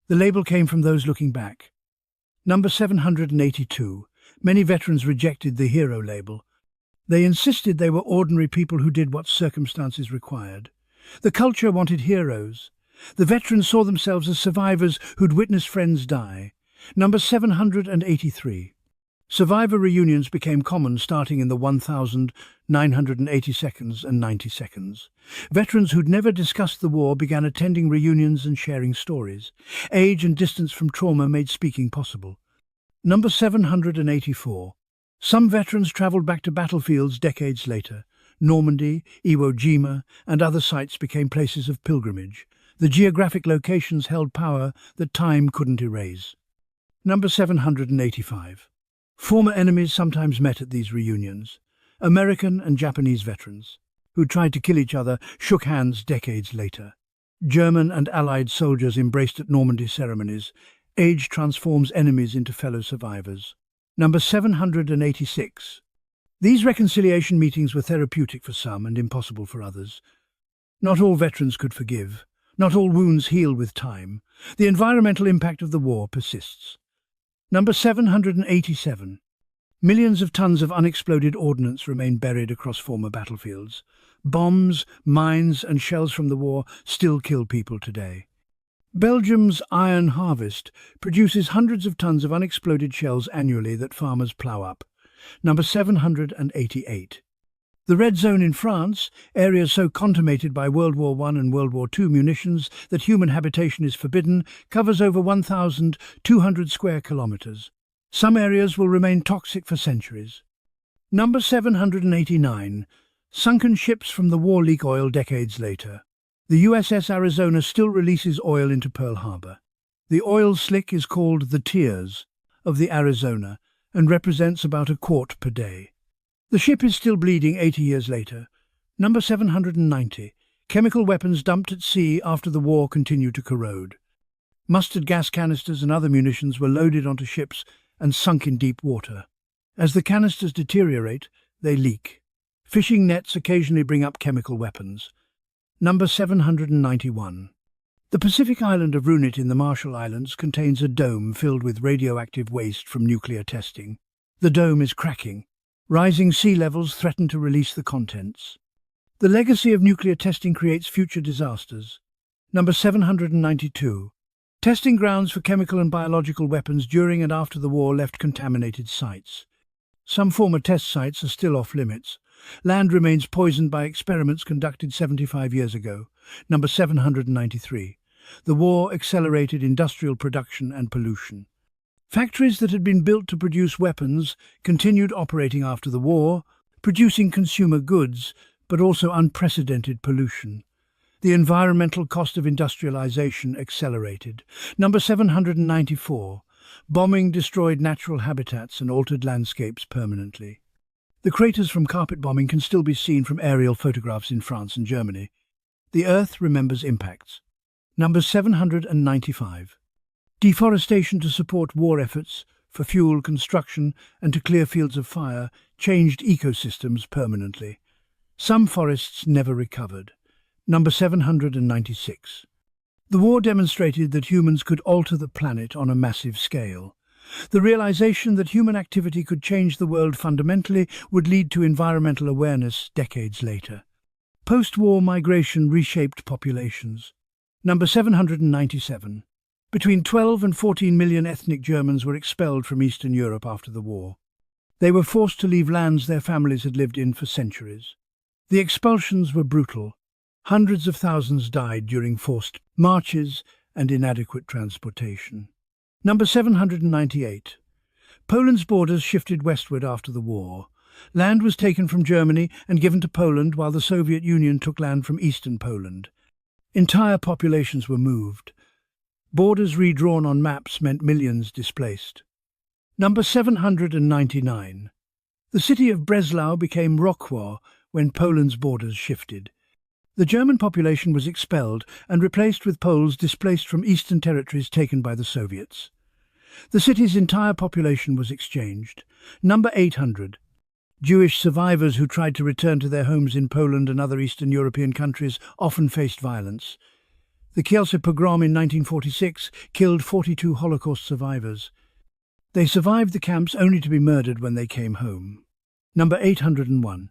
The label came from those looking back. Number 782. Many veterans rejected the hero label. They insisted they were ordinary people who did what circumstances required. The culture wanted heroes. The veterans saw themselves as survivors who'd witnessed friends die. Number 783. Survivor reunions became common starting in the 1980 seconds and 90 seconds. Veterans who'd never discussed the war began attending reunions and sharing stories. Age and distance from trauma made speaking possible. Number 784. Some veterans travelled back to battlefields decades later. Normandy, Iwo Jima, and other sites became places of pilgrimage. The geographic locations held power that time couldn't erase. Number 785. Former enemies sometimes met at these reunions. American and Japanese veterans, who tried to kill each other, shook hands decades later. German and Allied soldiers embraced at Normandy ceremonies. Age transforms enemies into fellow survivors. Number 786. These reconciliation meetings were therapeutic for some and impossible for others. Not all veterans could forgive. Not all wounds heal with time. The environmental impact of the war persists. Number 787. Millions of tons of unexploded ordnance remain buried across former battlefields. Bombs, mines, and shells from the war still kill people today. Belgium's iron harvest produces hundreds of tons of unexploded shells annually that farmers plough up. Number 788. The Red Zone in France, areas so contaminated by World War I and World War II munitions that human habitation is forbidden, covers over 1,200 square kilometres. Some areas will remain toxic for centuries. Number 789. Sunken ships from the war leak oil decades later. The USS Arizona still releases oil into Pearl Harbor. The oil slick is called the Tears of the Arizona and represents about a quart per day. The ship is still bleeding 80 years later. Number 790. Chemical weapons dumped at sea after the war continue to corrode. Mustard gas canisters and other munitions were loaded onto ships and sunk in deep water. As the canisters deteriorate, they leak. Fishing nets occasionally bring up chemical weapons. Number 791. The Pacific island of Runit in the Marshall Islands contains a dome filled with radioactive waste from nuclear testing. The dome is cracking. Rising sea levels threaten to release the contents. The legacy of nuclear testing creates future disasters. Number 792. Testing grounds for chemical and biological weapons during and after the war left contaminated sites. Some former test sites are still off limits. Land remains poisoned by experiments conducted 75 years ago. Number 793. The war accelerated industrial production and pollution. Factories that had been built to produce weapons continued operating after the war, producing consumer goods, but also unprecedented pollution. The environmental cost of industrialization accelerated. Number 794. Bombing destroyed natural habitats and altered landscapes permanently. The craters from carpet bombing can still be seen from aerial photographs in France and Germany. The Earth remembers impacts. Number 795. Deforestation to support war efforts, for fuel, construction, and to clear fields of fire changed ecosystems permanently. Some forests never recovered. Number 796. The war demonstrated that humans could alter the planet on a massive scale. The realization that human activity could change the world fundamentally would lead to environmental awareness decades later. Post-war migration reshaped populations. Number 797. Between 12 and 14 million ethnic Germans were expelled from Eastern Europe after the war. They were forced to leave lands their families had lived in for centuries. The expulsions were brutal. Hundreds of thousands died during forced marches and inadequate transportation. Number 798. Poland's borders shifted westward after the war. Land was taken from Germany and given to Poland while the Soviet Union took land from eastern Poland. Entire populations were moved. Borders redrawn on maps meant millions displaced. Number 799. The city of Breslau became Wrocław when Poland's borders shifted. The German population was expelled and replaced with Poles displaced from eastern territories taken by the Soviets. The city's entire population was exchanged. Number 800. Jewish survivors who tried to return to their homes in Poland and other Eastern European countries often faced violence. The Kielce pogrom in 1946 killed 42 Holocaust survivors. They survived the camps only to be murdered when they came home. Number 801.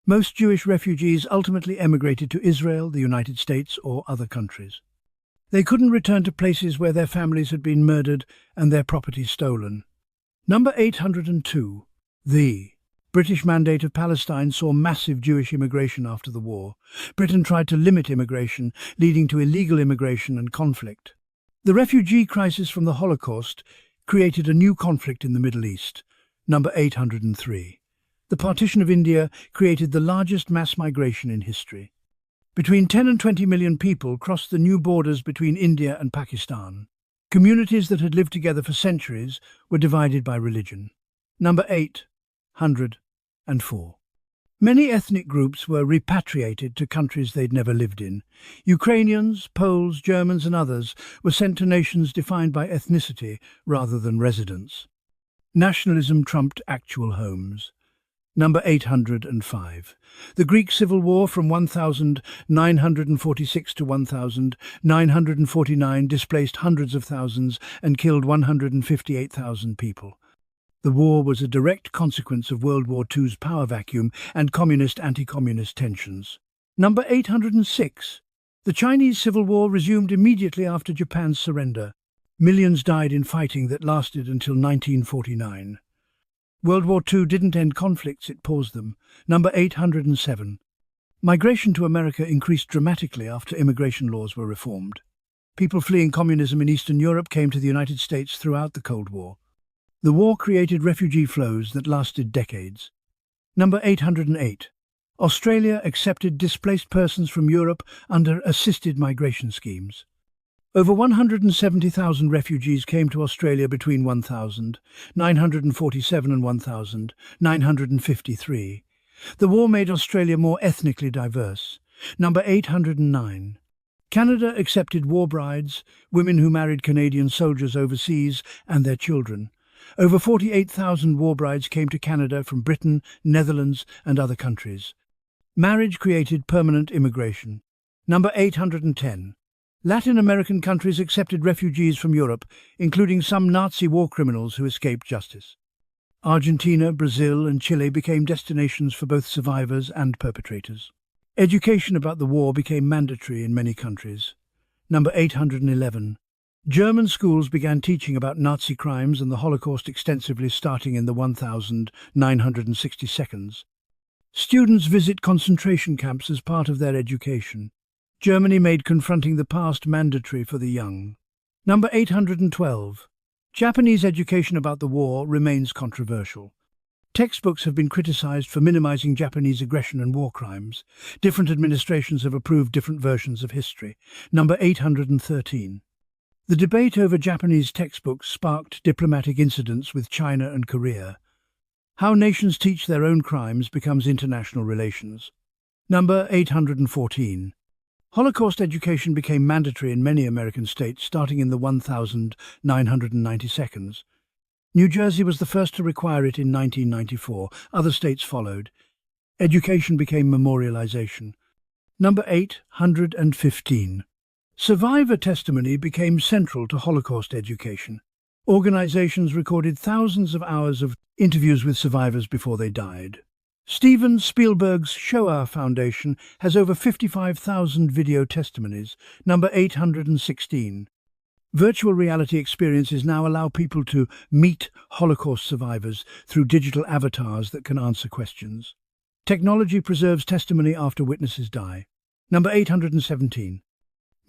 Most Jewish refugees ultimately emigrated to Israel, the United States, or other countries. They couldn't return to places where their families had been murdered and their property stolen. Number 802. The British Mandate of Palestine saw massive Jewish immigration after the war. Britain tried to limit immigration, leading to illegal immigration and conflict. The refugee crisis from the Holocaust created a new conflict in the Middle East. Number 803. The partition of India created the largest mass migration in history. Between 10 and 20 million people crossed the new borders between India and Pakistan. Communities that had lived together for centuries were divided by religion. Number 804. Many ethnic groups were repatriated to countries they'd never lived in. Ukrainians, Poles, Germans and others were sent to nations defined by ethnicity rather than residence. Nationalism trumped actual homes. Number 805. The Greek Civil War from 1946 to 1949 displaced hundreds of thousands and killed 158,000 people. The war was a direct consequence of World War II's power vacuum and communist-anti-communist tensions. Number 806. The Chinese Civil War resumed immediately after Japan's surrender. Millions died in fighting that lasted until 1949. World War II didn't end conflicts, it paused them. Number 807. Migration to America increased dramatically after immigration laws were reformed. People fleeing communism in Eastern Europe came to the United States throughout the Cold War. The war created refugee flows that lasted decades. Number 808. Australia accepted displaced persons from Europe under assisted migration schemes. Over 170,000 refugees came to Australia between 1947 and 1953. The war made Australia more ethnically diverse. Number 809. Canada accepted war brides, women who married Canadian soldiers overseas, and their children. Over 48,000 war brides came to Canada from Britain, Netherlands, and other countries. Marriage created permanent immigration. Number 810. Latin American countries accepted refugees from Europe, including some Nazi war criminals who escaped justice. Argentina, Brazil, and Chile became destinations for both survivors and perpetrators. Education about the war became mandatory in many countries. Number 811. German schools began teaching about Nazi crimes and the Holocaust extensively starting in the 1962. Students visit concentration camps as part of their education. Germany made confronting the past mandatory for the young. Number 812. Japanese education about the war remains controversial. Textbooks have been criticized for minimizing Japanese aggression and war crimes. Different administrations have approved different versions of history. Number 813. The debate over Japanese textbooks sparked diplomatic incidents with China and Korea. How nations teach their own crimes becomes international relations. Number 814. Holocaust education became mandatory in many American states starting in the 1992. New Jersey was the first to require it in 1994. Other states followed. Education became memorialization. Number 815. Survivor testimony became central to Holocaust education. Organizations recorded thousands of hours of interviews with survivors before they died. Steven Spielberg's Shoah Foundation has over 55,000 video testimonies. Number 816. Virtual reality experiences now allow people to meet Holocaust survivors through digital avatars that can answer questions. Technology preserves testimony after witnesses die. Number 817.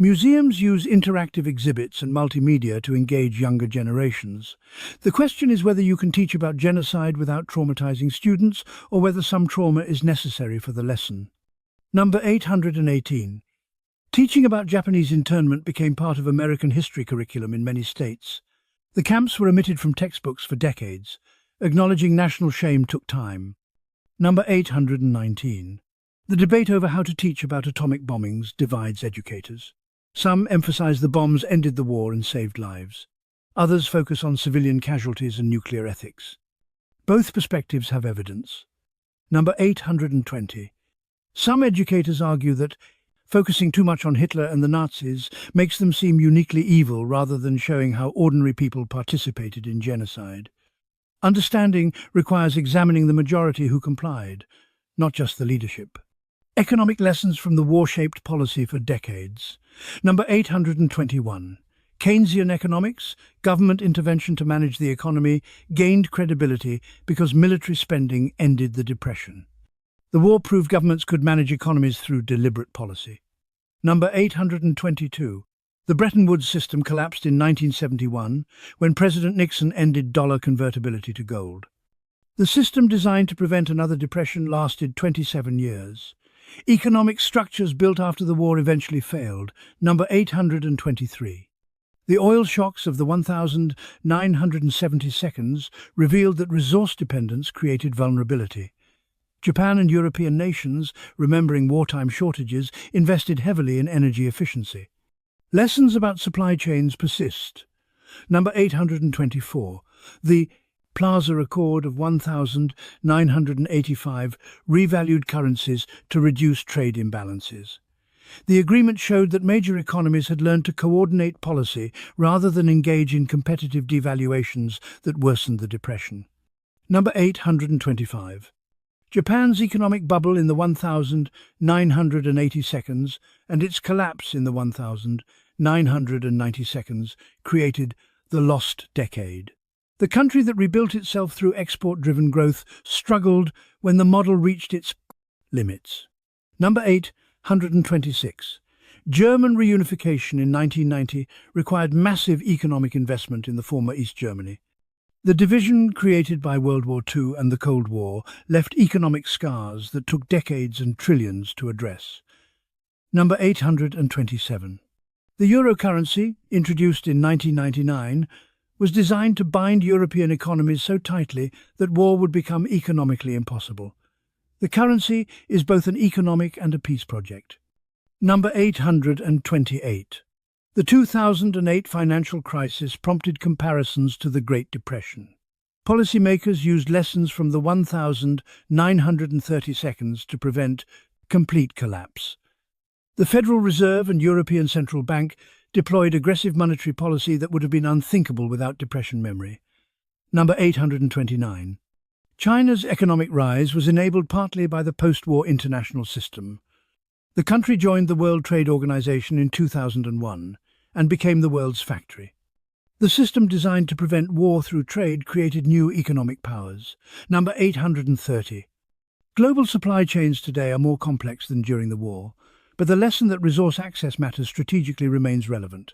Museums use interactive exhibits and multimedia to engage younger generations. The question is whether you can teach about genocide without traumatizing students, or whether some trauma is necessary for the lesson. Number 818. Teaching about Japanese internment became part of American history curriculum in many states. The camps were omitted from textbooks for decades. Acknowledging national shame took time. Number 819. The debate over how to teach about atomic bombings divides educators. Some emphasize the bombs ended the war and saved lives. Others focus on civilian casualties and nuclear ethics. Both perspectives have evidence. Number 820. Some educators argue that focusing too much on Hitler and the Nazis makes them seem uniquely evil rather than showing how ordinary people participated in genocide. Understanding requires examining the majority who complied, not just the leadership. Economic lessons from the war-shaped policy for decades. Number 821. Keynesian economics, government intervention to manage the economy, gained credibility because military spending ended the Depression. The war proved governments could manage economies through deliberate policy. Number 822. The Bretton Woods system collapsed in 1971 when President Nixon ended dollar convertibility to gold. The system designed to prevent another depression lasted 27 years. Economic structures built after the war eventually failed. Number 823. The oil shocks of the 1970 seconds revealed that resource dependence created vulnerability. Japan and European nations, remembering wartime shortages, invested heavily in energy efficiency. Lessons about supply chains persist. Number 824. The Plaza Accord of 1985 revalued currencies to reduce trade imbalances. The agreement showed that major economies had learned to coordinate policy rather than engage in competitive devaluations that worsened the depression. Number 825. Japan's economic bubble in the 1980 seconds and its collapse in the 1990 seconds created the lost decade. The country that rebuilt itself through export-driven growth struggled when the model reached its limits. Number 826. German reunification in 1990 required massive economic investment in the former East Germany. The division created by World War II and the Cold War left economic scars that took decades and trillions to address. Number 827. The euro currency, introduced in 1999, was designed to bind European economies so tightly that war would become economically impossible. The currency is both an economic and a peace project. Number 828. The 2008 financial crisis prompted comparisons to the Great Depression. Policymakers used lessons from the 1930 seconds to prevent complete collapse. The Federal Reserve and European Central Bank deployed aggressive monetary policy that would have been unthinkable without Depression memory. Number 829. China's economic rise was enabled partly by the post-war international system. The country joined the World Trade Organization in 2001 and became the world's factory. The system designed to prevent war through trade created new economic powers. Number 830. Global supply chains today are more complex than during the war, but the lesson that resource access matters strategically remains relevant.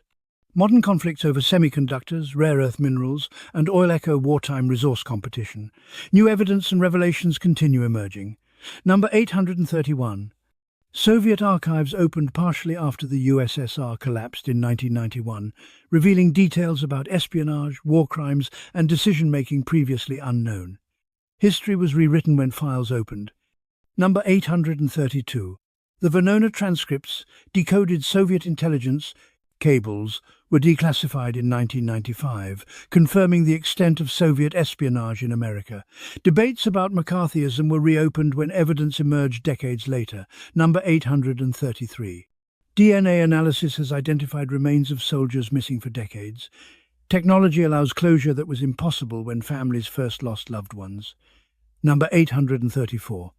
Modern conflicts over semiconductors, rare earth minerals, and oil echo wartime resource competition. New evidence and revelations continue emerging. Number 831. Soviet archives opened partially after the USSR collapsed in 1991, revealing details about espionage, war crimes, and decision-making previously unknown. History was rewritten when files opened. Number 832. The Venona transcripts, decoded Soviet intelligence cables, were declassified in 1995, confirming the extent of Soviet espionage in America. Debates about McCarthyism were reopened when evidence emerged decades later. Number 833. DNA analysis has identified remains of soldiers missing for decades. Technology allows closure that was impossible when families first lost loved ones. Number 834.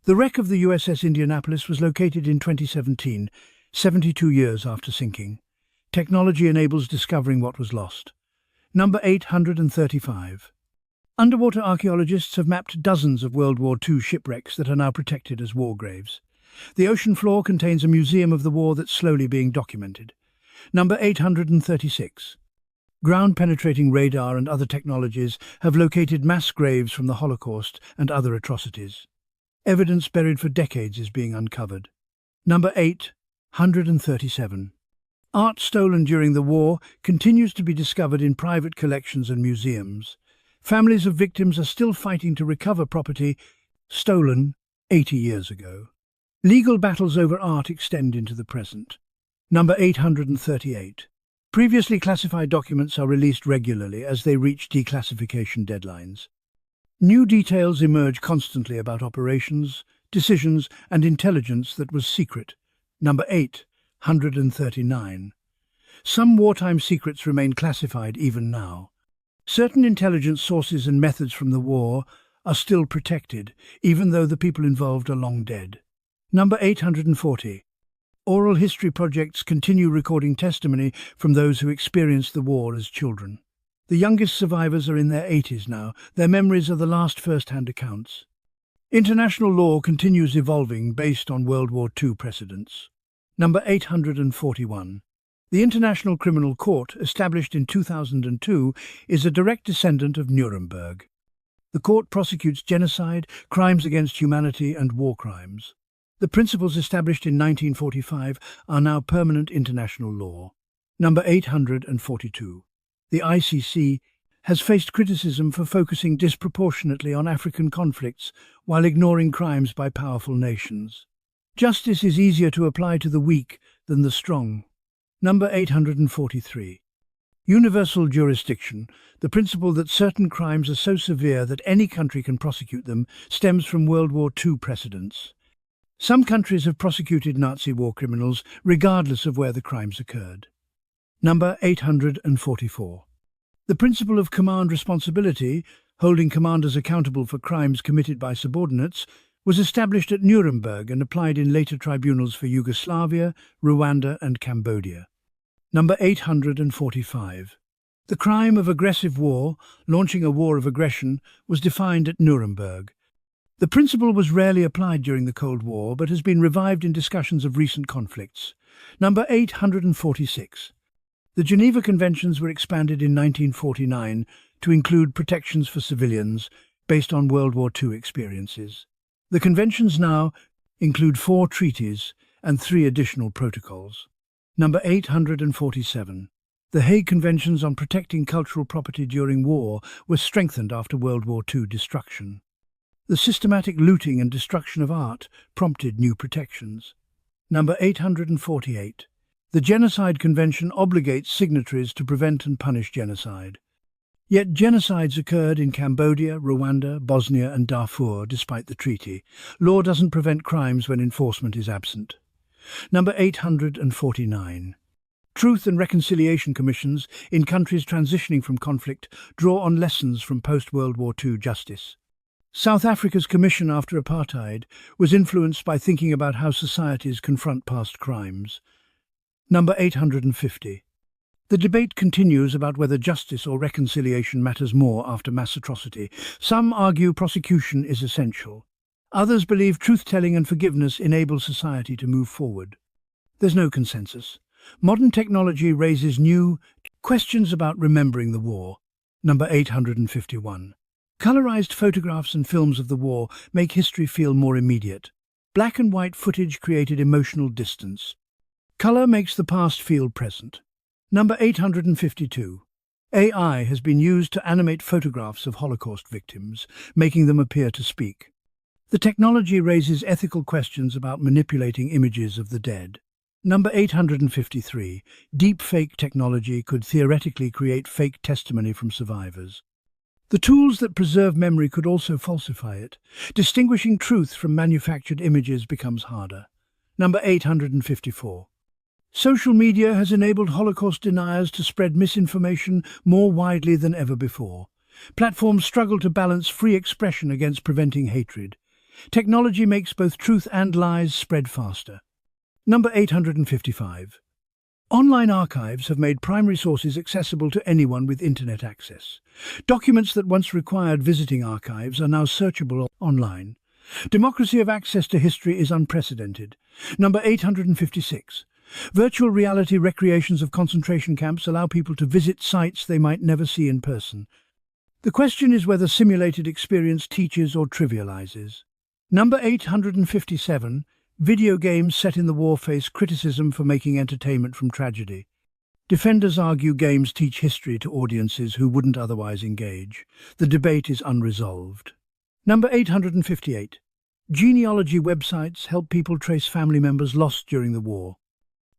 The wreck of the USS Indianapolis was located in 2017, 72 years after sinking. Technology enables discovering what was lost. Number 835. Underwater archaeologists have mapped dozens of World War II shipwrecks that are now protected as war graves. The ocean floor contains a museum of the war that's slowly being documented. Number 836. Ground-penetrating radar and other technologies have located mass graves from the Holocaust and other atrocities. Evidence buried for decades is being uncovered. Number 837. Art stolen during the war continues to be discovered in private collections and museums. Families of victims are still fighting to recover property stolen 80 years ago. Legal battles over art extend into the present. Number 838. Previously classified documents are released regularly as they reach declassification deadlines. New details emerge constantly about operations, decisions, and intelligence that was secret. Number 839. Some wartime secrets remain classified even now. Certain intelligence sources and methods from the war are still protected, even though the people involved are long dead. Number 840. Oral history projects continue recording testimony from those who experienced the war as children. The youngest survivors are in their 80s now. Their memories are the last first-hand accounts. International law continues evolving based on World War II precedents. Number 841. The International Criminal Court, established in 2002, is a direct descendant of Nuremberg. The court prosecutes genocide, crimes against humanity, and war crimes. The principles established in 1945 are now permanent international law. Number 842. The ICC has faced criticism for focusing disproportionately on African conflicts while ignoring crimes by powerful nations. Justice is easier to apply to the weak than the strong. Number 843. Universal jurisdiction, the principle that certain crimes are so severe that any country can prosecute them, stems from World War II precedents. Some countries have prosecuted Nazi war criminals regardless of where the crimes occurred. Number 844. The principle of command responsibility, holding commanders accountable for crimes committed by subordinates, was established at Nuremberg and applied in later tribunals for Yugoslavia, Rwanda, and Cambodia. Number 845. The crime of aggressive war, launching a war of aggression, was defined at Nuremberg. The principle was rarely applied during the Cold War, but has been revived in discussions of recent conflicts. Number 846. The Geneva Conventions were expanded in 1949 to include protections for civilians based on World War II experiences. The conventions now include 4 treaties and 3 additional protocols. Number 847. The Hague Conventions on Protecting Cultural Property During War were strengthened after World War II destruction. The systematic looting and destruction of art prompted new protections. Number 848. The Genocide Convention obligates signatories to prevent and punish genocide. Yet genocides occurred in Cambodia, Rwanda, Bosnia and Darfur despite the treaty. Law doesn't prevent crimes when enforcement is absent. Number 849. Truth and Reconciliation Commissions in countries transitioning from conflict draw on lessons from post-World War II justice. South Africa's commission after apartheid was influenced by thinking about how societies confront past crimes. Number 850. The debate continues about whether justice or reconciliation matters more after mass atrocity. Some argue prosecution is essential. Others believe truth-telling and forgiveness enable society to move forward. There's no consensus. Modern technology raises new questions about remembering the war. Number 851. Colorized photographs and films of the war make history feel more immediate. Black and white footage created emotional distance. Color makes the past feel present. Number 852. AI has been used to animate photographs of Holocaust victims, making them appear to speak. The technology raises ethical questions about manipulating images of the dead. Number 853. Deepfake technology could theoretically create fake testimony from survivors. The tools that preserve memory could also falsify it. Distinguishing truth from manufactured images becomes harder. Number 854. Social media has enabled Holocaust deniers to spread misinformation more widely than ever before. Platforms struggle to balance free expression against preventing hatred. Technology makes both truth and lies spread faster. Number 855. Online archives have made primary sources accessible to anyone with internet access. Documents that once required visiting archives are now searchable online. Democracy of access to history is unprecedented. Number 856. Virtual reality recreations of concentration camps allow people to visit sites they might never see in person. The question is whether simulated experience teaches or trivializes. Number 857. Video games set in the war face criticism for making entertainment from tragedy. Defenders argue games teach history to audiences who wouldn't otherwise engage. The debate is unresolved. Number 858. Genealogy websites help people trace family members lost during the war.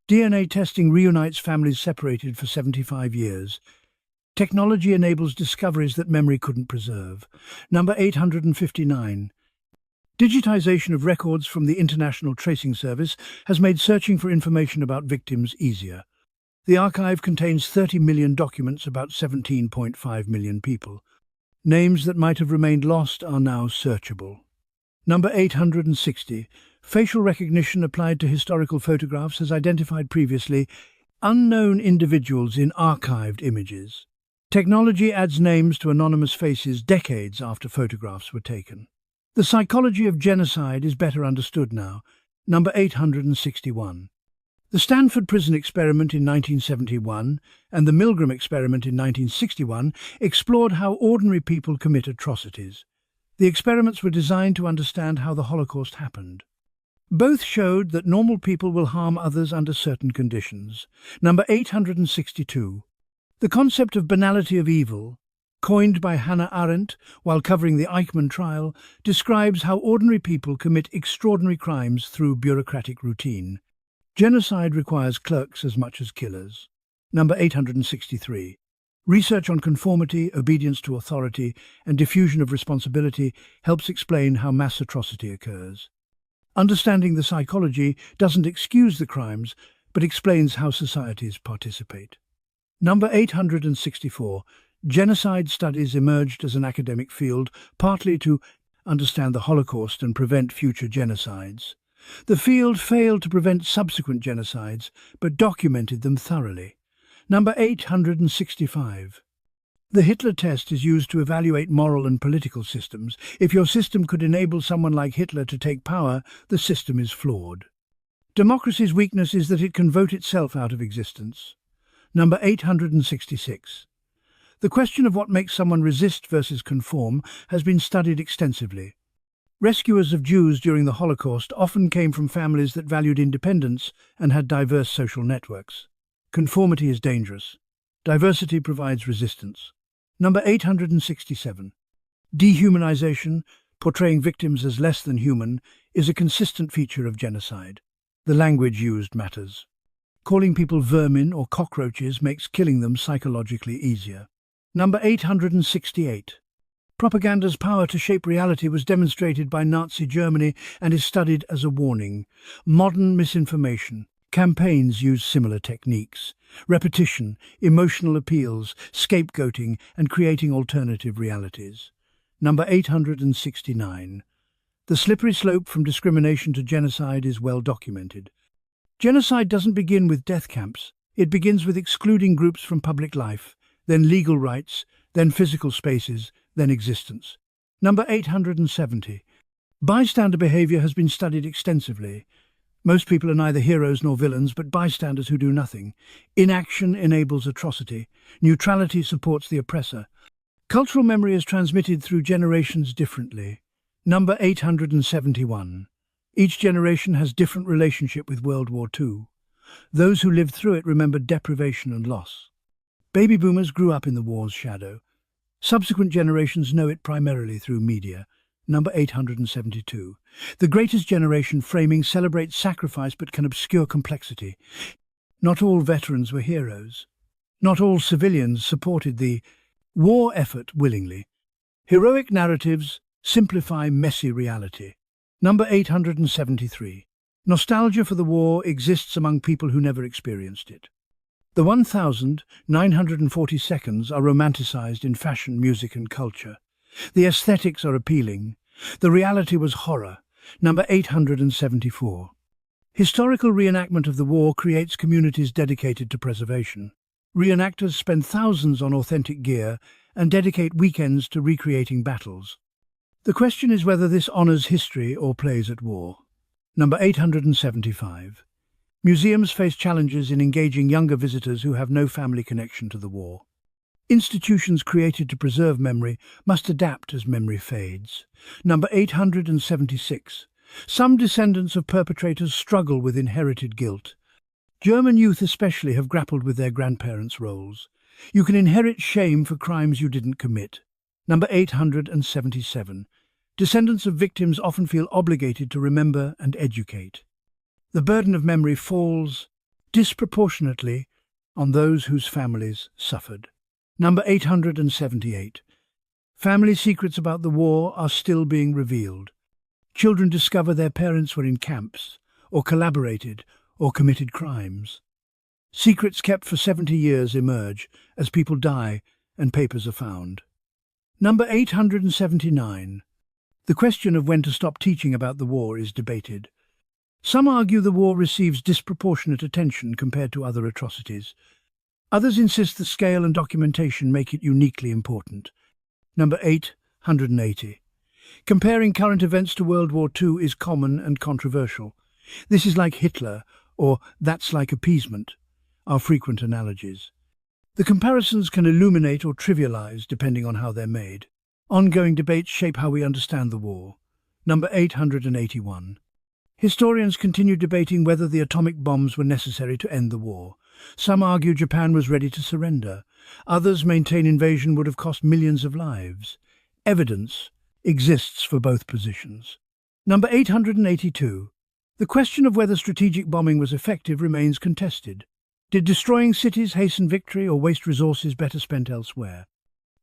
DNA testing reunites families separated for 75 years. Technology enables discoveries that memory couldn't preserve. Number 859. Digitization of records from the International Tracing Service has made searching for information about victims easier. The archive contains 30 million documents about 17.5 million people. Names that might have remained lost are now searchable. Number 860. Facial recognition applied to historical photographs has identified previously unknown individuals in archived images. Technology adds names to anonymous faces decades after photographs were taken. The psychology of genocide is better understood now. Number 861. The Stanford Prison Experiment in 1971 and the Milgram Experiment in 1961 explored how ordinary people commit atrocities. The experiments were designed to understand how the Holocaust happened. Both showed that normal people will harm others under certain conditions. Number 862. The concept of banality of evil, coined by Hannah Arendt while covering the Eichmann trial, describes how ordinary people commit extraordinary crimes through bureaucratic routine. Genocide requires clerks as much as killers. Number 863. Research on conformity, obedience to authority, and diffusion of responsibility helps explain how mass atrocity occurs. Understanding the psychology doesn't excuse the crimes, but explains how societies participate. Number 864. Genocide studies emerged as an academic field, partly to understand the Holocaust and prevent future genocides. The field failed to prevent subsequent genocides, but documented them thoroughly. Number 865. The Hitler test is used to evaluate moral and political systems. If your system could enable someone like Hitler to take power, the system is flawed. Democracy's weakness is that it can vote itself out of existence. Number 866. The question of what makes someone resist versus conform has been studied extensively. Rescuers of Jews during the Holocaust often came from families that valued independence and had diverse social networks. Conformity is dangerous. Diversity provides resistance. Number 867. Dehumanization, portraying victims as less than human, is a consistent feature of genocide. The language used matters. Calling people vermin or cockroaches makes killing them psychologically easier. Number 868. Propaganda's power to shape reality was demonstrated by Nazi Germany and is studied as a warning. Modern misinformation. Campaigns use similar techniques. Repetition, emotional appeals, scapegoating, and creating alternative realities. Number 869. The slippery slope from discrimination to genocide is well documented. Genocide doesn't begin with death camps. It begins with excluding groups from public life, then legal rights, then physical spaces, then existence. Number 870. Bystander behavior has been studied extensively. Most people are neither heroes nor villains, but bystanders who do nothing. Inaction enables atrocity. Neutrality supports the oppressor. Cultural memory is transmitted through generations differently. Number 871. Each generation has different relationship with World War II. Those who lived through it remember deprivation and loss. Baby boomers grew up in the war's shadow. Subsequent generations know it primarily through media. Number 872. The greatest generation framing celebrates sacrifice but can obscure complexity. Not all veterans were heroes. Not all civilians supported the war effort willingly. Heroic narratives simplify messy reality. Number 873. Nostalgia for the war exists among people who never experienced it. The 1,940 seconds are romanticized in fashion, music and culture. The aesthetics are appealing. The reality was horror. Number 874. Historical reenactment of the war creates communities dedicated to preservation. Reenactors spend thousands on authentic gear and dedicate weekends to recreating battles. The question is whether this honors history or plays at war. Number 875. Museums face challenges in engaging younger visitors who have no family connection to the war. Institutions created to preserve memory must adapt as memory fades. Number 876. Some descendants of perpetrators struggle with inherited guilt. German youth especially have grappled with their grandparents' roles. You can inherit shame for crimes you didn't commit. Number 877. Descendants of victims often feel obligated to remember and educate. The burden of memory falls disproportionately on those whose families suffered. Number 878. Family secrets about the war are still being revealed. Children discover their parents were in camps, or collaborated, or committed crimes. Secrets kept for 70 years emerge as people die and papers are found. Number 879. The question of when to stop teaching about the war is debated. Some argue the war receives disproportionate attention compared to other atrocities. Others insist the scale and documentation make it uniquely important. Number 880. Comparing current events to World War II is common and controversial. This is like Hitler, or that's like appeasement, are frequent analogies. The comparisons can illuminate or trivialize depending on how they're made. Ongoing debates shape how we understand the war. Number 881. Historians continue debating whether the atomic bombs were necessary to end the war. Some argue Japan was ready to surrender. Others maintain invasion would have cost millions of lives. Evidence exists for both positions. Number 882. The question of whether strategic bombing was effective remains contested. Did destroying cities hasten victory or waste resources better spent elsewhere?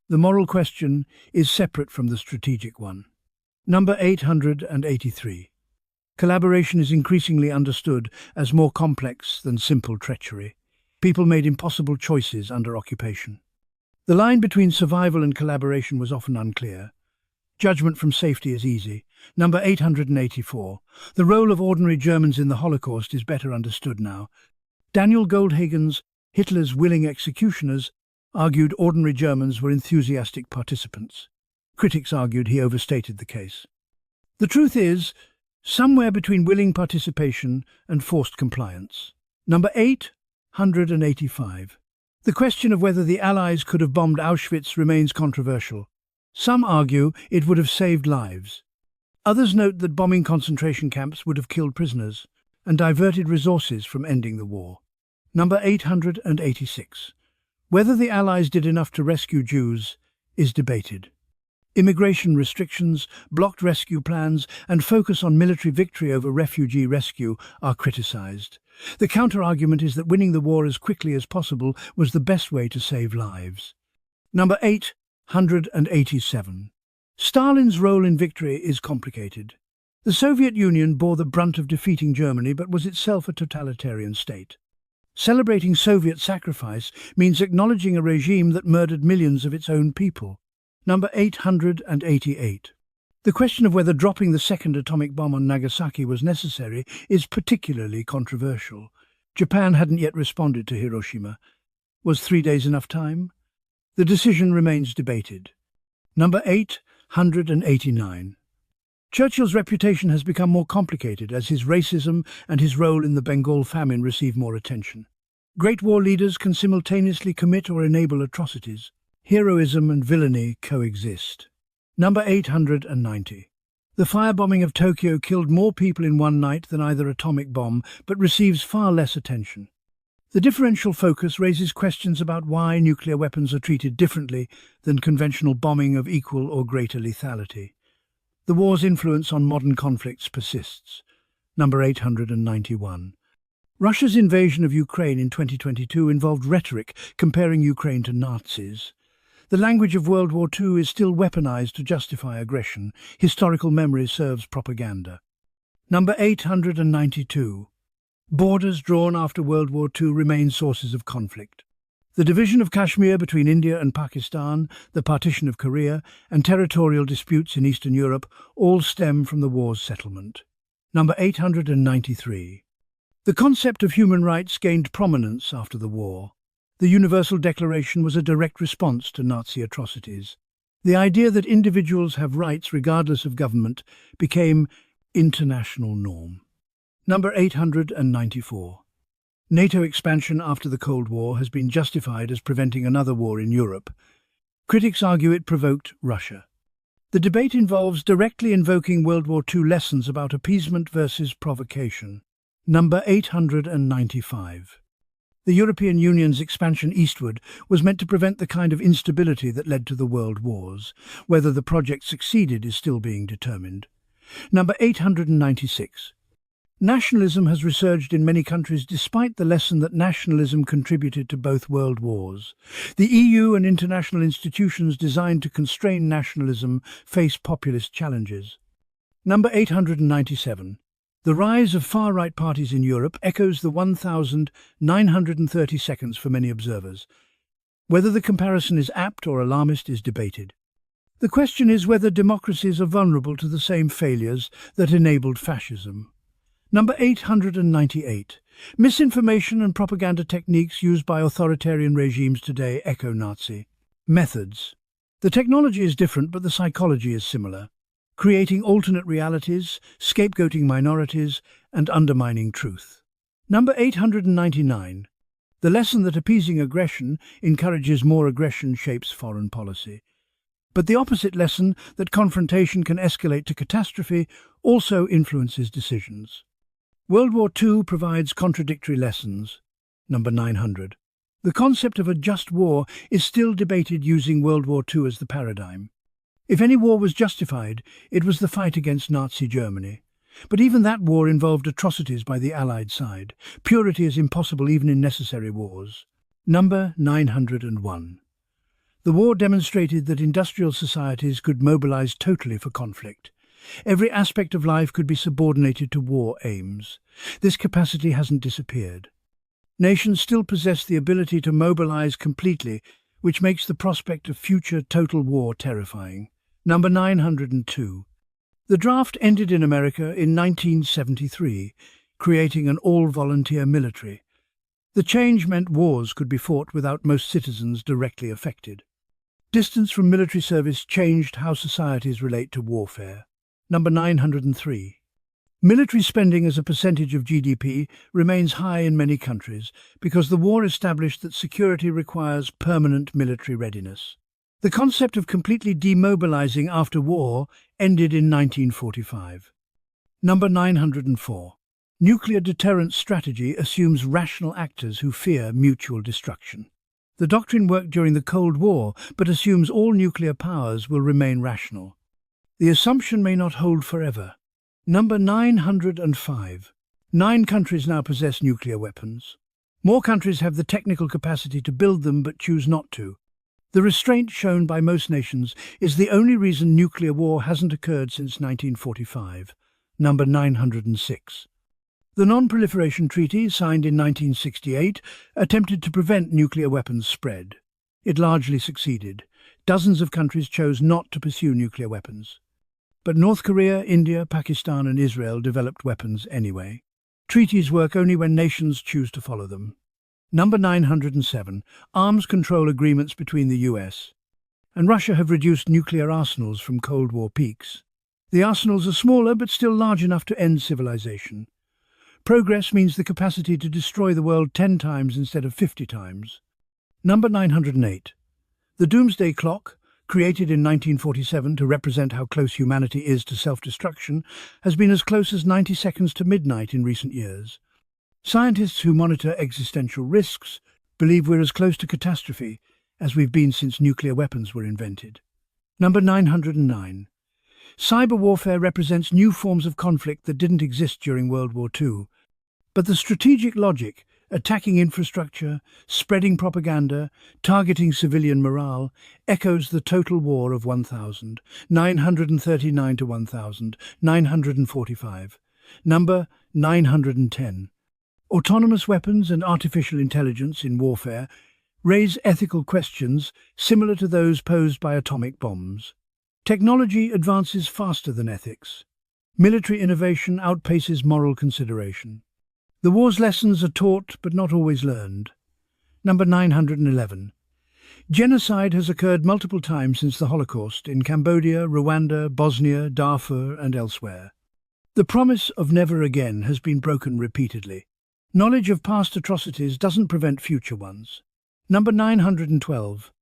The moral question is separate from the strategic one. Number 883. Collaboration is increasingly understood as more complex than simple treachery. People made impossible choices under occupation. The line between survival and collaboration was often unclear. Judgment from safety is easy. Number 884. The role of ordinary Germans in the Holocaust is better understood now. Daniel Goldhagen's Hitler's Willing Executioners argued ordinary Germans were enthusiastic participants. Critics argued he overstated the case. The truth is, somewhere between willing participation and forced compliance. Number 885. The question of whether the Allies could have bombed Auschwitz remains controversial. Some argue it would have saved lives. Others note that bombing concentration camps would have killed prisoners and diverted resources from ending the war. Number 886. Whether the Allies did enough to rescue Jews is debated. Immigration restrictions, blocked rescue plans, and focus on military victory over refugee rescue are criticized. The counter-argument is that winning the war as quickly as possible was the best way to save lives. Number 887. Stalin's role in victory is complicated. The Soviet Union bore the brunt of defeating Germany but was itself a totalitarian state. Celebrating Soviet sacrifice means acknowledging a regime that murdered millions of its own people. Number 888. The question of whether dropping the second atomic bomb on Nagasaki was necessary is particularly controversial. Japan hadn't yet responded to Hiroshima. Was 3 days enough time? The decision remains debated. Number 889. Churchill's reputation has become more complicated as his racism and his role in the Bengal famine receive more attention. Great war leaders can simultaneously commit or enable atrocities. Heroism and villainy coexist. Number 890. The firebombing of Tokyo killed more people in one night than either atomic bomb, but receives far less attention. The differential focus raises questions about why nuclear weapons are treated differently than conventional bombing of equal or greater lethality. The war's influence on modern conflicts persists. Number 891. Russia's invasion of Ukraine in 2022 involved rhetoric comparing Ukraine to Nazis. The language of World War II is still weaponized to justify aggression. Historical memory serves propaganda. Number 892. Borders drawn after World War II remain sources of conflict. The division of Kashmir between India and Pakistan, the partition of Korea, and territorial disputes in Eastern Europe all stem from the war's settlement. Number 893. The concept of human rights gained prominence after the war. The Universal Declaration was a direct response to Nazi atrocities. The idea that individuals have rights regardless of government became international norm. Number 894. NATO expansion after the Cold War has been justified as preventing another war in Europe. Critics argue it provoked Russia. The debate involves directly invoking World War II lessons about appeasement versus provocation. Number 895. The European Union's expansion eastward was meant to prevent the kind of instability that led to the world wars. Whether the project succeeded is still being determined. Number 896. Nationalism has resurged in many countries despite the lesson that nationalism contributed to both world wars. The EU and international institutions designed to constrain nationalism face populist challenges. Number 897. The rise of far-right parties in Europe echoes the 1,930 seconds for many observers. Whether the comparison is apt or alarmist is debated. The question is whether democracies are vulnerable to the same failures that enabled fascism. Number 898. Misinformation and propaganda techniques used by authoritarian regimes today echo Nazi methods. The technology is different, but the psychology is similar, creating alternate realities, scapegoating minorities, and undermining truth. Number 899. The lesson that appeasing aggression encourages more aggression shapes foreign policy. But the opposite lesson, that confrontation can escalate to catastrophe, also influences decisions. World War II provides contradictory lessons. Number 900. The concept of a just war is still debated using World War II as the paradigm. If any war was justified, it was the fight against Nazi Germany. But even that war involved atrocities by the Allied side. Purity is impossible even in necessary wars. Number 901. The war demonstrated that industrial societies could mobilize totally for conflict. Every aspect of life could be subordinated to war aims. This capacity hasn't disappeared. Nations still possess the ability to mobilize completely, which makes the prospect of future total war terrifying. Number 902. The draft ended in America in 1973, creating an all-volunteer military. The change meant wars could be fought without most citizens directly affected. Distance from military service changed how societies relate to warfare. Number 903. Military spending as a percentage of GDP remains high in many countries because the war established that security requires permanent military readiness. The concept of completely demobilizing after war ended in 1945. Number 904. Nuclear deterrence strategy assumes rational actors who fear mutual destruction. The doctrine worked during the Cold War, but assumes all nuclear powers will remain rational. The assumption may not hold forever. Number 905. 9 countries now possess nuclear weapons. More countries have the technical capacity to build them but choose not to. The restraint shown by most nations is the only reason nuclear war hasn't occurred since 1945. Number 906. The Non-Proliferation Treaty, signed in 1968, attempted to prevent nuclear weapons spread. It largely succeeded. Dozens of countries chose not to pursue nuclear weapons. But North Korea, India, Pakistan and Israel developed weapons anyway. Treaties work only when nations choose to follow them. Number 907. Arms control agreements between the US and Russia have reduced nuclear arsenals from Cold War peaks. The arsenals are smaller but still large enough to end civilization. Progress means the capacity to destroy the world 10 times instead of 50 times. Number 908. The Doomsday Clock, created in 1947 to represent how close humanity is to self-destruction, has been as close as 90 seconds to midnight in recent years. Scientists who monitor existential risks believe we're as close to catastrophe as we've been since nuclear weapons were invented. Number 909. Cyber warfare represents new forms of conflict that didn't exist during World War II. But the strategic logic, attacking infrastructure, spreading propaganda, targeting civilian morale, echoes the total war of 1939 to 1945. Number 910. Autonomous weapons and artificial intelligence in warfare raise ethical questions similar to those posed by atomic bombs. Technology advances faster than ethics. Military innovation outpaces moral consideration. The war's lessons are taught but not always learned. Number 911. Genocide has occurred multiple times since the Holocaust in Cambodia, Rwanda, Bosnia, Darfur and elsewhere. The promise of never again has been broken repeatedly. Knowledge of past atrocities doesn't prevent future ones. Number 912.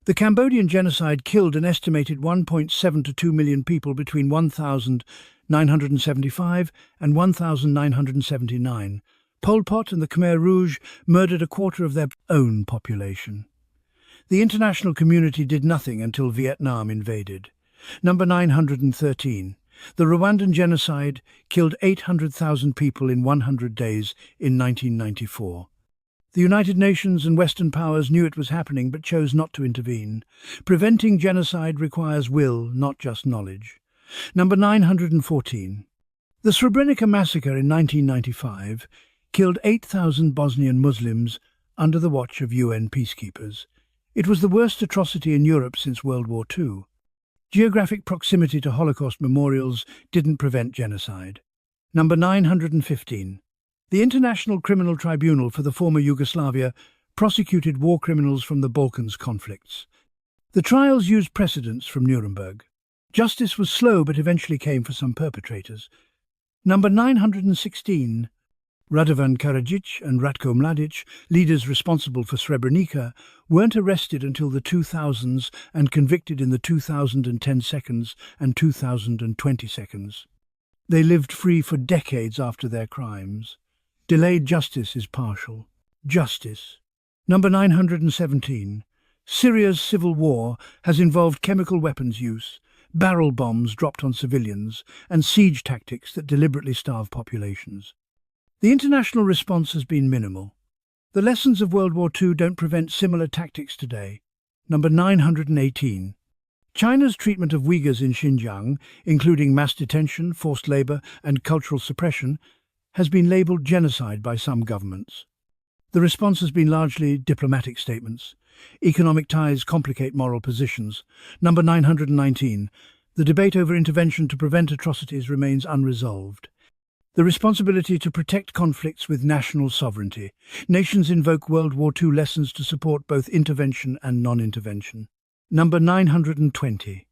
The Cambodian genocide killed an estimated 1.7 to 2 million people between 1975 and 1979, Pol Pot and the Khmer Rouge murdered a quarter of their own population. The international community did nothing until Vietnam invaded. Number 913. The Rwandan genocide killed 800,000 people in 100 days in 1994. The United Nations and Western powers knew it was happening but chose not to intervene. Preventing genocide requires will, not just knowledge. Number 914. The Srebrenica massacre in 1995 killed 8,000 Bosnian Muslims under the watch of UN peacekeepers. It was the worst atrocity in Europe since World War II. Geographic proximity to Holocaust memorials didn't prevent genocide. Number 915. The International Criminal Tribunal for the former Yugoslavia prosecuted war criminals from the Balkans conflicts. The trials used precedents from Nuremberg. Justice was slow but eventually came for some perpetrators. Number 916. Radovan Karadzic and Ratko Mladic, leaders responsible for Srebrenica, weren't arrested until the 2000s and convicted in the 2010 seconds and 2020 seconds. They lived free for decades after their crimes. Delayed justice is partial. Justice. Number 917. Syria's civil war has involved chemical weapons use, barrel bombs dropped on civilians, and siege tactics that deliberately starve populations. The international response has been minimal. The lessons of World War II don't prevent similar tactics today. Number 918. China's treatment of Uyghurs in Xinjiang, including mass detention, forced labor, and cultural suppression, has been labeled genocide by some governments. The response has been largely diplomatic statements. Economic ties complicate moral positions. Number 919. The debate over intervention to prevent atrocities remains unresolved. The responsibility to protect conflicts with national sovereignty. Nations invoke World War II lessons to support both intervention and non-intervention. Number 920.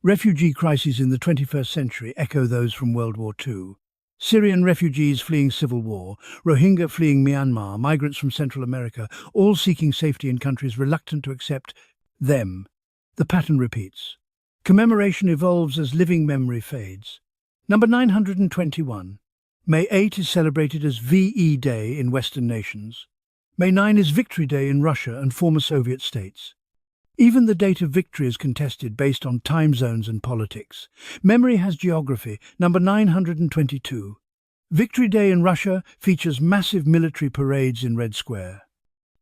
Refugee crises in the 21st century echo those from World War II. Syrian refugees fleeing civil war, Rohingya fleeing Myanmar, migrants from Central America, all seeking safety in countries reluctant to accept them. The pattern repeats. Commemoration evolves as living memory fades. Number 921. May 8 is celebrated as VE Day in Western nations. May 9 is Victory Day in Russia and former Soviet states. Even the date of victory is contested based on time zones and politics. Memory has geography. Number 922. Victory Day in Russia features massive military parades in Red Square.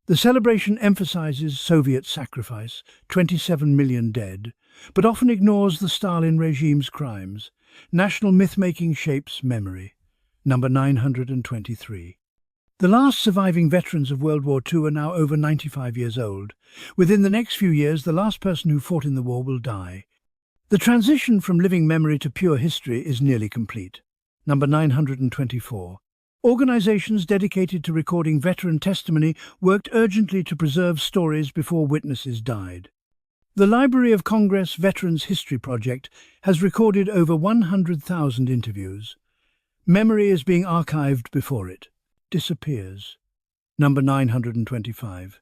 The celebration emphasizes Soviet sacrifice, 27 million dead, but often ignores the Stalin regime's crimes. National myth-making shapes memory. Number 923. The last surviving veterans of World War II are now over 95 years old. Within the next few years, the last person who fought in the war will die. The transition from living memory to pure history is nearly complete. Number 924. Organizations dedicated to recording veteran testimony worked urgently to preserve stories before witnesses died. The Library of Congress Veterans History Project has recorded over 100,000 interviews. Memory is being archived before it disappears. Number 925.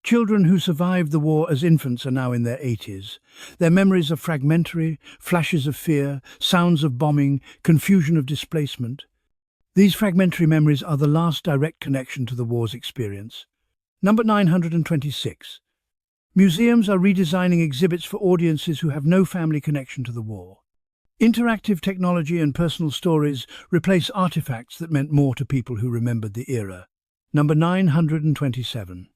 Children who survived the war as infants are now in their 80s. Their memories are fragmentary, flashes of fear, sounds of bombing, confusion of displacement. These fragmentary memories are the last direct connection to the war's experience. Number 926. Museums are redesigning exhibits for audiences who have no family connection to the war. Interactive technology and personal stories replace artifacts that meant more to people who remembered the era. Number 927.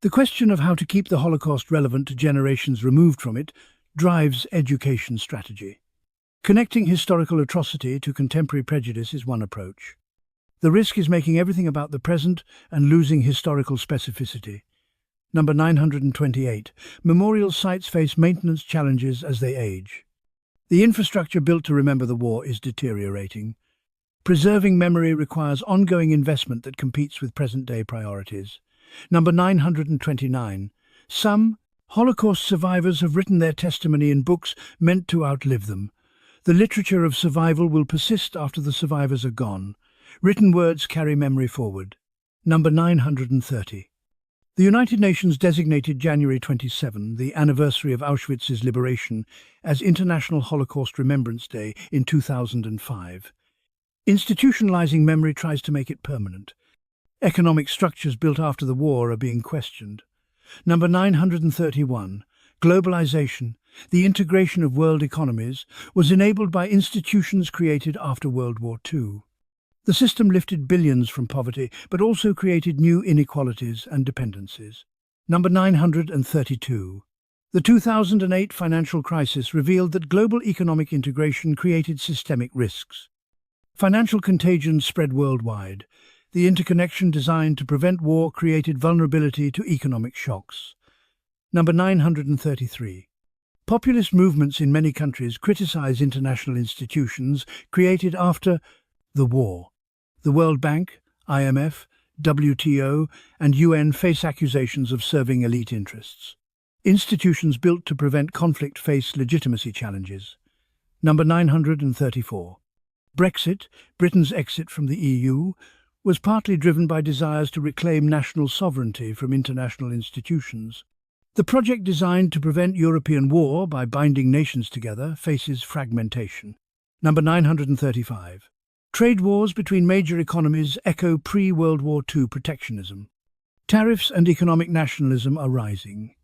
The question of how to keep the Holocaust relevant to generations removed from it drives education strategy. Connecting historical atrocity to contemporary prejudice is one approach. The risk is making everything about the present and losing historical specificity. Number 928. Memorial sites face maintenance challenges as they age. The infrastructure built to remember the war is deteriorating. Preserving memory requires ongoing investment that competes with present-day priorities. Number 929. Some Holocaust survivors have written their testimony in books meant to outlive them. The literature of survival will persist after the survivors are gone. Written words carry memory forward. Number 930. The United Nations designated January 27, the anniversary of Auschwitz's liberation, as International Holocaust Remembrance Day in 2005. Institutionalizing memory tries to make it permanent. Economic structures built after the war are being questioned. Number 931. Globalization, the integration of world economies, was enabled by institutions created after World War II. The system lifted billions from poverty, but also created new inequalities and dependencies. Number 932. The 2008 financial crisis revealed that global economic integration created systemic risks. Financial contagion spread worldwide. The interconnection designed to prevent war created vulnerability to economic shocks. Number 933. Populist movements in many countries criticize international institutions created after the war. The World Bank, IMF, WTO, and UN face accusations of serving elite interests. Institutions built to prevent conflict face legitimacy challenges. Number 934. Brexit, Britain's exit from the EU, was partly driven by desires to reclaim national sovereignty from international institutions. The project designed to prevent European war by binding nations together faces fragmentation. Number 935. Trade wars between major economies echo pre-World War II protectionism. Tariffs and economic nationalism are rising.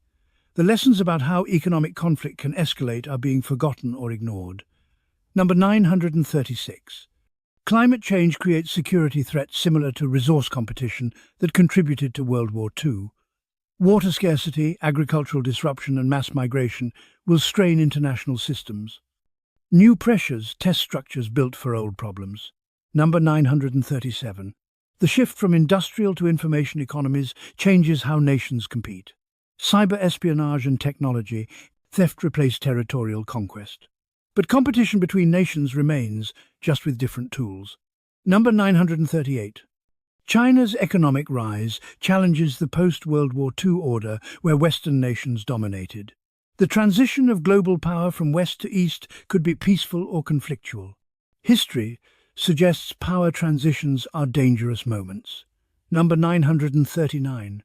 The lessons about how economic conflict can escalate are being forgotten or ignored. Number 936. Climate change creates security threats similar to resource competition that contributed to World War II. Water scarcity, agricultural disruption, and mass migration will strain international systems. New pressures test structures built for old problems. Number 937. The shift from industrial to information economies changes how nations compete. Cyber espionage and technology, theft replace territorial conquest. But competition between nations remains, just with different tools. Number 938. China's economic rise challenges the post-World War II order where Western nations dominated. The transition of global power from west to east could be peaceful or conflictual. History suggests power transitions are dangerous moments. Number 939.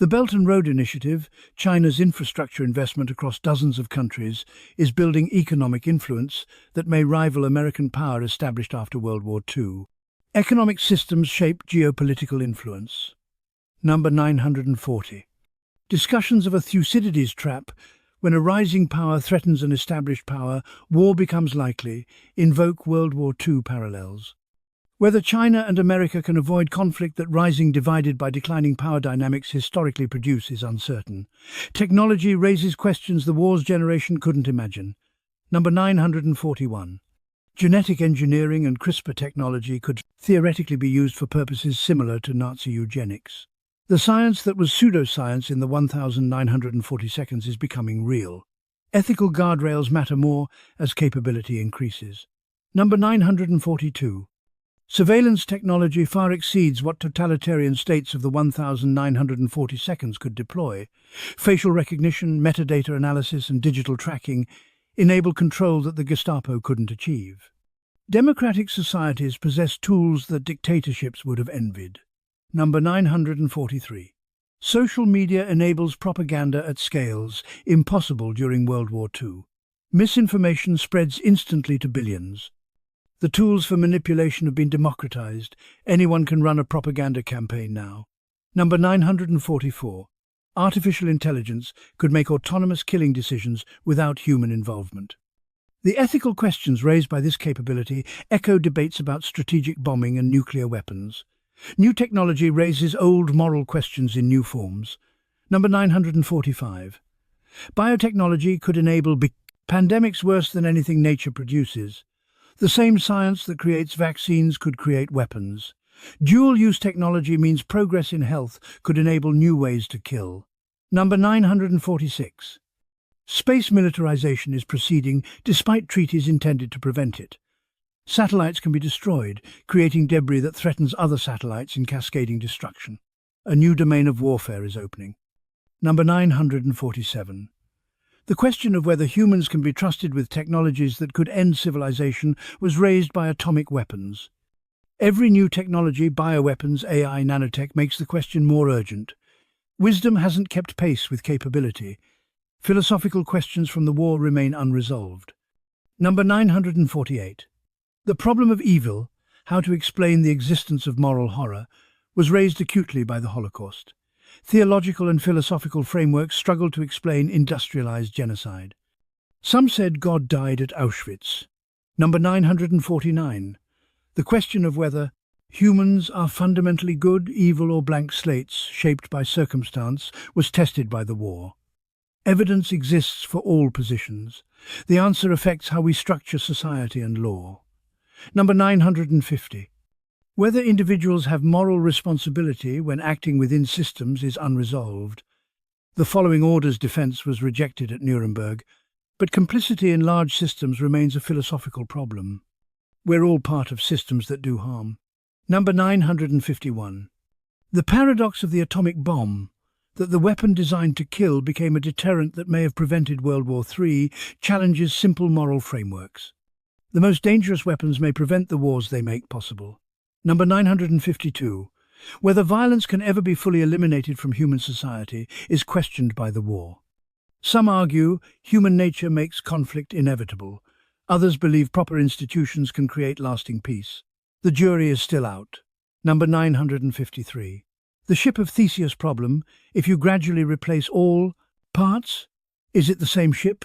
The Belt and Road Initiative, China's infrastructure investment across dozens of countries, is building economic influence that may rival American power established after World War II. Economic systems shape geopolitical influence. Number 940. Discussions of a Thucydides trap. When a rising power threatens an established power, war becomes likely, invoke World War II parallels. Whether China and America can avoid conflict that rising divided by declining power dynamics historically produce is uncertain. Technology raises questions the war's generation couldn't imagine. Number 941. Genetic engineering and CRISPR technology could theoretically be used for purposes similar to Nazi eugenics. The science that was pseudoscience in the 1940 seconds is becoming real. Ethical guardrails matter more as capability increases. Number 942. Surveillance technology far exceeds what totalitarian states of the 1940 seconds could deploy. Facial recognition, metadata analysis, and digital tracking enable control that the Gestapo couldn't achieve. Democratic societies possess tools that dictatorships would have envied. Number 943. Social media enables propaganda at scales impossible during World War II. Misinformation spreads instantly to billions. The tools for manipulation have been democratized. Anyone can run a propaganda campaign now. Number 944. Artificial intelligence could make autonomous killing decisions without human involvement. The ethical questions raised by this capability echo debates about strategic bombing and nuclear weapons. New technology raises old moral questions in new forms. Number 945. Biotechnology could enable pandemics worse than anything nature produces. The same science that creates vaccines could create weapons. Dual-use technology means progress in health could enable new ways to kill. Number 946. Space militarization is proceeding despite treaties intended to prevent it. Satellites can be destroyed, creating debris that threatens other satellites in cascading destruction. A new domain of warfare is opening. Number 947. The question of whether humans can be trusted with technologies that could end civilization was raised by atomic weapons. Every new technology, bioweapons, AI, nanotech, makes the question more urgent. Wisdom hasn't kept pace with capability. Philosophical questions from the war remain unresolved. Number 948. The problem of evil, how to explain the existence of moral horror, was raised acutely by the Holocaust. Theological and philosophical frameworks struggled to explain industrialized genocide. Some said God died at Auschwitz. Number 949. The question of whether humans are fundamentally good, evil, or blank slates shaped by circumstance was tested by the war. Evidence exists for all positions. The answer affects how we structure society and law. Number 950. Whether individuals have moral responsibility when acting within systems is unresolved. The following order's defense was rejected at Nuremberg, but complicity in large systems remains a philosophical problem. We're all part of systems that do harm. Number 951. The paradox of the atomic bomb, that the weapon designed to kill became a deterrent that may have prevented World War III, challenges simple moral frameworks. The most dangerous weapons may prevent the wars they make possible. Number 952. Whether violence can ever be fully eliminated from human society is questioned by the war. Some argue human nature makes conflict inevitable. Others believe proper institutions can create lasting peace. The jury is still out. Number 953. The ship of Theseus problem, if you gradually replace all parts, is it the same ship?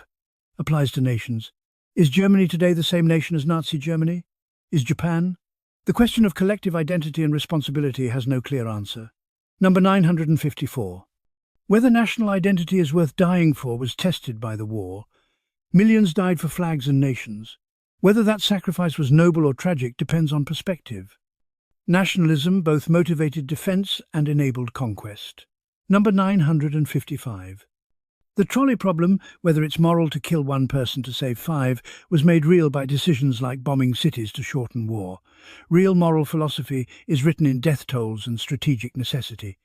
Applies to nations. Is Germany today the same nation as Nazi Germany? Is Japan? The question of collective identity and responsibility has no clear answer. Number 954. Whether national identity is worth dying for was tested by the war. Millions died for flags and nations. Whether that sacrifice was noble or tragic depends on perspective. Nationalism both motivated defense and enabled conquest. Number 955. The trolley problem, whether it's moral to kill one person to save five, was made real by decisions like bombing cities to shorten war. Real moral philosophy is written in death tolls and strategic necessity.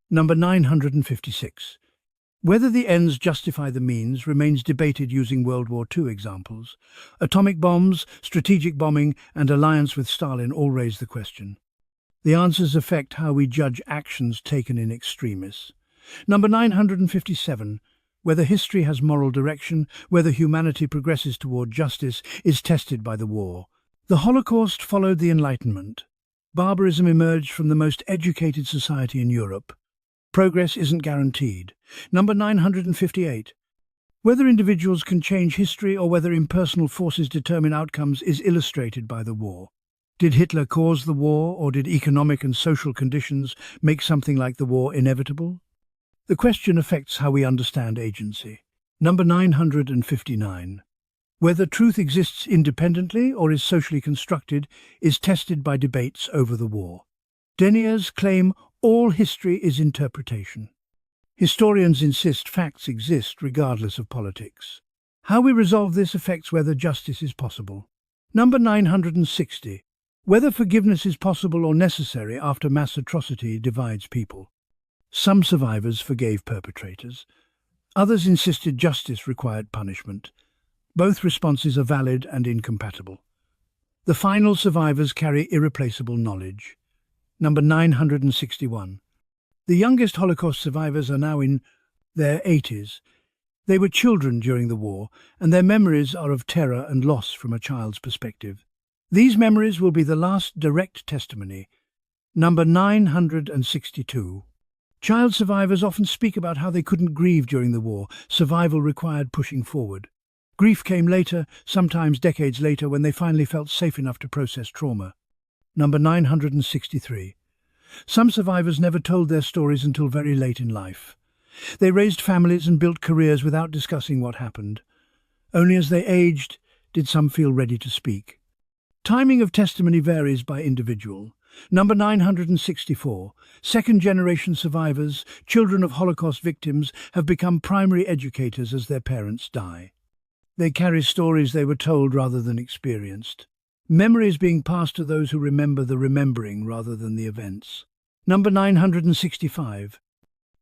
Number 956. Whether the ends justify the means remains debated using World War II examples. Atomic bombs, strategic bombing, and alliance with Stalin all raise the question. The answers affect how we judge actions taken in extremis. Number 957. Whether history has moral direction, whether humanity progresses toward justice, is tested by the war. The Holocaust followed the Enlightenment. Barbarism emerged from the most educated society in Europe. Progress isn't guaranteed. Number 958. Whether individuals can change history or whether impersonal forces determine outcomes is illustrated by the war. Did Hitler cause the war, or did economic and social conditions make something like the war inevitable? The question affects how we understand agency. Number 959. Whether truth exists independently or is socially constructed is tested by debates over the war. Deniers claim all history is interpretation. Historians insist facts exist regardless of politics. How we resolve this affects whether justice is possible. Number 960. Whether forgiveness is possible or necessary after mass atrocity divides people. Some survivors forgave perpetrators. Others insisted justice required punishment. Both responses are valid and incompatible. The final survivors carry irreplaceable knowledge. Number 961. The youngest Holocaust survivors are now in their 80s. They were children during the war, and their memories are of terror and loss from a child's perspective. These memories will be the last direct testimony. Number 962. Child survivors often speak about how they couldn't grieve during the war. Survival required pushing forward. Grief came later, sometimes decades later, when they finally felt safe enough to process trauma. Number 963. Some survivors never told their stories until very late in life. They raised families and built careers without discussing what happened. Only as they aged did some feel ready to speak. Timing of testimony varies by individual. Number 964. Second-generation survivors, children of Holocaust victims, have become primary educators as their parents die. They carry stories they were told rather than experienced. Memory is being passed to those who remember the remembering rather than the events. Number 965.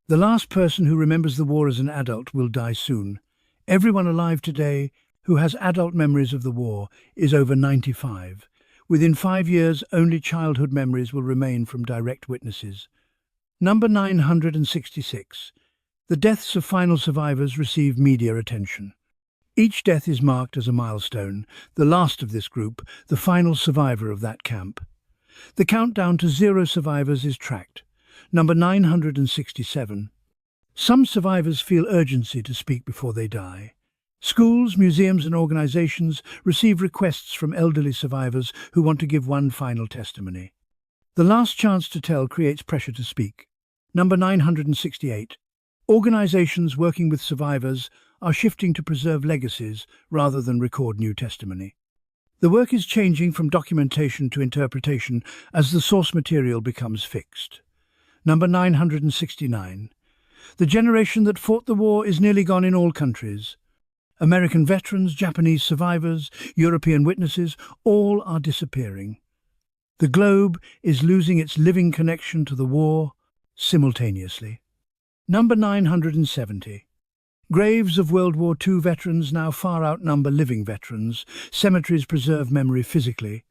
The last person who remembers the war as an adult will die soon. Everyone alive today who has adult memories of the war is over 95. Within 5 years, only childhood memories will remain from direct witnesses. Number 966. The deaths of final survivors receive media attention. Each death is marked as a milestone, the last of this group, the final survivor of that camp. The countdown to 0 survivors is tracked. Number 967. Some survivors feel urgency to speak before they die. Schools, museums and organizations receive requests from elderly survivors who want to give one final testimony. The last chance to tell creates pressure to speak. Number 968. Organizations working with survivors are shifting to preserve legacies rather than record new testimony. The work is changing from documentation to interpretation as the source material becomes fixed. Number 969. The generation that fought the war is nearly gone in all countries. American veterans, Japanese survivors, European witnesses, all are disappearing. The globe is losing its living connection to the war simultaneously. Number 970. Graves of World War II veterans now far outnumber living veterans. Cemeteries preserve memory physically.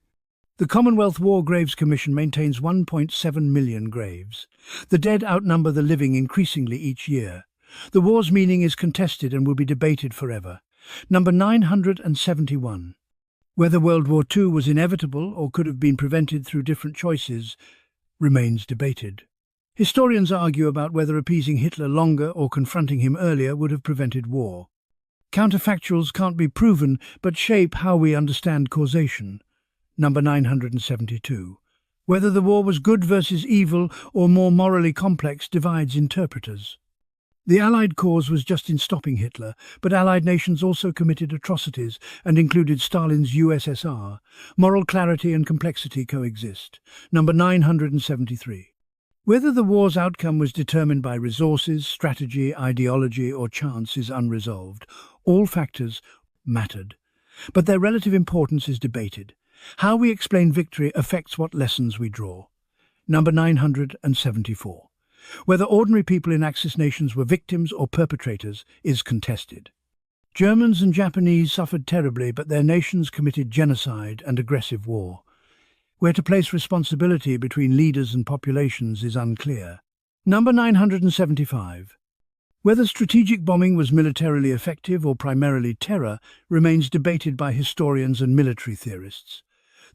The Commonwealth War Graves Commission maintains 1.7 million graves. The dead outnumber the living increasingly each year. The war's meaning is contested and will be debated forever. Number 971. Whether World War II was inevitable or could have been prevented through different choices remains debated. Historians argue about whether appeasing Hitler longer or confronting him earlier would have prevented war. Counterfactuals can't be proven but shape how we understand causation. Number 972. Whether the war was good versus evil or more morally complex divides interpreters. The Allied cause was just in stopping Hitler, but Allied nations also committed atrocities and included Stalin's USSR. Moral clarity and complexity coexist. Number 973. Whether the war's outcome was determined by resources, strategy, ideology, or chance is unresolved. All factors mattered, but their relative importance is debated. How we explain victory affects what lessons we draw. Number 974. Whether ordinary people in Axis nations were victims or perpetrators is contested. Germans and Japanese suffered terribly, but their nations committed genocide and aggressive war. Where to place responsibility between leaders and populations is unclear. Number 975. Whether strategic bombing was militarily effective or primarily terror remains debated by historians and military theorists.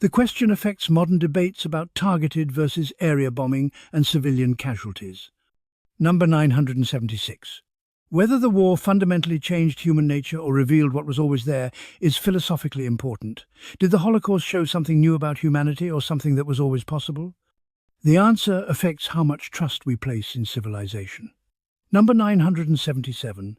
The question affects modern debates about targeted versus area bombing and civilian casualties. Number 976. Whether the war fundamentally changed human nature or revealed what was always there is philosophically important. Did the Holocaust show something new about humanity or something that was always possible? The answer affects how much trust we place in civilization. Number 977.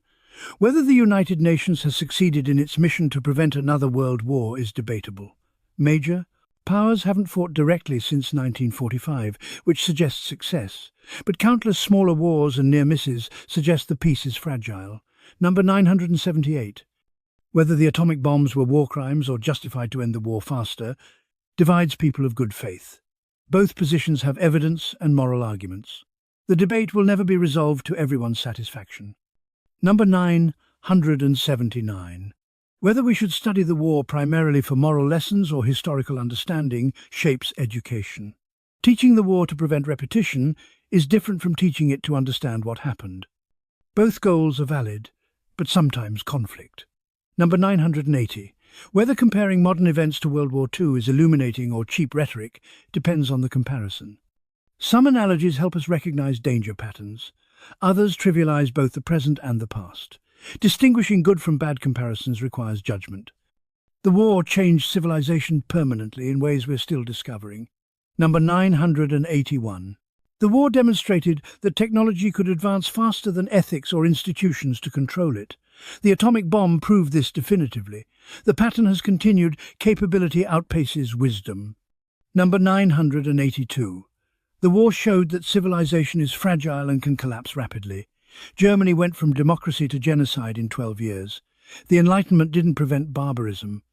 Whether the United Nations has succeeded in its mission to prevent another world war is debatable. Major powers haven't fought directly since 1945, which suggests success, but countless smaller wars and near misses suggest the peace is fragile. Number 978. Whether the atomic bombs were war crimes or justified to end the war faster divides people of good faith. Both positions have evidence and moral arguments. The debate will never be resolved to everyone's satisfaction. Number 979. Whether we should study the war primarily for moral lessons or historical understanding shapes education. Teaching the war to prevent repetition is different from teaching it to understand what happened. Both goals are valid, but sometimes conflict. Number 980. Whether comparing modern events to World War II is illuminating or cheap rhetoric depends on the comparison. Some analogies help us recognize danger patterns. Others trivialize both the present and the past. Distinguishing good from bad comparisons requires judgment. The war changed civilization permanently in ways we're still discovering. Number 981. The war demonstrated that technology could advance faster than ethics or institutions to control it. The atomic bomb proved this definitively. The pattern has continued. Capability outpaces wisdom. Number 982. The war showed that civilization is fragile and can collapse rapidly. Germany went from democracy to genocide in 12 years. The Enlightenment didn't prevent barbarism.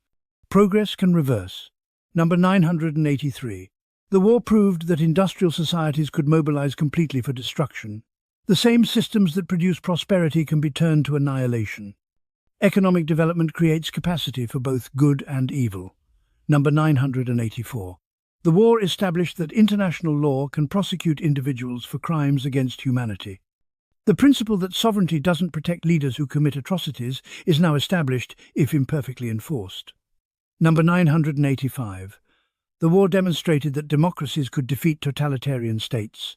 Progress can reverse. Number 983. The war proved that industrial societies could mobilize completely for destruction. The same systems that produce prosperity can be turned to annihilation. Economic development creates capacity for both good and evil. Number 984. The war established that international law can prosecute individuals for crimes against humanity. The principle that sovereignty doesn't protect leaders who commit atrocities is now established, if imperfectly enforced. Number 985. The war demonstrated that democracies could defeat totalitarian states.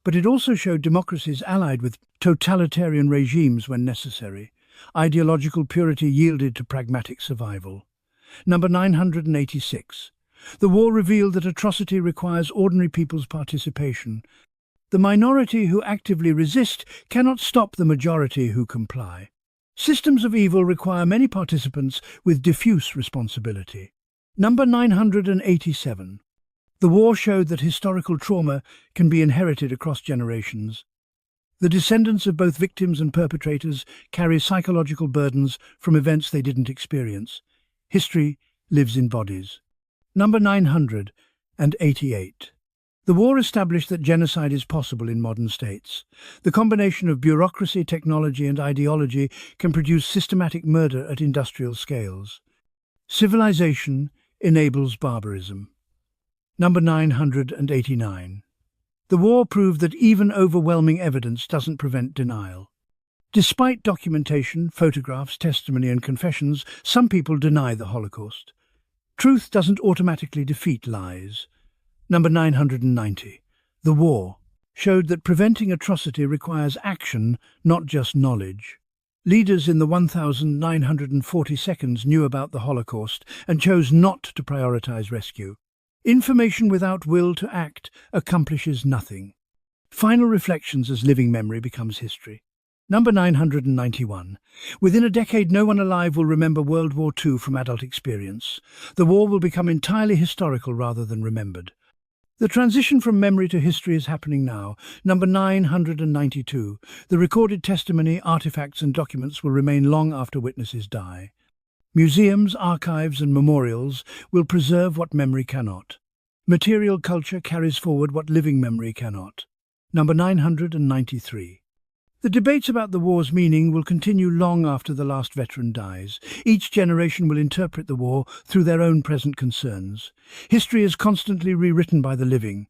But it also showed democracies allied with totalitarian regimes when necessary. Ideological purity yielded to pragmatic survival. Number 986. The war revealed that atrocity requires ordinary people's participation. The minority who actively resist cannot stop the majority who comply. Systems of evil require many participants with diffuse responsibility. Number 987. The war showed that historical trauma can be inherited across generations. The descendants of both victims and perpetrators carry psychological burdens from events they didn't experience. History lives in bodies. Number 988. The war established that genocide is possible in modern states. The combination of bureaucracy, technology, and ideology can produce systematic murder at industrial scales. Civilization enables barbarism. Number 989. The war proved that even overwhelming evidence doesn't prevent denial. Despite documentation, photographs, testimony, and confessions, some people deny the Holocaust. Truth doesn't automatically defeat lies. Number 990. The war showed that preventing atrocity requires action, not just knowledge. Leaders in the 1942 knew about the Holocaust and chose not to prioritize rescue. Information without will to act accomplishes nothing. Final reflections as living memory becomes history. Number 991. Within a decade, no one alive will remember World War II from adult experience. The war will become entirely historical rather than remembered. The transition from memory to history is happening now. Number 992. The recorded testimony, artifacts and documents will remain long after witnesses die. Museums, archives and memorials will preserve what memory cannot. Material culture carries forward what living memory cannot. Number 993. The debates about the war's meaning will continue long after the last veteran dies. Each generation will interpret the war through their own present concerns. History is constantly rewritten by the living.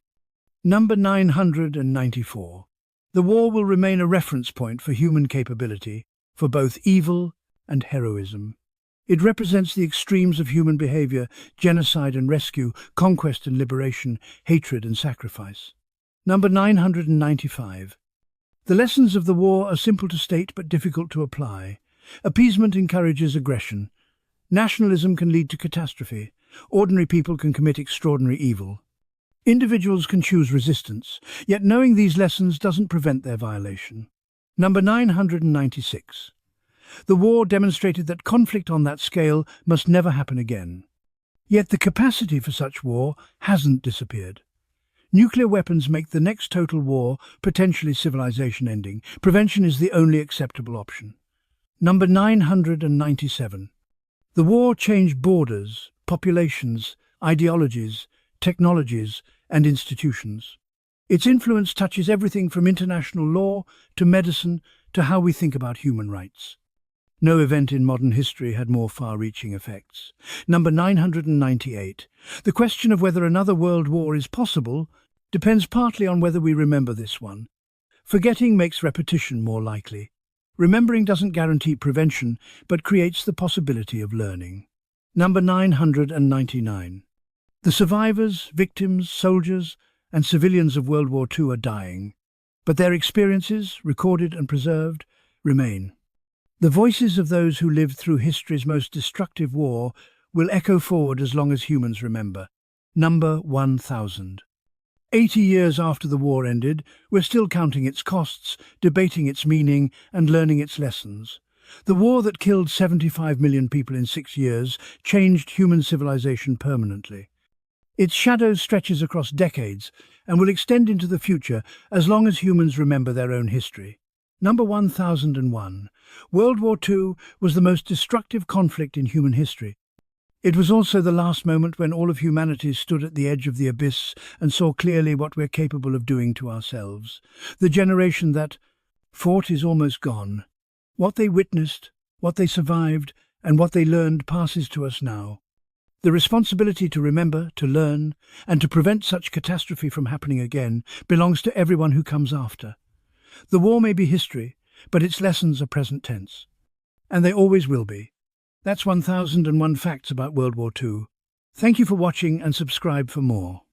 Number 994. The war will remain a reference point for human capability, for both evil and heroism. It represents the extremes of human behavior: genocide and rescue, conquest and liberation, hatred and sacrifice. Number 995. The lessons of the war are simple to state but difficult to apply. Appeasement encourages aggression. Nationalism can lead to catastrophe. Ordinary people can commit extraordinary evil. Individuals can choose resistance, yet knowing these lessons doesn't prevent their violation. Number 996. The war demonstrated that conflict on that scale must never happen again. Yet the capacity for such war hasn't disappeared. Nuclear weapons make the next total war potentially civilization-ending. Prevention is the only acceptable option. Number 997. The war changed borders, populations, ideologies, technologies, and institutions. Its influence touches everything from international law to medicine to how we think about human rights. No event in modern history had more far-reaching effects. Number 998. The question of whether another world war is possible depends partly on whether we remember this one. Forgetting makes repetition more likely. Remembering doesn't guarantee prevention, but creates the possibility of learning. Number 999. The survivors, victims, soldiers, and civilians of World War II are dying, but their experiences, recorded and preserved, remain. The voices of those who lived through history's most destructive war will echo forward as long as humans remember. Number 1000. 80 years after the war ended, we're still counting its costs, debating its meaning, and learning its lessons. The war that killed 75 million people in 6 years changed human civilization permanently. Its shadow stretches across decades and will extend into the future as long as humans remember their own history. Number 1001. World War II was the most destructive conflict in human history. It was also the last moment when all of humanity stood at the edge of the abyss and saw clearly what we're capable of doing to ourselves. The generation that fought is almost gone. What they witnessed, what they survived, and what they learned passes to us now. The responsibility to remember, to learn, and to prevent such catastrophe from happening again belongs to everyone who comes after. The war may be history, but its lessons are present tense. And they always will be. That's 1001 facts about World War II. Thank you for watching and subscribe for more.